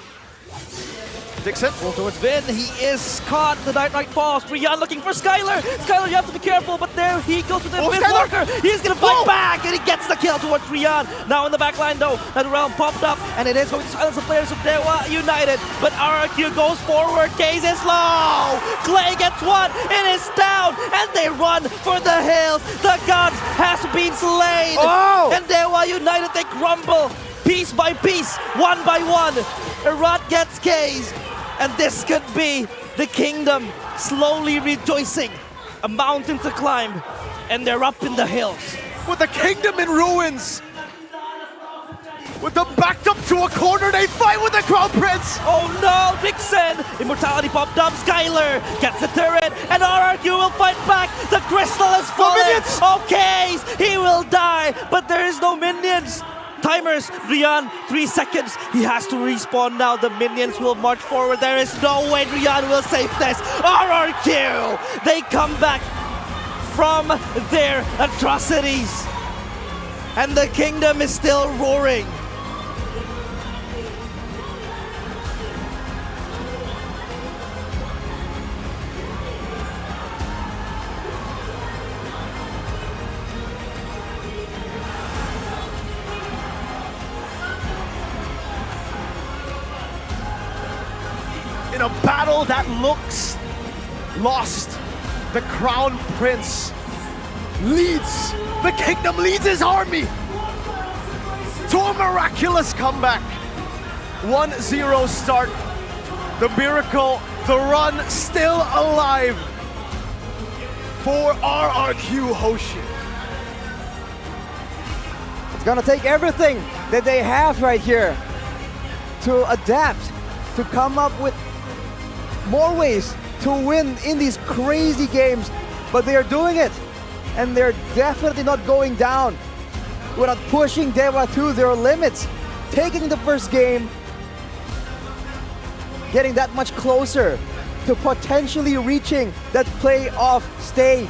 Dixon. Well, towards Vin, he is caught. The Dark Knight falls. Rian looking for Skylar. Skylar, you have to be careful, but there he goes with the Windwalker. He's gonna fight back, and he gets the kill towards Rian. Now in the back line though, that realm popped up, and it is going to silence the players of Dewa United. But RRQ goes forward. Case is low. Clay gets one. It is down, and they run for the hills. The gods has been slain. And Dewa United, they crumble piece by piece, one by one. Erat gets Case. And this could be the kingdom slowly rejoicing. A mountain to climb, and they're up in the hills. With the kingdom in ruins. With them backed up to a corner, they fight with the Crown Prince. Oh no, Dixon! Immortality popped up, Skylar gets the turret, and RRQ will fight back. The crystal is falling. Okay, he will die, but there is no minions. Timers, Rian, 3 seconds. He has to respawn now. The minions will march forward. There is no way Rian will save this. RRQ! They come back from their atrocities. And the kingdom is still roaring. battle that looks lost. The Crown Prince leads, the kingdom leads his army to a miraculous comeback. 1-0 start. The miracle, the run still alive for RRQ Hoshi. It's gonna take everything that they have right here to adapt, to come up with more ways to win in these crazy games, but they are doing it, and they're definitely not going down without pushing Dewa to their limits, taking the first game, getting that much closer to potentially reaching that playoff stage.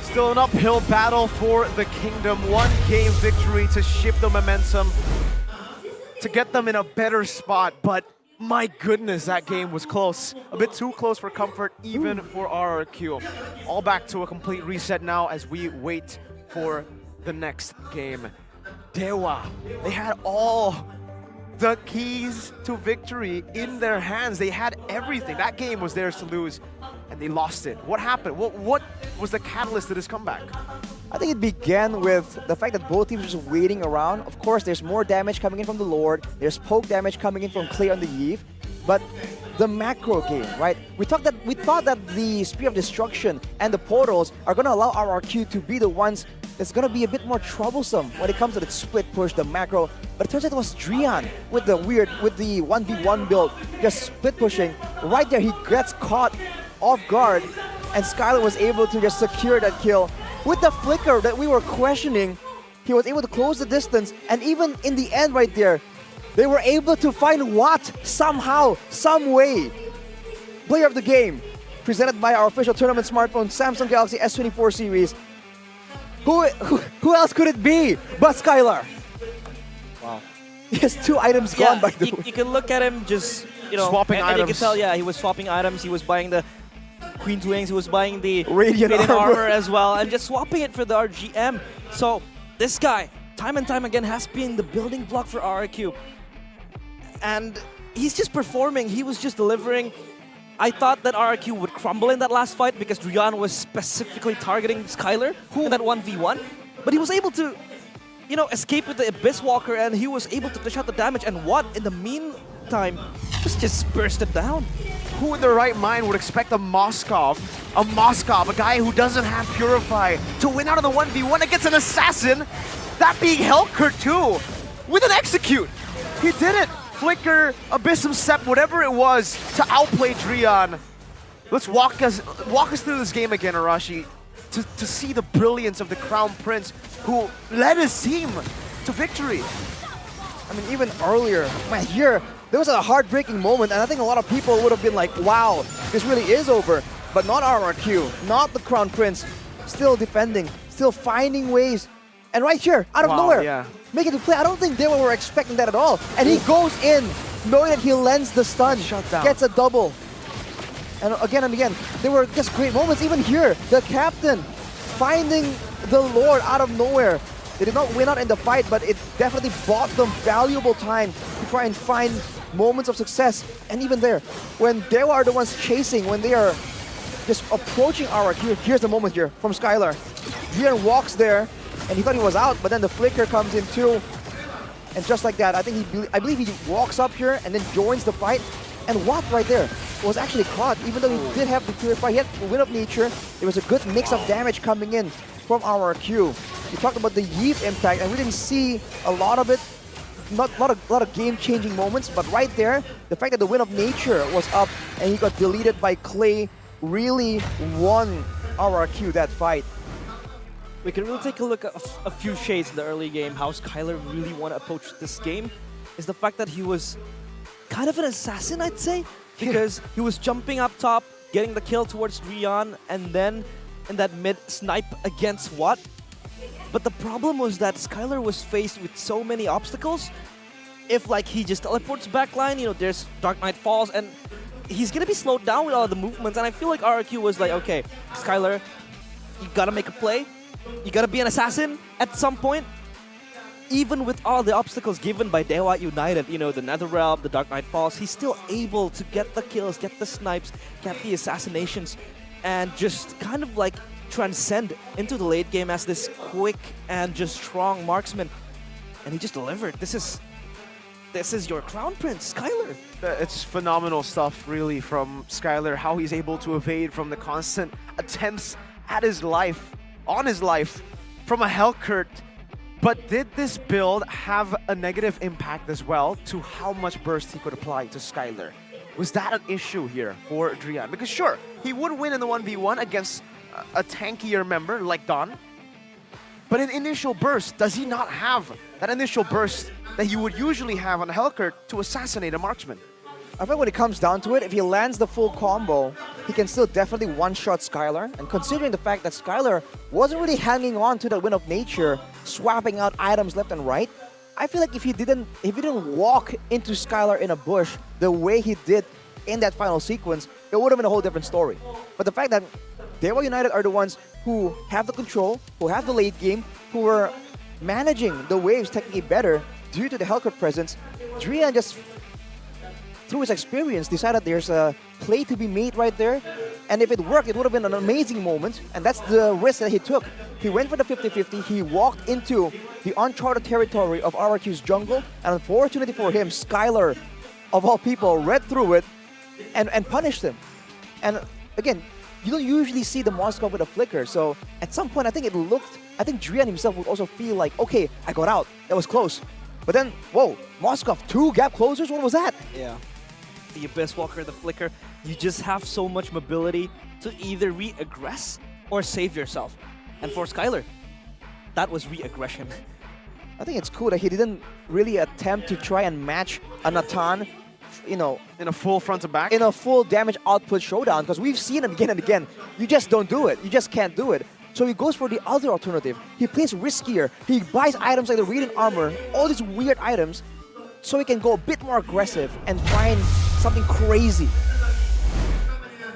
Still an uphill battle for the Kingdom. 1 game victory to shift the momentum, to get them in a better spot, but my goodness, that game was close. A bit too close for comfort, even for RRQ. All back to a complete reset now as we wait for the next game. Dewa, they had all the keys to victory in their hands. They had everything. That game was theirs to lose, and they lost it. What happened? What was the catalyst to this comeback? I think it began with the fact that both teams were just waiting around. Of course, there's more damage coming in from the Lord. There's poke damage coming in from Clay on the Eve. But the macro game, right? We thought that the Spear of Destruction and the portals are going to allow RRQ to be the ones that's going to be a bit more troublesome when it comes to the split push, the macro. But it turns out it was Drian with the 1v1 build, just split pushing. Right there, he gets caught off guard, and Skylar was able to just secure that kill. With the flicker that we were questioning, he was able to close the distance, and even in the end right there, they were able to find Watt somehow, some way. Player of the game, presented by our official tournament smartphone, Samsung Galaxy S24 series. Who else could it be but Skylar? Wow. He has 2 items gone, by the way. You can look at him just, swapping items. And you can tell, yeah, he was swapping items. He was buying the Queen's Wings, he was buying the Radiant armor as well, and just swapping it for the RGM. So this guy, time and time again, has been the building block for RRQ. And he's just performing, he was just delivering. I thought that RRQ would crumble in that last fight because Drian was specifically targeting Skylar in that 1v1. But he was able to, escape with the Abyss Walker, and he was able to dish out the damage. And Watt, in the meantime, was just bursted down. Who in their right mind would expect a Moskov, a guy who doesn't have Purify, to win out of the 1v1 against an assassin, that being Helker too, with an execute. He did it. Flicker, Abyssum Sept, whatever it was, to outplay Drian. Let's walk us through this game again, Arashi, to see the brilliance of the Crown Prince, who led his team to victory. I mean, even earlier, man, here, there was a heartbreaking moment, and I think a lot of people would have been like, wow, this really is over. But not RRQ, not the Crown Prince, still defending, still finding ways. And right here, out of nowhere, making the play. I don't think they were expecting that at all. And he goes in, knowing that he lends the stun, gets a double. And again, there were just great moments. Even here, the captain finding the Lord out of nowhere. They did not win out in the fight, but it definitely bought them valuable time to try and find moments of success. And even there, when they are the ones chasing, when they are just approaching RRQ, here's the moment here from Skylar. Drian walks there, and he thought he was out, but then the flicker comes in too. And just like that, I believe he walks up here and then joins the fight. And Watt right there was actually caught, even though he did have the Purify. He had the Wind of Nature. It was a good mix of damage coming in from RRQ. We talked about the Yeet impact, and we didn't see a lot of it. Not a lot of game-changing moments, but right there, the fact that the Wind of Nature was up and he got deleted by Clay really won RRQ that fight. We can really take a look at a few shades in the early game. How Skylar really want to approach this game is the fact that he was kind of an assassin, I'd say, because he was jumping up top, getting the kill towards Drian, and then in that mid snipe against Watt. But the problem was that Skylar was faced with so many obstacles. If he just teleports backline, there's Dark Knight Falls, and he's gonna be slowed down with all the movements. And I feel like RRQ was like, okay, Skylar, you gotta make a play. You gotta be an assassin at some point. even with all the obstacles given by Dewa United, you know, the Netherrealm, the Dark Knight Falls, he's still able to get the kills, get the snipes, get the assassinations, and just kind of like transcend into the late game as this quick and just strong marksman. And he just delivered. This is your crown prince, Skylar. It's phenomenal stuff, really, from Skylar, how he's able to evade from the constant attempts at his life, on his life, from a Hellcurt. But did this build have a negative impact as well to how much burst he could apply to Skylar? Was that an issue here for Drian? Because sure, he would win in the 1v1 against a tankier member like Don. But in initial burst, does he not have that initial burst that you would usually have on a Hellcurt to assassinate a marksman? I think when it comes down to it, if he lands the full combo, he can still definitely one-shot Skylar. And considering the fact that Skylar wasn't really hanging on to the Wind of Nature, swapping out items left and right, I feel like if he didn't walk into Skylar in a bush the way he did in that final sequence, it would have been a whole different story. But the fact that Dewa United are the ones who have the control, who have the late game, who are managing the waves technically better due to the Hellcurt presence, Drian just, through his experience, decided there's a play to be made right there. And if it worked, it would have been an amazing moment. And that's the risk that he took. He went for the 50-50. He walked into the uncharted territory of RRQ's jungle. And unfortunately for him, Skylar, of all people, read through it and punished him. And again, you don't usually see the Moskov with a flicker. So at some point, I think Drian himself would also feel like, okay, I got out. That was close. But then, whoa, Moskov, 2 gap closers? What was that? Yeah. The Abyss Walker, the Flicker, you just have so much mobility to either re-aggress or save yourself. And for Skylar, that was re-aggression. I think it's cool that he didn't really attempt to try and match a Natan, you know, in a full front to back, in a full damage output showdown, because we've seen it again and again. You just don't do it. You just can't do it. So he goes for the other alternative. He plays riskier. He buys items like the Radiant Armor, all these weird items, so he can go a bit more aggressive and find something crazy.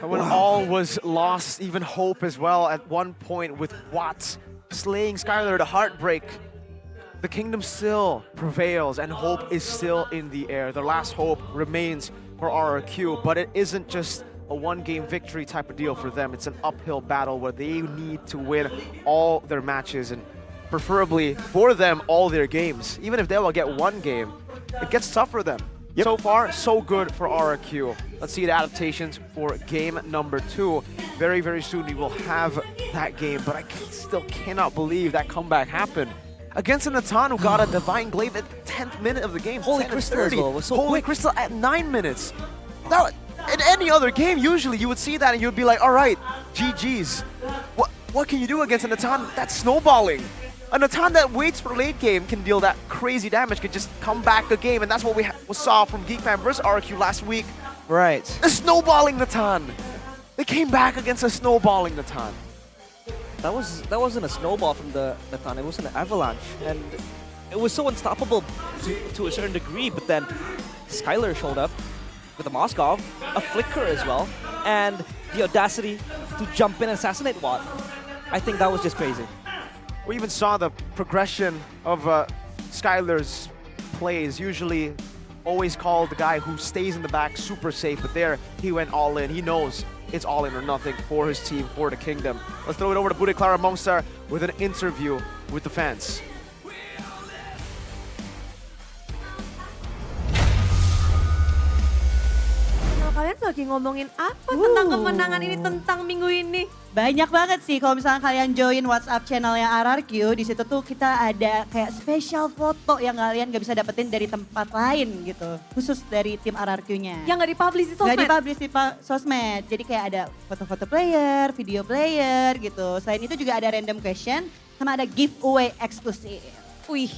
And when all was lost, even hope as well, at one point with Watts slaying Skylar to Heartbreak, the kingdom still prevails and hope is still in the air. The last hope remains for RRQ, but it isn't just a one-game victory type of deal for them. It's an uphill battle where they need to win all their matches and preferably for them all their games. Even if they will get one game, it gets tough for them. Yep. So far, so good for RRQ. Let's see the adaptations for game number 2. Very, very soon we will have that game, but I still cannot believe that comeback happened. Against a Natan who got a Divine Glaive at the 10th minute of the game. Holy Crystal as well, was so Holy quick. Crystal at 9 minutes. Now, in any other game, usually you would see that and you'd be like, all right, GG's. What can you do against a Natan that's snowballing? A Natan that waits for late game can deal that crazy damage, can just come back the game, and that's what we saw from GeekFam versus RQ last week. Right. A snowballing Natan. They came back against a snowballing Natan. That wasn't a snowball from the Natan, it was an avalanche. And it was so unstoppable to a certain degree, but then Skylar showed up with a Moskov, a Flicker as well, and the audacity to jump in and assassinate Watt. I think that was just crazy. We even saw the progression of Skylar's plays. Usually always called the guy who stays in the back super safe, but there he went all in. He knows it's all in or nothing for his team, for the kingdom. Let's throw it over to Bude Clara Mongstar with an interview with the fans. Kalian lagi ngomongin apa tentang kemenangan ini, tentang minggu ini? Banyak banget sih kalau misalnya kalian join WhatsApp channelnya RRQ, di situ tuh kita ada kayak spesial foto yang kalian gak bisa dapetin dari tempat lain gitu. Khusus dari tim RRQ-nya. Yang gak dipublish di sosmed? Gak dipublish di sosmed. Jadi kayak ada foto-foto player, video player gitu. Selain itu juga ada random question sama ada giveaway eksklusif. Wih.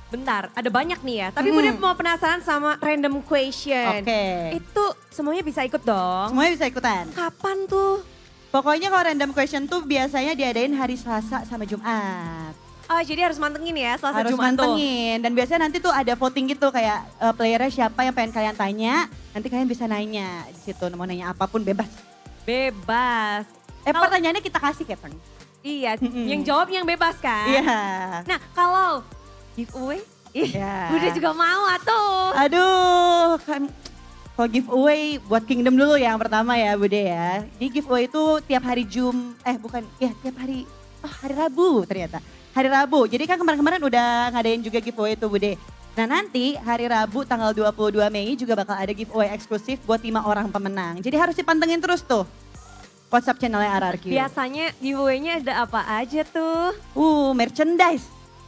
Bentar, ada banyak nih ya. Tapi Bude mau penasaran sama random question. Oke. Itu semuanya bisa ikut dong? Semuanya bisa ikutan. Kapan tuh? Pokoknya kalau random question tuh biasanya diadain hari Selasa sama Jumat. Oh jadi harus mantengin ya Selasa harus Jumat mantengin. Dan biasanya nanti tuh ada voting gitu kayak playernya siapa yang pengen kalian tanya. Nanti kalian bisa nanya di situ, mau nanya apapun bebas. Bebas. Pertanyaannya kita kasih Keteng. Iya, yang jawab yang bebas kan? Iya. Nah kalau giveaway? Ih, Ya. Bude juga mau atuh. Aduh, kan kalau giveaway buat Kingdom dulu yang pertama ya Bude ya. Di giveaway itu tiap hari tiap hari, hari Rabu ternyata. Hari Rabu, jadi kan kemarin-kemarin udah ngadain juga giveaway itu Bude. Nah nanti hari Rabu tanggal 22 Mei juga bakal ada giveaway eksklusif buat 5 orang pemenang. Jadi harus dipantengin terus tuh WhatsApp channelnya RRQ. Biasanya giveaway-nya ada apa aja tuh? Merchandise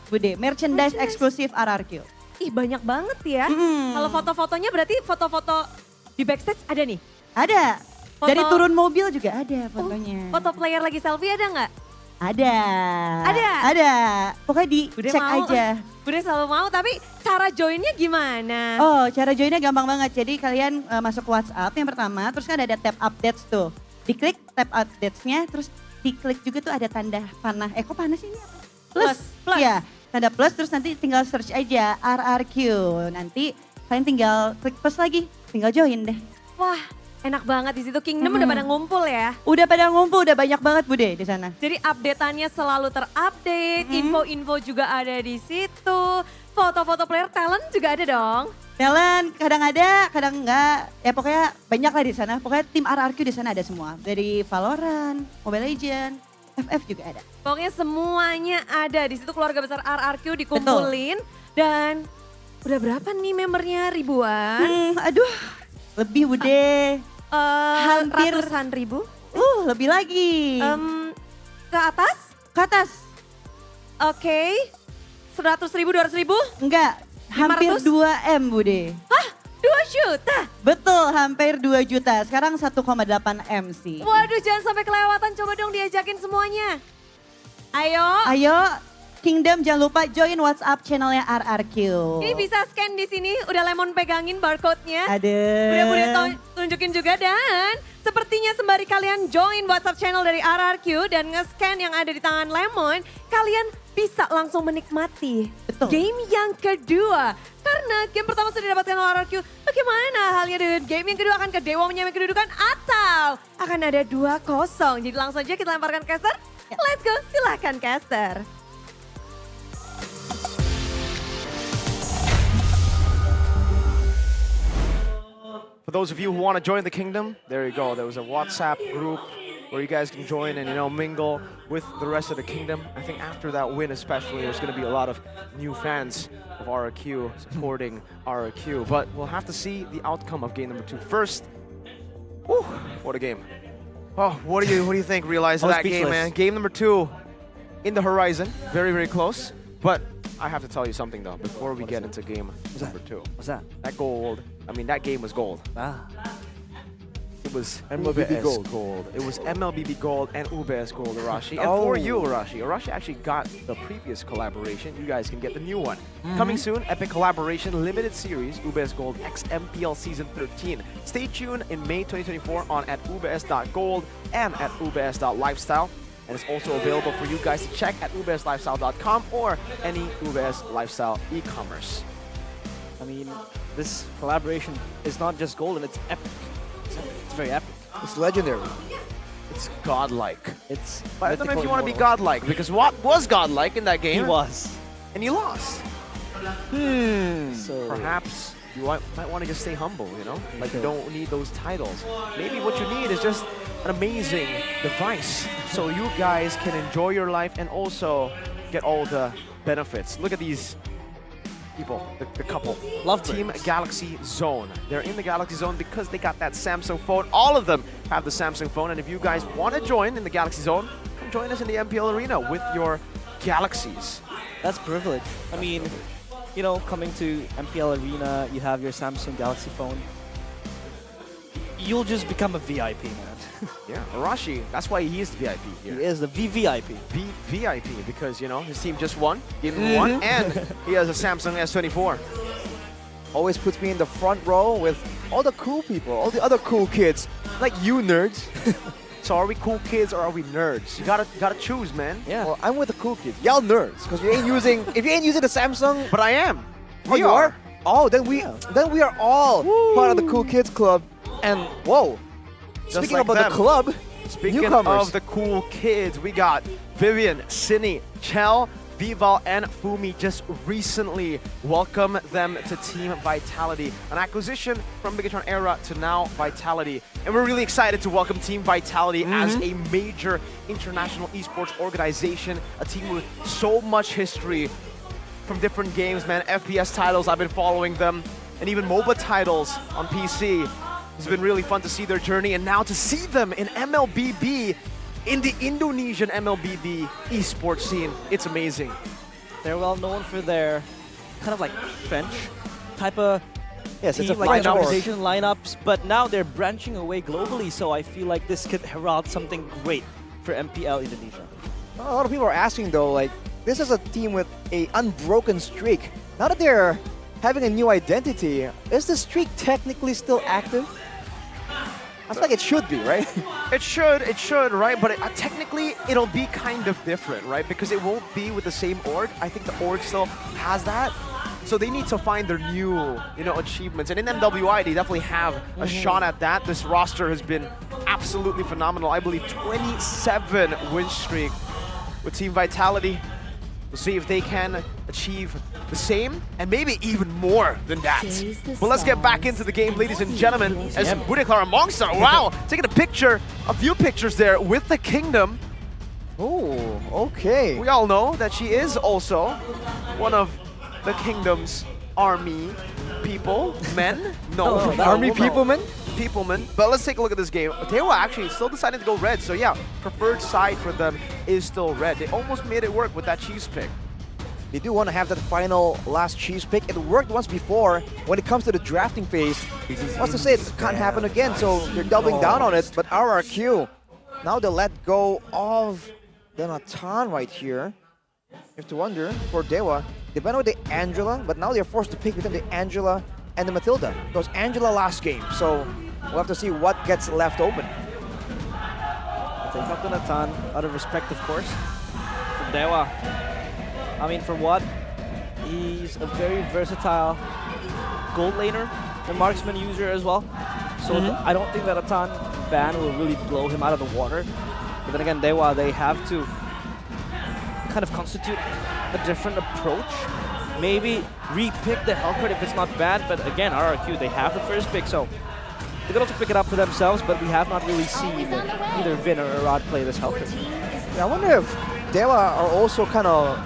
Bude, merchandise eksklusif RRQ. Ih banyak banget ya. Kalau foto-fotonya berarti foto-foto di backstage ada nih? Ada. Foto- Dari turun mobil juga ada fotonya. Foto player lagi selfie ada nggak? Ada. Ada? Ada. Pokoknya Bude dicek mau. aja. Bude selalu mau, tapi cara joinnya gimana? Oh, cara joinnya gampang banget. Jadi kalian masuk ke WhatsApp yang pertama, terus kan ada tab updates tuh. Diklik tab updates-nya, terus diklik juga tuh ada tanda panah. Kok panah sih ini apa? Plus. Iya, tanda plus terus nanti tinggal search aja RRQ. Nanti kalian tinggal klik plus lagi, tinggal join deh. Wah, enak banget di situ. Kingdom udah pada ngumpul ya. Udah pada ngumpul, udah banyak banget Bude di sana. Jadi update-annya selalu terupdate, info-info juga ada di situ. Foto-foto player talent juga ada dong. Talent kadang ada, kadang enggak. Ya pokoknya banyak lah di sana. Pokoknya tim RRQ di sana ada semua. Dari Valorant, Mobile Legends, FF juga ada. Pokoknya semuanya ada di situ, keluarga besar RRQ dikumpulin. Dan udah berapa nih membernya? Ribuan? Aduh, lebih Bude. Hampir ratusan ribu. Lebih lagi. Ke atas? Ke atas. Oke. 100 ribu, 200 ribu? Enggak, hampir 500? 2 M Bude. Hah? 2 juta? Betul, hampir 2 juta. Sekarang 1,8 M sih. Waduh, jangan sampai kelewatan. Coba dong diajakin semuanya. Ayo. Ayo, Kingdom jangan lupa join WhatsApp channelnya RRQ. Ini bisa scan di sini, udah Lemon pegangin barcode-nya. Ada. Bude tunjukin juga dan sepertinya sembari kalian join WhatsApp channel dari RRQ dan nge-scan yang ada di tangan Lemon, kalian bisa langsung menikmati game yang kedua. Karena game pertama sudah didapatkan oleh RRQ, bagaimana halnya dengan game yang kedua, akan ke dewa menyamai kedudukan atau akan ada 2-0. Jadi langsung aja kita lemparkan caster. Let's go, silahkan caster. For those of you who want to join the kingdom, there you go. There was a WhatsApp group where you guys can join and, mingle with the rest of the kingdom. I think after that win especially, there's going to be a lot of new fans of RRQ supporting RRQ. But we'll have to see the outcome of game number 2 first. Whew, what a game. Oh, what do you think, Realize, of that game, man? Game number 2 in the horizon. Very, very close. But I have to tell you something, though, before we get into game number 2. What's that? That game was gold. It was MLBB gold. It was MLBB gold and UBS gold, Arashi. And for you, Arashi actually got the previous collaboration. You guys can get the new one. Coming soon, epic collaboration limited series, UBS Gold X MPL Season 13. Stay tuned in May 2024 on at ubs.gold and at ubs.lifestyle. And it's also available for you guys to check at ubslifestyle.com or any UBS Lifestyle e-commerce. I mean, this collaboration is not just golden, it's epic. It's very epic. It's legendary. It's godlike. But I don't know if mythical you want to be immortal. godlike, because what was godlike in that game? He was. And you lost. So perhaps you might want to just stay humble, Like you don't need those titles. Maybe what you need is just an amazing device so you guys can enjoy your life and also get all the benefits. Look at these people, the couple. Love Team Galaxy Zone. They're in the Galaxy Zone because they got that Samsung phone. All of them have the Samsung phone. And if you guys want to join in the Galaxy Zone, come join us in the MPL Arena with your Galaxies. That's privilege. I mean, coming to MPL Arena, you have your Samsung Galaxy phone. You'll just become a VIP, man. Yeah, Arashi, that's why he is the VIP here. He is the VVIP. VIP, because, his team just won, game number 1, and he has a Samsung S24. Always puts me in the front row with all the cool people, all the other cool kids, like you nerds. So are we cool kids or are we nerds? You gotta choose, man. Yeah. Well, I'm with the cool kids. Y'all nerds, because you ain't using. If you ain't using the Samsung. But I am. Oh, you are? Oh, then we are all part of the cool kids club. And whoa. Just Speaking like about them. the club, Speaking newcomers. of the cool kids, we got Vivian, Cindy, Chell, Vival and Fumi just recently welcomed them to Team Vitality. An acquisition from Bigatron Era to now Vitality. And we're really excited to welcome Team Vitality as a major international esports organization. A team with so much history from different games, man. FPS titles, I've been following them. And even MOBA titles on PC. It's been really fun to see their journey. And now to see them in MLBB, in the Indonesian MLBB esports scene, it's amazing. They're well known for their kind of like French type of it's a like French organization lineups, but now they're branching away globally, so I feel like this could herald something great for MPL Indonesia. A lot of people are asking though, like, this is a team with an unbroken streak. Now that they're having a new identity, is the streak technically still active? I feel like it should be, right? It should, right? But technically, it'll be kind of different, right? Because it won't be with the same org. I think the org still has that. So they need to find their new, achievements. And in MWI, they definitely have a shot at that. This roster has been absolutely phenomenal. I believe 27 win streak with Team Vitality. We'll see if they can achieve the same and maybe even more than that. But let's get back into the game, ladies and gentlemen, as Budeklar Monster, wow, taking a few pictures there with the Kingdom. Oh, okay. We all know that she is also one of the Kingdom's army people, men. No, army people, men? Peoplemen. But let's take a look at this game. Dewa actually still decided to go red, so yeah, preferred side for them is still red. They almost made it work with that cheese pick. They do want to have that final last cheese pick. It worked once before. When it comes to the drafting phase, what's to say it can't happen again, so they're doubling down on it. But RRQ, now they let go of the Nathan right here. You have to wonder, for Dewa, they went with the Angela, but now they're forced to pick between the Angela and the Matilda. It was Angela last game, so we'll have to see what gets left open. Take up the Nathan, out of respect, of course, for Dewa. I mean, for what? He's a very versatile gold laner and marksman user as well. So I don't think that a Nathan ban will really blow him out of the water. But then again, Dewa, they have to kind of constitute a different approach. Maybe re-pick the health card if it's not bad, but again, RRQ, they have the first pick, so they could also pick it up for themselves, but we have not really seen either Vin or Rod play this health card. Yeah, I wonder if Dewa are also kind of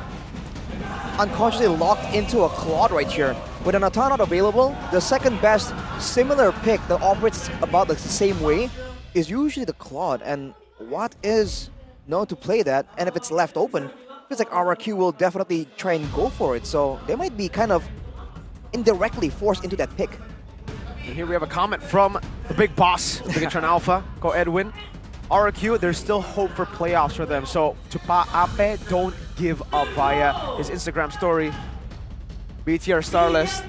unconsciously locked into a Claude right here. With an Nathan not available, the second best similar pick that operates about the same way is usually the Claude, and Watt is known to play that, and if it's left open, it's like RRQ will definitely try and go for it, so they might be kind of indirectly forced into that pick. And here we have a comment from the big boss, Bigatron Alpha, Go Edwin. RRQ, there's still hope for playoffs for them, so Tupa Ape, don't give up via his Instagram story. BTR star list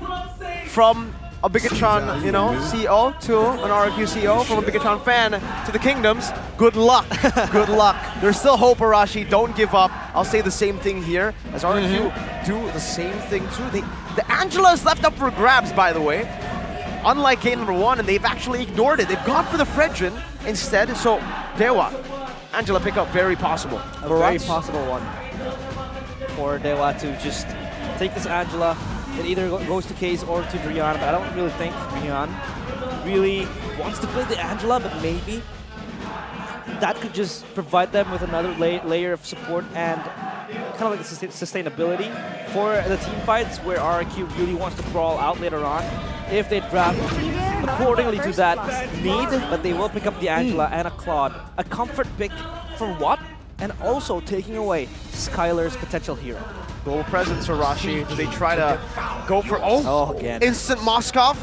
from a Bigatron, CEO to an RRQ CEO, from a Bigatron fan to the Kingdoms. Good luck, good luck. There's still hope, Arashi, don't give up. I'll say the same thing here, as RRQ do the same thing too. The Angela is left up for grabs, by the way. Unlike game number 1, and they've actually ignored it. They've gone for the Fredrin instead, so Dewa, Angela pickup, very possible. A very possible one for Dewa to just take this Angela. It either goes to Case or to Brian, but I don't really think Brian really wants to play the Angela, but maybe that could just provide them with another layer of support and kind of like the sustainability for the team fights where RRQ really wants to crawl out later on. If they draft accordingly to that need, but they will pick up the Angela and a Claude. A comfort pick for what? And also taking away Skylar's potential hero. Global presence, Arashi. Do they try to go for again. Instant Moskov?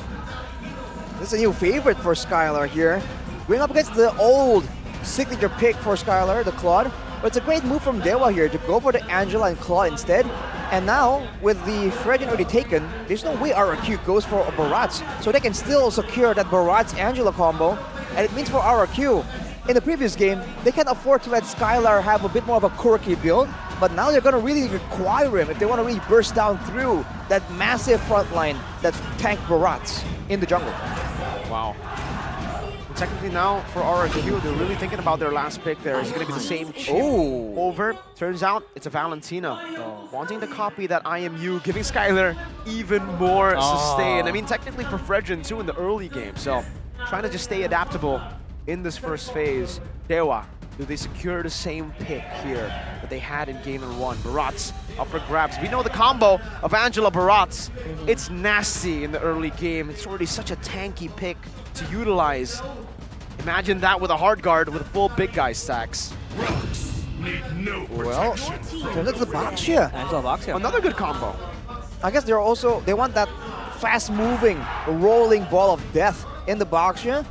This is a new favorite for Skylar here. Going up against the old signature pick for Skylar, the Claude. But it's a great move from Dewa here to go for the Angela and Claude instead. And now, with the Fredrin already taken, there's no way RRQ goes for a Barats. So they can still secure that Barats-Angela combo. And it means for RRQ, in the previous game, they can afford to let Skylar have a bit more of a quirky build. But now they're going to really require him if they want to really burst down through that massive front line that tanked Barats in the jungle. Wow. And technically now for RRQ, they're really thinking about their last pick there. It's going to be the same chip over. Turns out it's a Valentina. Wanting to copy that IMU, giving Skylar even more sustain. I mean, technically for Fredrin too in the early game. So trying to just stay adaptable in this first phase. Dewa, do they secure the same pick here that they had in game number 1? Baratz up for grabs. We know the combo of Angela Baratz. It's nasty in the early game. It's already such a tanky pick to utilize. Imagine that with a hard guard with full big guy stacks. Well, turns out the Baxia. Angela Baxia. Another good combo. I guess they want that fast-moving, rolling ball of death in the Baxia.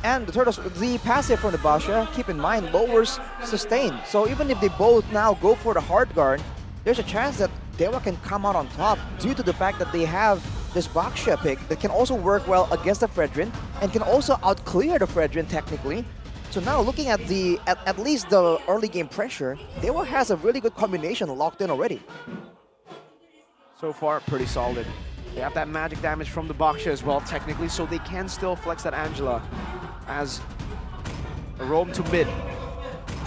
And the passive from the Baxia, keep in mind, lowers sustain. So even if they both now go for the hard guard, there's a chance that Dewa can come out on top due to the fact that they have this Baxia pick that can also work well against the Fredrin and can also outclear the Fredrin technically. So now looking at at least the early game pressure, Dewa has a really good combination locked in already. So far, pretty solid. They have that magic damage from the Baxia as well, technically, so they can still flex that Angela as a roam to mid.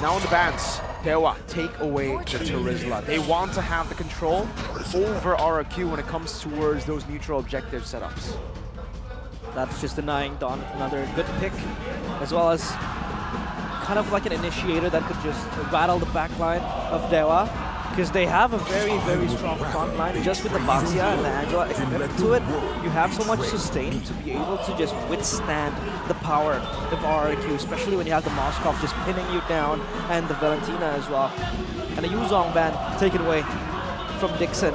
Now on the bans, Dewa take away the Terizla. They want to have the control over RRQ when it comes towards those neutral objective setups. That's just denying Don another good pick, as well as kind of like an initiator that could just rattle the backline of Dewa, because they have a very, very strong front line just with the Baxia and the Angela equipped to it. You have so much sustain to be able to just withstand the power of RRQ, especially when you have the Moskov just pinning you down and the Valentina as well. And the Yuzong ban taken away from Dixon.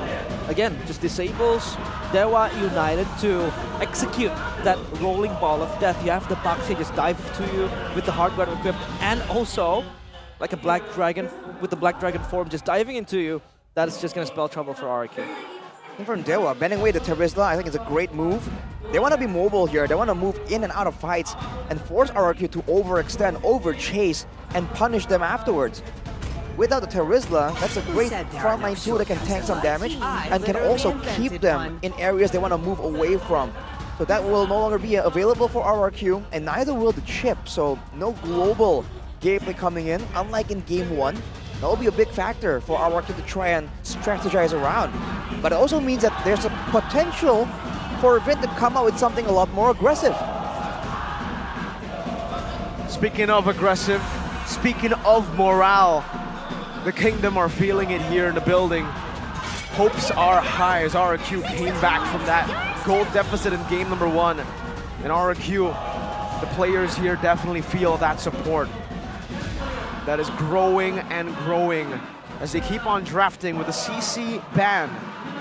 Again, just disables Dewa United to execute that rolling ball of death. You have the Baxia just dive to you with the hard guard equipped, and also like a Black Dragon with the Black Dragon form just diving into you. That is just going to spell trouble for RRQ. And from Dewa, banning away the Terizla, I think it's a great move. They want to be mobile here. They want to move in and out of fights and force RRQ to overextend, overchase, and punish them afterwards. Without the Terizla, that's a great frontline tool that can tank some damage and can also keep them in areas they want to move away from. So that will no longer be available for RRQ, and neither will the chip. So no global gameplay coming in, unlike in game 1. That will be a big factor for RRQ to try and strategize around. But it also means that there's a potential for Vin to come out with something a lot more aggressive. Speaking of aggressive, speaking of morale, the Kingdom are feeling it here in the building. Hopes are high as RRQ came back from that gold deficit in game number 1. And RRQ, the players here definitely feel that support that is growing and growing as they keep on drafting with the CC ban,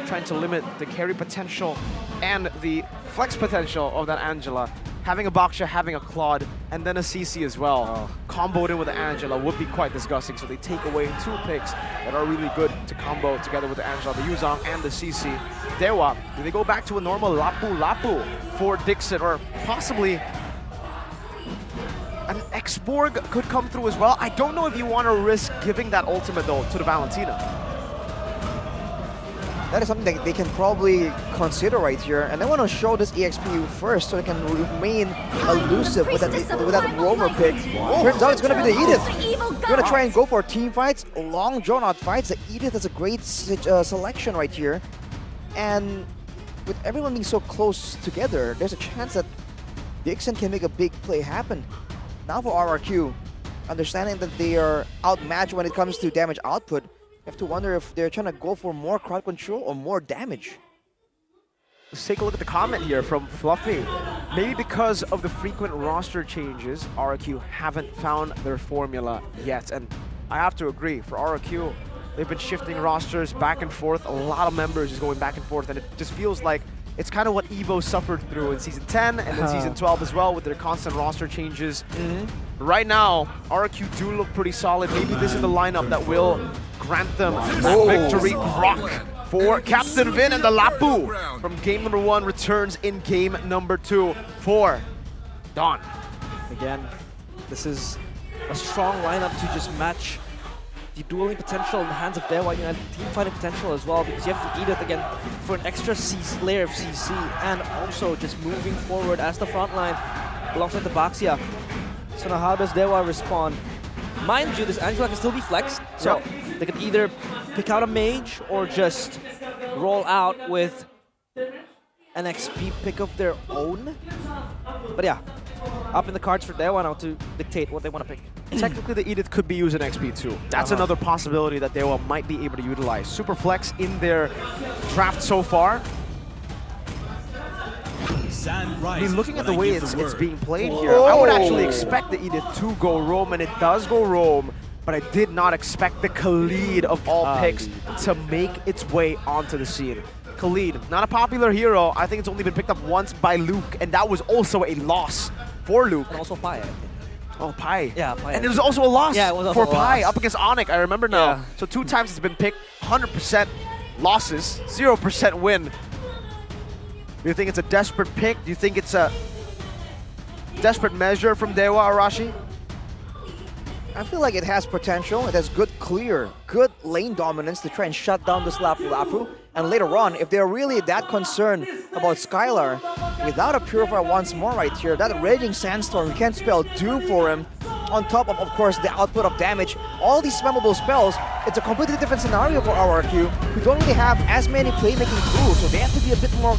trying to limit the carry potential and the flex potential of that Angela. Having a Baxia, having a Claude, and then a CC as well. Comboed in with the Angela would be quite disgusting, so they take away 2 picks that are really good to combo together with the Angela, the Yuzong and the CC. Dewa, do they go back to a normal Lapu for Dixon, or possibly an X-Borg could come through as well? I don't know if you want to risk giving that ultimate though to the Valentina. That is something that they can probably consider right here, and they want to show this EXP first so they can remain elusive with that roamer pick. Turns out it's going to be the Edith. They're going to try and go for team fights, long drawn-out fights. The Edith is a great selection right here, and with everyone being so close together, there's a chance that Dixon can make a big play happen. Now for RRQ, understanding that they are outmatched when it comes to damage output, you have to wonder if they're trying to go for more crowd control or more damage. Let's take a look at the comment here from Fluffy. Maybe because of the frequent roster changes, RRQ haven't found their formula yet. And I have to agree, for RRQ, they've been shifting rosters back and forth. A lot of members is going back and forth, and it just feels like it's kind of what EVO suffered through in Season 10 and then Season 12 as well, with their constant roster changes. Right now, RRQ do look pretty solid. Maybe this is the lineup that will grant them that victory. Rock for Captain Vin, and the Lapu from game number 1 returns in game number 2 for Don. Again, this is a strong lineup to just match the dueling potential in the hands of Dewa United, team fighting potential as well, because you have to Edith again for an extra layer of CC, and also just moving forward as the front line. alongside the Baxia. So now how does Dewa respond? Mind you, this Angela can still be flexed, so they could either pick out a mage or just roll out with an XP pick of their own. But yeah, up in the cards for Dewa now to dictate what they want to pick. Technically, the Edith could be using XP too. That's another possibility that Dewa might be able to utilize. Super flex in their draft so far. I mean, looking at the way it's being played here, I would actually expect the Edith to go roam, and it does go roam, but I did not expect the Khalid of all picks to make its way onto the scene. Khalid, not a popular hero. I think it's only been picked up once by Luke, and that was also a loss for Luke. And also Pai, I think. Oh, Pai. Yeah, Pai. And it was also a loss for Pai loss. up against Onyx, I remember now. Yeah. So 2 times it's been picked, 100% losses, 0% win. Do you think it's a desperate pick? Do you think it's a desperate measure from Dewa Arashi? I feel like it has potential. It has good lane dominance to try and shut down this Lapu. And later on, if they're really that concerned about Skylar, without a Purifier once more right here, that Raging Sandstorm can spell Doom for him, on top of course, the output of damage. All these spammable spells, it's a completely different scenario for RRQ, who don't really have as many playmaking tools, so they have to be a bit more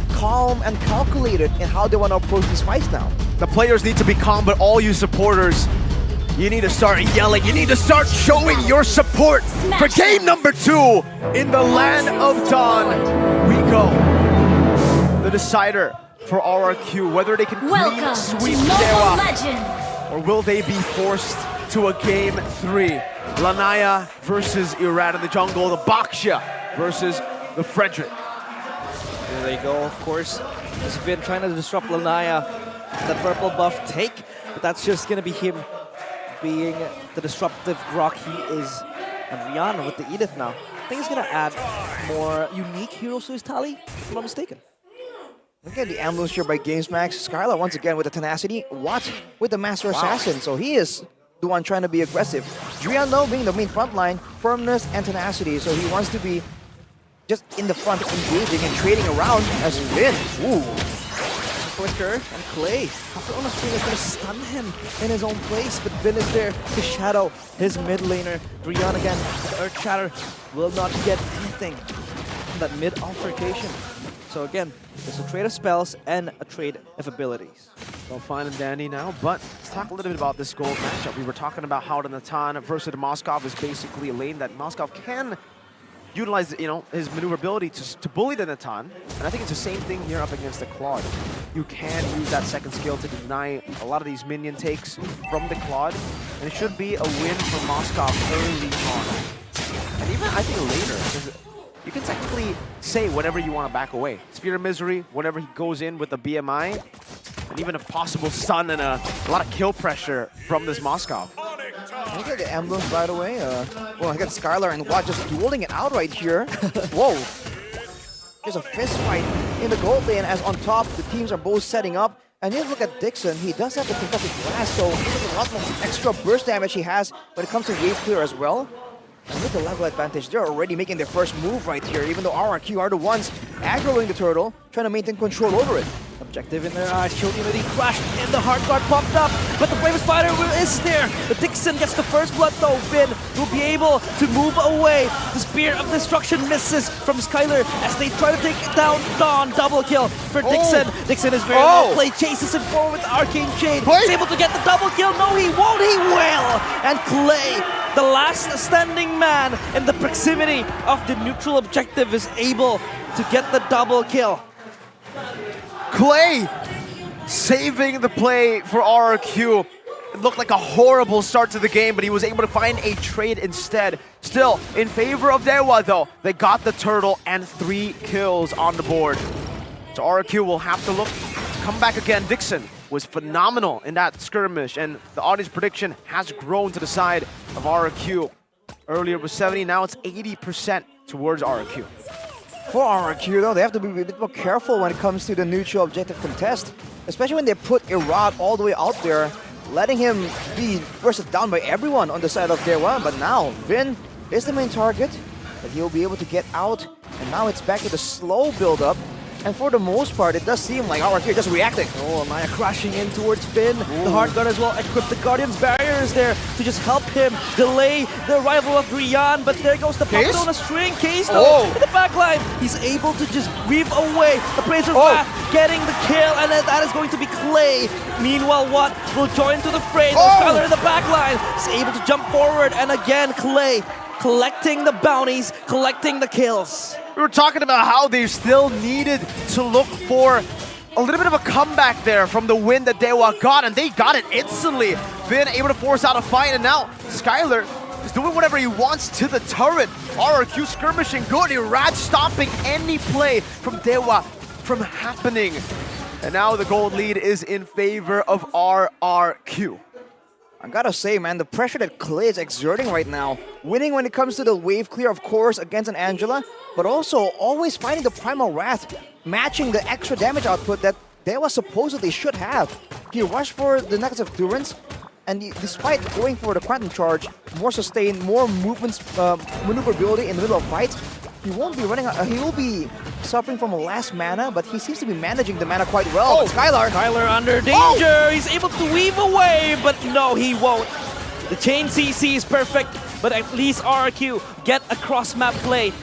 calm and calculated in how they want to approach these fights now. The players need to be calm, but all you supporters, you need to start yelling. You need to start showing your support for game number 2 in the Land of Dawn. We go. The decider for RRQ, whether they can clean sweep Dewa, or will they be forced to a game 3. Lanaya versus Irad in the jungle, the Baxia versus the Frederick. There they go, of course. He's been trying to disrupt Lanaya, the purple buff take, but that's just gonna be him being the disruptive rock he is. And Rihanna with the Edith now. I think he's gonna add more unique heroes to his tally, if I'm not mistaken. Look at the emblems here by GamesMax. Skylar once again with the tenacity. Watt with the Master Assassin. So he is the one trying to be aggressive. Drian though being the main front line, firmness and tenacity. So he wants to be just in the front, engaging and trading around as Vin. Ooh. Flicker and Clay. After almost Spring is going to stun him in his own place, but Vin is there to shadow his mid laner. Drian again, the Earth Shatter will not get anything from that mid altercation. So again, there's a trade of spells and a trade of abilities. Well, fine and dandy now, but let's talk a little bit about this gold matchup. We were talking about how the Natan versus the Moskov is basically a lane that Moskov can utilize, his maneuverability to bully the Natan, and I think it's the same thing here up against the Claude. You can use that second skill to deny a lot of these minion takes from the Claude, and it should be a win for Moskov early on. And even, I think, later, because you can technically say whatever you want to back away. Sphere of Misery, whenever he goes in with the BMI, and even a possible stun and a lot of kill pressure from this Moskov. Look at the emblems, by the way. Well, I got Skylar and Watt just dueling it out right here. Whoa. There's a fist fight in the gold lane as on top the teams are both setting up. And you look at Dixon, he does have the concussive blast, so there's a lot more extra burst damage he has when it comes to wave clear as well. And with the level advantage, they're already making their first move right here, even though RRQ are the ones aggroing the turtle, trying to maintain control over it. Objective in their eyes, Shield Unity crashed and the hard guard popped up, but the Bravest Fighter is there. The Dixon gets the first blood though. Vin will be able to move away. The Spear of Destruction misses from Skylar as they try to take down Dawn. Double kill for Dixon. Dixon is very well played, chases him forward with Arcane Shade. He's able to get the double kill. No, he won't, he will! And Clay, the last standing man in the proximity of the neutral objective, is able to get the double kill. Clay saving the play for RRQ. It looked like a horrible start to the game, but he was able to find a trade instead. Still, in favor of Dewa though, they got the turtle and 3 kills on the board. So RRQ will have to look to come back again. Dixon was phenomenal in that skirmish, and the audience prediction has grown to the side of RRQ. Earlier it was 70, now it's 80% towards RRQ. For RRQ though, they have to be a bit more careful when it comes to the neutral objective contest, especially when they put Irad all the way out there, letting him be bursted down by everyone on the side of Dewa. But now Vin is the main target, but he'll be able to get out, and now it's back to the slow build-up And for the most part, it does seem like RRQ just reacting. Oh, Amaya crashing in towards Finn. The Hard Guard as well equipped the Guardian's barriers there to just help him delay the arrival of Rian. But there goes the pump on a string. Case though in the back line. He's able to just weave away the Appraiser's Wrath, getting the kill, and that is going to be Clay. Meanwhile, Watt will join to the fray. Skylar in the back line is able to jump forward, and again, Clay collecting the bounties, collecting the kills. We were talking about how they still needed to look for a little bit of a comeback there from the win that Dewa got, and they got it instantly. Finn able to force out a fight, and now Skylar is doing whatever he wants to the turret. RRQ skirmishing good, Iraj stopping any play from Dewa from happening. And now the gold lead is in favor of RRQ. I gotta say, man, the pressure that Clay is exerting right now, winning when it comes to the wave clear, of course, against an Angela, but also always finding the Primal Wrath, matching the extra damage output that Dewa supposedly should have. He rushed for the Necklace of Durance, and despite going for the Quantum Charge, more sustain, more movements, maneuverability in the middle of fights, he won't be running. He will be suffering from a last mana, but he seems to be managing the mana quite well. Skylar under danger. He's able to weave away, but no, he won't. The chain CC is perfect, but at least RRQ get a cross-map play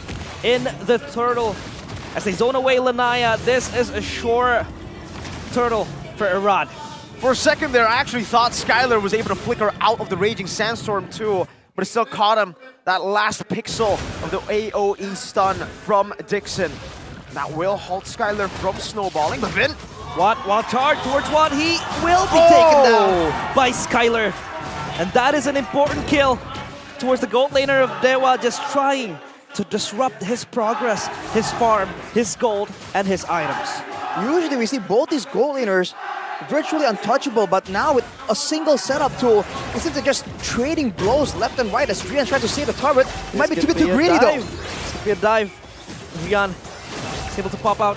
in the turtle. As they zone away Lanaya, this is a sure turtle for Irad. For a second there, I actually thought Skylar was able to flicker out of the Raging Sandstorm too, but it still caught him. That last pixel of the AoE stun from Dixon. That will halt Skylar from snowballing, but Vin. Watt charge towards Watt. He will be taken down by Skylar. And that is an important kill towards the gold laner of Dewa, just trying to disrupt his progress, his farm, his gold, and his items. Usually we see both these gold laners virtually untouchable, but now with a single setup tool, instead of just trading blows left and right as Rian tries to save the turret, might be too greedy though. This could be a dive. Rian is able to pop out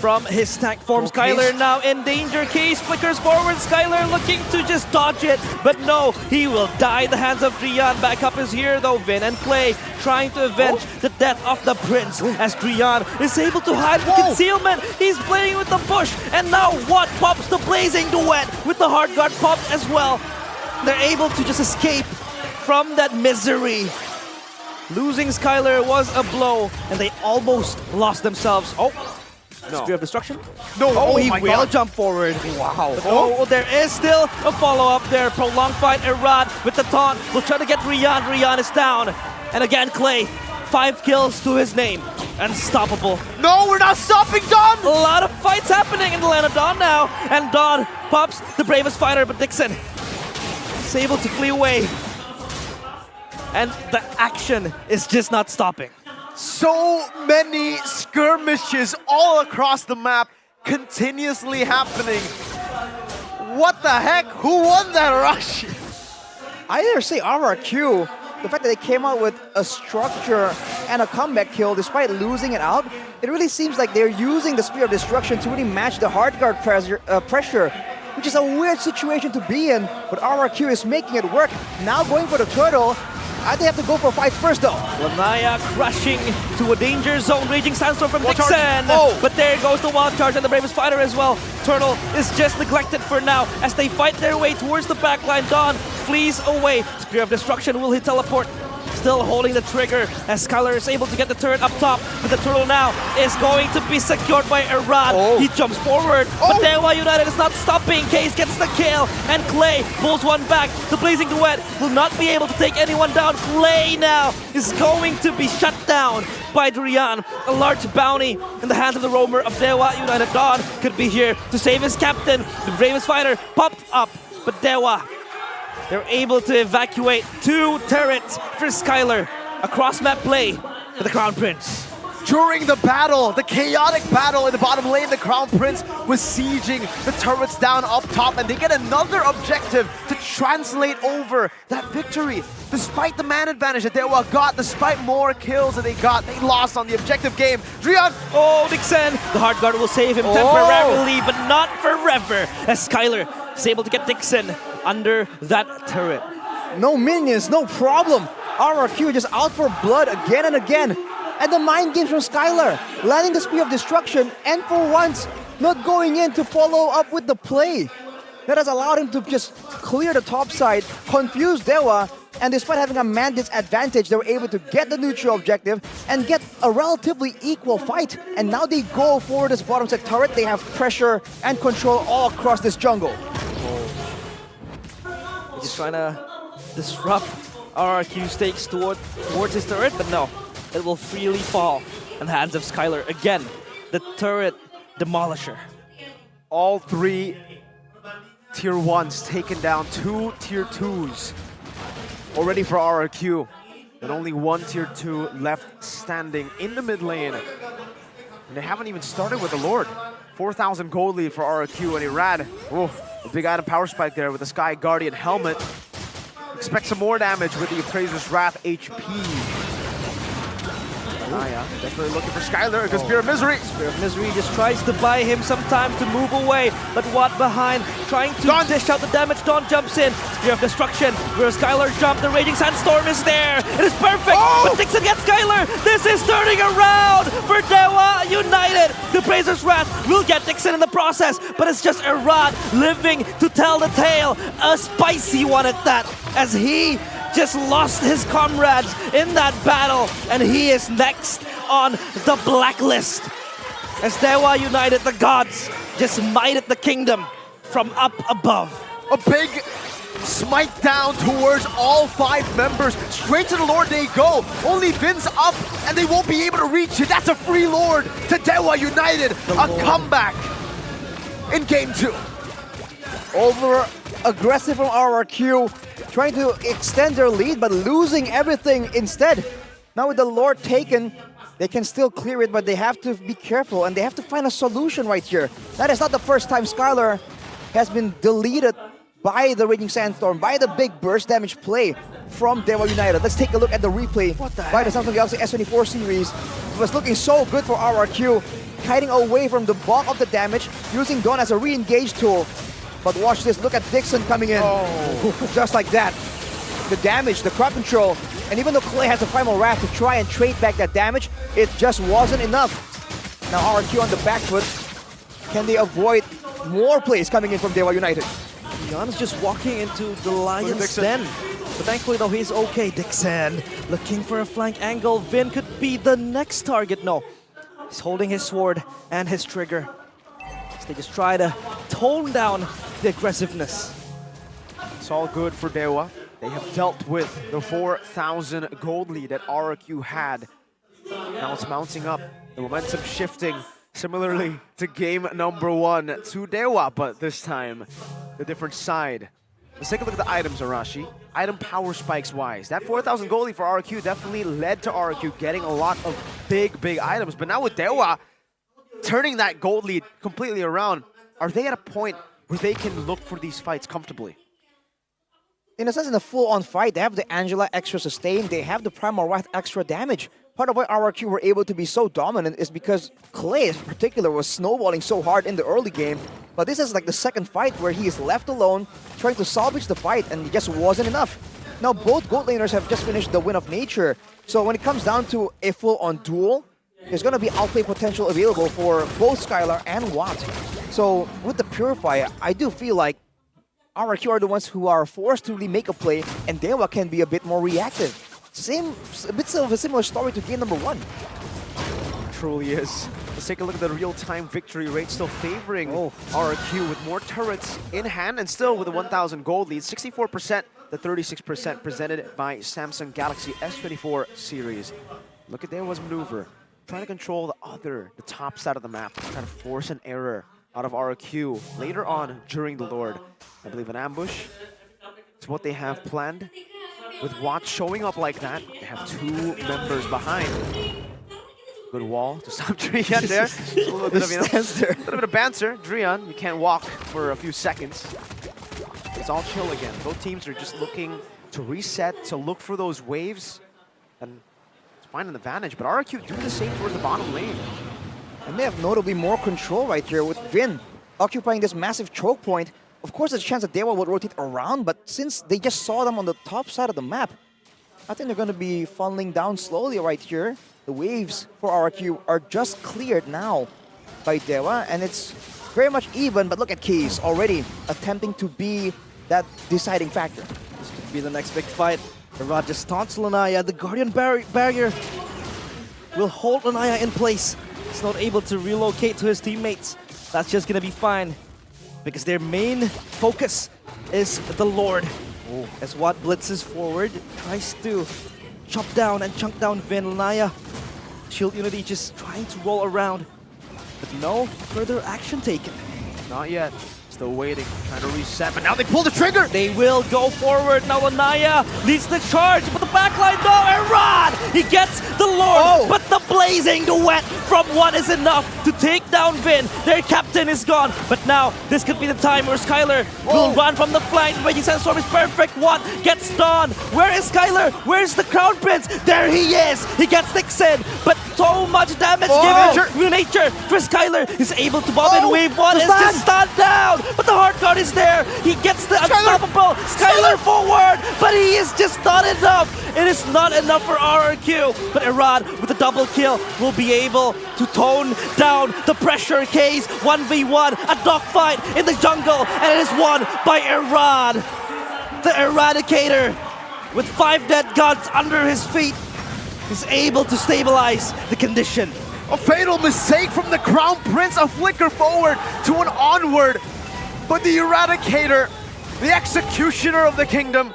from his stack form. Skylar now in danger. Case flickers forward. Skylar looking to just dodge it, but no, he will die at the hands of Rian. Backup is here though. Vin and Clay trying to avenge the death of the prince as Rian is able to hide the concealment. He's playing with the bush, and now Watt pops the blazing duet with the hard guard popped as well. They're able to just escape from that misery. Losing Skylar was a blow, and they almost lost themselves. Spear of Destruction? No, he will jump forward. Wow. But there is still a follow-up there. Prolonged fight. Irad with the taunt will try to get Rian. Rian is down. And again, Clay. 5 kills to his name. Unstoppable. No, we're not stopping Dawn! A lot of fights happening in the land of Dawn now. And Dawn pops the bravest fighter, but Dixon is able to flee away. And the action is just not stopping. So many skirmishes all across the map continuously happening. What the heck? Who won that rush? I dare say RRQ. The fact that they came out with a structure and a comeback kill despite losing it out, it really seems like they're using the Spear of Destruction to really match the hard guard pressure, which is a weird situation to be in, but RRQ is making it work. Now going for the turtle. I think they have to go for fights first though. Lanaya crashing to a danger zone. Raging Sandstorm from Dixon. But there goes the wild charge and the bravest fighter as well. Turtle is just neglected for now as they fight their way towards the backline. Dawn flees away. Spear of Destruction will hit teleport. Still holding the trigger as Skylar is able to get the turret up top. But the turtle now is going to be secured by Irad. He jumps forward, but Dewa United is not stopping. Case gets the kill, and Clay pulls one back. The Blazing Duet will not be able to take anyone down. Clay now is going to be shut down by Rian. A large bounty in the hands of the roamer of Dewa United. Dawn could be here to save his captain. The bravest fighter popped up, but Dewa, they're able to evacuate 2 turrets for Skylar. A cross-map play for the Crown Prince. During the battle, the chaotic battle in the bottom lane, the Crown Prince was sieging the turrets down up top, and they get another objective to translate over that victory. Despite the man advantage that Dewa got, despite more kills that they got, they lost on the objective game. Drian! Dixon! The hard guard will save him temporarily, but not forever, as Skylar is able to get Dixon under that turret. No minions, no problem. RRQ just out for blood again and again. And the mind games from Skylar, landing the Spear of Destruction, and for once, not going in to follow up with the play. That has allowed him to just clear the top side, confuse Dewa, and despite having a man disadvantage, they were able to get the neutral objective and get a relatively equal fight. And now they go for this bottom side turret. They have pressure and control all across this jungle. Just trying to disrupt RRQ stakes towards his turret, but no, it will freely fall in the hands of Skylar. Again, the turret demolisher. All 3 tier 1s taken down, 2 tier 2s already for RRQ, and only 1 tier 2 left standing in the mid lane. And they haven't even started with the Lord. 4,000 gold lead for RRQ, and Irad, oh, a big item power spike there with the Sky Guardian helmet. Expect some more damage with the Appraiser's Wrath HP. Naya definitely looking for Skylar because Spear of Misery. Spear of Misery just tries to buy him some time to move away, but Watt behind, trying to dish out the damage. Dawn jumps in. Spear of Destruction, where Skylar jumped. The Raging Sandstorm is there. It is perfect, but Dixon gets Skylar. This is turning around for Dewa United. The Appraiser's Wrath will get Dixon in the process, but it's just Irad living to tell the tale. A spicy one at that, as he just lost his comrades in that battle, and he is next on the blacklist. As Dewa United, the gods, just mighted the kingdom from up above. A big smite down towards all 5 members. Straight to the Lord they go. Only Vin's up, and they won't be able to reach it. That's a free Lord to Dewa United. A comeback in game 2. Over aggressive from RRQ, trying to extend their lead, but losing everything instead. Now with the Lord taken, they can still clear it, but they have to be careful, and they have to find a solution right here. That is not the first time Skylar has been deleted by the Raging Sandstorm, by the big burst damage play from Dewa United. Let's take a look at the replay by the Samsung Galaxy S24 series. It was looking so good for RRQ, hiding away from the bulk of the damage, using Dawn as a re-engage tool. But watch this, look at Dixon coming in. Just like that. The damage, the crowd control, and even though Clay has a Primal Wrath to try and trade back that damage, it just wasn't enough. Now RRQ on the back foot. Can they avoid more plays coming in from Dewa United? Jan's just walking into the Lion's Den. But thankfully though, he's okay. Dixon looking for a flank angle. Vin could be the next target. No, he's holding his sword and his trigger. They just try to tone down the aggressiveness. It's all good for Dewa. They have dealt with the 4,000 gold lead that RRQ had. Now it's mounting up, the momentum shifting similarly to game number 1 to Dewa, but this time the different side. Let's take a look at the items, Arashi. Item power spikes wise. That 4,000 gold lead for RRQ definitely led to RRQ getting a lot of big items, but now with Dewa turning that gold lead completely around, are they at a point where they can look for these fights comfortably? In a sense, in a full-on fight, they have the Angela extra sustain, they have the Primal Wrath extra damage. Part of why RRQ were able to be so dominant is because Clay in particular was snowballing so hard in the early game. But this is like the second fight where he is left alone, trying to salvage the fight, and it just wasn't enough. Now both gold laners have just finished the Win of Nature, so when it comes down to a full-on duel, there's going to be outplay potential available for both Skylar and Watt. So with the Purifier, I do feel like RRQ are the ones who are forced to really make a play, and Dewa can be a bit more reactive. A bit of a similar story to game number 1. Truly is. Let's take a look at the real-time victory rate, still favoring RRQ with more turrets in hand and still with a 1,000 gold lead. 64% to 36% presented by Samsung Galaxy S24 series. Look at Dewa's maneuver. Trying to control the top side of the map, trying to force an error out of RRQ later on during the Lord. I believe an ambush is what they have planned. With Watt showing up like that, they have 2 members behind. Good wall to stop Drian there. A little bit of banter. Drian, you can't walk for a few seconds. It's all chill again. Both teams are just looking to reset, to look for those waves, and find an advantage. But RRQ doing the same towards the bottom lane. And they have notably more control right here with Vin occupying this massive choke point. Of course, there's a chance that Dewa would rotate around, but since they just saw them on the top side of the map, I think they're going to be funneling down slowly right here. The waves for RRQ are just cleared now by Dewa, and it's very much even, but look at Keys already attempting to be that deciding factor. This could be the next big fight. Irad just taunts Lanaya. The Guardian barrier will hold Lanaya in place. He's not able to relocate to his teammates. That's just gonna be fine, because their main focus is the Lord. As Watt blitzes forward, tries to chop down and chunk down Vin. Lanaya, Shield Unity just trying to roll around, but no further action taken. Not yet. Still waiting, trying to reset, but now they pull the trigger! They will go forward. Now Lanaya leads the charge, but the backline, no, Irad! He gets the Lord, but the blazing duet from Watt is enough to take down Vin. Their captain is gone, but now this could be the time where Skylar will run from the flank. The Raging Sandstorm is perfect. Watt gets done. Where is Skylar? Where's the Crown Prince? There he is! He gets Nixon, but so much damage given. Real Nature for Skylar is able to bomb in wave one. Is just stunned down, but the hard card is there. He gets the unstoppable Skylar forward, but he is just not enough. It is not enough for RRQ, but Irad with a double kill will be able to tone down the pressure case. 1v1, a dogfight in the jungle, and it is won by Irad. The Eradicator, with 5 dead gods under his feet, is able to stabilize the condition. A fatal mistake from the Crown Prince, a flicker forward to an onward. But the Eradicator, the executioner of the kingdom,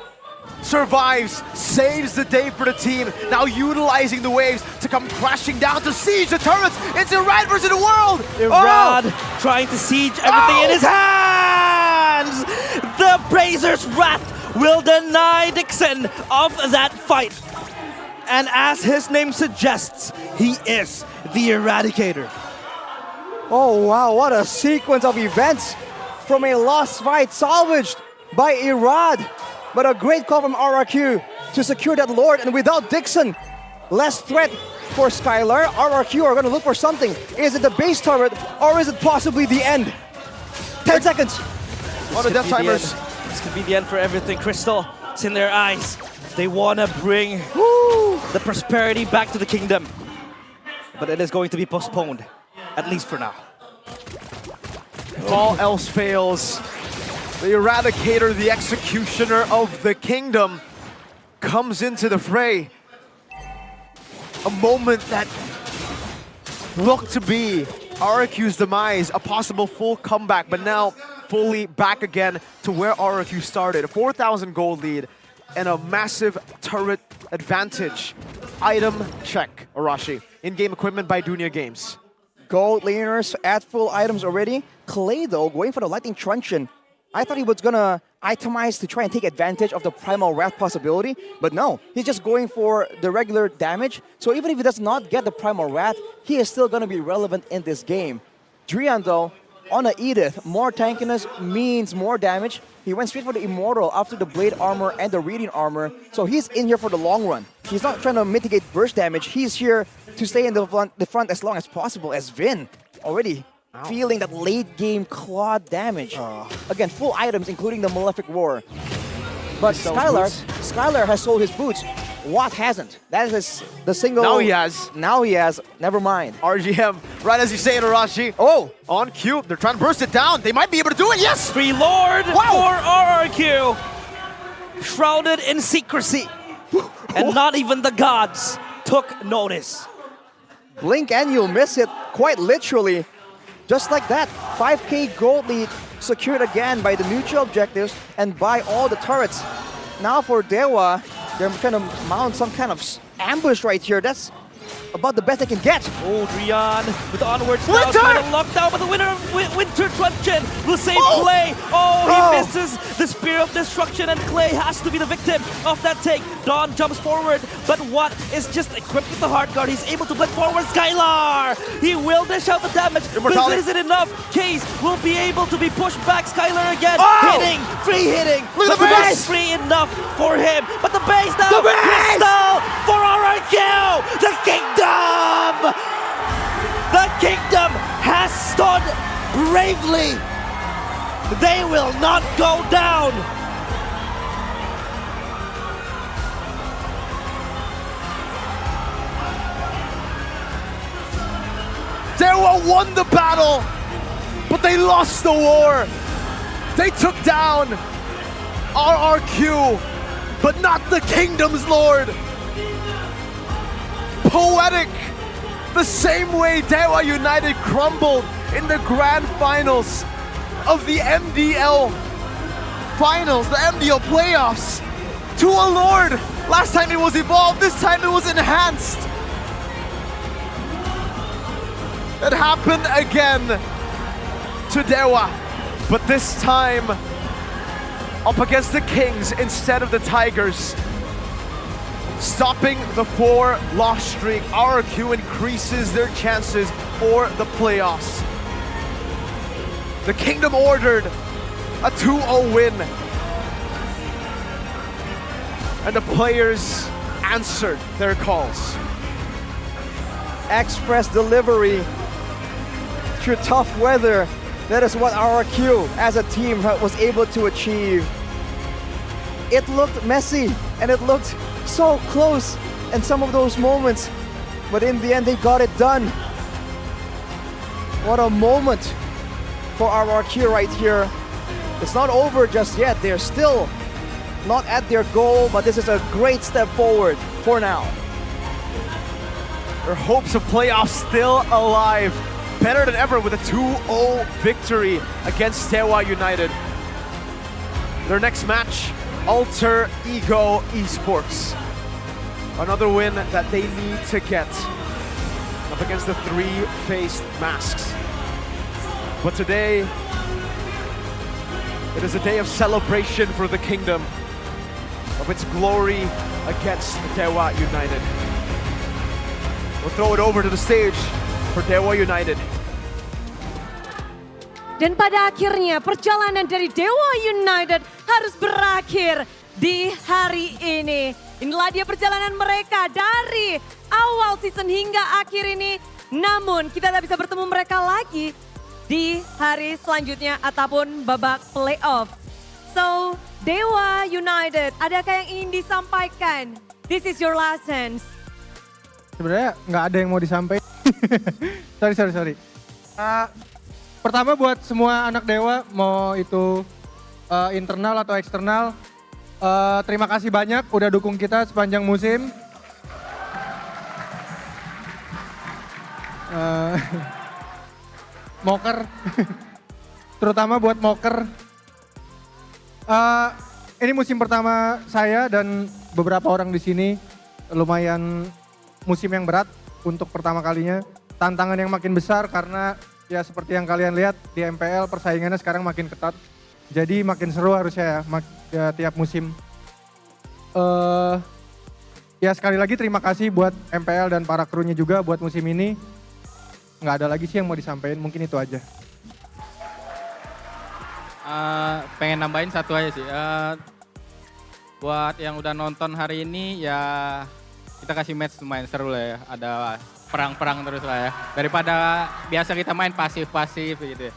survives, saves the day for the team, now utilizing the waves to come crashing down to siege the turrets. It's Irad versus the world! Irad trying to siege everything in his hands! The Brazer's Wrath will deny Dixon of that fight. And as his name suggests, he is the Eradicator. Oh wow, what a sequence of events from a lost fight salvaged by Irad. But a great call from RRQ to secure that Lord, and without Dixon, less threat for Skylar. RRQ are going to look for something. Is it the base turret, or is it possibly the end? 10 seconds. On the death timers. This could be the end for everything. Crystal, it's in their eyes. They want to bring the prosperity back to the kingdom. But it is going to be postponed, at least for now. If all else fails, the Eradicator, the executioner of the kingdom, comes into the fray. A moment that looked to be RRQ's demise, a possible full comeback, but now fully back again to where RRQ started. A 4,000 gold lead and a massive turret advantage. Item check, Arashi. In-game equipment by Dunia Games. Gold laners at full items already. Clay though, going for the Lightning Truncheon. I thought he was gonna itemize to try and take advantage of the Primal Wrath possibility, but no, he's just going for the regular damage. So even if he does not get the Primal Wrath, he is still gonna be relevant in this game. Drian though, on a Edith, more tankiness means more damage. He went straight for the Immortal after the Blade Armor and the Reading Armor, so he's in here for the long run. He's not trying to mitigate burst damage, he's here to stay in the front as long as possible, as Vin already feeling that late game claw damage. Again, full items including the Malefic Roar. But Skylar has sold his boots. Watt hasn't. That is the single. Now he has. Now he has. Never mind. RGM, right as you say it, Arashi. Oh! On cue. They're trying to burst it down. They might be able to do it. Yes! Free Lord for RRQ. Shrouded in secrecy. And not even the gods took notice. Blink and you'll miss it, quite literally. Just like that, 5k gold lead secured again by the mutual objectives and by all the turrets. Now for Dewa, they're trying to mount some kind of ambush right here. That's about the best they can get. Oh, Drian with onwards now, trying to lock down, but the winner of Winter Truncheon will save Clay. Oh, he misses the Spear of Destruction, and Clay has to be the victim of that take. Dawn jumps forward, but Watt is just equipped with the hard guard. He's able to blink forward. Skylar! He will dish out the damage, but is it enough? Case will be able to be pushed back. Skylar again, hitting, free hitting. Look at the base! Free enough for him, but the base now, Crystal for RRQ! The kingdom! The kingdom has stood bravely. They will not go down. won the battle, but they lost the war. They took down RRQ, but not the Kingdom's Lord. Poetic, the same way Dewa United crumbled in the grand finals of the MDL finals, the MDL playoffs, to a Lord. Last time it was evolved, this time it was enhanced. It happened again to Dewa, but this time up against the Kings instead of the Tigers. Stopping the 4-loss streak, RRQ increases their chances for the playoffs. The Kingdom ordered a 2-0 win, and the players answered their calls. Express delivery through tough weather. That is what RRQ as a team was able to achieve. It looked messy and it looked so close in some of those moments, but in the end they got it done. What a moment for RRQ right here. It's not over just yet. They're still not at their goal, but this is a great step forward for now. Their hopes of playoffs still alive. Better than ever with a 2-0 victory against Dewa United. Their next match, Alter Ego Esports. Another win that they need to get up against the 3-faced masks. But today, it is a day of celebration for the Kingdom of its glory against Dewa United. We'll throw it over to the stage for Dewa United. Dan pada akhirnya perjalanan dari Dewa United harus berakhir di hari ini. Inilah dia perjalanan mereka dari awal season hingga akhir ini. Namun kita tak bisa bertemu mereka lagi di hari selanjutnya ataupun babak playoff. So, Dewa United, adakah yang ingin disampaikan? This is your last chance. Sebenarnya nggak ada yang mau disampaikan. sorry. Pertama buat semua anak Dewa, mau itu internal atau eksternal, terima kasih banyak udah dukung kita sepanjang musim. Moker, terutama buat Moker. Ini musim pertama saya dan beberapa orang di sini, lumayan musim yang berat untuk pertama kalinya. Tantangan yang makin besar karena ya seperti yang kalian lihat di MPL persaingannya sekarang makin ketat. Jadi makin seru harusnya ya tiap musim. Ya sekali lagi terima kasih buat MPL dan para krunya juga buat musim ini. Nggak ada lagi sih yang mau disampaikan, mungkin itu aja. Pengen nambahin satu aja sih. Buat yang udah nonton hari ini ya kita kasih match lumayan seru lah ya. Ada perang-perang terus lah ya. Daripada biasa kita main pasif-pasif gitu ya.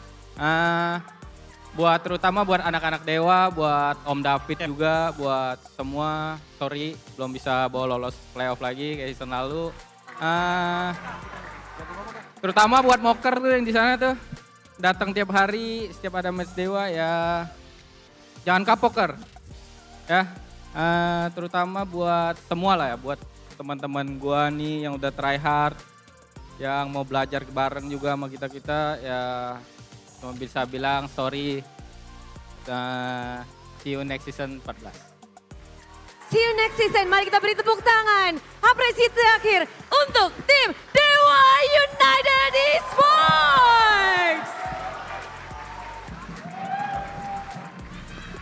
Terutama buat anak-anak Dewa, buat Om David juga, buat semua. Sorry belum bisa bawa lolos playoff lagi kayak season lalu. Terutama buat Moker tuh yang di sana tuh. Datang tiap hari, setiap ada match Dewa ya. Jangan kapoker. Ya. Terutama buat semua lah ya, buat teman-teman gua nih yang udah try hard, yang mau belajar bareng juga sama kita-kita ya, cuma bisa bilang sorry. See you next season 14. See you next season. Mari kita beri tepuk tangan. Apresiasi terakhir untuk tim Dewa United Esports.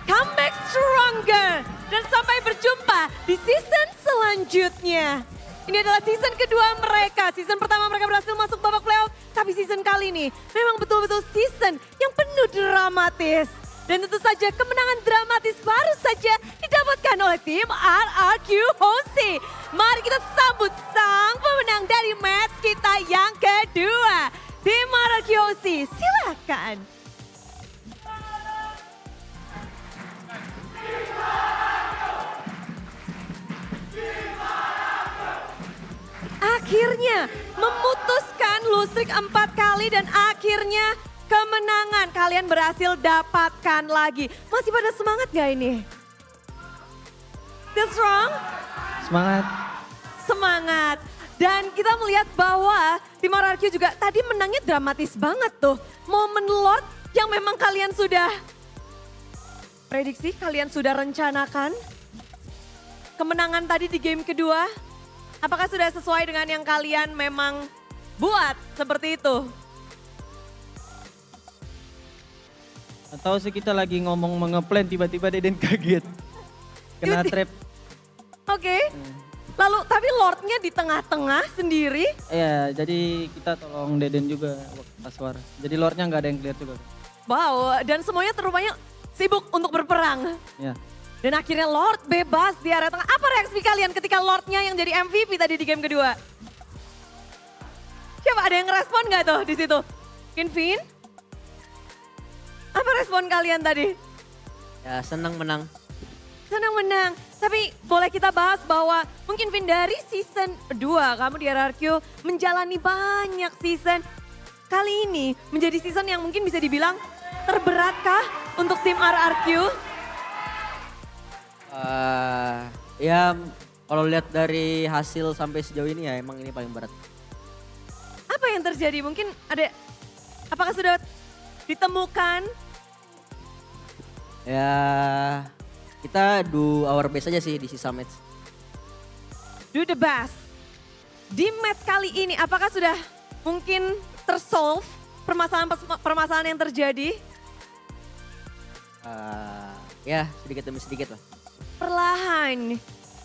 Come back stronger. Dan sampai berjumpa di season selanjutnya. Ini adalah season kedua mereka. Season pertama mereka berhasil masuk babak playoff. Tapi season kali ini memang betul-betul season yang penuh dramatis. Dan tentu saja kemenangan dramatis baru saja didapatkan oleh tim RRQ Hosi. Mari kita sambut sang pemenang dari match kita yang kedua. Tim RRQ Hosi, silakan. Akhirnya memutuskan menyaksikan lustrik 4 kali dan akhirnya kemenangan kalian berhasil dapatkan lagi. Masih pada semangat gak ini? Still strong? Semangat. Semangat. Dan kita melihat bahwa tim RRQ juga tadi menangnya dramatis banget tuh. Momen Lord yang memang kalian sudah prediksi, kalian sudah rencanakan. Kemenangan tadi di game kedua, apakah sudah sesuai dengan yang kalian memang buat seperti itu? Atau sih kita lagi ngomong mengeplan tiba-tiba Deden kaget. Kena trap. Oke. Lalu tapi Lordnya di tengah-tengah sendiri. Iya, jadi kita tolong Deden juga pas war. Jadi Lordnya nggak ada yang clear juga. Wow, dan semuanya terupanya sibuk untuk berperang. Ya. Dan akhirnya Lord bebas di area tengah. Apa reaksi kalian ketika Lordnya yang jadi MVP tadi di game kedua? Coba ada yang ngerespon nggak tuh di situ? Vin? Apa respon kalian tadi? Ya senang menang. Senang menang. Tapi boleh kita bahas bahwa mungkin Vin dari season 2 kamu di RRQ menjalani banyak season. Kali ini menjadi season yang mungkin bisa dibilang terberatkah untuk tim RRQ? Ya kalau lihat dari hasil sampai sejauh ini ya emang ini paling berat. Apa yang terjadi? Mungkin ada, apakah sudah ditemukan? Ya kita do our best aja sih di sisa match. Do the best. Di match kali ini apakah sudah mungkin tersolve permasalahan yang terjadi? Ya sedikit demi sedikit lah. Perlahan.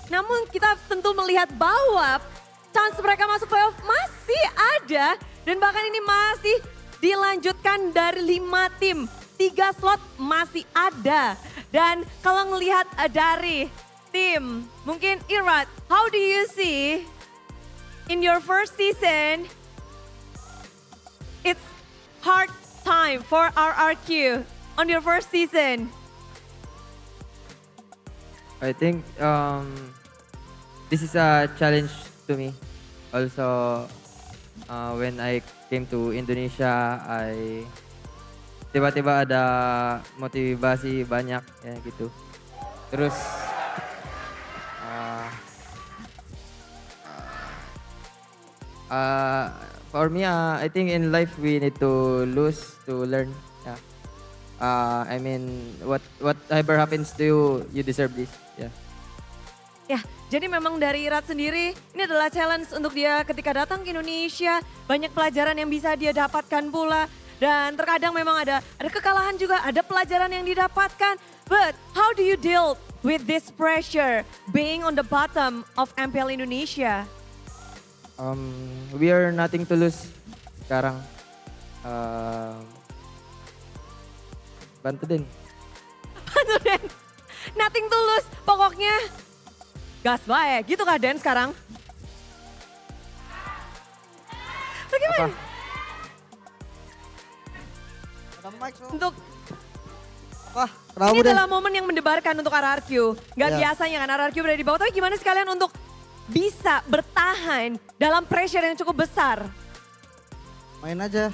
Namun kita tentu melihat bahwa chance mereka masuk playoff masih ada. Dan bahkan ini masih dilanjutkan dari 5 tim. 3 slot masih ada. Dan kalau ngelihat dari tim, mungkin Irat, how do you see in your first season, it's hard time for RRQ on your first season? I think this is a challenge to me. Also, when I came to Indonesia, tiba-tiba ada motivasi banyak ya gitu. Terus for me, I think in life we need to lose to learn. Yeah. I mean, whatever happens to you, you deserve this. Yeah. Ya, jadi memang dari Irat sendiri, ini adalah challenge untuk dia ketika datang ke Indonesia. Banyak pelajaran yang bisa dia dapatkan pula. Dan terkadang memang ada kekalahan juga, ada pelajaran yang didapatkan. But how do you deal with this pressure being on the bottom of MPL Indonesia? We are nothing to lose sekarang. Bantu Den. Bantu Den. Nothing to lose, pokoknya gas bae. Gitu kah Den sekarang? Bagaimana? Untuk ini adalah momen yang mendebarkan untuk RRQ. Gak biasanya kan RRQ berada di bawah. Tapi gimana sih kalian untuk bisa bertahan dalam pressure yang cukup besar? Main aja.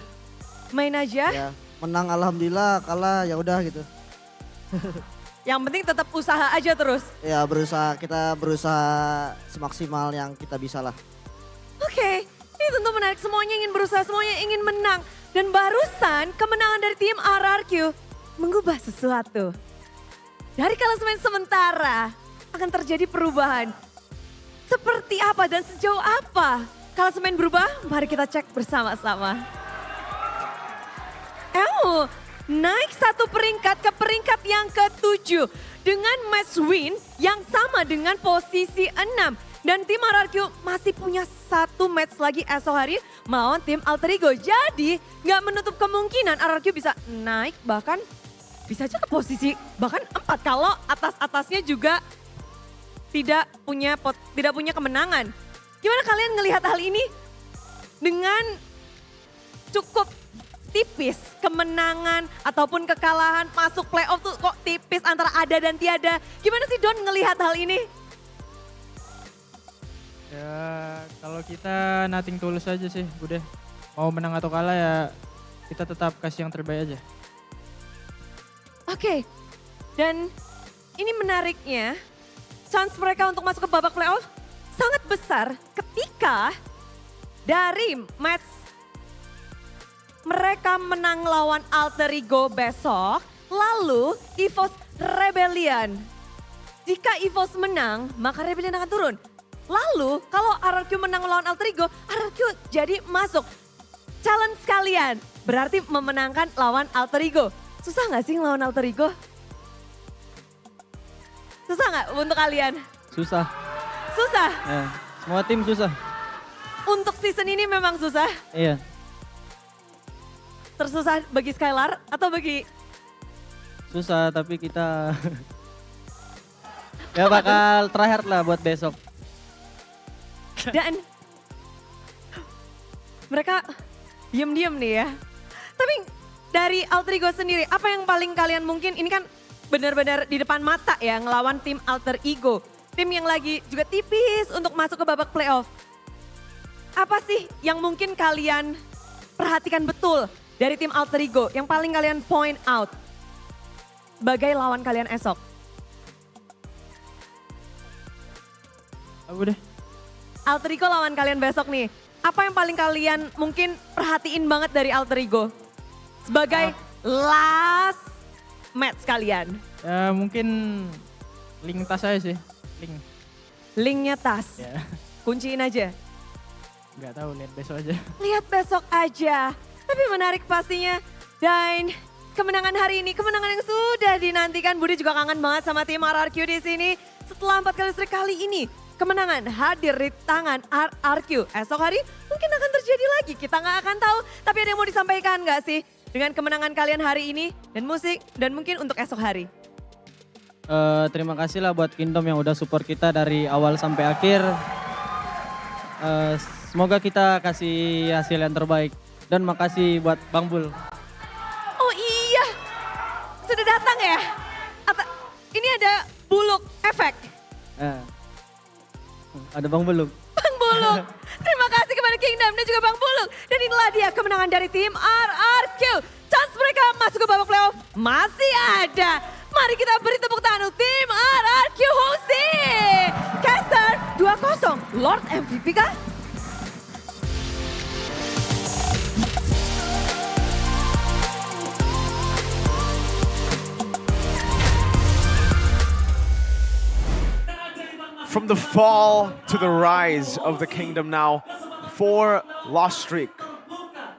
Main aja? Ya, menang alhamdulillah, kalah ya udah gitu. Yang penting tetap usaha aja terus. Ya kita berusaha semaksimal yang kita bisa lah. Oke, ini tentu menarik. Semuanya ingin berusaha, semuanya ingin menang. Dan barusan kemenangan dari tim RRQ mengubah sesuatu. Dari klasemen sementara akan terjadi perubahan. Seperti apa dan sejauh apa klasemen berubah? Mari kita cek bersama-sama. Naik 1 peringkat ke peringkat yang ke-7 dengan match win yang sama dengan posisi 6. Dan tim RRQ masih punya 1 match lagi esok hari melawan tim Alter Ego. Jadi nggak menutup kemungkinan RRQ bisa naik bahkan bisa aja ke posisi bahkan 4 kalau atas-atasnya juga tidak punya kemenangan. Gimana kalian ngelihat hal ini? Dengan cukup tipis kemenangan ataupun kekalahan masuk playoff tuh kok tipis antara ada dan tiada. Gimana sih Don ngelihat hal ini? Ya kalau kita nothing tulus aja sih Bude. mau menang atau kalah ya kita tetap kasih yang terbaik aja. Oke, dan ini menariknya, chance mereka untuk masuk ke babak playoff sangat besar ketika dari match mereka menang lawan Alter Ego besok, lalu EVOS Rebellion. Jika EVOS menang, maka Rebellion akan turun. Lalu kalau RRQ menang lawan Alter Ego, RRQ jadi masuk. Challenge kalian berarti memenangkan lawan Alter Ego. Susah gak sih lawan Alter Ego? Susah gak untuk kalian? Susah. Susah? Ya, semua tim susah. Untuk season ini memang susah? Iya. Tersusah bagi Skylar atau bagi... Susah tapi kita ya bakal tryhard lah buat besok. Dan mereka diem-diem nih ya. Tapi dari Alter Ego sendiri, apa yang paling kalian mungkin, ini kan benar-benar di depan mata ya ngelawan tim Alter Ego. Tim yang lagi juga tipis untuk masuk ke babak playoff. Apa sih yang mungkin kalian perhatikan betul dari tim Alter Ego yang paling kalian point out sebagai lawan kalian esok? Aku deh. Alter Ego lawan kalian besok nih. Apa yang paling kalian mungkin perhatiin banget dari Alter Ego sebagai last match kalian? Ya mungkin link tas aja sih. Linknya tas. Ya. Kunciin aja. Nggak tahu, lihat besok aja. Lihat besok aja. Tapi menarik pastinya. Dan kemenangan hari ini, kemenangan yang sudah dinantikan. Budi juga kangen banget sama tim RRQ di sini. Setelah 4 kali streak kali ini, kemenangan hadir di tangan RRQ. Esok hari mungkin akan terjadi lagi, kita nggak akan tahu. Tapi ada yang mau disampaikan nggak sih dengan kemenangan kalian hari ini dan musik dan mungkin untuk esok hari? Terima kasih lah buat Kingdom yang udah support kita dari awal sampai akhir. Semoga kita kasih hasil yang terbaik. Dan makasih buat Bang Bul. Oh iya, sudah datang ya? Ini ada buluk efek. Ada Bang Buluk. Bang Buluk, terima kasih kepada Kingdom dan juga Bang Buluk. Dan inilah dia kemenangan dari tim RRQ. Chance mereka masuk ke babak playoff masih ada. Mari kita beri tepuk tangan untuk tim RRQ Hosi. Caster 2-0, Lord MVP kah? From the fall to the rise of the Kingdom now, 4 loss streak.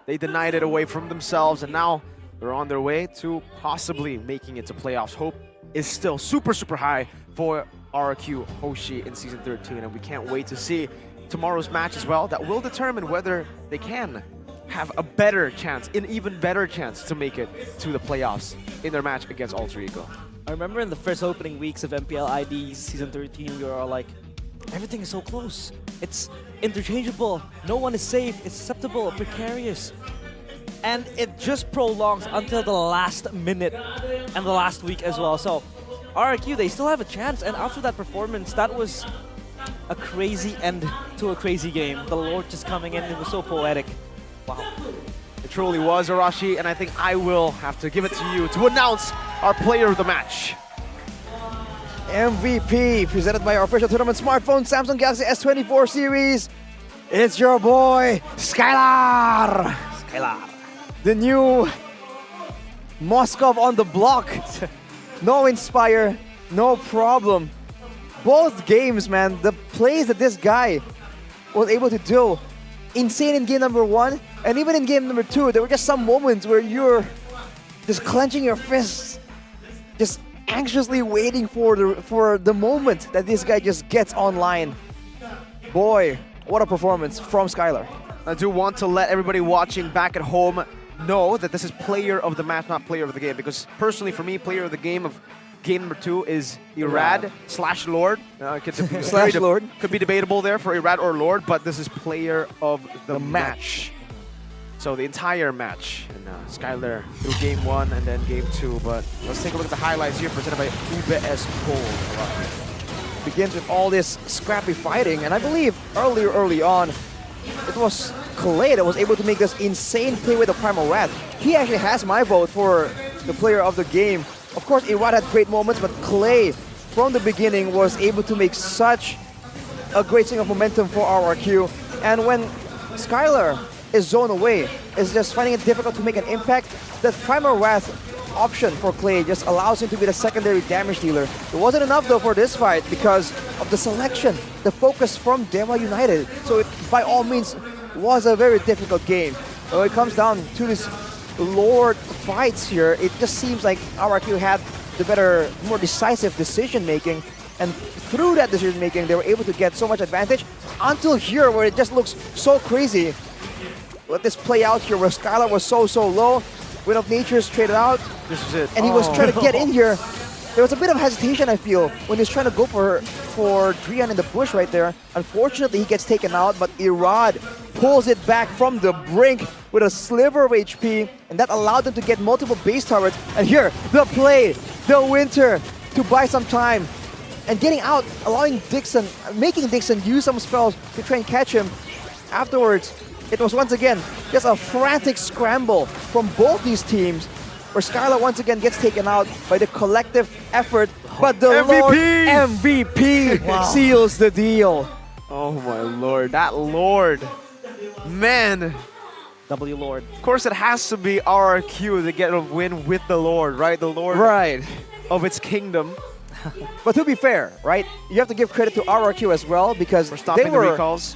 They denied it away from themselves and now they're on their way to possibly making it to playoffs. Hope is still super, super high for RRQ Hoshi in Season 13 and we can't wait to see tomorrow's match as well. That will determine whether they can have a better chance, an even better chance to make it to the playoffs in their match against Alter Ego. I remember in the first opening weeks of MPL ID Season 13, we were all like, everything is so close. It's interchangeable. No one is safe. It's susceptible, precarious. And it just prolongs until the last minute and the last week as well. So RRQ, they still have a chance. And after that performance, that was a crazy end to a crazy game. The Lord just coming in, it was so poetic. Wow. It truly was, Arashi, and I think I will have to give it to you to announce our player of the match. MVP, presented by our official tournament smartphone, Samsung Galaxy S24 series. It's your boy, Skylar! Skylar. The new Moskov on the block. No Inspire, no problem. Both games, man, the plays that this guy was able to do, insane in game number 1, and even in game number 2, there were just some moments where you're just clenching your fists, just anxiously waiting for the moment that this guy just gets online. Boy, what a performance from Skylar. I do want to let everybody watching back at home know that this is player of the match, not player of the game, because personally for me, player of the game of game number 2 is Irad / Lord. Lord. Could be debatable there for Irad or Lord, but this is player of the match. So the entire match, and Skylar through game 1 and then game 2. But let's take a look at the highlights here presented by UBS Gold. Begins with all this scrappy fighting, and I believe early on, it was Clay that was able to make this insane play with the Primal Wrath. He actually has my vote for the player of the game. Of course, Irad had great moments, but Clay, from the beginning, was able to make such a great swing of momentum for RRQ. And when Skylar is zoned away, is just finding it difficult to make an impact, the Primal Wrath option for Clay just allows him to be the secondary damage dealer. It wasn't enough though for this fight because of the selection, the focus from Dewa United. So it, by all means, was a very difficult game. When it comes down to this Lord fights here, it just seems like RRQ had the better, more decisive decision making, and through that decision making, they were able to get so much advantage until here where it just looks so crazy. Let this play out here where Skylar was so low. Wind of Nature's traded out. This is it. And he was trying to get in here. There was a bit of hesitation, I feel, when he was trying to go for Drian in the bush right there. Unfortunately, he gets taken out, but Irad pulls it back from the brink with a sliver of HP, and that allowed them to get multiple base turrets. And here, the play, the Winter, to buy some time, and getting out, allowing Dixon, making Dixon use some spells to try and catch him. Afterwards, it was once again just a frantic scramble from both these teams, where Skylar once again gets taken out by the collective effort, but the MVP seals the deal. Oh my lord, that Lord, man. W Lord. Of course it has to be RRQ to get a win with the Lord, right? The Lord of its kingdom. But to be fair, right, you have to give credit to RRQ as well, because for stopping they were, the recalls.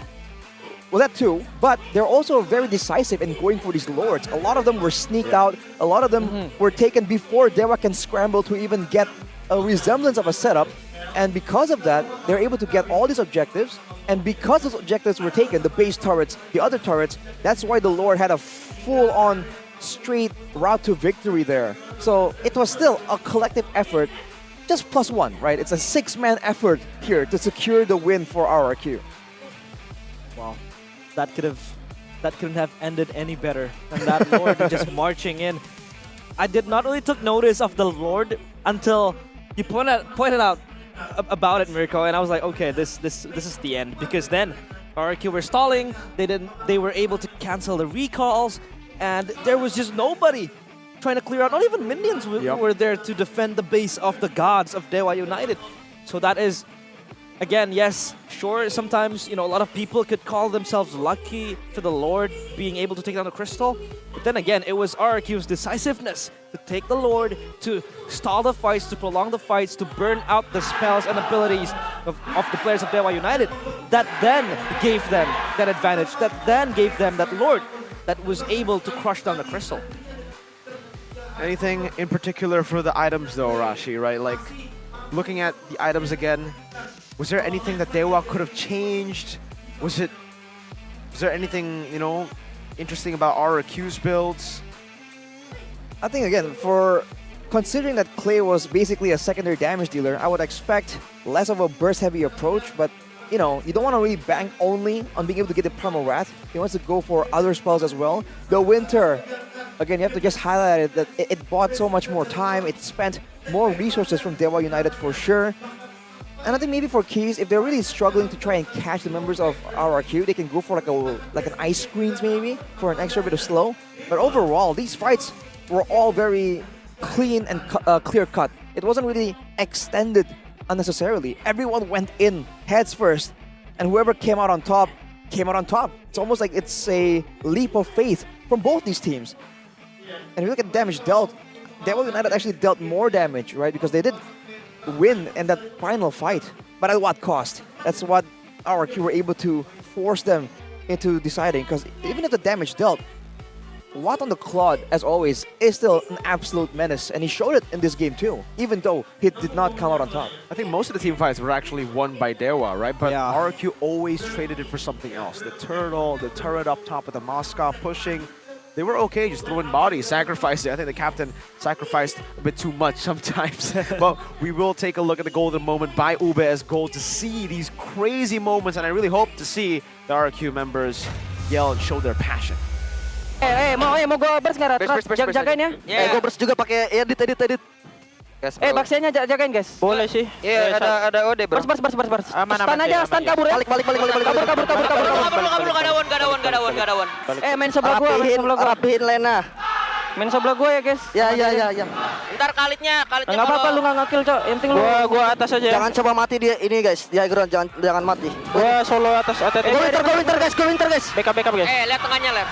Well, that too, but they're also very decisive in going for these lords. A lot of them were sneaked out, a lot of them were taken before Dewa can scramble to even get a resemblance of a setup. And because of that, they're able to get all these objectives. And because those objectives were taken, the base turrets, the other turrets, that's why the Lord had a full-on straight route to victory there. So it was still a collective effort, just +1, right? It's a 6-man effort here to secure the win for RRQ. Wow. That couldn't have ended any better than that Lord just marching in. I did not really took notice of the Lord until you pointed out about it, Mirko, and I was like, okay, this is the end, because then RRQ were stalling. They were able to cancel the recalls, and there was just nobody trying to clear out. Not even minions were there to defend the base of the gods of Dewa United. So that is. Again, yes, sure, sometimes, you know, a lot of people could call themselves lucky for the Lord being able to take down the crystal. But then again, it was RRQ's decisiveness to take the Lord, to stall the fights, to prolong the fights, to burn out the spells and abilities of the players of Dewa United. That then gave them that advantage, that then gave them that Lord that was able to crush down the crystal. Anything in particular for the items though, Rashi, right? Like, looking at the items again, was there anything that Dewa could have changed? Was there anything, you know, interesting about RRQ's builds? I think, again, for considering that Clay was basically a secondary damage dealer, I would expect less of a burst-heavy approach, but, you know, you don't want to really bank only on being able to get the Primal Wrath. He wants to go for other spells as well. The Winter, again, you have to just highlight it, that it bought so much more time. It spent more resources from Dewa United for sure. And I think maybe for Keys, if they're really struggling to try and catch the members of RRQ, they can go for like an ice screens maybe for an extra bit of slow. But overall, these fights were all very clean and clear cut. It wasn't really extended unnecessarily. Everyone went in heads first, and whoever came out on top came out on top. It's almost like it's a leap of faith from both these teams. And if you look at damage dealt, Dewa United actually dealt more damage, right? Because they did win in that final fight, but at what cost? That's what RRQ were able to force them into deciding, because even if the damage dealt, Watt on the Claude, as always, is still an absolute menace, and he showed it in this game too, even though he did not come out on top. I think most of the team fights were actually won by Dewa, right? But RRQ always traded it for something else. The turtle, the turret up top with the Moscow pushing. They were okay just throwing bodies, sacrificing. I think the captain sacrificed a bit too much sometimes. But we will take a look at the golden moment by Ube as gold to see these crazy moments. And I really hope to see the RRQ members yell and show their passion. Mau gue burst nggak? Jagain ya. Gue burst juga pakai edit. Gas, Baksianya jagain guys. Boleh sih. Iya, ada OD bro. Bars. Aman. Stun aja, stun kabur ya. Balik. Kabur. Gak ada one. Main sebelah gua. Rapihin Lena. Main sebelah gua ya guys. Ya. Ntar kalitnya Enggak apa-apa lu enggak nge-kill, Cok. Yang penting lu. Gua atas aja. Jangan coba mati dia ini guys. Dia ground jangan mati. Gua solo atas. Go winter guys. Backup guys. Lihat tengahnya, Lep.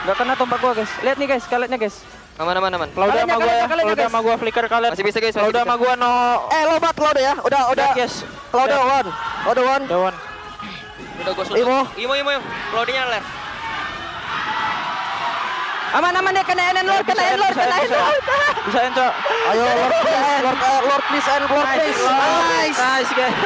Enggak kena tombak gua guys. Lihat nih guys, kalian guys. Aman. Cloud sama gua ya. Cloud sama gua flicker kalian. Masih bisa guys. Cloud sama gua no. Lobat Cloud ya. Udah. Yes. Cloud one. Udah gua solo. Imo. Cloudnya Lep. Aman deh, kena Lord. Bisa Cok. Ayo Lord please. Nice guys.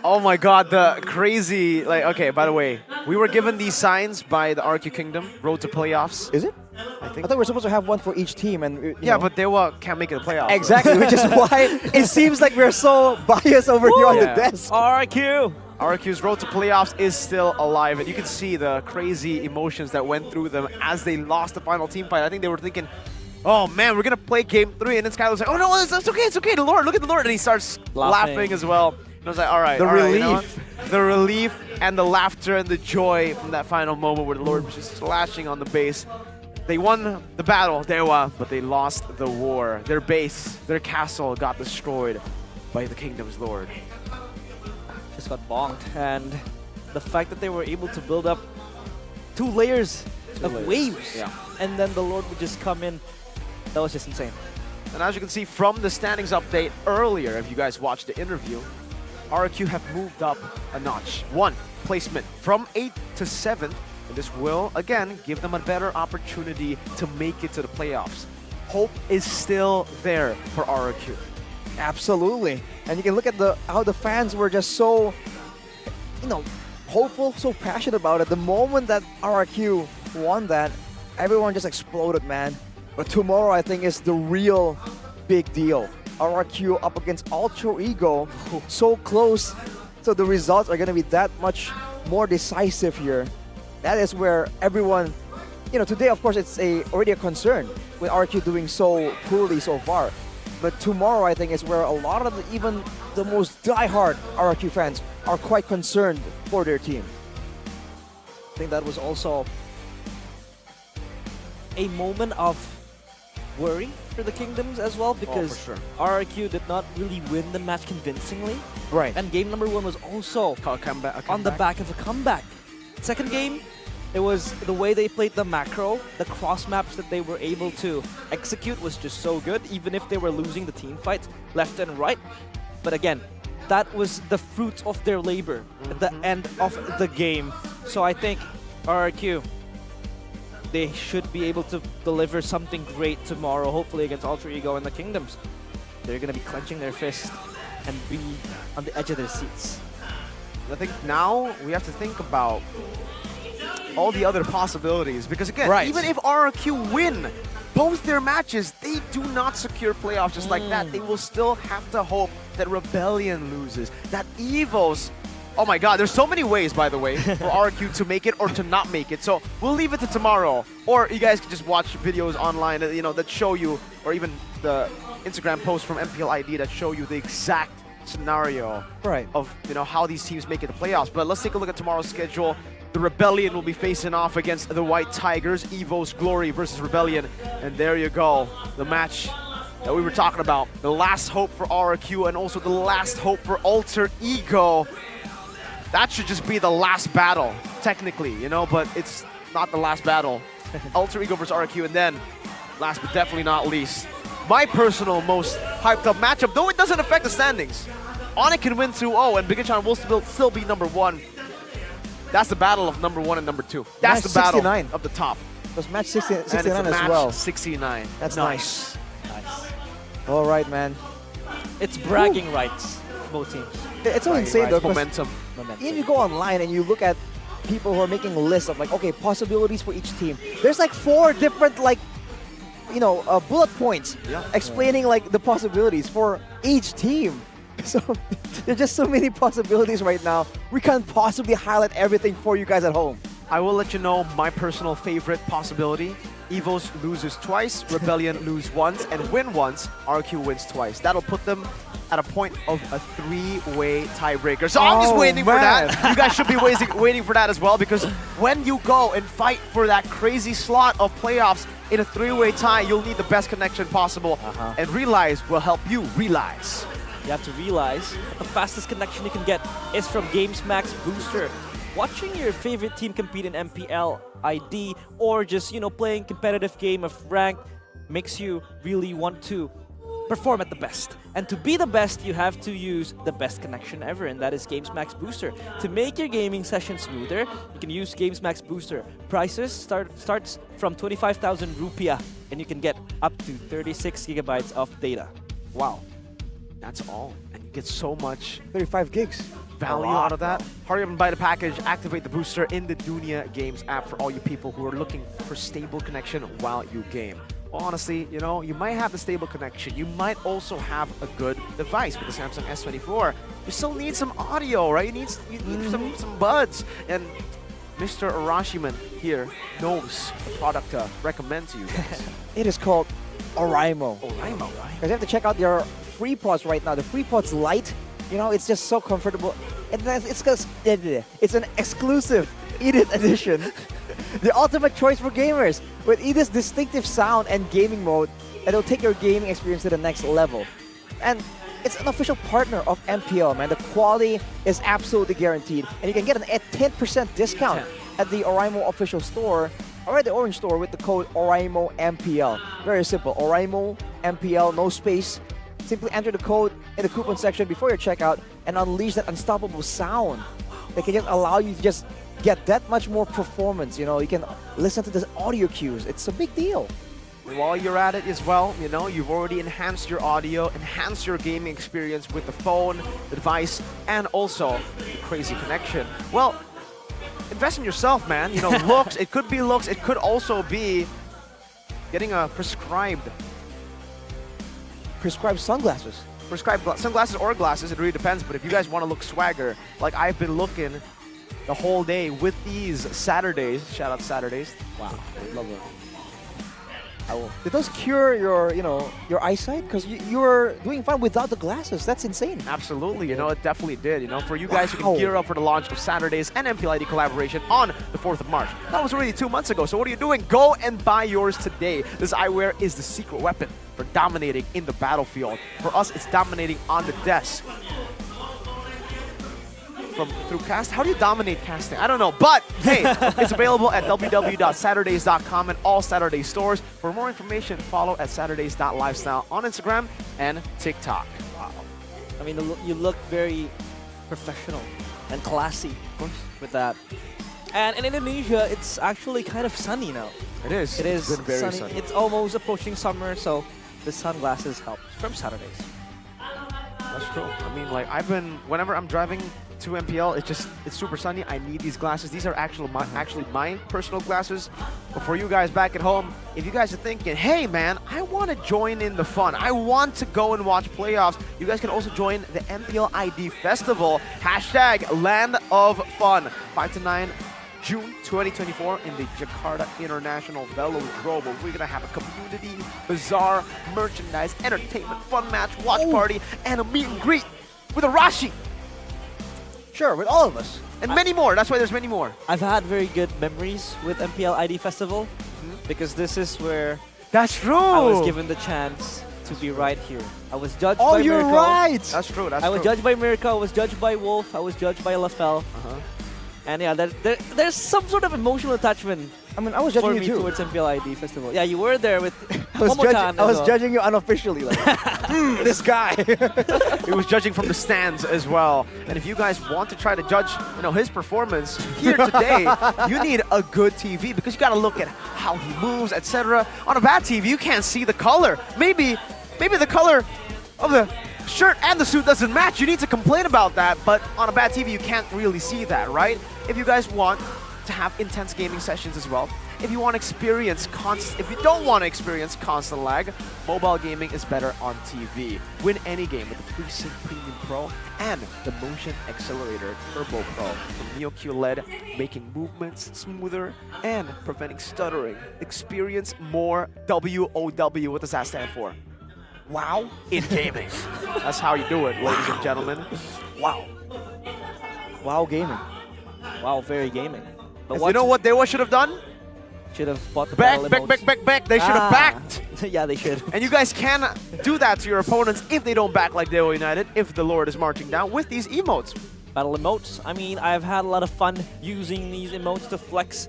Oh my god, the crazy, okay, by the way, we were given these signs by the RQ Kingdom, Road to Playoffs. Is it? I think. I thought we were supposed to have one for each team and but Dewa can't make it a playoff. Exactly, which is why it seems like we're so biased over here on the desk. RQ's Road to Playoffs is still alive, and you can see the crazy emotions that went through them as they lost the final team fight. I think they were thinking, oh man, we're gonna play game 3, and then Skylar's like, oh no, it's okay, the Lord, look at the Lord, and he starts laughing as well. And I was like, all right, the relief and the laughter and the joy from that final moment where the Lord was just slashing on the base. They won the battle, Dewa, but they lost the war. Their base, their castle got destroyed by the Kingdom's Lord. Just got bonked, and the fact that they were able to build up 2 layers of waves, and then the Lord would just come in, that was just insane. And as you can see from the standings update earlier, if you guys watched the interview, RQ have moved up a notch. 1 placement from 8th to 7th, and this will, again, give them a better opportunity to make it to the playoffs. Hope is still there for RQ. Absolutely. And you can look at how the fans were just so, hopeful, so passionate about it. The moment that RQ won that, everyone just exploded, man. But tomorrow, I think, is the real big deal. RQ up against Alter Ego, so close. So the results are going to be that much more decisive here. That is where everyone, today, of course, it's already a concern with RQ doing so poorly so far. But tomorrow, I think, is where a lot of even the most diehard RQ fans are quite concerned for their team. I think that was also a moment of worry for the Kingdoms as well, because RQ did not really win the match convincingly. Right. And game number 1 was also on the back of a comeback. Second game, it was the way they played the macro, the cross maps that they were able to execute was just so good, even if they were losing the team fights left and right. But again, that was the fruit of their labor at the end of the game. So I think RQ, they should be able to deliver something great tomorrow, hopefully against Alter Ego and the Kingdoms. They're going to be clenching their fists and be on the edge of their seats. I think now we have to think about all the other possibilities, because again, even if RQ win both their matches, they do not secure playoffs just like that. They will still have to hope that Rebellion loses, that EVOS. Oh my god, there's so many ways, by the way, for RQ to make it or to not make it. So we'll leave it to tomorrow. Or you guys can just watch videos online that show you, or even the Instagram posts from MPL ID that show you the exact scenario of how these teams make it to playoffs. But let's take a look at tomorrow's schedule. The Rebellion will be facing off against the White Tigers. EVOS Glory versus Rebellion. And there you go, the match that we were talking about. The last hope for RQ and also the last hope for Alter Ego. That should just be the last battle, technically, but it's not the last battle. Alter Ego versus RQ, and then, last but definitely not least, my personal most hyped up matchup, though it doesn't affect the standings. Onyx can win 2-0, and Bigachan will still be number 1. That's the battle of number 1 and number 2. That's the battle 69. of the top. That's match 69 and it's a as match well. 69. That's nice. All right, man. It's bragging rights, both teams. It's so insane though. Momentum. If you go online and you look at people who are making lists of possibilities for each team, there's 4 different bullet points explaining the possibilities for each team. So there's just so many possibilities right now. We can't possibly highlight everything for you guys at home. I will let you know my personal favorite possibility. Evos loses twice, Rebellion lose once, and win once, RQ wins twice. That'll put them at a point of a 3-way tiebreaker. So I'm just waiting for that. You guys should be waiting for that as well, because when you go and fight for that crazy slot of playoffs in a 3-way tie, you'll need the best connection possible. And Realize will help you realize. You have to realize that the fastest connection you can get is from Games Max Booster. Watching your favorite team compete in MPL ID or just, playing competitive game of ranked makes you really want to perform at the best. And to be the best, you have to use the best connection ever, and that is Games Max Booster. To make your gaming session smoother, you can use Games Max Booster. Prices starts from 25,000 rupiah, and you can get up to 36 gigabytes of data. Wow. That's all. And you get so much 35 gigs. Value out of that. Hurry up and buy the package. Activate the booster in the Dunia Games app for all you people who are looking for stable connection while you game. Well, honestly, you might have the stable connection. You might also have a good device with the Samsung S24. You still need some audio, right? You need some buds. And Mr. Arashiman here knows the product to recommend to you guys. It is called Oraimo. Oraimo, right? Because you have to check out their FreePods right now. The FreePods Lite, it's just so comfortable. And it's because it's an exclusive Edith edition. The ultimate choice for gamers with Edith's distinctive sound and gaming mode that'll take your gaming experience to the next level. And it's an official partner of MPL, man. The quality is absolutely guaranteed. And you can get a 10% discount at the Oraimo official store or at the Orange store with the code Oraimo MPL. Very simple. Oraimo MPL, no space. Simply enter the code in the coupon section before your checkout and unleash that unstoppable sound that can just allow you to just get that much more performance. You can listen to the audio cues. It's a big deal. And while you're at it as well, you've already enhanced your audio, enhanced your gaming experience with the phone, the device, and also the crazy connection. Well, invest in yourself, man. Looks, it could be looks, it could also be getting a prescribed sunglasses. Prescribed sunglasses or glasses, it really depends. But if you guys want to look swagger, like I've been looking the whole day with these Saturdays. Shout out Saturdays. Wow, I love it. Did those cure your eyesight? Because you were doing fine without the glasses. That's insane. Absolutely, it definitely did. For you guys who can gear up for the launch of Saturdays and MPL ID collaboration on the 4th of March. That was already 2 months ago, so what are you doing? Go and buy yours today. This eyewear is the secret weapon for dominating in the battlefield. For us, it's dominating on the desk. Through cast? How do you dominate casting? I don't know, but hey, it's available at www.saturdays.com and all Saturday stores. For more information, follow at saturdays.lifestyle on Instagram and TikTok. Wow. I mean, you look very professional and classy with that. And in Indonesia, it's actually kind of sunny now. It is. It is been very sunny. It's almost approaching summer, so the sunglasses help from Saturdays. That's true. I mean, whenever I'm driving to MPL, it's super sunny. I need these glasses. These are actually my personal glasses. But for you guys back at home, if you guys are thinking, hey man, I want to join in the fun. I want to go and watch playoffs. You guys can also join the MPL ID Festival. # Land of Fun. 5 to 9 June 2024 in the Jakarta International Velodrome. We're going to have a community, bazaar, merchandise, entertainment, fun match, watch party, and a meet and greet with Arashi. Sure, with all of us. And many more. That's why there's many more. I've had very good memories with MPL ID Festival because this is where that's true. I was given the chance to be right here. I was judged by Oh, you're Miracle. right. That's true. I was judged by Miracle. I was judged by Wolf. I was judged by LaFell. And yeah, there's some sort of emotional attachment. I mean, I was judging for you me too. towards MPL ID Festival. Yeah, you were there with I was judging you unofficially. Like, this guy. He was judging from the stands as well. And if you guys want to try to judge, his performance here today, you need a good TV because you got to look at how he moves, etc. On a bad TV, you can't see the color. Maybe the color of the shirt and the suit doesn't match. You need to complain about that. But on a bad TV, you can't really see that, right? If you guys want to have intense gaming sessions as well, if you want to experience if you don't want to experience constant lag, mobile gaming is better on TV. Win any game with the FreeSync Premium Pro and the Motion Accelerator Turbo Pro from Neo QLED, making movements smoother and preventing stuttering. Experience more WOW. What does that stand for? Wow in gaming. That's how you do it, ladies and gentlemen. Wow. Wow gaming. Wow, very gaming. But You know what they should have done? Should have bought the Back. battle emotes. They should have backed. Yeah, they should. And you guys can do that to your opponents if they don't back like Deo United, if the Lord is marching down with these emotes. Battle emotes. I mean, I've had a lot of fun using these emotes to flex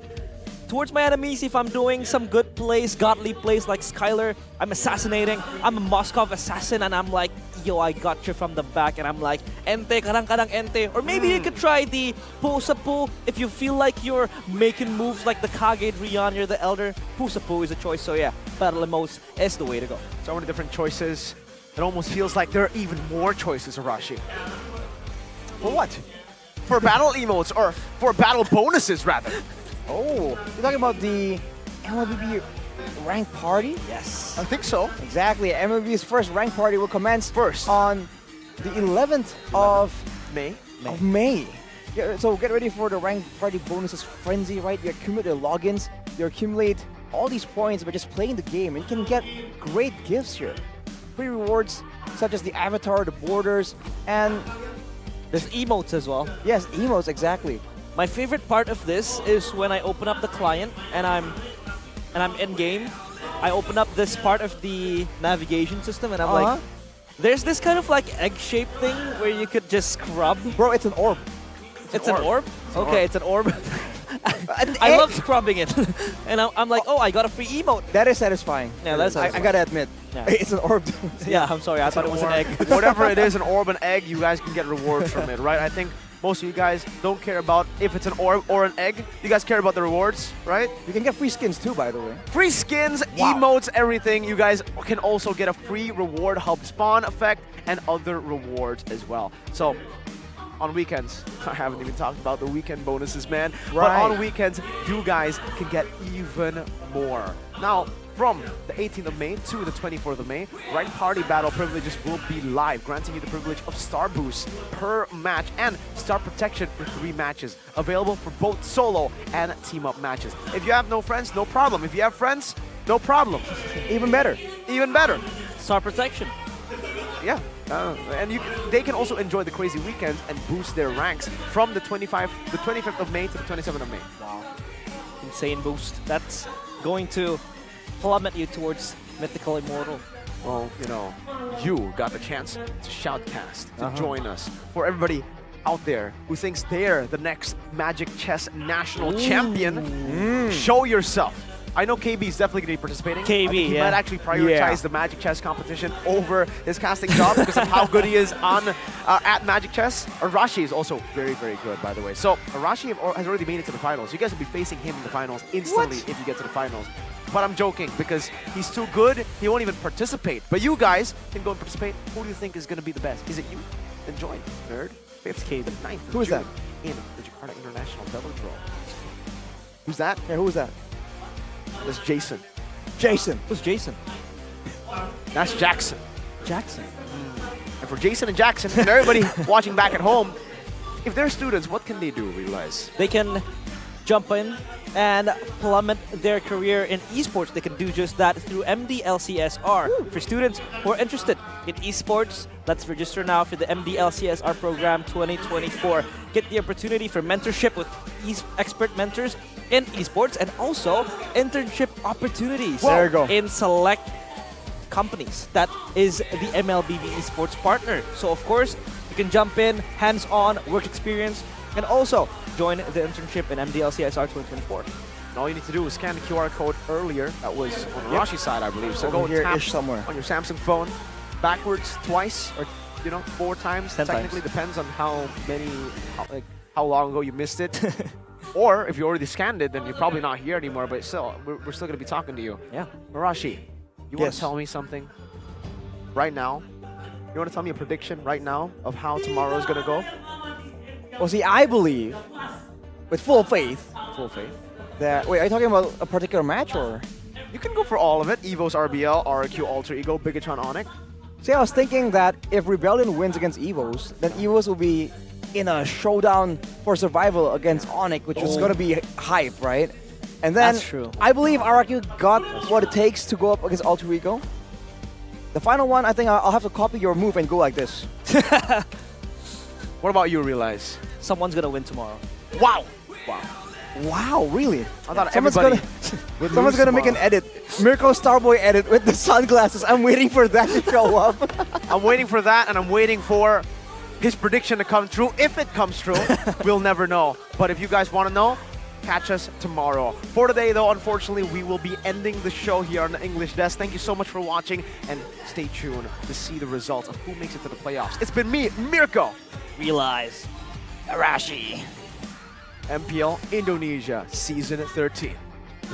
towards my enemies. If I'm doing some good plays, godly plays like Skylar, I'm assassinating. I'm a Moskov assassin and I'm like, yo, I got you from the back. And I'm like, ente, kadang-kadang ente. Or maybe you could try the Pusapu if you feel like you're making moves like the Kage Rion, you're the Elder. Pusapu is a choice. So yeah, battle emotes is the way to go. So many different choices. It almost feels like there are even more choices, Arashi. For what? For battle emotes, or for battle bonuses, rather. Oh, you're talking about the MLBB ranked party? Yes. I think so. Exactly. MLBB's first ranked party will commence on the 11th of May. Yeah, so get ready for the ranked party bonuses frenzy, right? You accumulate your logins, you accumulate all these points by just playing the game, and you can get great gifts here. Free rewards such as the avatar, the borders, and there's emotes as well. Yes, emotes, exactly. My favorite part of this is when I open up the client and I'm in game. I open up this part of the navigation system and I'm like, there's this kind of like egg-shaped thing where you could just scrub. Bro, it's an orb. It's an orb? Okay, it's an orb. I love scrubbing it. And I'm like, oh, I got a free emote. That is satisfying. Yeah, that's satisfying. I gotta admit, it's an orb. Yeah, I'm sorry, I thought it was an egg. Whatever it is, an orb, an egg, you guys can get rewards from it, right? I think most of you guys don't care about if it's an orb or an egg. You guys care about the rewards, right? You can get free skins too, by the way. Free skins, emotes, everything. You guys can also get a free reward hub spawn effect and other rewards as well. So on weekends, I haven't even talked about the weekend bonuses, man. But on weekends, you guys can get even more. Now, from the 18th of May to the 24th of May, Ranked Party Battle privileges will be live, granting you the privilege of Star Boost per match and Star Protection for 3 matches, available for both solo and team-up matches. If you have no friends, no problem. If you have friends, no problem. Even better. Even better. Star Protection. Yeah. And they can also enjoy the crazy weekends and boost their ranks from the 25th of May to the 27th of May. Wow. Insane boost. That's going to plummet you towards Mythical Immortal. Well, you know, you got the chance to shoutcast, to join us. For everybody out there who thinks they're the next Magic Chess National Champion, show yourself. I know KB is definitely going to be participating. KB, he might actually prioritize the Magic Chess competition over his casting job because of how good he is on at Magic Chess. Arashi is also very, very good, by the way. So Arashi has already made it to the finals. You guys will be facing him in the finals instantly if you get to the finals. But I'm joking because he's too good, he won't even participate. But you guys can go and participate. Who do you think is going to be the best? Is it you? Then join, nerd. 5th K, the 9th. Who is that? In the Jakarta International Double Draw. Who's that? Yeah, who is that? That's Jason. Jason. Who's Jason? That's Jackson. Jackson. And for Jason and Jackson and everybody watching back at home, if they're students, what can they do, realize? They can jump in and plummet their career in esports. They can do just that through MDLCSR. For students who are interested in esports, let's register now for the MDLCSR program 2024. Get the opportunity for mentorship with expert mentors in esports and also internship opportunities in select companies. That is the MLBB esports partner. So of course, you can jump in, hands-on, work experience, and also join the internship in MDLCSR 2024. And all you need to do is scan the QR code earlier. That was on the Rashi's side, I believe. So Over go tap somewhere on your Samsung phone backwards twice, or 4 times. 10 Technically, times. depends on how long ago you missed it. Or if you already scanned it, then you're probably not here anymore. But still, we're still gonna be talking to you. Yeah. Marashi, you want to tell me something right now? You want to tell me a prediction right now of how tomorrow is gonna go? Well, see, I believe, with full faith, Wait, are you talking about a particular match or? You can go for all of it. Evo's RBL, RQ Alter Ego, Bigatron Onyx. See, I was thinking that if Rebellion wins against Evos, then Evos will be in a showdown for survival against Onyx, which is going to be hype, right? And then That's true. I believe RQ got what it takes to go up against Alter Ego. The final one, I think I'll have to copy your move and go like this. What about you, Realize? Someone's gonna win tomorrow. Wow! Wow, really? I thought Someone's everybody gonna, someone's gonna make an edit. Mirko Starboy edit with the sunglasses. I'm waiting for that to show up. I'm waiting for that, and I'm waiting for his prediction to come true. If it comes true, we'll never know. But if you guys want to know, catch us tomorrow. For today, though, unfortunately, we will be ending the show here on the English Desk. Thank you so much for watching, and stay tuned to see the results of who makes it to the playoffs. It's been me, Mirko. Realize. Arashi. MPL Indonesia Season 13.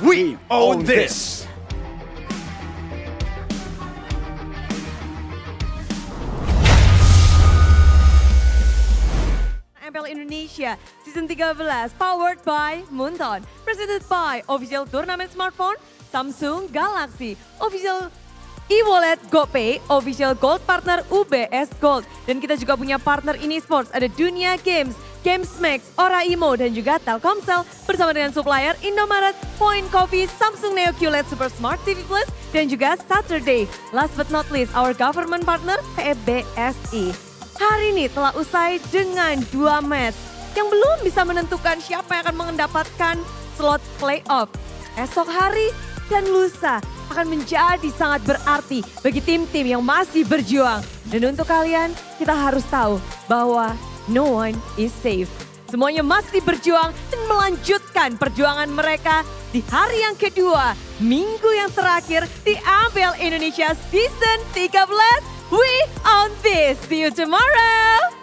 We own this! MPL Indonesia Season 13 powered by Moonton, presented by official tournament smartphone Samsung Galaxy, official e-wallet GoPay, official gold partner UBS Gold. Dan kita juga punya partner ini sports, ada Dunia Games, Gamesmax, Oraimo, dan juga Telkomsel bersama dengan supplier Indomaret, Point Coffee, Samsung Neo QLED Super Smart TV Plus, dan juga Saturday. Last but not least, our government partner PBSI. Hari ini telah usai dengan 2 match yang belum bisa menentukan siapa yang akan mendapatkan slot playoff. Esok hari dan lusa akan menjadi sangat berarti bagi tim-tim yang masih berjuang. Dan untuk kalian, kita harus tahu bahwa no one is safe. Semuanya masih berjuang dan melanjutkan perjuangan mereka di hari yang kedua, minggu yang terakhir di MPL Indonesia Season 13. We own this. See you tomorrow.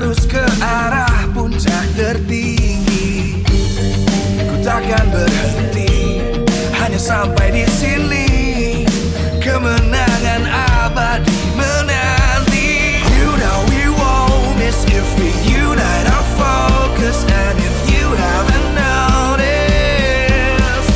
terus ke arah puncak tertinggi. Ku takkan berhenti, hanya sampai di sini. Kemenangan abadi menanti. You know we won't miss if we unite our focus. And if you haven't noticed,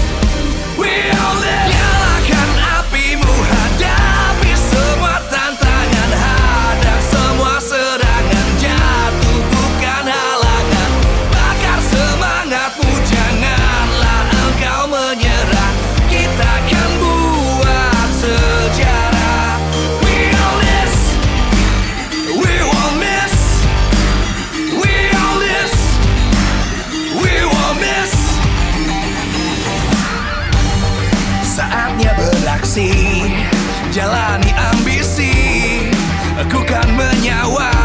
we all live. Nyalakan apimu, hadapi semua tantangan. Hadang semua serangan, jatuh bukan halangan. Bakar semangatmu, janganlah engkau menyerah. Kita akan buat sejarah. We all this, we won't miss. We all this, we won't miss. Saatnya beraksi, jalani ambisi. Aku kan menyawa